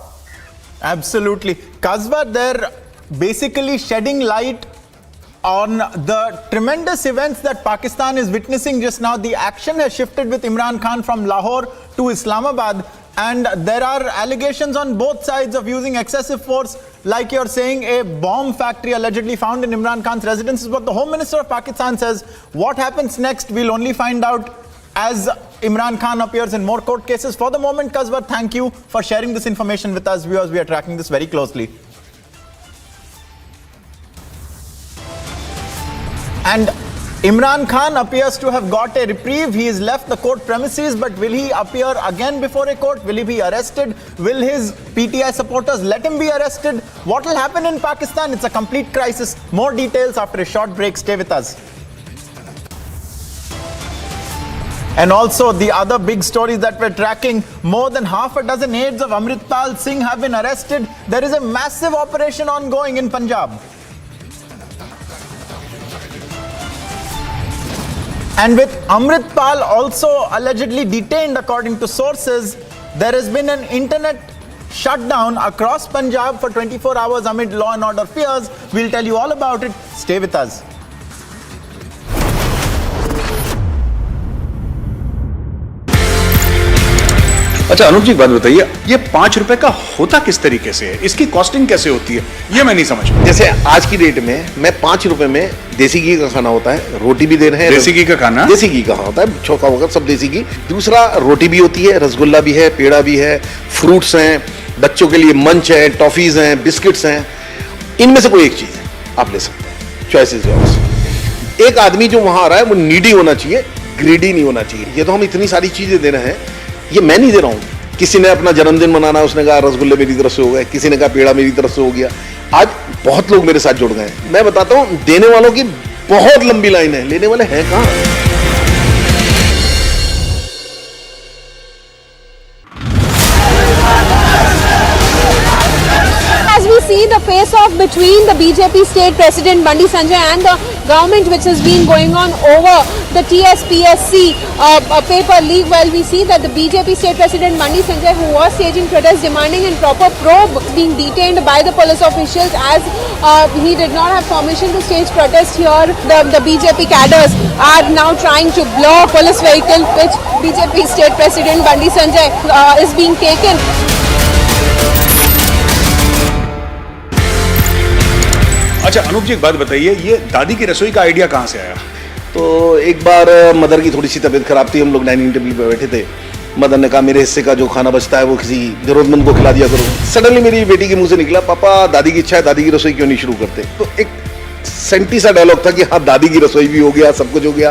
Speaker 16: Absolutely. Kaswa, they're basically shedding light on the tremendous events that Pakistan is witnessing just now. The action has shifted with Imran Khan from Lahore to Islamabad, and there are allegations on both sides of using excessive force. Like you're saying, a bomb factory allegedly found in Imran Khan's residence is what the Home Minister of Pakistan says. What happens next, we'll only find out as Imran Khan appears in more court cases. For the moment, Kaswa, thank you for sharing this information with us. Viewers, we are tracking this very closely. And Imran Khan appears to have got a reprieve. He has left the court premises, but will he appear again before a court? Will he be arrested? Will his PTI supporters let him be arrested? What will happen in Pakistan? It's a complete crisis. More details after a short break. Stay with us. And also the other big stories that we're tracking, more than half a dozen aides of Amritpal Singh have been arrested. There is a massive operation ongoing in Punjab. And with Amritpal also allegedly detained, according to sources, there has been an internet shutdown across Punjab for 24 hours amid law and order fears. We'll tell you all about it. Stay with us.
Speaker 11: अच्छा अनूप जी एक बात बताइए, ये 5 रुपए का होता किस तरीके से है? इसकी कॉस्टिंग कैसे होती है? ये मैं नहीं समझ पाया।
Speaker 7: जैसे आज की डेट में मैं 5 रुपए में देसी घी का खाना होता है, रोटी भी दे रहे हैं।
Speaker 11: देसी घी का खाना?
Speaker 7: देसी घी का होता है, छोका वगैरह सब देसी घी। दूसरा, रोटी भी होती है, रसगुल्ला भी है, पेड़ा भी है, फ्रूट्स हैं, बच्चों के लिए मंच है, टॉफीज हैं, बिस्किट्स हैं। इनमें से कोई एक चीज है, आप ले सकते हैं। Choice is yours. एक आदमी जो वहां आ रहा है वो नीडी होना चाहिए, ग्रीडी नहीं होना चाहिए। ये तो हम इतनी सारी चीजें दे रहे हैं, ये मैं नहीं दे रहा हूं। किसी ने अपना जन्मदिन मनाना, उसने कहा रसगुल्ले मेरी तरफ से हो गए, किसी ने कहा पेड़ा मेरी तरफ से हो गया। आज बहुत लोग मेरे साथ जुड़ गए हैं। मैं बताता हूं, देने वालों की बहुत लंबी लाइन है, लेने वाले हैं कहां?
Speaker 8: As we see the face-off between the BJP state president Bandi Sanjay and the government, which has been going on over the TSPSC paper leak, well, we see that the BJP state president Bandi Sanjay, who was staging protests demanding a proper probe, being detained by the police officials as he did not have permission to stage protest here. The BJP cadres are now trying to block police vehicle which BJP state president Bandi Sanjay is being taken.
Speaker 11: अच्छा अनूप जी एक बात बताइए, ये दादी की रसोई का idea कहाँ से आया?
Speaker 7: तो एक बार मदर की थोड़ी सी तबीयत खराब थी, हम लोग डाइनिंग टेबल पे बैठे थे। मदर ने कहा मेरे हिस्से का जो खाना बचता है वो किसी जरूरतमंद को खिला दिया करो। सडनली मेरी बेटी के मुंह से निकला, पापा दादी की इच्छा है, दादी की रसोई क्यों नहीं शुरू करते? तो एक सेंटी सा डायलॉग था कि हाँ दादी की रसोई भी हो गया, सब कुछ हो गया।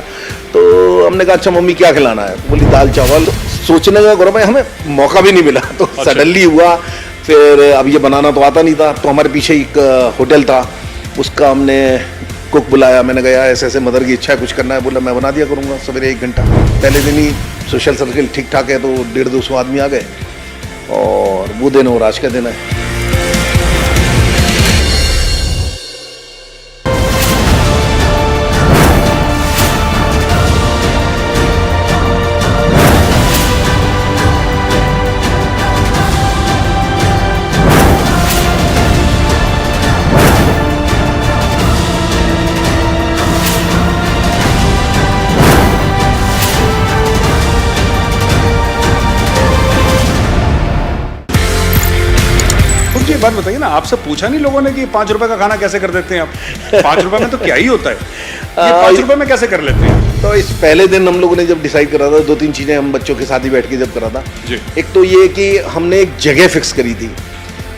Speaker 7: तो हमने कहा अच्छा मम्मी क्या खिलाना है? बोली दाल चावल। सोचने का गौरव है, हमें मौका भी नहीं मिला, तो सडनली हुआ। फिर अब ये बनाना तो आता नहीं था, तो हमारे पीछे एक होटल था, उसका हमने कुक बुलाया। मैंने कहा ऐसे ऐसे मदर की इच्छा है, कुछ करना है। बोला मैं बना दिया करूँगा सवेरे 1 घंटा। पहले दिन ही सोशल सर्कल ठीक ठाक है, तो 150-200 आदमी आ गए, और वो दिन और आज का दिन है।
Speaker 11: एक बात बताइए ना, आपसे पूछा नहीं लोगों ने कि 5 रुपए का खाना कैसे कर देते हैं आप? 5 रुपए में तो क्या ही होता है, ये 5 रुपए में कैसे कर लेते हैं?
Speaker 7: तो इस पहले दिन हम लोगों ने जब डिसाइड करा था, 2-3 चीजें हम बच्चों के साथ ही बैठ के जब करा था। एक तो ये कि हमने एक जगह फिक्स करी थी,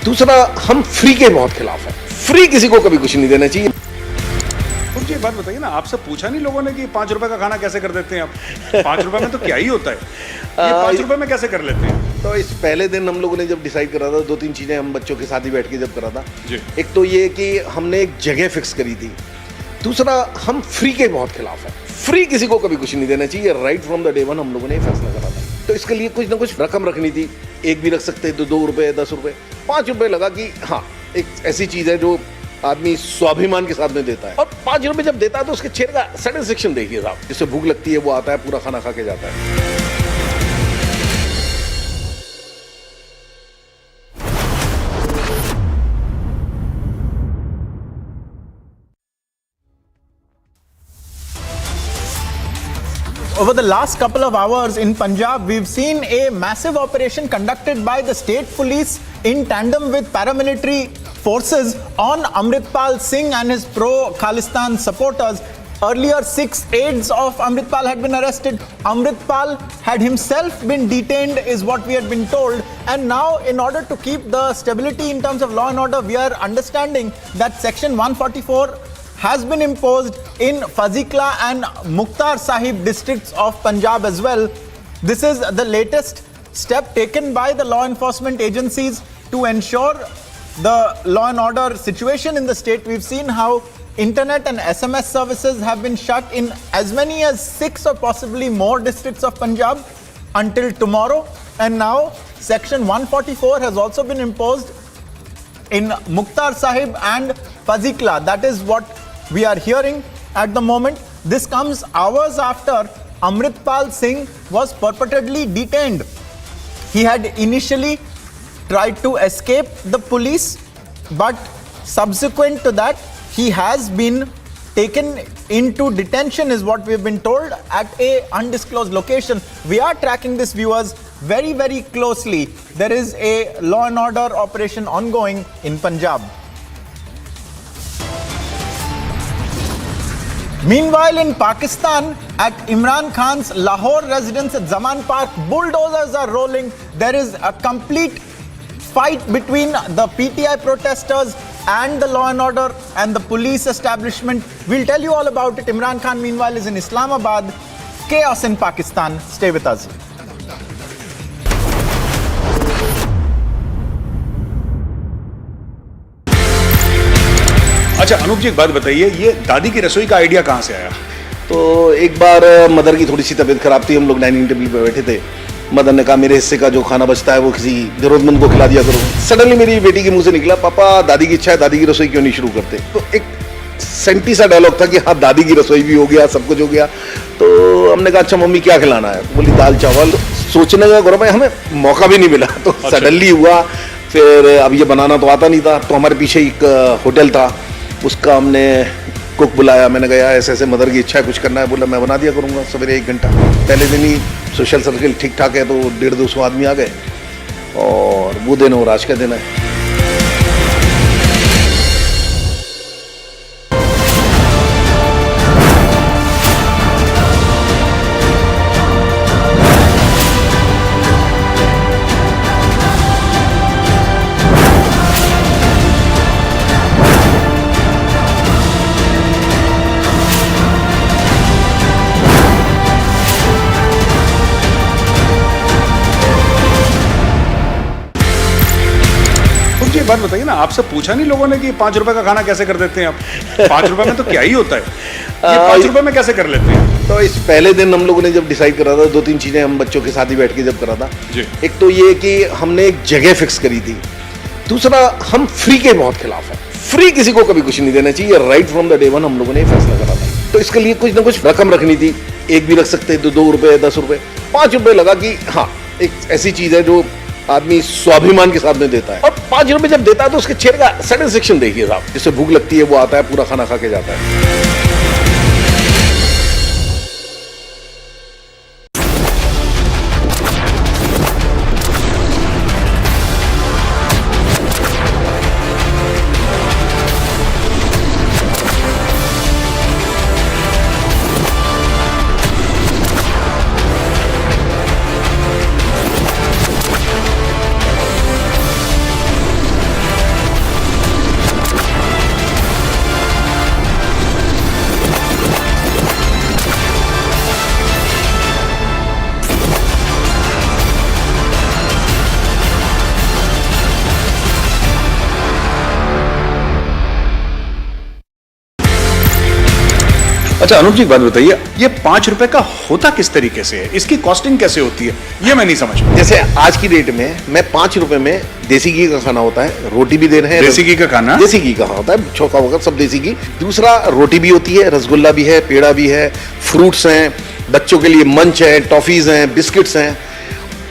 Speaker 7: दूसरा हम फ्री के बहुत खिलाफ है। फ्री किसी को कभी कुछ नहीं देना चाहिए।
Speaker 11: मुझे एक बात बताइए ना, आपसे पूछा नहीं लोगों ने कि 5 रुपए का खाना कैसे कर देते हैं आप? 5 रुपए में तो क्या ही होता है, ये 5 रुपए में कैसे कर लेते हैं?
Speaker 7: तो इस पहले दिन हम लोगों ने जब डिसाइड करा था, 2-3 चीजें हम बच्चों के साथ ही बैठ के जब करा था। एक तो ये कि हमने एक जगह फिक्स करी थी, दूसरा हम फ्री के बहुत खिलाफ है। फ्री किसी को कभी कुछ नहीं देना चाहिए। Right from the day one हम लोगों ने फैसला करा था। तो इसके लिए कुछ ना कुछ रकम रखनी थी। एक भी रख सकते तो 2 रुपए, 10 रुपए, 5 रुपए लगा कि हाँ एक ऐसी चीज है जो आदमी स्वाभिमान के साथ में देता है। और 5 रुपए जब देता है तो उसके चेहरे का सेटिस्फेक्शन देखिए साहब, जिससे भूख लगती है वो आता है, पूरा खाना खा के जाता है।
Speaker 16: Over the last couple of hours in Punjab, we've seen a massive operation conducted by the state police in tandem with paramilitary forces on Amritpal Singh and his pro-Khalistan supporters. Earlier, 6 aides of Amritpal had been arrested. Amritpal had himself been detained, is what we had been told. And now, in order to keep the stability in terms of law and order, we are understanding that Section 144 has been imposed in Fazikla and Mukhtar Sahib districts of Punjab as well. This is the latest step taken by the law enforcement agencies to ensure the law and order situation in the state. We've seen how internet and SMS services have been shut in as many as 6 or possibly more districts of Punjab until tomorrow. And now Section 144 has also been imposed in Mukhtar Sahib and Fazikla. That is what we are hearing at the moment. This comes hours after Amritpal Singh was purportedly detained. He had initially tried to escape the police, but subsequent to that, he has been taken into detention, is what we've been told, at a undisclosed location. We are tracking this, viewers, very, very closely. There is a law and order operation ongoing in Punjab. Meanwhile, in Pakistan, at Imran Khan's Lahore residence at Zaman Park, bulldozers are rolling. There is a complete fight between the PTI protesters and the law and order and the police establishment. We'll tell you all about it. Imran Khan, meanwhile, is in Islamabad. Chaos in Pakistan. Stay with us.
Speaker 11: अच्छा अनूप जी, एक बात बताइए, ये दादी की रसोई का idea कहाँ से आया?
Speaker 7: तो एक बार मदर की थोड़ी सी तबीयत खराब थी, हम लोग डाइनिंग टेबल पे बैठे थे। मदर ने कहा मेरे हिस्से का जो खाना बचता है वो किसी जरूरतमंद को खिला दिया करो। सडनली मेरी बेटी के मुंह से निकला, पापा दादी की इच्छा है, दादी की रसोई क्यों नहीं शुरू करते? तो एक सेंटी सा डायलॉग था कि हाँ दादी की रसोई भी हो गया, सब कुछ हो गया। तो हमने कहा अच्छा मम्मी क्या खिलाना है? बोली दाल चावल। सोचने का गौरव, हमें मौका भी नहीं मिला, तो सडनली हुआ। फिर अब ये बनाना तो आता नहीं था, तो हमारे पीछे एक होटल था, उसका हमने कुक बुलाया। मैंने कहा ऐसे ऐसे मदर की इच्छा है, कुछ करना है। बोला मैं बना दिया करूँगा सवेरे 1 घंटा। पहले दिन ही सोशल सर्किल ठीक ठाक है, तो 150-200 आदमी आ गए, और वो दिन और आज का दिन है।
Speaker 11: एक बात बताइए ना, आपसे पूछा नहीं लोगों ने कि 5 रुपए का खाना कैसे कर देते हैं आप? 5 रुपए में तो क्या ही होता है, ये 5 रुपए में कैसे कर लेते हैं?
Speaker 7: तो इस पहले दिन हम लोगों ने जब डिसाइड करा था, 2-3 चीजें हम बच्चों के साथ ही बैठ के जब करा था। एक तो ये कि हमने एक जगह फिक्स करी थी, दूसरा हम फ्री के बहुत खिलाफ है। फ्री किसी को कभी कुछ नहीं देना चाहिए। Right from the day one हम लोगों ने फैसला करा था। तो इसके लिए कुछ ना कुछ रकम रखनी थी। एक भी रख सकते तो 2 रुपए, 10 रुपए, 5 रुपए लगा कि हाँ एक ऐसी चीज है जो आदमी स्वाभिमान के साथ में देता है। और 5 रुपए जब देता है तो उसके चेहरे का सेटिस्फेक्शन देखिए साहब, जिससे भूख लगती है वो आता है, पूरा खाना खा के जाता है।
Speaker 11: अच्छा अनुप जी एक बात बताइए, ये 5 रुपए का होता किस तरीके से है, इसकी कॉस्टिंग कैसे होती है, ये मैं नहीं समझ पाया।
Speaker 7: जैसे आज की डेट में मैं 5 रुपए में देसी घी का खाना होता है, रोटी भी दे रहे हैं।
Speaker 11: देसी घी का खाना?
Speaker 7: देसी घी का होता है, चौका वगैरह सब देसी घी। दूसरा रोटी भी होती है, रसगुल्ला भी है, पेड़ा भी है, फ्रूट्स हैं, बच्चों के लिए मंच है, टॉफीज हैं, बिस्किट्स हैं।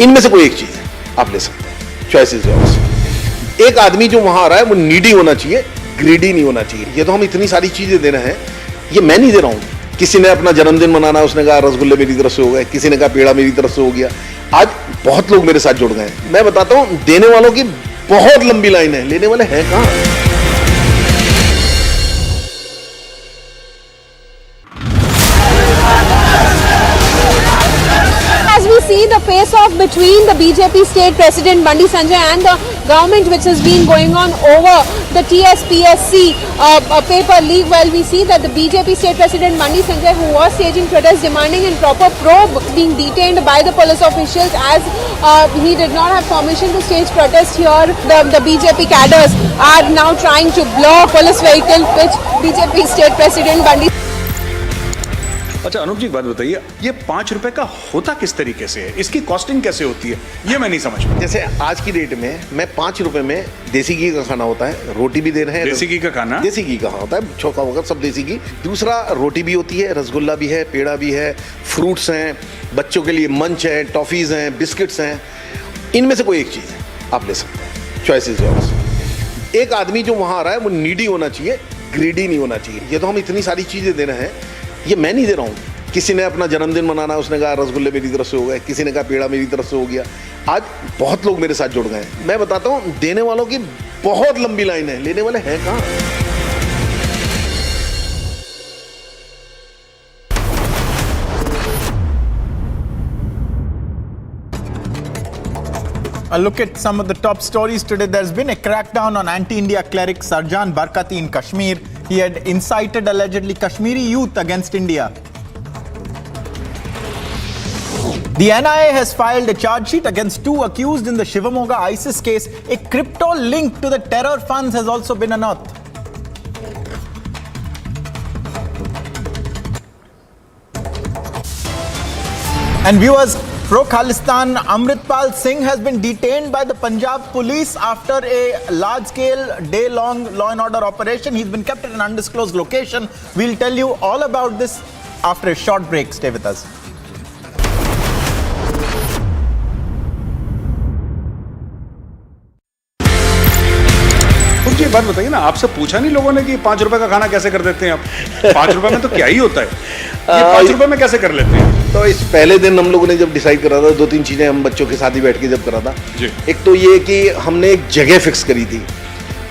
Speaker 7: इनमें से कोई एक चीज है, आप ले सकते हैं, चॉइसेस योर्स। एक आदमी जो वहां आ रहा है वो नीडी होना चाहिए, ग्रीडी नहीं होना चाहिए। ये तो हम इतनी सारी चीजें दे रहे हैं, ये मैं नहीं दे रहा हूं। किसी ने अपना जन्मदिन मनाना, उसने कहा रसगुल्ले मेरी तरफ से हो गए, किसी ने कहा पेड़ा मेरी तरफ से हो गया। आज बहुत लोग मेरे साथ जुड़ गए हैं। मैं बताता हूं, देने वालों की बहुत लंबी लाइन है, लेने वाले हैं कहां?
Speaker 8: As we see the face-off between the BJP state president Bandi Sanjay and the government, which has been going on over the TSPSC paper leak, well, we see that the BJP state president Bandi Sanjay, who was staging protests demanding a proper probe, being detained by the police officials as he did not have permission to stage protest here. The BJP cadres are now trying to block police vehicle which BJP state president Bandi.
Speaker 11: अच्छा अनुप जी एक बात बताइए, ये 5 रुपए का होता किस तरीके से है, इसकी कॉस्टिंग कैसे होती है, ये मैं नहीं समझ पाया।
Speaker 7: जैसे आज की डेट में मैं 5 रुपए में देसी घी का खाना होता है, रोटी भी दे रहे हैं।
Speaker 11: देसी घी का खाना?
Speaker 7: देसी घी का होता है, चौका वगैरह सब देसी घी। दूसरा रोटी भी होती है, रसगुल्ला भी है, पेड़ा भी है, फ्रूट्स हैं, बच्चों के लिए मंच है, टॉफीज हैं, बिस्किट्स हैं। इनमें से कोई एक चीज है, आप ले सकते हैं, चॉइसेस योर्स। एक आदमी जो वहां आ रहा है वो नीडी होना चाहिए, ग्रीडी नहीं होना चाहिए। ये तो हम इतनी सारी चीजें दे रहे हैं, ये मैं नहीं दे रहा हूं। किसी ने अपना जन्मदिन मनाना, उसने कहा रसगुल्ले मेरी तरफ से हो गए, किसी ने कहा पेड़ा मेरी तरफ से हो गया। आज बहुत लोग मेरे साथ जुड़ गए हैं। मैं बताता हूं, देने वालों की बहुत लंबी लाइन है, लेने वाले हैं कहां?
Speaker 16: A look at some of the top stories today. There's been a crackdown on anti-India cleric Sarjan Barkati in Kashmir. He had incited allegedly Kashmiri youth against India. The NIA has filed a charge sheet against 2 accused in the Shivamoga ISIS case. A crypto link to the terror funds has also been unearthed. And viewers, pro-Khalistan Amritpal Singh has been detained by the Punjab police after a large-scale day-long law and order operation. He's been kept at an undisclosed location. We'll tell you all about this after a short break. Stay with us.
Speaker 11: मुझे बात बताइए ना, आपसे पूछा नहीं लोगों ने कि 5 रुपए का खाना कैसे कर देते हैं आप? 5 रुपए में तो क्या ही होता है, ये 5 रुपए में कैसे कर लेते हैं?
Speaker 7: तो इस पहले दिन हम लोगों ने जब डिसाइड करा था, 2-3 चीजें हम बच्चों के साथ ही बैठ के जब करा था। एक तो ये कि हमने एक जगह फिक्स करी थी।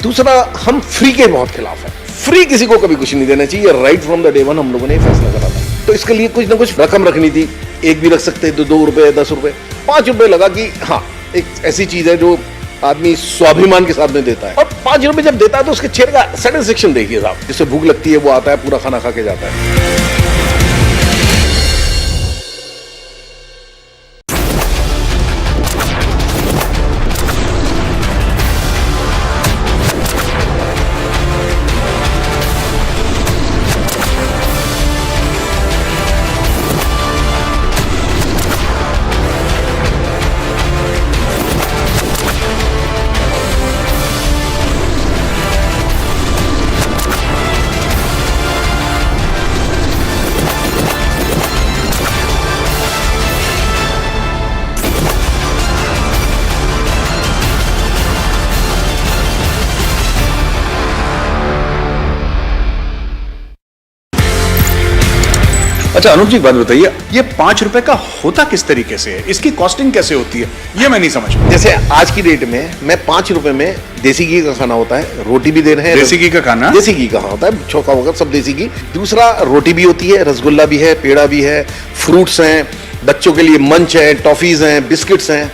Speaker 7: दूसरा, हम फ्री के बहुत खिलाफ है। फ्री किसी को कभी कुछ नहीं देना चाहिए। Right from the day one हम लोगों ने फैसला करा था। तो इसके लिए कुछ ना कुछ रकम रखनी थी। एक भी रख सकते हैं, 2 रुपए, 10 रुपए, 5 रुपए लगा कि हाँ, एक ऐसी चीज है जो आदमी स्वाभिमान के साथ में देता है। और 5 रुपए जब देता है तो उसके चेहरे का सेटिस्फेक्शन देखिए साहब। जिससे भूख लगती है वो आता है, पूरा खाना खा के जाता है।
Speaker 11: अच्छा अनुप जी एक बात बताइए, ये 5 रुपए का होता किस तरीके से है, इसकी कॉस्टिंग कैसे होती है, ये मैं नहीं समझ पाया।
Speaker 7: जैसे आज की डेट में मैं 5 रुपए में देसी घी का खाना होता है, रोटी भी दे रहे हैं।
Speaker 11: देसी घी का खाना?
Speaker 7: देसी घी का होता है, चौका वगैरह सब देसी घी। दूसरा, रोटी भी होती है, रसगुल्ला भी है, पेड़ा भी है, फ्रूट्स हैं, बच्चों के लिए मंच है, टॉफीज हैं, बिस्किट्स हैं।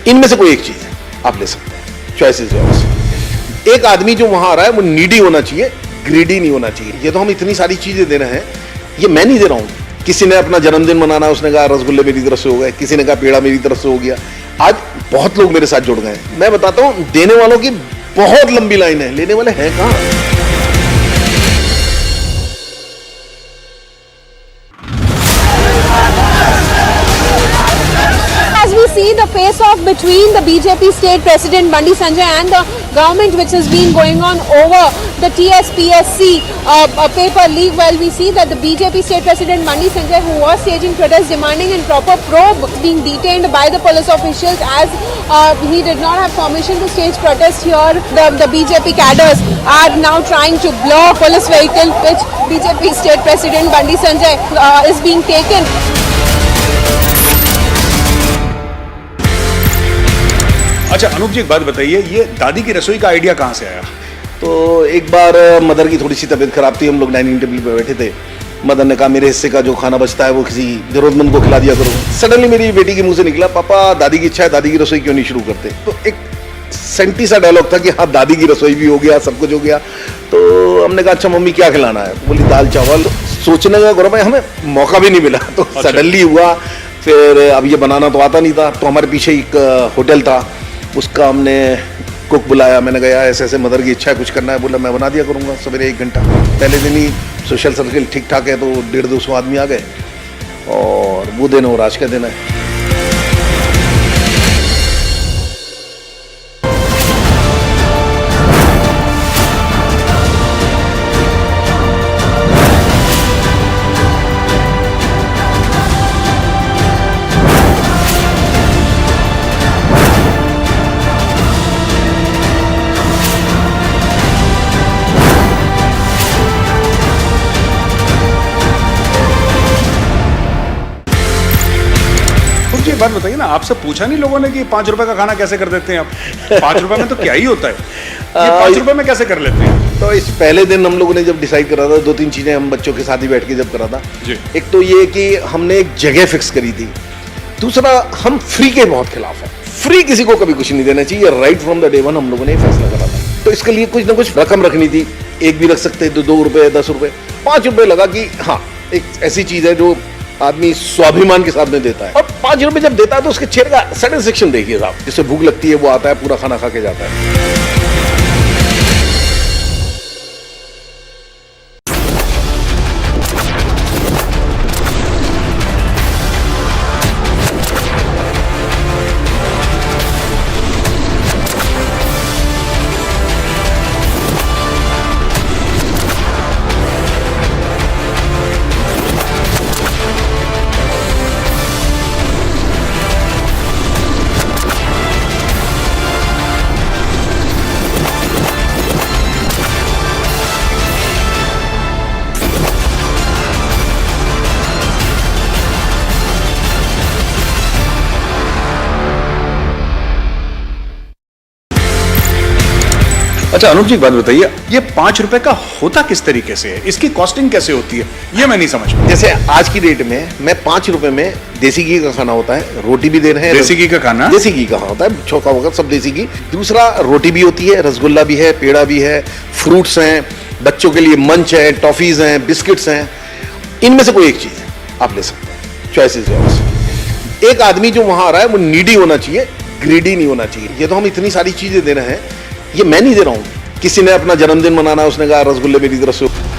Speaker 7: इनमें से कोई एक चीज है, आप ले सकते हैं, चॉइसेस योर्स। एक आदमी जो वहां आ रहा है वो नीडी होना चाहिए, ग्रीडी नहीं होना चाहिए। ये तो हम इतनी सारी चीजें दे रहे हैं, ये मैं नहीं दे रहा हूं। किसी ने अपना जन्मदिन मनाना, उसने कहा रसगुल्ले मेरी तरफ से हो गए, किसी ने कहा पेड़ा मेरी तरफ से हो गया। आज बहुत लोग मेरे साथ जुड़ गए हैं। मैं बताता हूं, देने वालों की बहुत लंबी लाइन है, लेने वाले हैं कहां?
Speaker 8: between the BJP state president Bandi Sanjay and the government which has been going on over the TSPSC paper leak. Well, we see that the BJP state president Bandi Sanjay, who was staging protests demanding a proper probe, being detained by the police officials as he did not have permission to stage protest here. The BJP cadres are now trying to block police vehicle which BJP state president Bandi Sanjay is being taken.
Speaker 11: अच्छा अनूप जी एक बात बताइए, ये दादी की रसोई का idea कहाँ से आया?
Speaker 7: तो एक बार मदर की थोड़ी सी तबीयत खराब थी, हम लोग डाइनिंग टेबल पे बैठे थे। मदर ने कहा मेरे हिस्से का जो खाना बचता है वो किसी जरूरतमंद को खिला दिया करो। सडनली मेरी बेटी के मुंह से निकला, पापा दादी की इच्छा है, दादी की रसोई क्यों नहीं शुरू करते? तो एक सेंटी सा डायलॉग था कि हाँ दादी की रसोई भी हो गया, सब कुछ हो गया। तो हमने कहा अच्छा मम्मी क्या खिलाना है? बोली दाल चावल। सोचने का गौरव है, हमें मौका भी नहीं मिला, तो सडनली हुआ। फिर अब ये बनाना तो आता नहीं था, तो हमारे पीछे एक होटल था, उसका हमने कुक बुलाया। मैंने कहा ऐसे ऐसे मदर की इच्छा है, कुछ करना है। बोला मैं बना दिया करूँगा सवेरे 1 घंटा। पहले दिन ही सोशल सर्कल ठीक ठाक है, तो 150-200 आदमी आ गए और वो दिन और आज का दिन है।
Speaker 11: एक बात बताइए ना, आपसे पूछा नहीं लोगों ने कि 5 रुपए का खाना कैसे कर देते हैं आप? 5 रुपए में तो क्या ही होता है, ये 5 रुपए में कैसे कर लेते हैं?
Speaker 7: तो इस पहले दिन हम लोगों ने जब डिसाइड करा था, 2-3 चीजें हम बच्चों के साथ ही बैठ के जब करा था। एक तो ये कि हमने एक जगह फिक्स करी थी। दूसरा, हम फ्री के बहुत खिलाफ है। फ्री किसी को कभी कुछ नहीं देना चाहिए। Right from the day one हम लोगों ने फैसला करा था। तो इसके लिए कुछ ना कुछ रकम रखनी थी। एक भी रख सकते थे, 2 रुपए, 10 रुपए, 5 रुपए लगा कि हाँ एक ऐसी चीज है जो आदमी स्वाभिमान के साथ में देता है। और 5 रुपए जब देता है तो उसके चेहरे का सेटिस्फेक्शन देखिए साहब। जिससे भूख लगती है वो आता है, पूरा खाना खा के जाता है।
Speaker 11: अच्छा अनूप जी एक बात बताइए, ये 5 रुपए का होता किस तरीके से है? इसकी कॉस्टिंग कैसे होती है, ये मैं नहीं समझ पाया।
Speaker 7: जैसे आज की डेट में मैं 5 रुपए में देसी घी का खाना होता है, रोटी भी दे रहे हैं।
Speaker 11: देसी घी का खाना?
Speaker 7: देसी घी का होता है, चौका वगैरह सब देसी घी। दूसरा, रोटी भी होती है, रसगुल्ला भी है, पेड़ा भी है, फ्रूट्स हैं, बच्चों के लिए मंच है, टॉफीज हैं, बिस्किट्स हैं। इनमें से कोई एक चीज है आप ले सकते हैं, चॉइस इज योर्स। एक आदमी जो वहां आ रहा है वो नीडी होना चाहिए, ग्रीडी नहीं होना चाहिए। ये तो हम इतनी सारी चीजें दे रहे हैं, ये मैं नहीं दे रहा हूं। किसी ने अपना जन्मदिन मनाना है, उसने कहा रसगुल्ले मेरी तरफ से।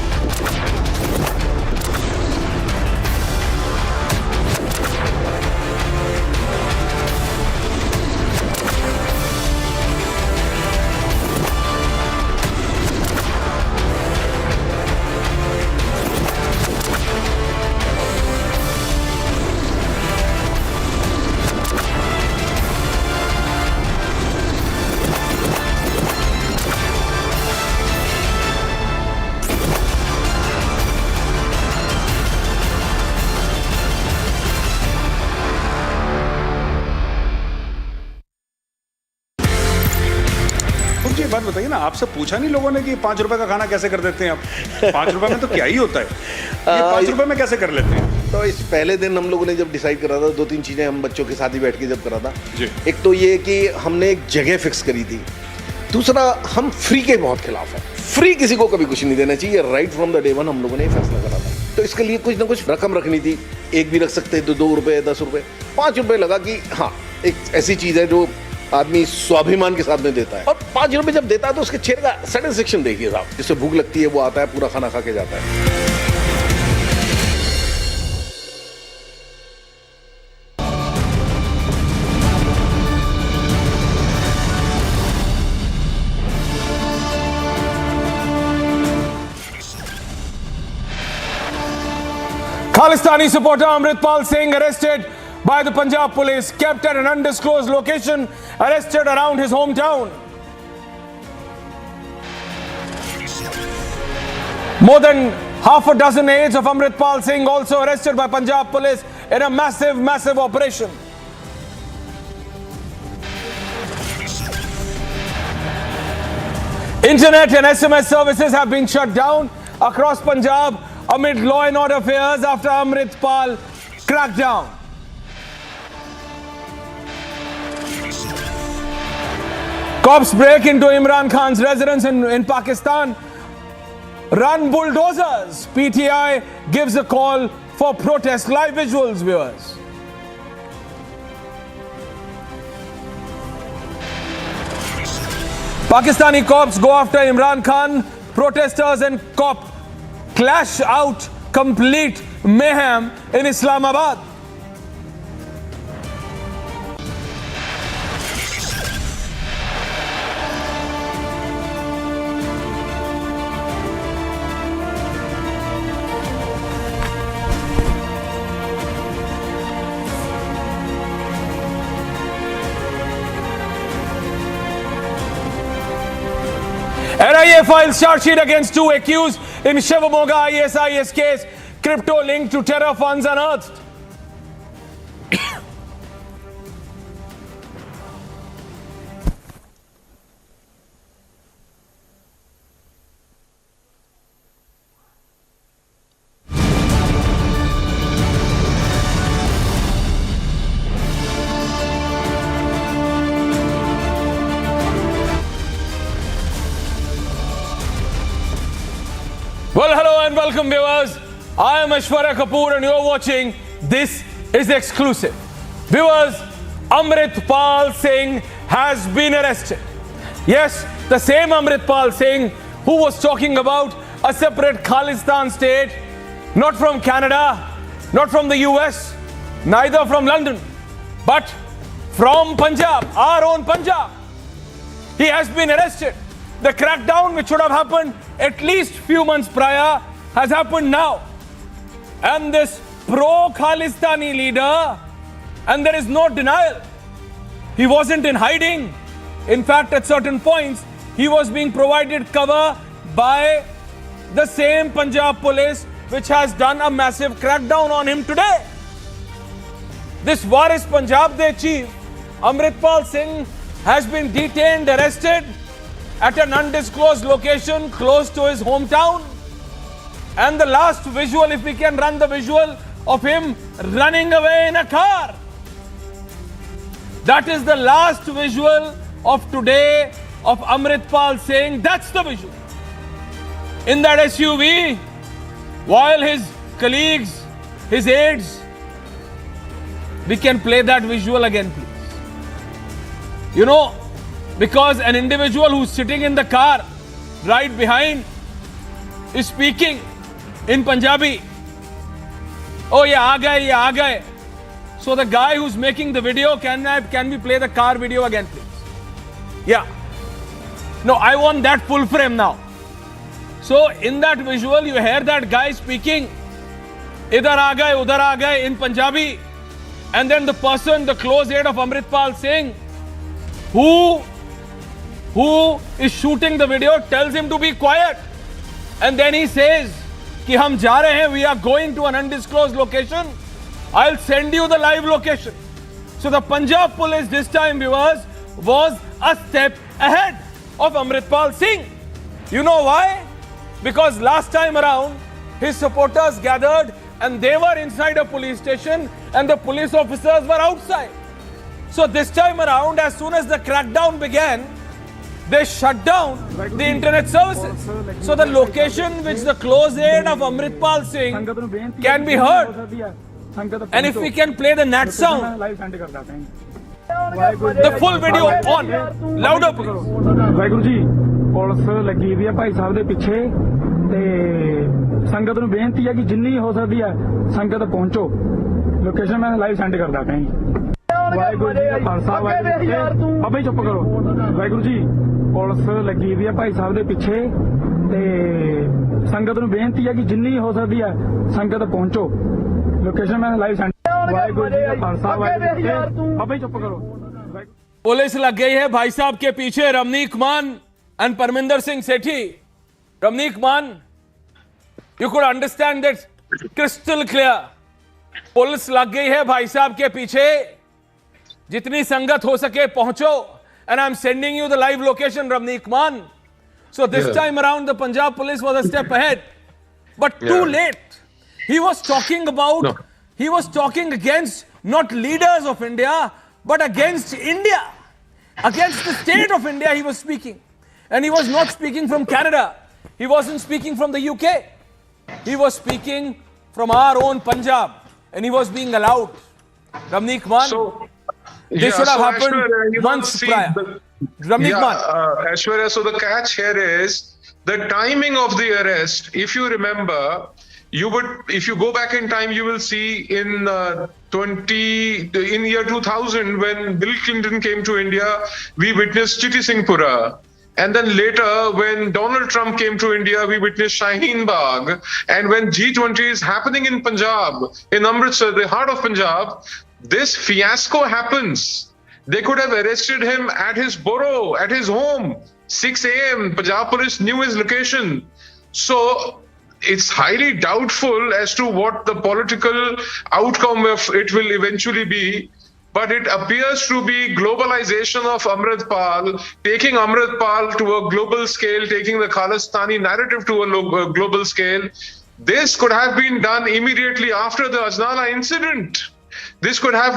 Speaker 11: एक बात बताइए ना, आपसे पूछा नहीं लोगों ने कि 5 रुपए का खाना कैसे कर देते हैं आप? 5 रुपए में तो क्या ही होता है, ये 5 रुपए में कैसे कर लेते हैं?
Speaker 7: तो इस पहले दिन हम लोगों ने जब डिसाइड करा था, 2-3 चीजें हम बच्चों के साथ ही बैठ के जब करा था। एक तो ये कि हमने एक जगह फिक्स करी थी। दूसरा, हम फ्री के बहुत खिलाफ है। फ्री किसी को कभी कुछ नहीं देना चाहिए। Right from the day one हम लोगों ने फैसला करा था। तो इसके लिए कुछ ना कुछ रकम रखनी थी। एक भी रख सकते थे, 2 रुपए, 10 रुपए, 5 रुपए लगा कि हाँ एक ऐसी चीज है जो आदमी स्वाभिमान के साथ में देता है। और 5 रुपए जब देता है तो उसके चेहरे का सेटिस्फेक्शन देखिए साहब। जिससे भूख लगती है वो आता है, पूरा खाना खा के जाता है।
Speaker 4: Khalistani supporter Amritpal Singh arrested by the Punjab police, kept at an undisclosed location, arrested around his hometown. More than half a dozen aides of Amritpal Singh also arrested by Punjab police in a massive operation. Internet and SMS services have been shut down across Punjab amid law and order fears after Amritpal crackdown. Cops break into Imran Khan's residence in Pakistan, run bulldozers. PTI gives a call for protest. Live visuals, viewers. Pakistani cops go after Imran Khan. Protesters and cop clash out, complete mayhem in Islamabad. NIA files charge sheet against 2 accused in Shehbaz ISIS case. Crypto linked to terror funds unearthed. Well, hello and welcome, viewers. I am Aishwarya Kapoor and you're watching This is Exclusive. Viewers, Amritpal Singh has been arrested. Yes, the same Amritpal Singh who was talking about a separate Khalistan state, not from Canada, not from the US, neither from London, but from Punjab, our own Punjab. He has been arrested. The crackdown, which should have happened at least few months prior, has happened now. And this pro-Khalistani leader, and there is no denial, he wasn't in hiding. In fact, at certain points, he was being provided cover by the same Punjab police, which has done a massive crackdown on him today. This Waris Punjab Day chief, Amritpal Singh, has been detained, arrested at an undisclosed location close to his hometown. And the last visual, if we can run the visual of him running away in a car. That is the last visual of today of Amritpal Singh. That's the visual. In that SUV, while his colleagues, his aides, we can play that visual again, please. You know, because an individual who's sitting in the car right behind is speaking in Punjabi. Oh, yeah, aa gaye, yeah, aa gaye. So the guy who's making the video, can we play the car video again, please? Yeah. No, I want that full frame now. So in that visual, you hear that guy speaking, idhar aa gaye, udhar aa gaye in Punjabi. And then the person, the close aide of Amritpal Singh, who is shooting the video, tells him to be quiet. And then he says, ki hum ja rahe hain, we are going to an undisclosed location. I'll send you the live location. So the Punjab police this time, viewers, was a step ahead of Amritpal Singh. You know why? Because last time around, his supporters gathered and they were inside a police station and the police officers were outside. So this time around, as soon as the crackdown began, they shut down the internet services. So the location which the close aide of Amritpal Singh can be heard. And if we can play the nat sound, the full video on, louder please.
Speaker 13: Waheguru ji police ਲੱਗੀ ਵੀ ਆ ਭਾਈ ਸਾਹਿਬ ਦੇ ਪਿੱਛੇ ਤੇ ਸੰਗਤ ਨੂੰ ਬੇਨਤੀ ਹੈ ਕਿ ਜਿੰਨੀ ਹੋ ਸਕਦੀ ਹੈ ਸੰਗਤ ਪਹੁੰਚੋ ਲੋਕੇਸ਼ਨ ਮੈਂ ਲਾਈਵ ਸੈਂਡ ਕਰਦਾ ਕਹੀਂ ਵਾਹਿਗੁਰੂ ਜੀ ਦਾ ਖਾਲਸਾ ਵਾਹਿਗੁਰੂ ਜੀ ਬਾਬਾ ਜੀ ਚੁੱਪ ਕਰੋ ਵਾਹਿਗੁਰੂ ਜੀ ਪੁਲਿਸ ਲੱਗੀ ਵੀ ਆ ਭਾਈ ਸਾਹਿਬ ਦੇ ਪਿੱਛੇ ਤੇ ਸੰਗਤ ਨੂੰ ਬੇਨਤੀ ਹੈ ਕਿ ਜਿੰਨੀ ਹੋ ਸਕਦੀ ਹੈ ਸੰਗਤ ਪਹੁੰਚੋ। ਲੋਕੇਸ਼ਨ ਮੈਂ ਲਾਈਵ ਸੈਂਡ ਵਾਹਿਗੁਰੂ ਜੀ का खालसा वाहिगुरू जी की फतेह। बाबा जी चुप करो।
Speaker 4: पुलिस लग गई है भाई साहब के पीछे, रमनीक मान एंड परमिंदर सिंह सेठी। रमनीक मान, you could understand that crystal clear. Police लग गई है भाई साहब के पीछे, जितनी संगत हो सके पहुंचो। And I am sending you the live location, Ramnik मान। So this time around the Punjab police was a step ahead, but too late. He was talking about, he was talking against not leaders of India, but against India, against the state of India he was speaking. And he was not speaking from Canada. He wasn't speaking from the UK. He was speaking from our own Punjab, and he was being allowed. Ramneek Man, this should have happened months prior.
Speaker 17: Aishwarya, so the catch here is the timing of the arrest. If you remember, if you go back in time, you will see in year 2000 when Bill Clinton came to India, we witnessed Chitty Singhpura. And then later, when Donald Trump came to India, we witnessed Shaheen Bagh. And when G20 is happening in Punjab, in Amritsar, the heart of Punjab, this fiasco happens. They could have arrested him at his borough, at his home, 6 a.m. Punjab police knew his location. So it's highly doubtful as to what the political outcome of it will eventually be. But it appears to be globalization of Amritpal, taking Amritpal to a global scale, taking the Khalistani narrative to a global scale. This could have been done immediately after the Ajnala incident. This could have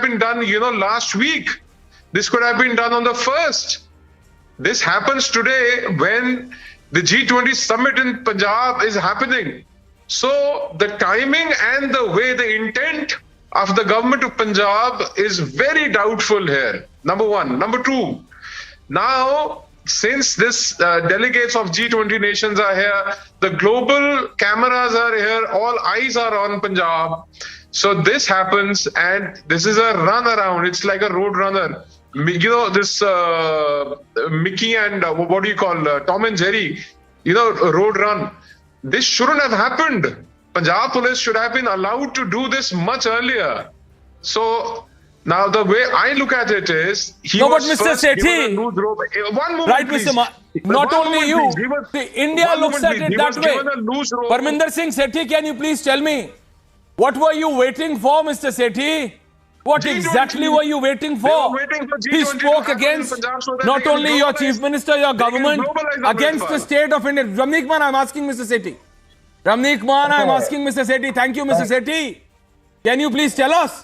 Speaker 17: been done, last week. This could have been done on the 1st. This happens today when the G20 summit in Punjab is happening. So the timing and the way, the intent of the government of Punjab is very doubtful here. Number one. Number two, now, since this delegates of G20 nations are here, the global cameras are here, all eyes are on Punjab. So this happens, and this is a run around. It's like a road runner. This Mickey and what do you call Tom and Jerry? Road run. This shouldn't have happened. Punjab police should have been allowed to do this much earlier. So now the way I look at it is, he was
Speaker 4: but Mr.
Speaker 17: first
Speaker 4: Sethi,
Speaker 17: given a loose rope. One moment,
Speaker 4: right,
Speaker 17: please.
Speaker 4: Mr. Not
Speaker 17: One
Speaker 4: only
Speaker 17: moment,
Speaker 4: you,
Speaker 17: please.
Speaker 4: see, India looks at it that way.
Speaker 17: Way.
Speaker 4: Parminder Singh Sethi, can you please tell me, what were you waiting for, Mr. Sethi? What
Speaker 17: G20.
Speaker 4: exactly were you waiting for?
Speaker 17: They were waiting for
Speaker 4: He
Speaker 17: G20
Speaker 4: spoke
Speaker 17: to happen in
Speaker 4: against
Speaker 17: Punjab so that
Speaker 4: not
Speaker 17: they can
Speaker 4: only your
Speaker 17: globalize-
Speaker 4: chief minister, your
Speaker 17: they can
Speaker 4: government,
Speaker 17: globalize the
Speaker 4: against the
Speaker 17: Amritpal.
Speaker 4: state of India. Ramneek Man, I'm asking Mr. Sethi. Ramneek Man, I'm asking Mr. Sethi. Thank you, Mr. Sethi. Can you please tell us?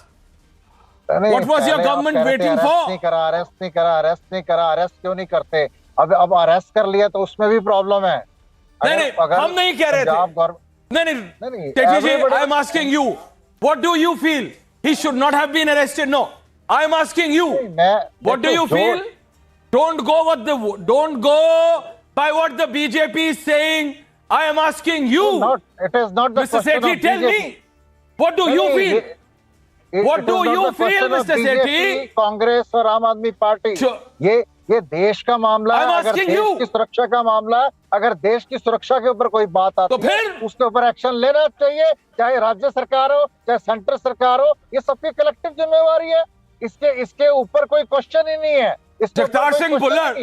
Speaker 4: What was your government waiting for?
Speaker 18: Arrest नहीं करा, arrest क्यों नहीं करते? अब arrest कर लिया तो उसमें भी प्रॉब्लम है।
Speaker 4: नहीं, हम नहीं कह रहे थे। नहीं, Sethi ji, I'm asking you. What do you feel? He should not have been arrested. No, I'm asking you. What do you feel? Don't go by what the BJP is saying. I am asking you.
Speaker 18: It is not the
Speaker 4: Mr.
Speaker 18: question
Speaker 4: Sethi,
Speaker 18: of
Speaker 4: tell
Speaker 18: BJP.
Speaker 4: me. What do you feel? What do you feel, Mr. Sethi?
Speaker 18: Congress और आम आदमी party, ये देश का मामला है। अगर देश की सुरक्षा का मामला है, अगर देश की सुरक्षा के ऊपर कोई बात आती है, उसके ऊपर एक्शन लेना चाहिए, चाहे राज्य सरकार हो, चाहे सेंट्रल सरकार हो। ये सबकी कलेक्टिव जिम्मेवारी है। इसके ऊपर कोई क्वेश्चन ही नहीं है।
Speaker 4: Jagtar Singh Bullard.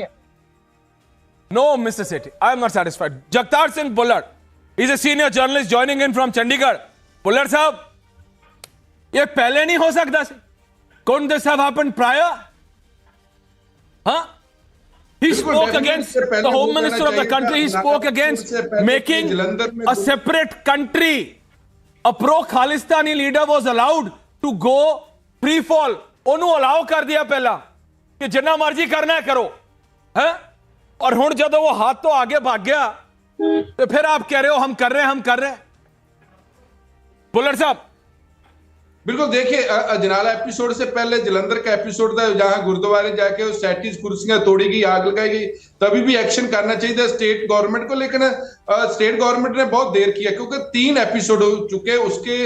Speaker 4: No, Mr. Sethi, I am not satisfied. Jagtar Singh Bullard is a senior journalist joining in from Chandigarh. Bullard साहब, ये पहले नहीं हो सकता। Couldn't this have happened prior? Huh? He spoke against the Home Minister of the country. He spoke against making a separate country. A pro-Khalistani leader was allowed to go free-fall. ਉਹਨੂੰ allow ਕਰ ਦਿਆ ਪਹਿਲਾਂ ਕਿ ਜਿੰਨਾ ਮਰਜ਼ੀ ਕਰਨਾ ਹੈ ਕਰੋ ਹੈ और ਹੁਣ ਜਦੋਂ ਉਹ ਹੱਥ ਤੋਂ आगे भाग गया तो फिर आप कह रहे हो हम कर रहे हैं बुल्लर साहब।
Speaker 23: बिल्कुल, देखिए अजनाला एपिसोड से पहले जलंधर का एपिसोड था जहां गुरुद्वारे जाके उस सैंतीस कुर्सियां तोड़ी गई, आग लगाई गई। तभी भी एक्शन करना चाहिए था स्टेट गवर्नमेंट को, लेकिन स्टेट गवर्नमेंट ने बहुत देर किया क्योंकि 3 एपिसोड हो चुके। उसके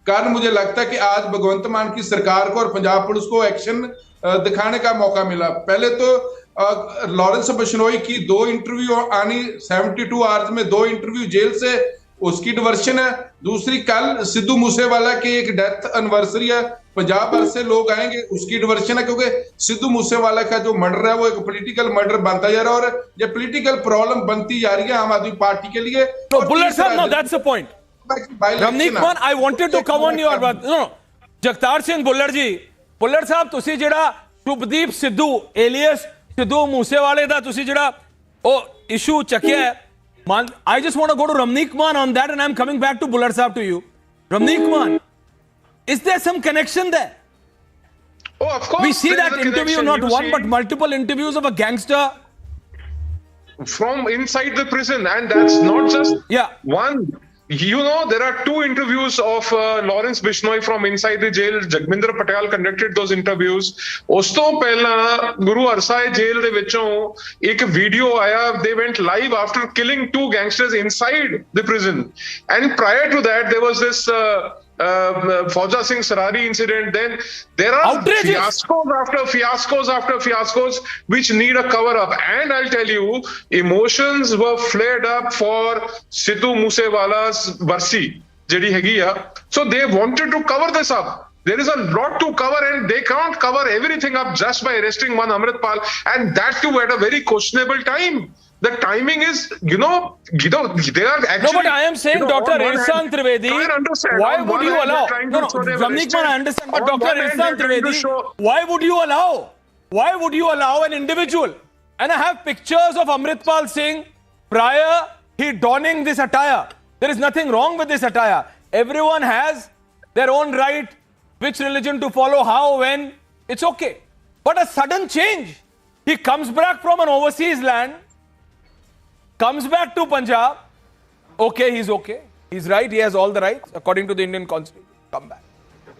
Speaker 23: कारण मुझे लगता है कि आज भगवंत मान की सरकार को और पंजाब पुलिस को एक्शन दिखाने का मौका मिला। पहले तो लॉरेंस बिश्नोई की 2 इंटरव्यू आनी 72 आवर्स में 2 इंटरव्यू जेल से, उसकी डिवर्शन है। दूसरी कल सिद्धू मूसेवाला की एक डेथ एनिवर्सरी है, पंजाब भर से लोग आएंगे, उसकी डिवर्शन है, क्योंकि सिद्धू मूसेवाला का जो मर्डर है वो एक पॉलिटिकल मर्डर बनता जा रहा है और ये पॉलिटिकल प्रॉब्लम बनती जा रही है आम आदमी पार्टी के लिए।
Speaker 4: Bullat sahab, no that's the point. Ramneek Maan, I wanted to come on your बात। नो जगतार सिंह बुल्लट जी, बुल्लट साहब ਤੁਸੀਂ ਜਿਹੜਾ ਸ਼ੁਭਦੀਪ ਸਿੱਧੂ ਏਲੀਅਸ ਸਿੱਧੂ ਮੂਸੇਵਾਲੇ ਦਾ ਤੁਸੀਂ ਜਿਹੜਾ ਉਹ ਇਸ਼ੂ ਚੱਕਿਆ ਹੈ, I just want to go to Ramneek Man on that, and I'm coming back to Bullet Saab to you. Ramneek Man, is there some connection there?
Speaker 17: Oh, of course.
Speaker 4: We see that interview, not one but multiple interviews of a gangster
Speaker 17: from inside the prison, and that's not just one. You know, there are 2 interviews of Lawrence Bishnoi from inside the jail. Jagminder Patel conducted those interviews. Us to pehla Guru Arsai jail de vichon ek video aaya. They went live after killing 2 gangsters inside the prison. And prior to that, there was this Fauja Singh Sarari incident. Then there are fiascos after fiascos which need a cover up. And I'll tell you, emotions were flared up for Sidhu Moosewala's Varsi jehdi hegi ya. So they wanted to cover this up. There is a lot to cover, and they can't cover everything up just by arresting one Amritpal, and that too at a very questionable time. The timing is, they are actually...
Speaker 4: No, but I am saying, Dr. Irfan Trivedi, why would you allow... No, Ramneek Man, I understand, but Dr. Irfan Trivedi, why would you allow an individual? And I have pictures of Amritpal Singh prior he donning this attire. There is nothing wrong with this attire. Everyone has their own right, which religion to follow, how, when, it's okay. But a sudden change. He comes back from an overseas land, comes back to Punjab. Okay, he's right, he has all the rights according to the Indian Constitution. Come back.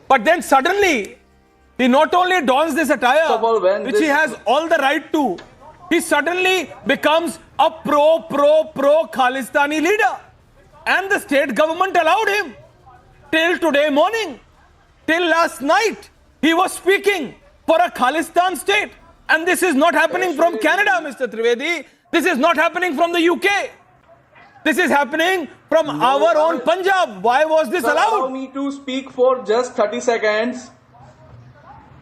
Speaker 4: But then suddenly, he not only dons this attire, which he has all the right to, he suddenly becomes a pro Khalistani leader. And the state government allowed him. Till today morning, till last night, he was speaking for a Khalistan state. And this is not happening from Canada, Mr. Trivedi. This is not happening from the UK. This is happening from our own Punjab. Why was this allowed?
Speaker 9: Allow me to speak for just 30 seconds.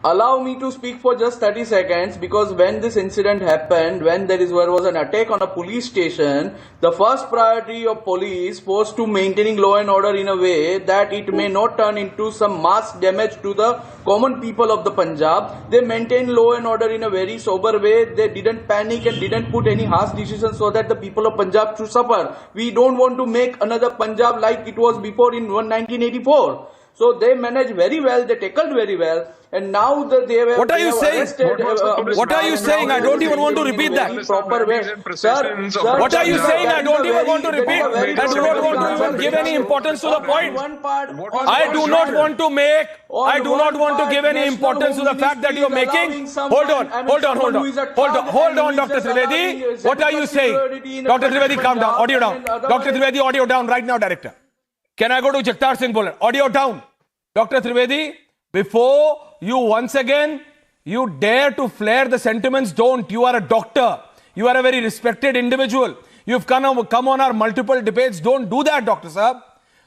Speaker 9: Allow me to speak for just 30 seconds, because when this incident happened, when there was an attack on a police station, the first priority of police was to maintaining law and order in a way that it may not turn into some mass damage to the common people of the Punjab. They maintained law and order in a very sober way. They didn't panic and didn't put any harsh decisions so that the people of Punjab should suffer. We don't want to make another Punjab like it was before in 1984. So they managed very well, they tackled very well, and now that they were...
Speaker 4: What are you saying? What are you saying? I don't even want to repeat that.
Speaker 9: Proper way. Sir,
Speaker 4: what are you saying? I don't even want to repeat. I do not want to even give any importance to the point. I do not want to give any importance to the fact that you are making... Hold on, Dr. Trivedi. What are you saying? Dr. Trivedi, calm down. Audio down. Dr. Trivedi, audio down right now, director. Can I go to Jagtar Singh Bullet? Audio down. Dr. Trivedi, before you once again, you dare to flare the sentiments, don't. You are a doctor. You are a very respected individual. You've come on our multiple debates. Don't do that, Dr. Saab.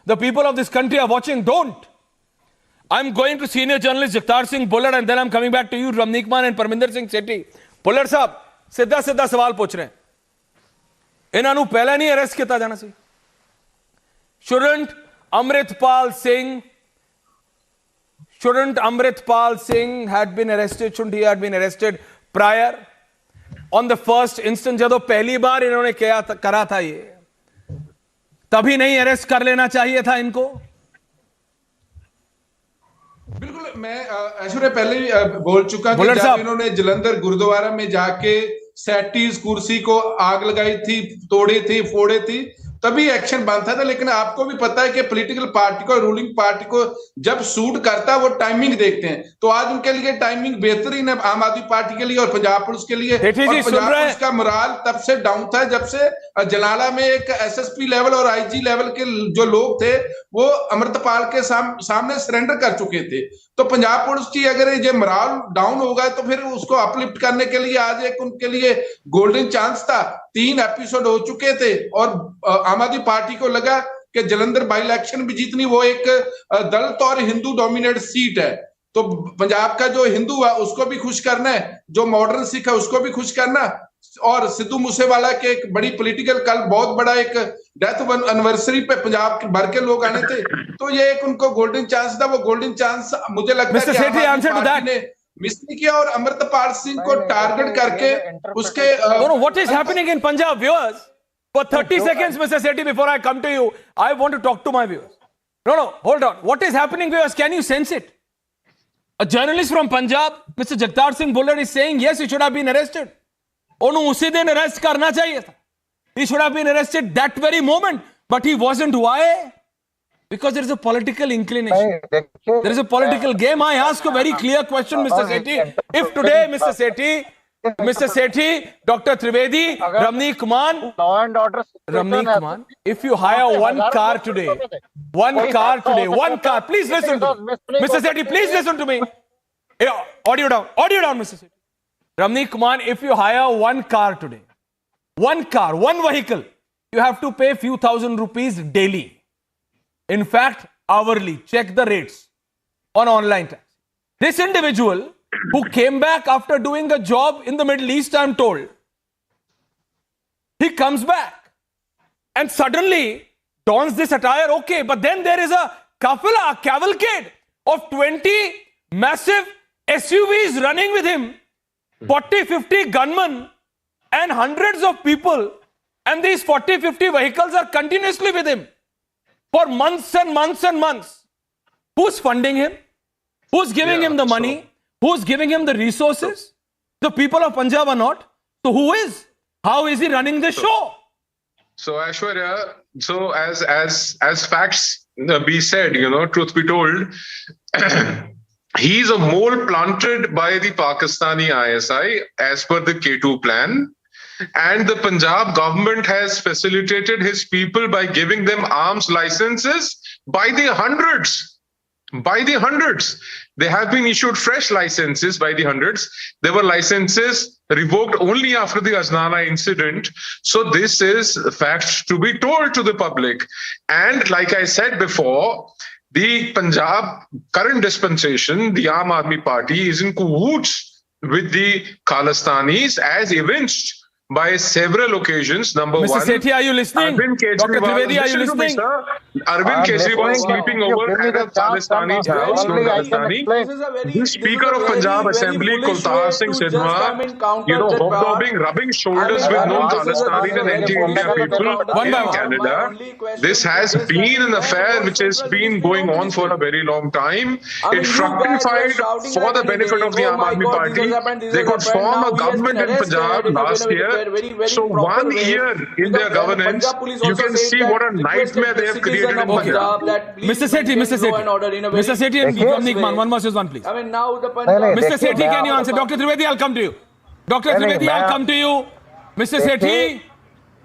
Speaker 4: The people of this country are watching. Don't. I'm going to senior journalist Jagtar Singh Bullet, and then I'm coming back to you, Ramneek Man and Parminder Singh Sethi. Bullet Saab, ਸਿੱਧਾ ਸਵਾਲ ਪੁੱਛ ਰਹੇ ਇਹਨਾਂ ਨੂੰ ਪਹਿਲਾਂ ਨਹੀਂ arrest ਕੀਤਾ ਜਾਣਾ ਸੀ? Shouldn't Amritpal Singh had been arrested? Shouldn't he have been arrested prior? On the first instance, जब पहली बार इन्होंने करा था ये, तभी नहीं अरेस्ट कर लेना चाहिए था इनको?
Speaker 23: बिल्कुल, मैं ऐश्वर्या पहले ही बोल चुका कि जब इन्होंने जलंधर गुरुद्वारा में जाके सैटीज कुर्सी को आग लगाई थी, तोड़ी थी, फोड़ी थी, तभी एक्शन बनता था। लेकिन आपको भी पता है कि पॉलिटिकल पार्टी को, रूलिंग पार्टी को जब सूट करता है वो टाइमिंग देखते हैं। तो आज उनके लिए टाइमिंग बेहतरीन है, आम आदमी पार्टी के लिए और पंजाब पुलिस के लिए। और पंजाब पुलिस का मोराल तब से डाउन था जब से जलाला में एक एसएसपी लेवल और आईजी लेवल के जो लोग थे वो अमृतपाल के सामने सरेंडर कर चुके थे। तो पंजाब पुलिस की अगर ये मोराल डाउन होगा तो फिर उसको अपलिफ्ट करने के लिए आज एक उनके लिए गोल्डन चांस था। 3 एपिसोड हो चुके थे और आम आदमी पार्टी को लगा कि जलंधर बाई इलेक्शन भी जीतनी, वो एक दलित और हिंदू डोमिनेट सीट है। तो पंजाब का जो हिंदू है उसको भी खुश करना है, जो मॉडर्न सिख है उसको भी खुश करना, और सिद्धू मूसेवाला के एक बड़ी पॉलिटिकल कल बहुत बड़ा एक डेथ एनिवर्सरी पे पंजाब के भर के लोग आने थे। तो ये एक उनको गोल्डन चांस था। वो गोल्डन चांस मुझे लगता है कि मिस नहीं किया और अमृतपाल सिंह को टारगेट करके उसके
Speaker 2: what is happening in Punjab, viewers? For 30 seconds, Mr. Sethi, before I come to you, I want to talk to my viewers. No, hold on. What is happening, viewers? Can you sense it? A journalist from Punjab, Mr. Jagtar Singh Bullard, is saying, yes, he should have been arrested. ਉਹਨੂੰ ਉਸੇ ਦਿਨ arrest ਕਰਨਾ ਚਾਹੀਏ था. He should have been arrested that very moment, but he wasn't. Why? Because there is a political inclination. There is a political game. I ask a very clear question, Mr. Sethi. If today, Mr. Sethi, Dr. Trivedi, Ramneek Mann, if you hire one car today, one car, please listen to me. Mr. Sethi, please listen to me. Audio down, Mr. Sethi. Ramneek Mann, if you hire one car today, one vehicle, you have to pay few thousand rupees daily. In fact, hourly. Check the rates on online taxi. This individual who came back after doing a job in the Middle East, I'm told, he comes back and suddenly dons this attire, okay, but then there is a cavalcade of 20 massive SUVs running with him, 40-50 gunmen and hundreds of people, and these 40-50 vehicles are continuously with him for months and months and months. Who's funding him? Who's giving him the money? Who's giving him the resources? The people of Punjab are not. So who is? How is he running the show?
Speaker 17: So Aishwarya, so as facts be said, truth be told, he's a mole planted by the Pakistani ISI as per the K2 plan. And the Punjab government has facilitated his people by giving them arms licenses by the hundreds. They have been issued fresh licenses by the hundreds. There were licenses revoked only after the Aznana incident. So this is facts to be told to the public. And like I said before, the Punjab current dispensation, the Aam Aadmi Party, is in cahoots with the Khalistanis as evinced by several occasions. Number
Speaker 2: Mr.
Speaker 17: one,
Speaker 2: Sethi, are you listening? Dr. Trivedi, are you listening?
Speaker 17: Arvind Kejriwal sleeping over at a Khalistani's house, the Speaker of Punjab Assembly, Kultar Singh Sidhwa, hobnobbing, rubbing shoulders with known Khalistanis and anti-India people in Canada. This has been an affair which has been going on for a very long time. It fructified for the benefit of the Aam Aadmi Party. They could form a government in Punjab last year. So 1 year in their governance, you can see what a nightmare they have created in Punjab.
Speaker 2: Mr. Sethi and Ramneek Mann, one versus one, please.
Speaker 9: I mean, now the
Speaker 2: Mr. Sethi, can you answer? Dr. Trivedi, I'll come to you. Mr. Sethi,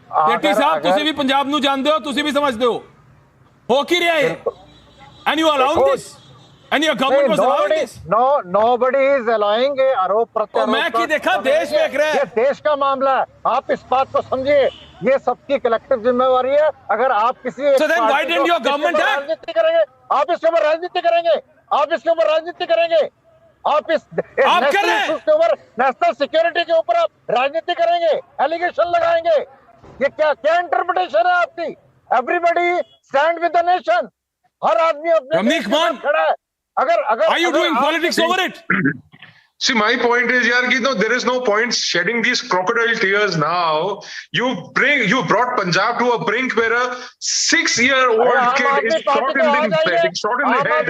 Speaker 2: साहब, ਤੁਸੀਂ ਵੀ ਪੰਜਾਬ ਨੂੰ ਜਾਣਦੇ ਹੋ, ਤੁਸੀਂ ਵੀ ਸਮਝਦੇ ਹੋ ਕੀ ਰਿਹਾ ਹੈ? And you allowing this? And your government was allowing this?
Speaker 18: Nobody is allowing आरोप प्रत्यारोप।
Speaker 2: मैं की देखा देश में
Speaker 18: ये देश का मामला है, आप इस बात को समझिए, ये सबकी कलेक्टिव जिम्मेवारी है। अगर आप किसी
Speaker 2: So then why didn't your government act?
Speaker 18: राजनीति करेंगे, आप इसके ऊपर राजनीति करेंगे, आप इसके ऊपर राजनीति करेंगे, आप इस नेशनल इश्यूज के ऊपर, नेशनल सिक्योरिटी के ऊपर आप राजनीति करेंगे, एलिगेशन लगाएंगे। ये क्या इंटरप्रिटेशन है आपकी? Everybody stand with the nation. हर आदमी अपने
Speaker 2: Ramneek Mann,
Speaker 18: खड़ा है। अगर
Speaker 2: are you doing politics over it?
Speaker 17: See, my point is, yaar, you know, there is no point shedding these crocodile tears now. You brought Punjab to a brink where a 6-year-old kid is shot in the head.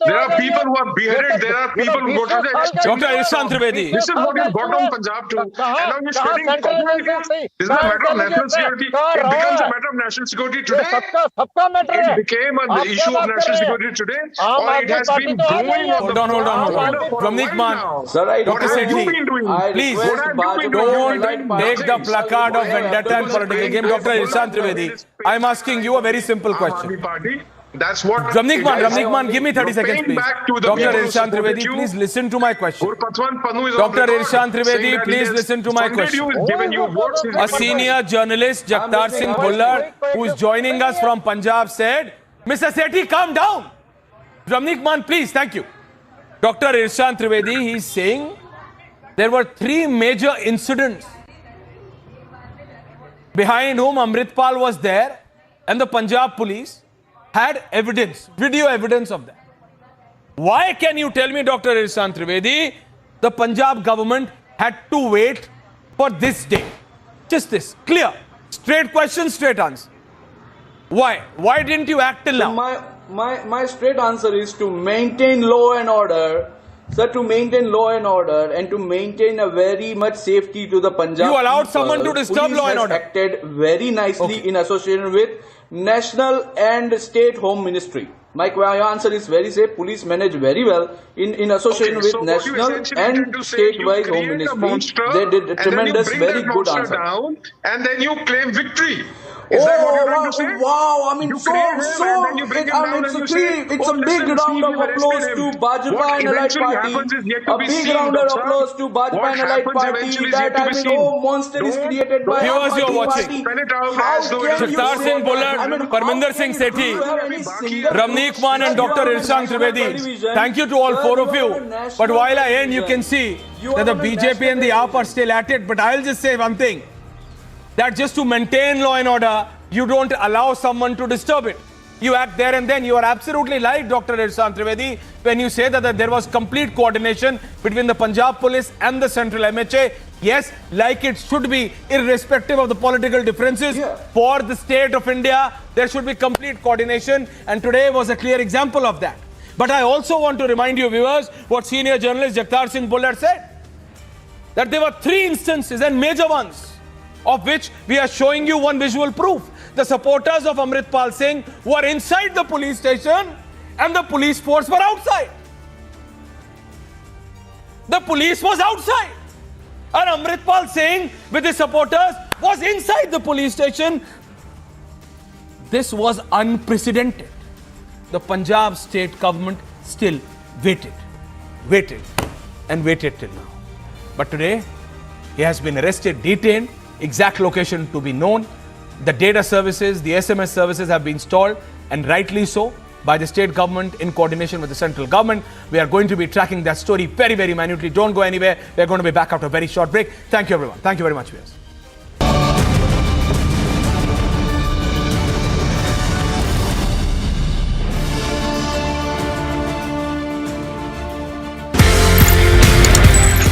Speaker 17: There are people who are beheaded. There are people who go to the extreme.
Speaker 2: Dr. Irfan Trivedi.
Speaker 17: This is what you got on Punjab to. And now you're shedding crocodile tears. This is a matter of national security. It becomes a matter of national security today. It became an issue of national security today. Or it has been brewing on the
Speaker 2: Hold on. Ramnik Man.
Speaker 17: Sir,
Speaker 2: Dr. Sethi, please don't take the placard of vendetta and political game. Dr. Irfan Trivedi, I'm asking you a very simple question.
Speaker 17: That's what
Speaker 2: Ramnik Man, give me 30 seconds, please. Dr. Irfan Trivedi, please listen to my question. Dr. Irfan Trivedi, please listen to my question. A senior journalist, Jagtar Singh Bhullar, who is joining us from Punjab, said, Mr. Sethi, calm down. Ramnik Man, please, thank you. Dr. Irfan Trivedi, he is saying there were 3 major incidents behind whom Amritpal was there, and the Punjab police had evidence, video evidence of that. Why can you tell me, Dr. Irfan Trivedi, the Punjab government had to wait for this day? Just this, clear, straight question, straight answer. Why? Why didn't you act till now?
Speaker 9: My straight answer is to maintain law and order. Sir, to maintain law and order and to maintain a very much safety to the Punjab.
Speaker 2: You allowed someone to disturb law and order.
Speaker 9: Acted very nicely in association with National and State Home Ministry. My answer is very safe. Police manage very well in association with National and State-wise Home Ministry. They did a tremendous, very good answer.
Speaker 17: And then you claim victory. Is that what you're trying to say?
Speaker 9: Wow, I mean, it's a big round of applause to Bajpa and Allied Party. A big round of applause to Bajpa and Allied Party. That, I mean, oh, monster is created by
Speaker 2: Viewers, you're watching. Jagtar Singh Bhullar, Parminder Singh Sethi, Ramnik Man and Dr. Irfan Trivedi. Thank you to all 4 of you. But while I end, you can see that the BJP and the AAP are still at it. But I'll just say one thing. That just to maintain law and order, you don't allow someone to disturb it. You act there and then. You are absolutely right, Dr. Irfan Trivedi, when you say that there was complete coordination between the Punjab police and the central MHA. Yes, like it should be, irrespective of the political differences. For the state of India, there should be complete coordination. And today was a clear example of that. But I also want to remind you, viewers, what senior journalist Jagtar Singh Bhullar said. That there were 3 instances and major ones, of which we are showing you one visual proof. The supporters of Amritpal Singh were inside the police station and the police force were outside. The police was outside. And Amritpal Singh with his supporters was inside the police station. This was unprecedented. The Punjab state government still waited till now. But today, he has been arrested, detained, exact location to be known. The data services, the SMS services have been stalled, and rightly so, by the state government in coordination with the central government. We are going to be tracking that story very, very minutely. Don't go anywhere. We are going to be back after a very short break. Thank you, everyone. Thank you very much, viewers.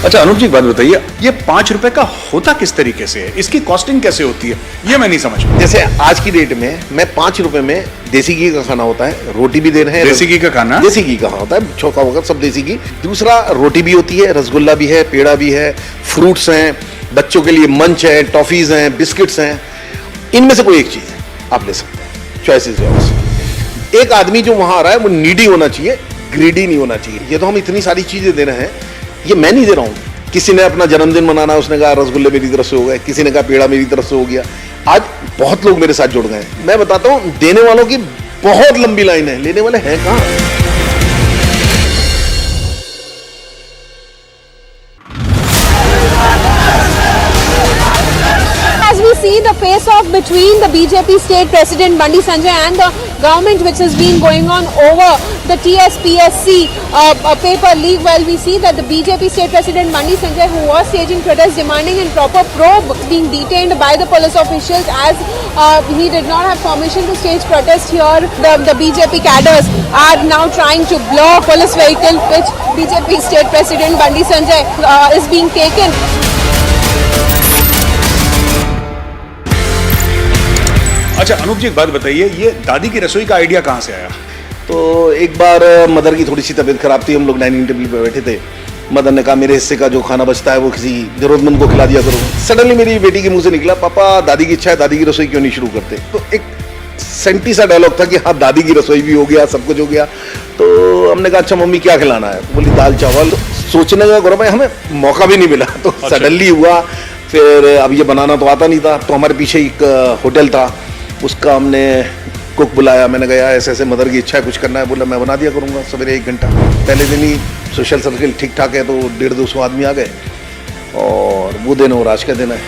Speaker 11: अच्छा अनुप जी, एक बात बताइए, ये 5 रुपए का होता किस तरीके से है? इसकी कॉस्टिंग कैसे होती है? ये मैं नहीं समझ पाया।
Speaker 7: जैसे आज की डेट में मैं 5 रुपए में देसी घी का खाना होता है, रोटी भी दे रहे हैं।
Speaker 11: देसी घी का खाना?
Speaker 7: देसी घी का होता है, चौका वगैरह सब देसी घी। दूसरा, रोटी भी होती है, रसगुल्ला भी है, पेड़ा भी है, फ्रूट्स हैं, बच्चों के लिए मंच है, टॉफीज हैं, बिस्किट्स हैं। इनमें से कोई एक चीज आप ले सकते हैं, चॉइसेस है। एक आदमी जो वहां आ रहा है वो नीडी होना चाहिए, ग्रीडी नहीं होना चाहिए। ये तो हम इतनी सारी चीजें दे रहे हैं, ये मैं नहीं दे रहा हूं। किसी ने अपना जन्मदिन मनाना, उसने कहा रसगुल्ले मेरी तरफ से हो गए, किसी ने कहा पेड़ा मेरी तरफ से हो गया। आज बहुत लोग मेरे साथ जुड़ गए हैं। मैं बताता हूं, देने वालों की बहुत लंबी लाइन है, लेने वाले हैं कहां?
Speaker 8: As we see the face face-off between the BJP state president Bandi Sanjay and the government, which has been going on over the TSPSC paper leak. Well, we see that the BJP state president Bandi Sanjay, who was staging protests demanding a proper probe, being detained by the police officials as he did not have permission to stage protest here. The BJP cadres are now trying to block police vehicle which BJP state president Bandi Sanjay is being taken.
Speaker 11: अच्छा अनूप जी एक बात बताइए, ये दादी की रसोई का idea कहाँ से आया?
Speaker 7: तो एक बार मदर की थोड़ी सी तबीयत खराब थी, हम लोग डाइनिंग टेबल पे बैठे थे। मदर ने कहा मेरे हिस्से का जो खाना बचता है वो किसी जरूरतमंद को खिला दिया करो। सडनली मेरी बेटी के मुंह से निकला, पापा दादी की इच्छा है, दादी की रसोई क्यों नहीं शुरू करते? तो एक सेंटी सा डायलॉग था कि हाँ दादी की रसोई भी हो गया, सब कुछ हो गया। तो हमने कहा अच्छा मम्मी क्या खिलाना है? बोली दाल चावल। सोचने का गौरव है, हमें मौका भी नहीं मिला, तो सडनली हुआ। फिर अब ये बनाना तो आता नहीं था, तो हमारे पीछे एक होटल था, उसका हमने कुक बुलाया। मैंने कहा ऐसे ऐसे मदर की इच्छा है, कुछ करना है। बोला मैं बना दिया करूँगा सवेरे 1 घंटा। पहले दिन ही सोशल सर्कल ठीक ठाक है, तो 150-200 आदमी आ गए और वो दिन और आज का दिन है।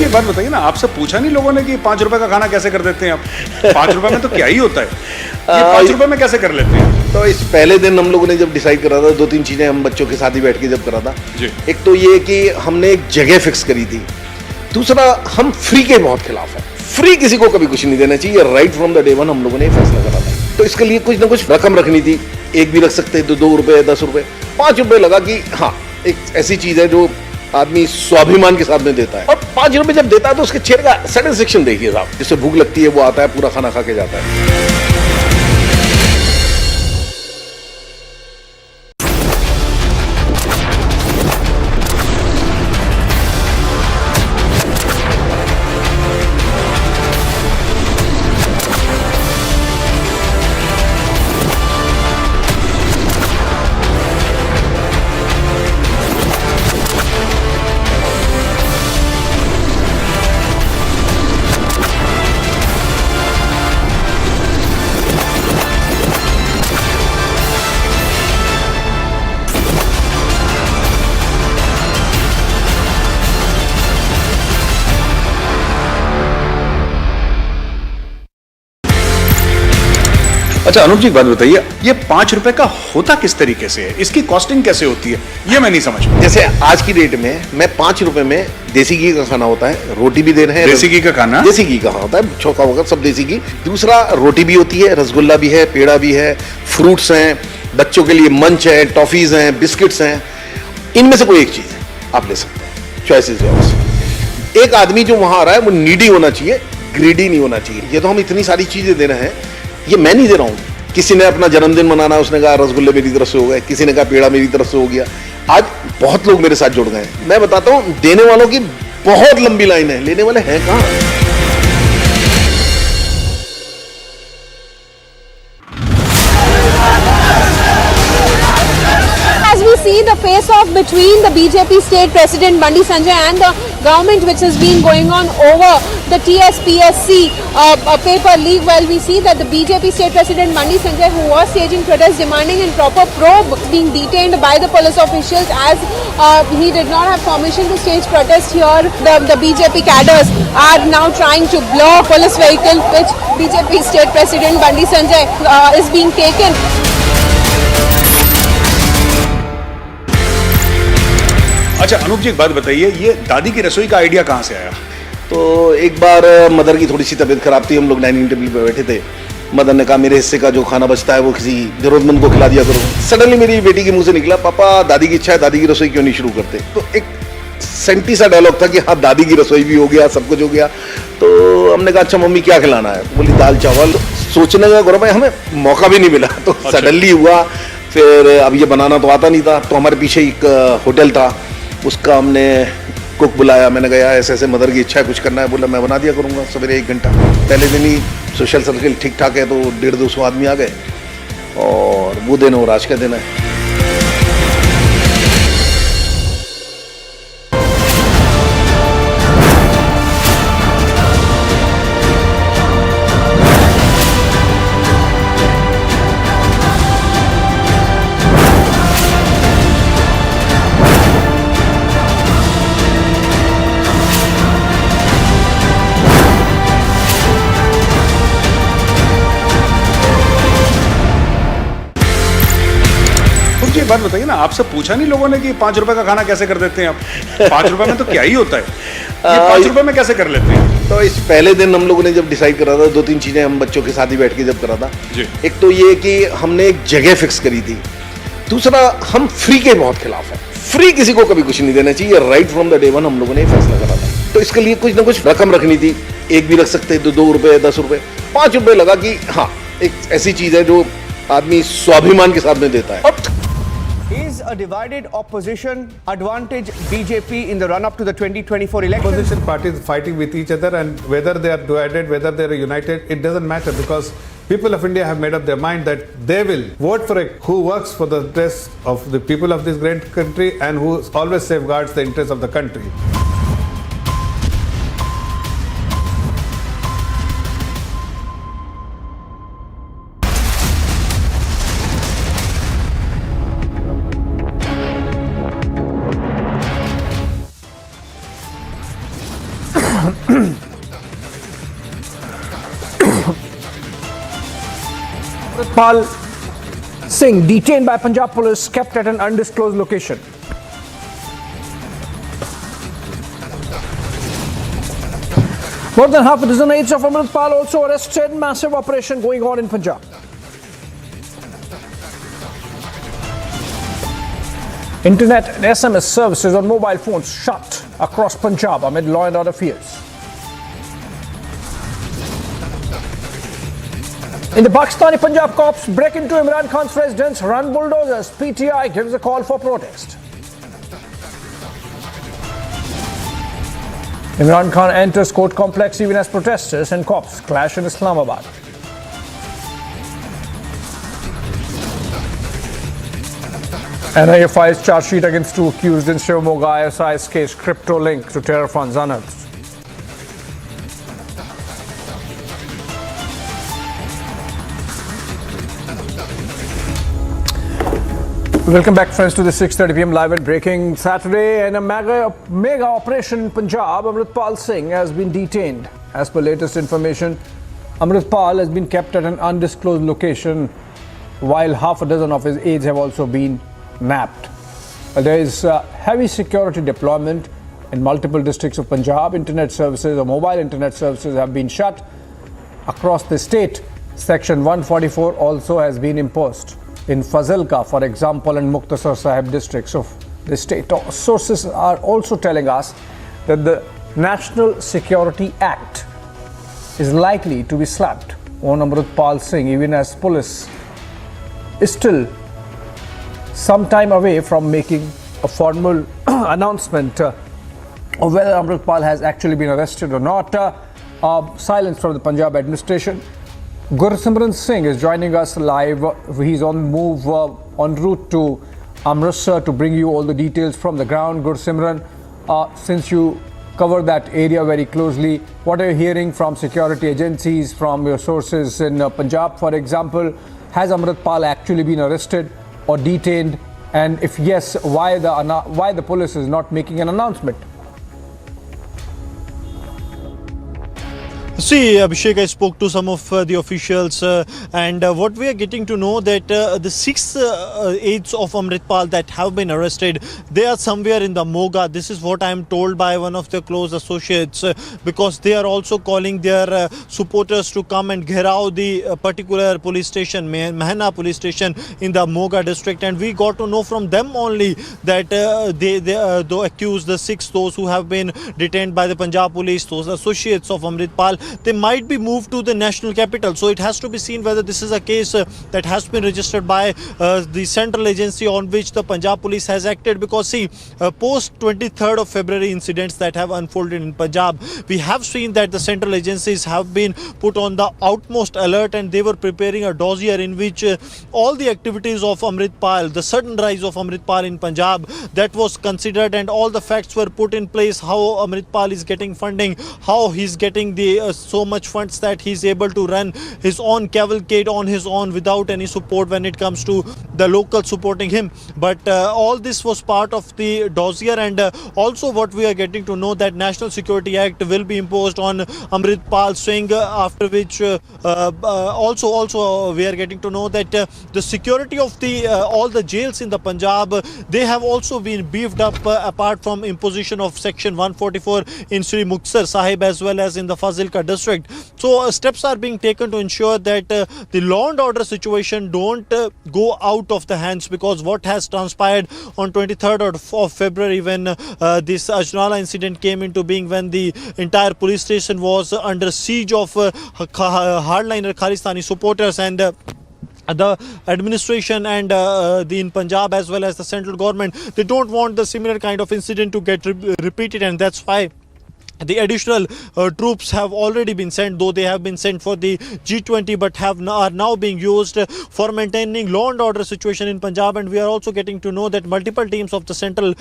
Speaker 11: एक बात बताइए ना, आपसे पूछा नहीं लोगों ने कि 5 रुपए का खाना कैसे कर देते हैं आप? 5 रुपए में तो क्या ही होता है, ये 5 रुपए में कैसे कर लेते हैं?
Speaker 7: तो इस पहले दिन हम लोगों ने जब डिसाइड करा था, 2-3 चीजें हम बच्चों के साथ ही बैठ के जब करा था। एक तो ये कि हमने एक जगह फिक्स करी थी। दूसरा, हम फ्री के बहुत खिलाफ है। फ्री किसी को कभी कुछ नहीं देना चाहिए। Right from the day one हम लोगों ने फैसला करा था। तो इसके लिए कुछ ना कुछ रकम रखनी थी। एक भी रख सकते तो 2 रुपए, 10 रुपए, 5 रुपए लगा कि हाँ एक ऐसी चीज है जो आदमी स्वाभिमान के साथ में देता है। और 5 रुपए जब देता है तो उसके चेहरे का सेटिस्फेक्शन देखिए साहब, जिससे भूख लगती है वो आता है, पूरा खाना खा के जाता है।
Speaker 11: अच्छा अनूप जी एक बात बताइए, ये 5 रुपए का होता किस तरीके से है? इसकी कॉस्टिंग कैसे होती है, ये मैं नहीं समझ पाया।
Speaker 7: जैसे आज की डेट में मैं 5 रुपए में देसी घी का खाना होता है, रोटी भी दे रहे हैं।
Speaker 11: देसी घी का खाना?
Speaker 7: देसी घी का होता है, चौका वगैरह सब देसी घी। दूसरा, रोटी भी होती है, रसगुल्ला भी है, पेड़ा भी है, फ्रूट्स हैं, बच्चों के लिए मंच है, टॉफीज हैं, बिस्किट्स हैं। इनमें से कोई एक चीज है आप ले सकते हैं, चॉइसेस है। एक आदमी जो वहां आ रहा है वो नीडी होना चाहिए, ग्रीडी नहीं होना चाहिए। ये तो हम इतनी सारी चीजें दे रहे हैं, ये मैं नहीं दे रहा हूँ। किसी ने अपना जन्मदिन मनाना है, उसने कहा रसगुल्ले मेरी तरफ से हो गए, किसी ने कहा पेड़ा मेरी तरफ से हो गया। आज बहुत लोग मेरे साथ जुड़ गए हैं। मैं बताता हूँ, देने वालों की बहुत लंबी लाइन है, लेने वाले हैं कहाँ?
Speaker 8: As we see the face-off between the BJP state president Bandi Sanjay and the government, which has been going on over the TSPSC paper leak. Well, we see that the BJP state president Bandi Sanjay, who was staging protests demanding a proper probe, being detained by the police officials as he did not have permission to stage protest here. The BJP cadres are now trying to block police vehicle which BJP state president Bandi Sanjay is being taken.
Speaker 11: अच्छा अनूप जी एक बात बताइए, ये दादी की रसोई का idea कहाँ से आया?
Speaker 7: तो एक बार मदर की थोड़ी सी तबीयत खराब थी, हम लोग डाइनिंग टेबल पे बैठे थे। मदर ने कहा मेरे हिस्से का जो खाना बचता है वो किसी जरूरतमंद को खिला दिया करो। सडनली मेरी बेटी के मुंह से निकला, पापा दादी की इच्छा है, दादी की रसोई क्यों नहीं शुरू करते? तो एक सेंटी सा डायलॉग था कि हाँ दादी की रसोई भी हो गया, सब कुछ हो गया। तो हमने कहा अच्छा मम्मी क्या खिलाना है? बोली दाल चावल। सोचने का गौरव है, हमें मौका भी नहीं मिला, तो सडनली हुआ। फिर अब ये बनाना तो आता नहीं था, तो हमारे पीछे एक होटल था, उसका हमने कुक बुलाया, मैंने कहा ऐसे ऐसे मदर की इच्छा है कुछ करना है, बोला मैं बना दिया करूँगा सवेरे 1 घंटा। पहले दिन ही सोशल सर्किल ठीक ठाक है तो 150-200 आदमी आ गए और वो दिन और आज का दिन है।
Speaker 11: मुझे एक बात बताइए ना, आपसे पूछा नहीं लोगों ने कि 5 रुपए का खाना कैसे कर देते हैं आप? 5 रुपए में तो क्या ही होता है, ये 5 रुपए में कैसे कर लेते हैं?
Speaker 7: तो इस पहले दिन हम लोगों ने जब डिसाइड करा था 2-3 चीजें हम बच्चों के साथ ही बैठ के जब करा था
Speaker 11: जी।
Speaker 7: एक तो ये कि हमने एक जगह फिक्स करी थी, दूसरा हम फ्री के बहुत खिलाफ है, फ्री किसी को कभी कुछ नहीं देना चाहिए, right from the day one हम लोगों ने फैसला करा था। तो इसके लिए कुछ ना कुछ रकम रखनी थी, एक भी रख सकते तो 2 रुपए 10 रुपए 5 रुपए लगा कि हाँ एक ऐसी चीज है जो आदमी स्वाभिमान के साथ में देता है।
Speaker 3: Is a divided opposition advantage BJP in the run-up to the 2024 election?
Speaker 6: Opposition parties fighting with each other, and whether they are divided, whether they are united, it doesn't matter, because people of India have made up their mind that they will vote for who works for the interest of the people of this great country and who always safeguards the interests of the country.
Speaker 21: Pal Singh detained by Punjab police, kept at an undisclosed location. More than half a dozen aides of Imran Khan also arrested. Massive operation going on in Punjab. Internet and SMS services on mobile phones shut across Punjab amid law and order fears. In the Pakistani Punjab cops break into Imran Khan's residence, run bulldozers. PTI gives a call for protest. Imran Khan enters court complex even as protesters and cops clash in Islamabad. NIA files charge sheet against 2 accused in Shehbaz ISI's case, crypto link to terror funds unearthed. Welcome back, friends, to the 6:30 p.m. live and breaking Saturday. And a mega operation in Punjab. Amritpal Singh has been detained. As per latest information, Amritpal has been kept at an undisclosed location, while half a dozen of his aides have also been nabbed. There is heavy security deployment in multiple districts of Punjab. Internet services or mobile internet services have been shut across the state. Section 144 also has been imposed in Fazilka, for example, and Muktasar Sahib districts of the state. Sources are also telling us that the National Security Act is likely to be slapped on Amritpal Singh, even as police is still some time away from making a formal announcement of whether Amritpal has actually been arrested or not. Silence from the Punjab administration. Gursimran Singh is joining us live. He's on move en route to Amritsar to bring you all the details from the ground. Gursimran, since you cover that area very closely, what are you hearing from security agencies, from your sources in Punjab, for example? Has Amritpal actually been arrested or detained? And if yes, why the police is not making an announcement?
Speaker 1: See, Abhishek, I spoke to some of the officials and what we are getting to know that the 6 aides of Amritpal that have been arrested, they are somewhere in the Moga. This is what I am told by one of their close associates because they are also calling their supporters to come and gherao the particular police station, Mahana police station in the Moga district, and we got to know from them only that they accused, the 6, those who have been detained by the Punjab police, those associates of Amritpal, they might be moved to the national capital. So it has to be seen whether this is a case that has been registered by the central agency on which the Punjab police has acted. Because see, post 23rd of February incidents that have unfolded in Punjab, we have seen that the central agencies have been put on the utmost alert, and they were preparing a dossier in which all the activities of Amritpal, the sudden rise of Amritpal in Punjab, that was considered, and all the facts were put in place. How Amritpal is getting funding, how he's getting the so much funds that he's able to run his own cavalcade on his own without any support when it comes to the local supporting him. But all this was part of the dossier, and also what we are getting to know that National Security Act will be imposed on Amritpal Singh, after which also we are getting to know that the security of the all the jails in the Punjab, they have also been beefed up, apart from imposition of section 144 in Sri Muktsar Sahib as well as in the Fazilka district. So steps are being taken to ensure that the law and order situation don't go out of the hands, because what has transpired on 23rd of February when this Ajnala incident came into being, when the entire police station was under siege of hardliner Khalistani supporters, and the administration and in Punjab as well as the central government, they don't want the similar kind of incident to get repeated, and that's why the additional troops have already been sent, though they have been sent for the G20, but are now being used for maintaining law and order situation in Punjab. And we are also getting to know that multiple teams of the Central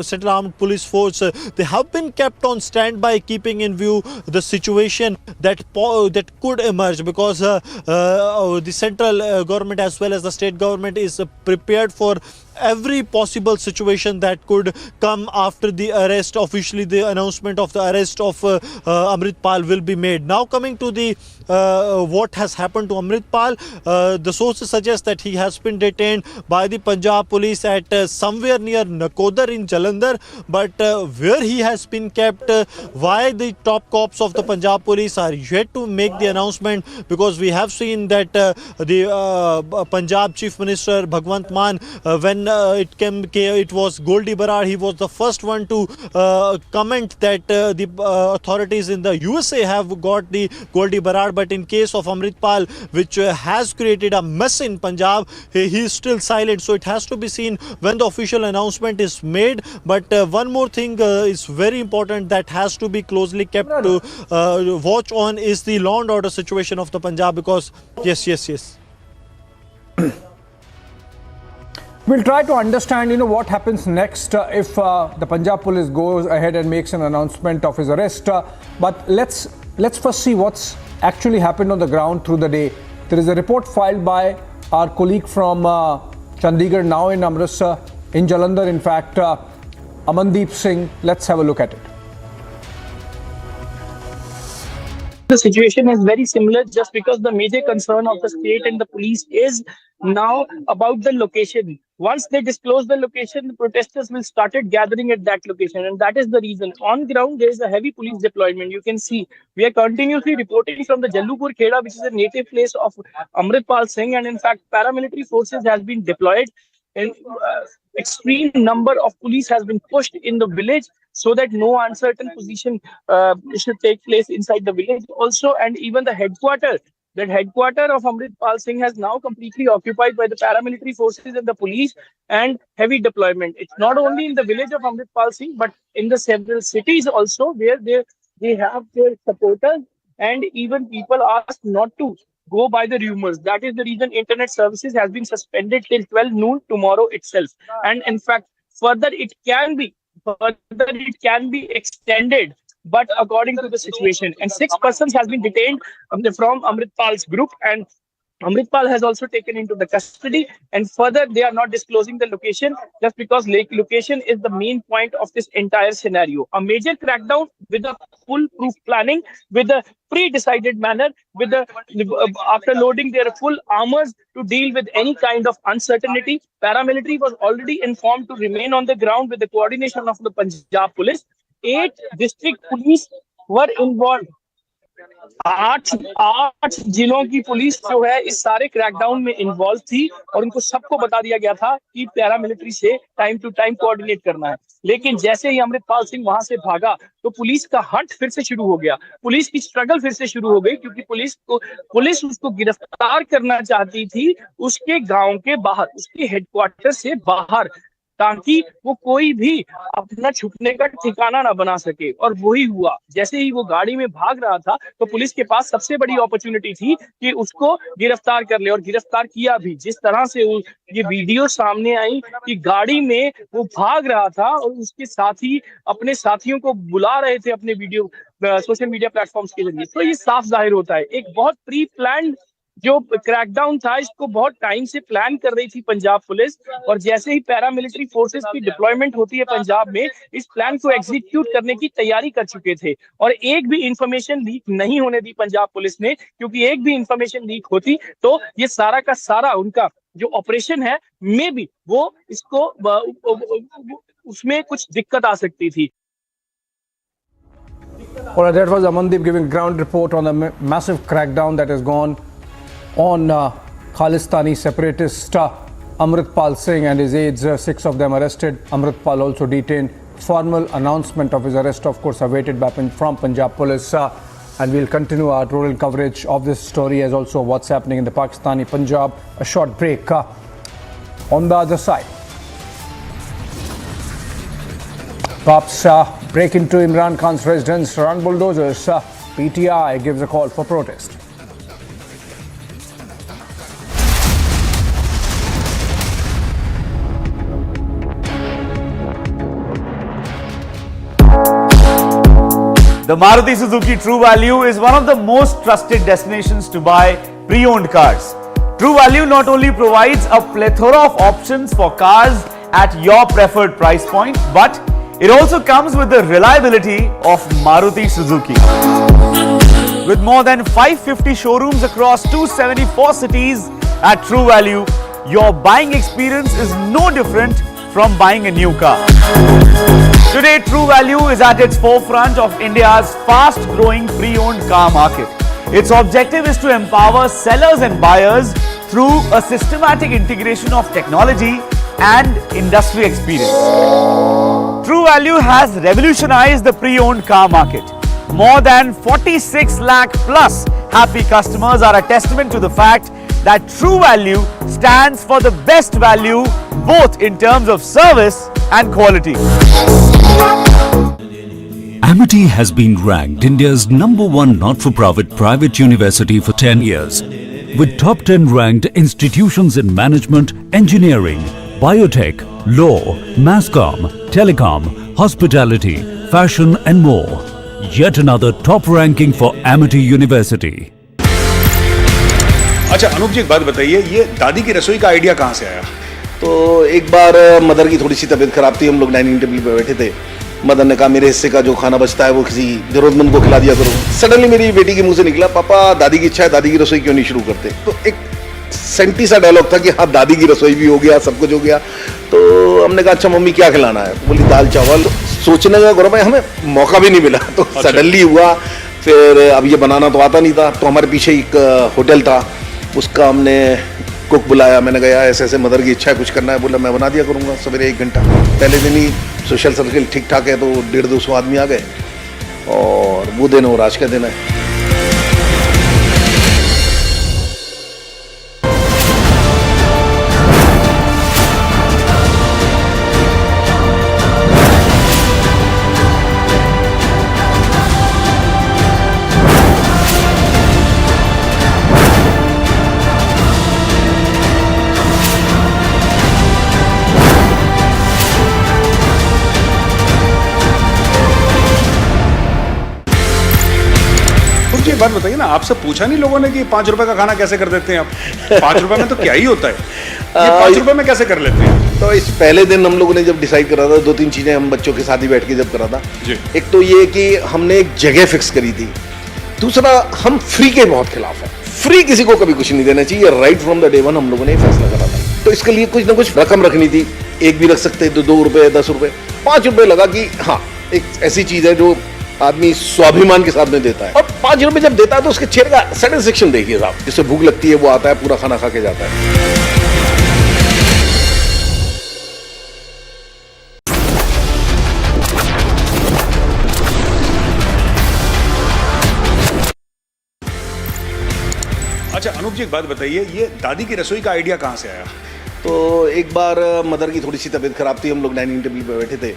Speaker 1: Central Armed Police Force, they have been kept on standby, keeping in view the situation that could emerge, because the central government as well as the state government is prepared for every possible situation that could come after the arrest. Officially, the announcement of the arrest of Amritpal will be made. Now, coming to the what has happened to Amritpal, the sources suggest that he has been detained by the Punjab police at somewhere near Nakodar in Jalandhar, but where he has been kept, why the top cops of the Punjab police are yet to make the announcement, because we have seen that the Punjab Chief Minister Bhagwant Mann, when it was Goldie Barar, he was the first one to comment that the authorities in the USA have got the Goldie Barar, but in case of Amritpal, which has created a mess in Punjab, he is still silent. So it has to be seen when the official announcement is made. But one more thing is very important that has to be closely kept to watch on is the law and order situation of the Punjab, because yes.
Speaker 21: We'll try to understand, what happens next if the Punjab police goes ahead and makes an announcement of his arrest. But let's first see what's actually happened on the ground through the day. There is a report filed by our colleague from Chandigarh, now in Amritsar, in Jalandhar, in fact, Amandeep Singh. Let's have a look at it.
Speaker 5: The situation is very similar, just because the major concern of the state and the police is now about the location. Once they disclose the location, the protesters will started gathering at that location, and that is the reason. On ground, there is a heavy police deployment. You can see we are continuously reporting from the Jallupur Kheda, which is a native place of Amritpal Singh, and in fact, paramilitary forces has been deployed, and extreme number of police has been pushed in the village, so that no uncertain position should take place inside the village also. And even the headquarter of Amritpal Singh has now completely occupied by the paramilitary forces and the police, and heavy deployment. It's not only in the village of Amritpal Singh, but in the several cities also, where they have their supporters, and even people asked not to go by the rumors. That is the reason internet services has been suspended till 12 noon tomorrow itself. And in fact, further it can be extended, but according to the situation. And 6 persons has been detained from Amritpal's group, and Amritpal has also taken into the custody. And further, they are not disclosing the location, just because location is the main point of this entire scenario. A major crackdown with a foolproof planning, with a pre-decided manner, with after loading their full armors to deal with any kind of uncertainty. Paramilitary was already informed to remain on the ground with the coordination of the Punjab police. 8 district police were involved. आठ जिलों की police जो है इस सारे crackdown में involve थी और उनको सबको बता दिया गया था कि पैरामिलिट्री से टाइम टू टाइम कोऑर्डिनेट करना है। लेकिन जैसे ही अमृतपाल सिंह वहां से भागा तो पुलिस का हंट फिर से शुरू हो गया, पुलिस की स्ट्रगल फिर से शुरू हो गई, क्योंकि पुलिस उसको गिरफ्तार करना चाहती थी उसके गांव के बाहर, उसके हेडक्वार्टर से बाहर, ताकि वो कोई भी अपना छुपने का ठिकाना ना बना सके। और वही हुआ, जैसे ही वो गाड़ी में भाग रहा था तो पुलिस के पास सबसे बड़ी अपॉर्चुनिटी थी कि उसको गिरफ्तार कर ले, और गिरफ्तार किया भी। जिस तरह से ये वीडियो सामने आई कि गाड़ी में वो भाग रहा था और उसके साथी अपने साथियों को बुला रहे थे अपने वीडियो सोशल मीडिया प्लेटफॉर्म्स के जरिए, तो ये साफ जाहिर होता है एक बहुत प्री प्लान्ड जो क्रैकडाउन था, इसको बहुत टाइम से प्लान कर रही थी पंजाब पुलिस। और जैसे ही पैरामिलिट्री फोर्सेस की डिप्लॉयमेंट होती है पंजाब में, इस प्लान को एग्जीक्यूट करने की तैयारी कर चुके थे। और एक भी इंफॉर्मेशन लीक नहीं होने दी पंजाब पुलिस ने, क्योंकि एक भी इंफॉर्मेशन लीक होती तो ये सारा का सारा उनका जो ऑपरेशन है मे बी वो इसको उसमें कुछ दिक्कत आ सकती थी।
Speaker 21: All right, that was Amandeep giving ground report on the massive crackdown that has gone on Khalistani separatist Amritpal Singh and his aides. 6 of them arrested. Amritpal also detained. Formal announcement of his arrest, of course, awaited from Punjab Police. And we'll continue our rural coverage of this story as also what's happening in the Pakistani Punjab. A short break on the other side. Cops break into Imran Khan's residence, run bulldozers. PTI gives a call for protest.
Speaker 14: The Maruti Suzuki True Value is one of the most trusted destinations to buy pre-owned cars. True Value not only provides a plethora of options for cars at your preferred price point, but it also comes with the reliability of Maruti Suzuki. With more than 550 showrooms across 274 cities at True Value, your buying experience is no different from buying a new car. Today, True Value is at its forefront of India's fast-growing pre-owned car market. Its objective is to empower sellers and buyers through a systematic integration of technology and industry experience. True Value has revolutionized the pre-owned car market. More than 46 lakh plus happy customers are a testament to the fact that True Value stands for the best value both in terms of service and quality.
Speaker 15: Amity has been ranked India's #1 not-for-profit private university for 10 years, with top 10 ranked institutions in management, engineering, biotech, law, masscom, telecom, hospitality, fashion and more. Yet another top ranking for Amity University.
Speaker 11: अच्छा अनूप जी, एक बात बताइए, ये दादी की रसोई का idea कहाँ से आया?
Speaker 7: तो एक बार मदर की थोड़ी सी तबीयत खराब थी, हम लोग डाइनिंग टेबल पे बैठे थे। मदर ने कहा मेरे हिस्से का जो खाना बचता है वो किसी जरूरतमंद को खिला दिया करो। सडनली मेरी बेटी के मुंह से निकला, पापा दादी की इच्छा है, दादी की रसोई क्यों नहीं शुरू करते? तो एक सेंटी सा डायलॉग था कि हाँ दादी की रसोई भी हो गया, सब कुछ हो गया। तो हमने कहा अच्छा मम्मी क्या खिलाना है? बोली दाल चावल। सोचने का गौरव भाई हमें मौका भी नहीं मिला, तो सडनली हुआ। फिर अब ये बनाना तो आता नहीं था, तो हमारे पीछे एक होटल था, उसका हमने कुक बुलाया। मैंने कहा ऐसे ऐसे मदर की इच्छा है, कुछ करना है। बोला मैं बना दिया करूँगा सवेरे 1 घंटा। पहले दिन ही सोशल सर्कल ठीक ठाक है, तो 150-200 आदमी आ गए, और वो दिन और आज का दिन है।
Speaker 11: बात बताइए ना, आपसे पूछा नहीं लोगों ने कि 5 रुपए का खाना कैसे कर देते हैं आप? 5 रुपए में तो क्या ही होता है, ये 5 रुपए में कैसे कर लेते हैं?
Speaker 7: तो इस पहले दिन हम लोगों ने जब डिसाइड करा था, 2-3 चीजें हम बच्चों के साथ ही बैठ के जब करा था। एक तो ये कि हमने एक जगह फिक्स करी थी, दूसरा हम फ्री के बहुत खिलाफ है। फ्री किसी को कभी कुछ नहीं देना चाहिए, right from the day one हम लोगों ने फैसला करा था। तो इसके लिए कुछ ना कुछ रकम रखनी थी, एक भी रख सकते तो 2 रुपए, 10 रुपए, 5 रुपए लगा कि हाँ एक ऐसी चीज है जो आदमी स्वाभिमान के साथ में देता है, और 5 रुपए जब देता है तो उसके चेहरे का सेटिस्फेक्शन देखिए साहब, जिससे भूख लगती है वो आता है, पूरा खाना खा के जाता है।
Speaker 11: अच्छा अनूप जी, एक बात बताइए, ये दादी की रसोई का आइडिया कहाँ से आया?
Speaker 7: तो एक बार मदर की थोड़ी सी तबीयत खराब थी, हम लोग डाइनिंग टेबल पे बैठे थे,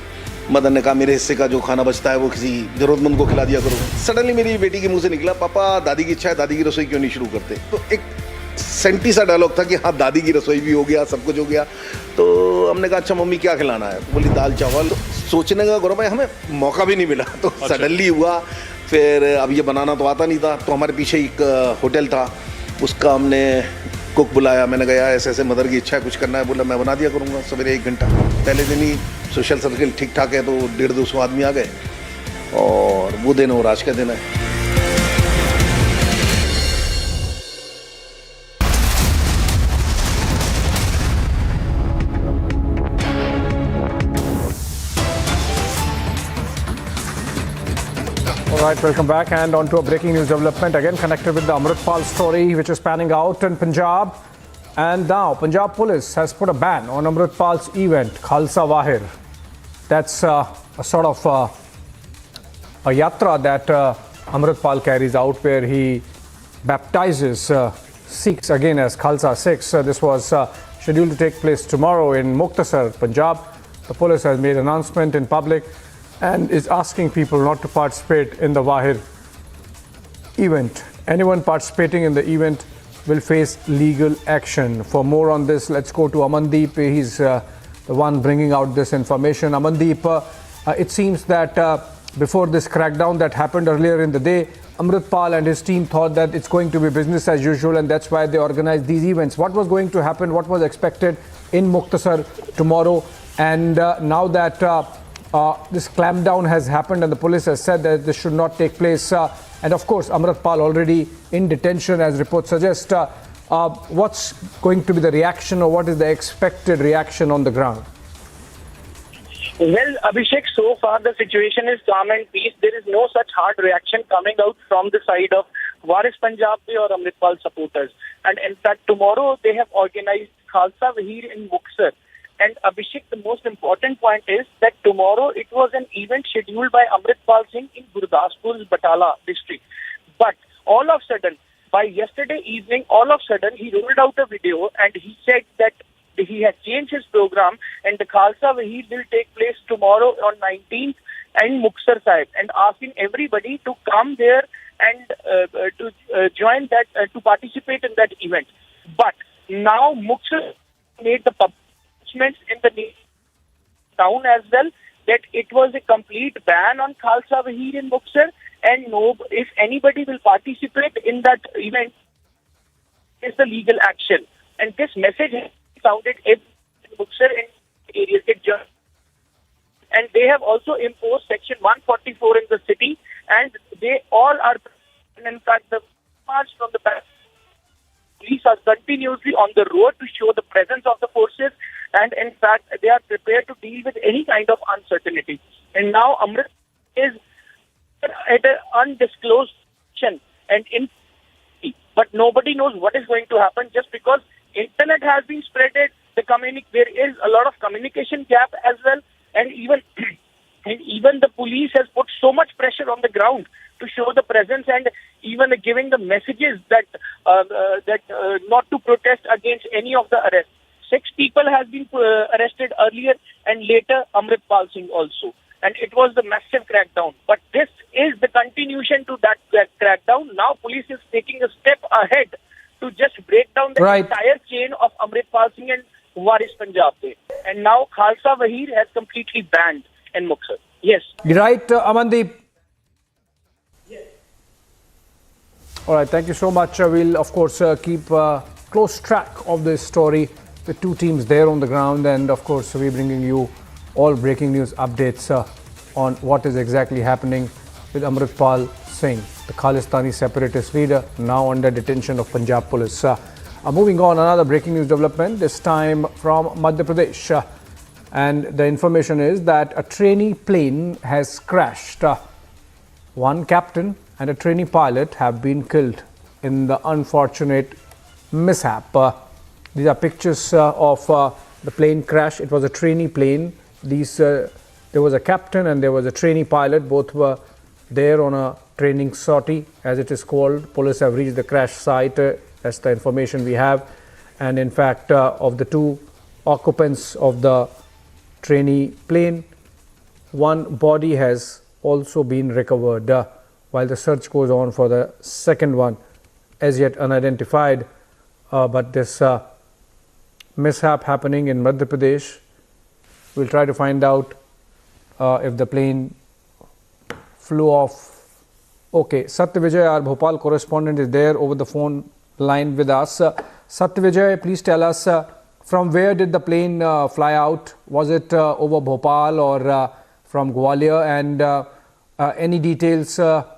Speaker 7: मदर ने कहा मेरे हिस्से का जो खाना बचता है वो किसी जरूरतमंद को खिला दिया करो। सडनली मेरी बेटी के मुंह से निकला, पापा दादी की इच्छा है, दादी की रसोई क्यों नहीं शुरू करते। तो एक सेंटी सा डायलॉग था कि हाँ दादी की रसोई भी हो गया, सब कुछ हो गया। तो हमने कहा अच्छा मम्मी क्या खिलाना है, बोली दाल चावल। तो सोचने का गौरव भाई हमें मौका भी नहीं मिला, तो सडनली हुआ। फिर अब ये बनाना तो आता नहीं था, तो हमारे पीछे एक होटल था, उसका हमने कुक बुलाया। मैंने कहा ऐसे ऐसे मदर की इच्छा है, कुछ करना है। बोला मैं बना दिया करूँगा सवेरे 1 घंटा। पहले दिन ही सोशल सर्कल ठीक ठाक है, तो 150-200 आदमी आ गए, और वो दिन और आज का दिन है।
Speaker 21: All right, welcome back, and on to a breaking news development, again connected with the Amritpal story which is panning out in Punjab. And now Punjab police has put a ban on Amritpal's event Khalsa Wahir. That's a sort of a yatra that Amritpal carries out, where he baptizes Sikhs again as Khalsa Sikhs. This was scheduled to take place tomorrow in Muktasar, Punjab. The police has made an announcement in public and is asking people not to participate in the Wahir event. Anyone participating in the event will face legal action. For more on this, let's go to Amandeep. He's the one bringing out this information. Amandeep, it seems that before this crackdown that happened earlier in the day, Amritpal and his team thought that it's going to be business as usual, and that's why they organized these events. What was going to happen? What was expected in Muktasar tomorrow? And now that this clampdown has happened and the police has said that this should not take place, and of course Amritpal already in detention as reports suggest, what's going to be the reaction, or what is the expected reaction on the ground?
Speaker 10: Well, Abhishek, so far the situation is calm and peace. There is no such hard reaction coming out from the side of Waris Punjabi or Amritpal supporters. And in fact, tomorrow they have organized Khalsa Wahir in Muktasar. And Abhishek, the most important point is that tomorrow it was an event scheduled by Amritpal Singh in Gurdaspur's Batala district. But all of a sudden, by yesterday evening, all of a sudden he rolled out a video and he said that he has changed his program and the Khalsa Wahir will take place tomorrow on 19th in Muktasar Sahib, and asking everybody to come there and to join that, to participate in that event. But now Muktasar made the in the town as well that it was a complete ban on Khalsa Wahir in Muktasar, and no, if anybody will participate in that event, is the legal action. And this message has sounded in Muktasar and areas. And they have also imposed Section 144 in the city, and they all are, in fact, the march from the police are continuously on the road to show the presence of the forces, and in fact they are prepared to deal with any kind of uncertainty. And now Amrit is at an undisclosed position and in, but nobody knows what is going to happen, just because internet has been spreaded, there is a lot of communication gap as well, and even the police has put so much pressure on the ground to show the presence, and even giving the messages that not to protest against any of the arrests. 6 people has been arrested earlier, and later Amritpal Singh also. And it was the massive crackdown. But this is the continuation to that crackdown. Now police is taking a step ahead to just break down the entire chain of Amritpal Singh and Waris Punjab. And now Khalsa Wahir has completely banned in Muktasar. Yes.
Speaker 21: Right, Amandeep. All right, thank you so much. We'll, of course, keep close track of this story with 2 teams there on the ground. And, of course, we're bringing you all breaking news updates on what is exactly happening with Amritpal Singh, the Khalistani separatist leader, now under detention of Punjab police. Moving on, another breaking news development, this time from Madhya Pradesh. And the information is that a trainee plane has crashed One captain and a trainee pilot have been killed in the unfortunate mishap. These are pictures of the plane crash. It was a trainee plane. There was a captain and there was a trainee pilot. Both were there on a training sortie, as it is called. Police have reached the crash site. That's the information we have. And in fact, of the two occupants of the trainee plane, one body has also been recovered, while the search goes on for the second one, as yet unidentified. But this mishap happening in Madhya Pradesh, we'll try to find out if the plane flew off. Okay, Satyavijay, our Bhopal correspondent, is there over the phone line with us. Satyavijay, please tell us from where did the plane fly out? Was it over Bhopal or from Gwalior? And any details of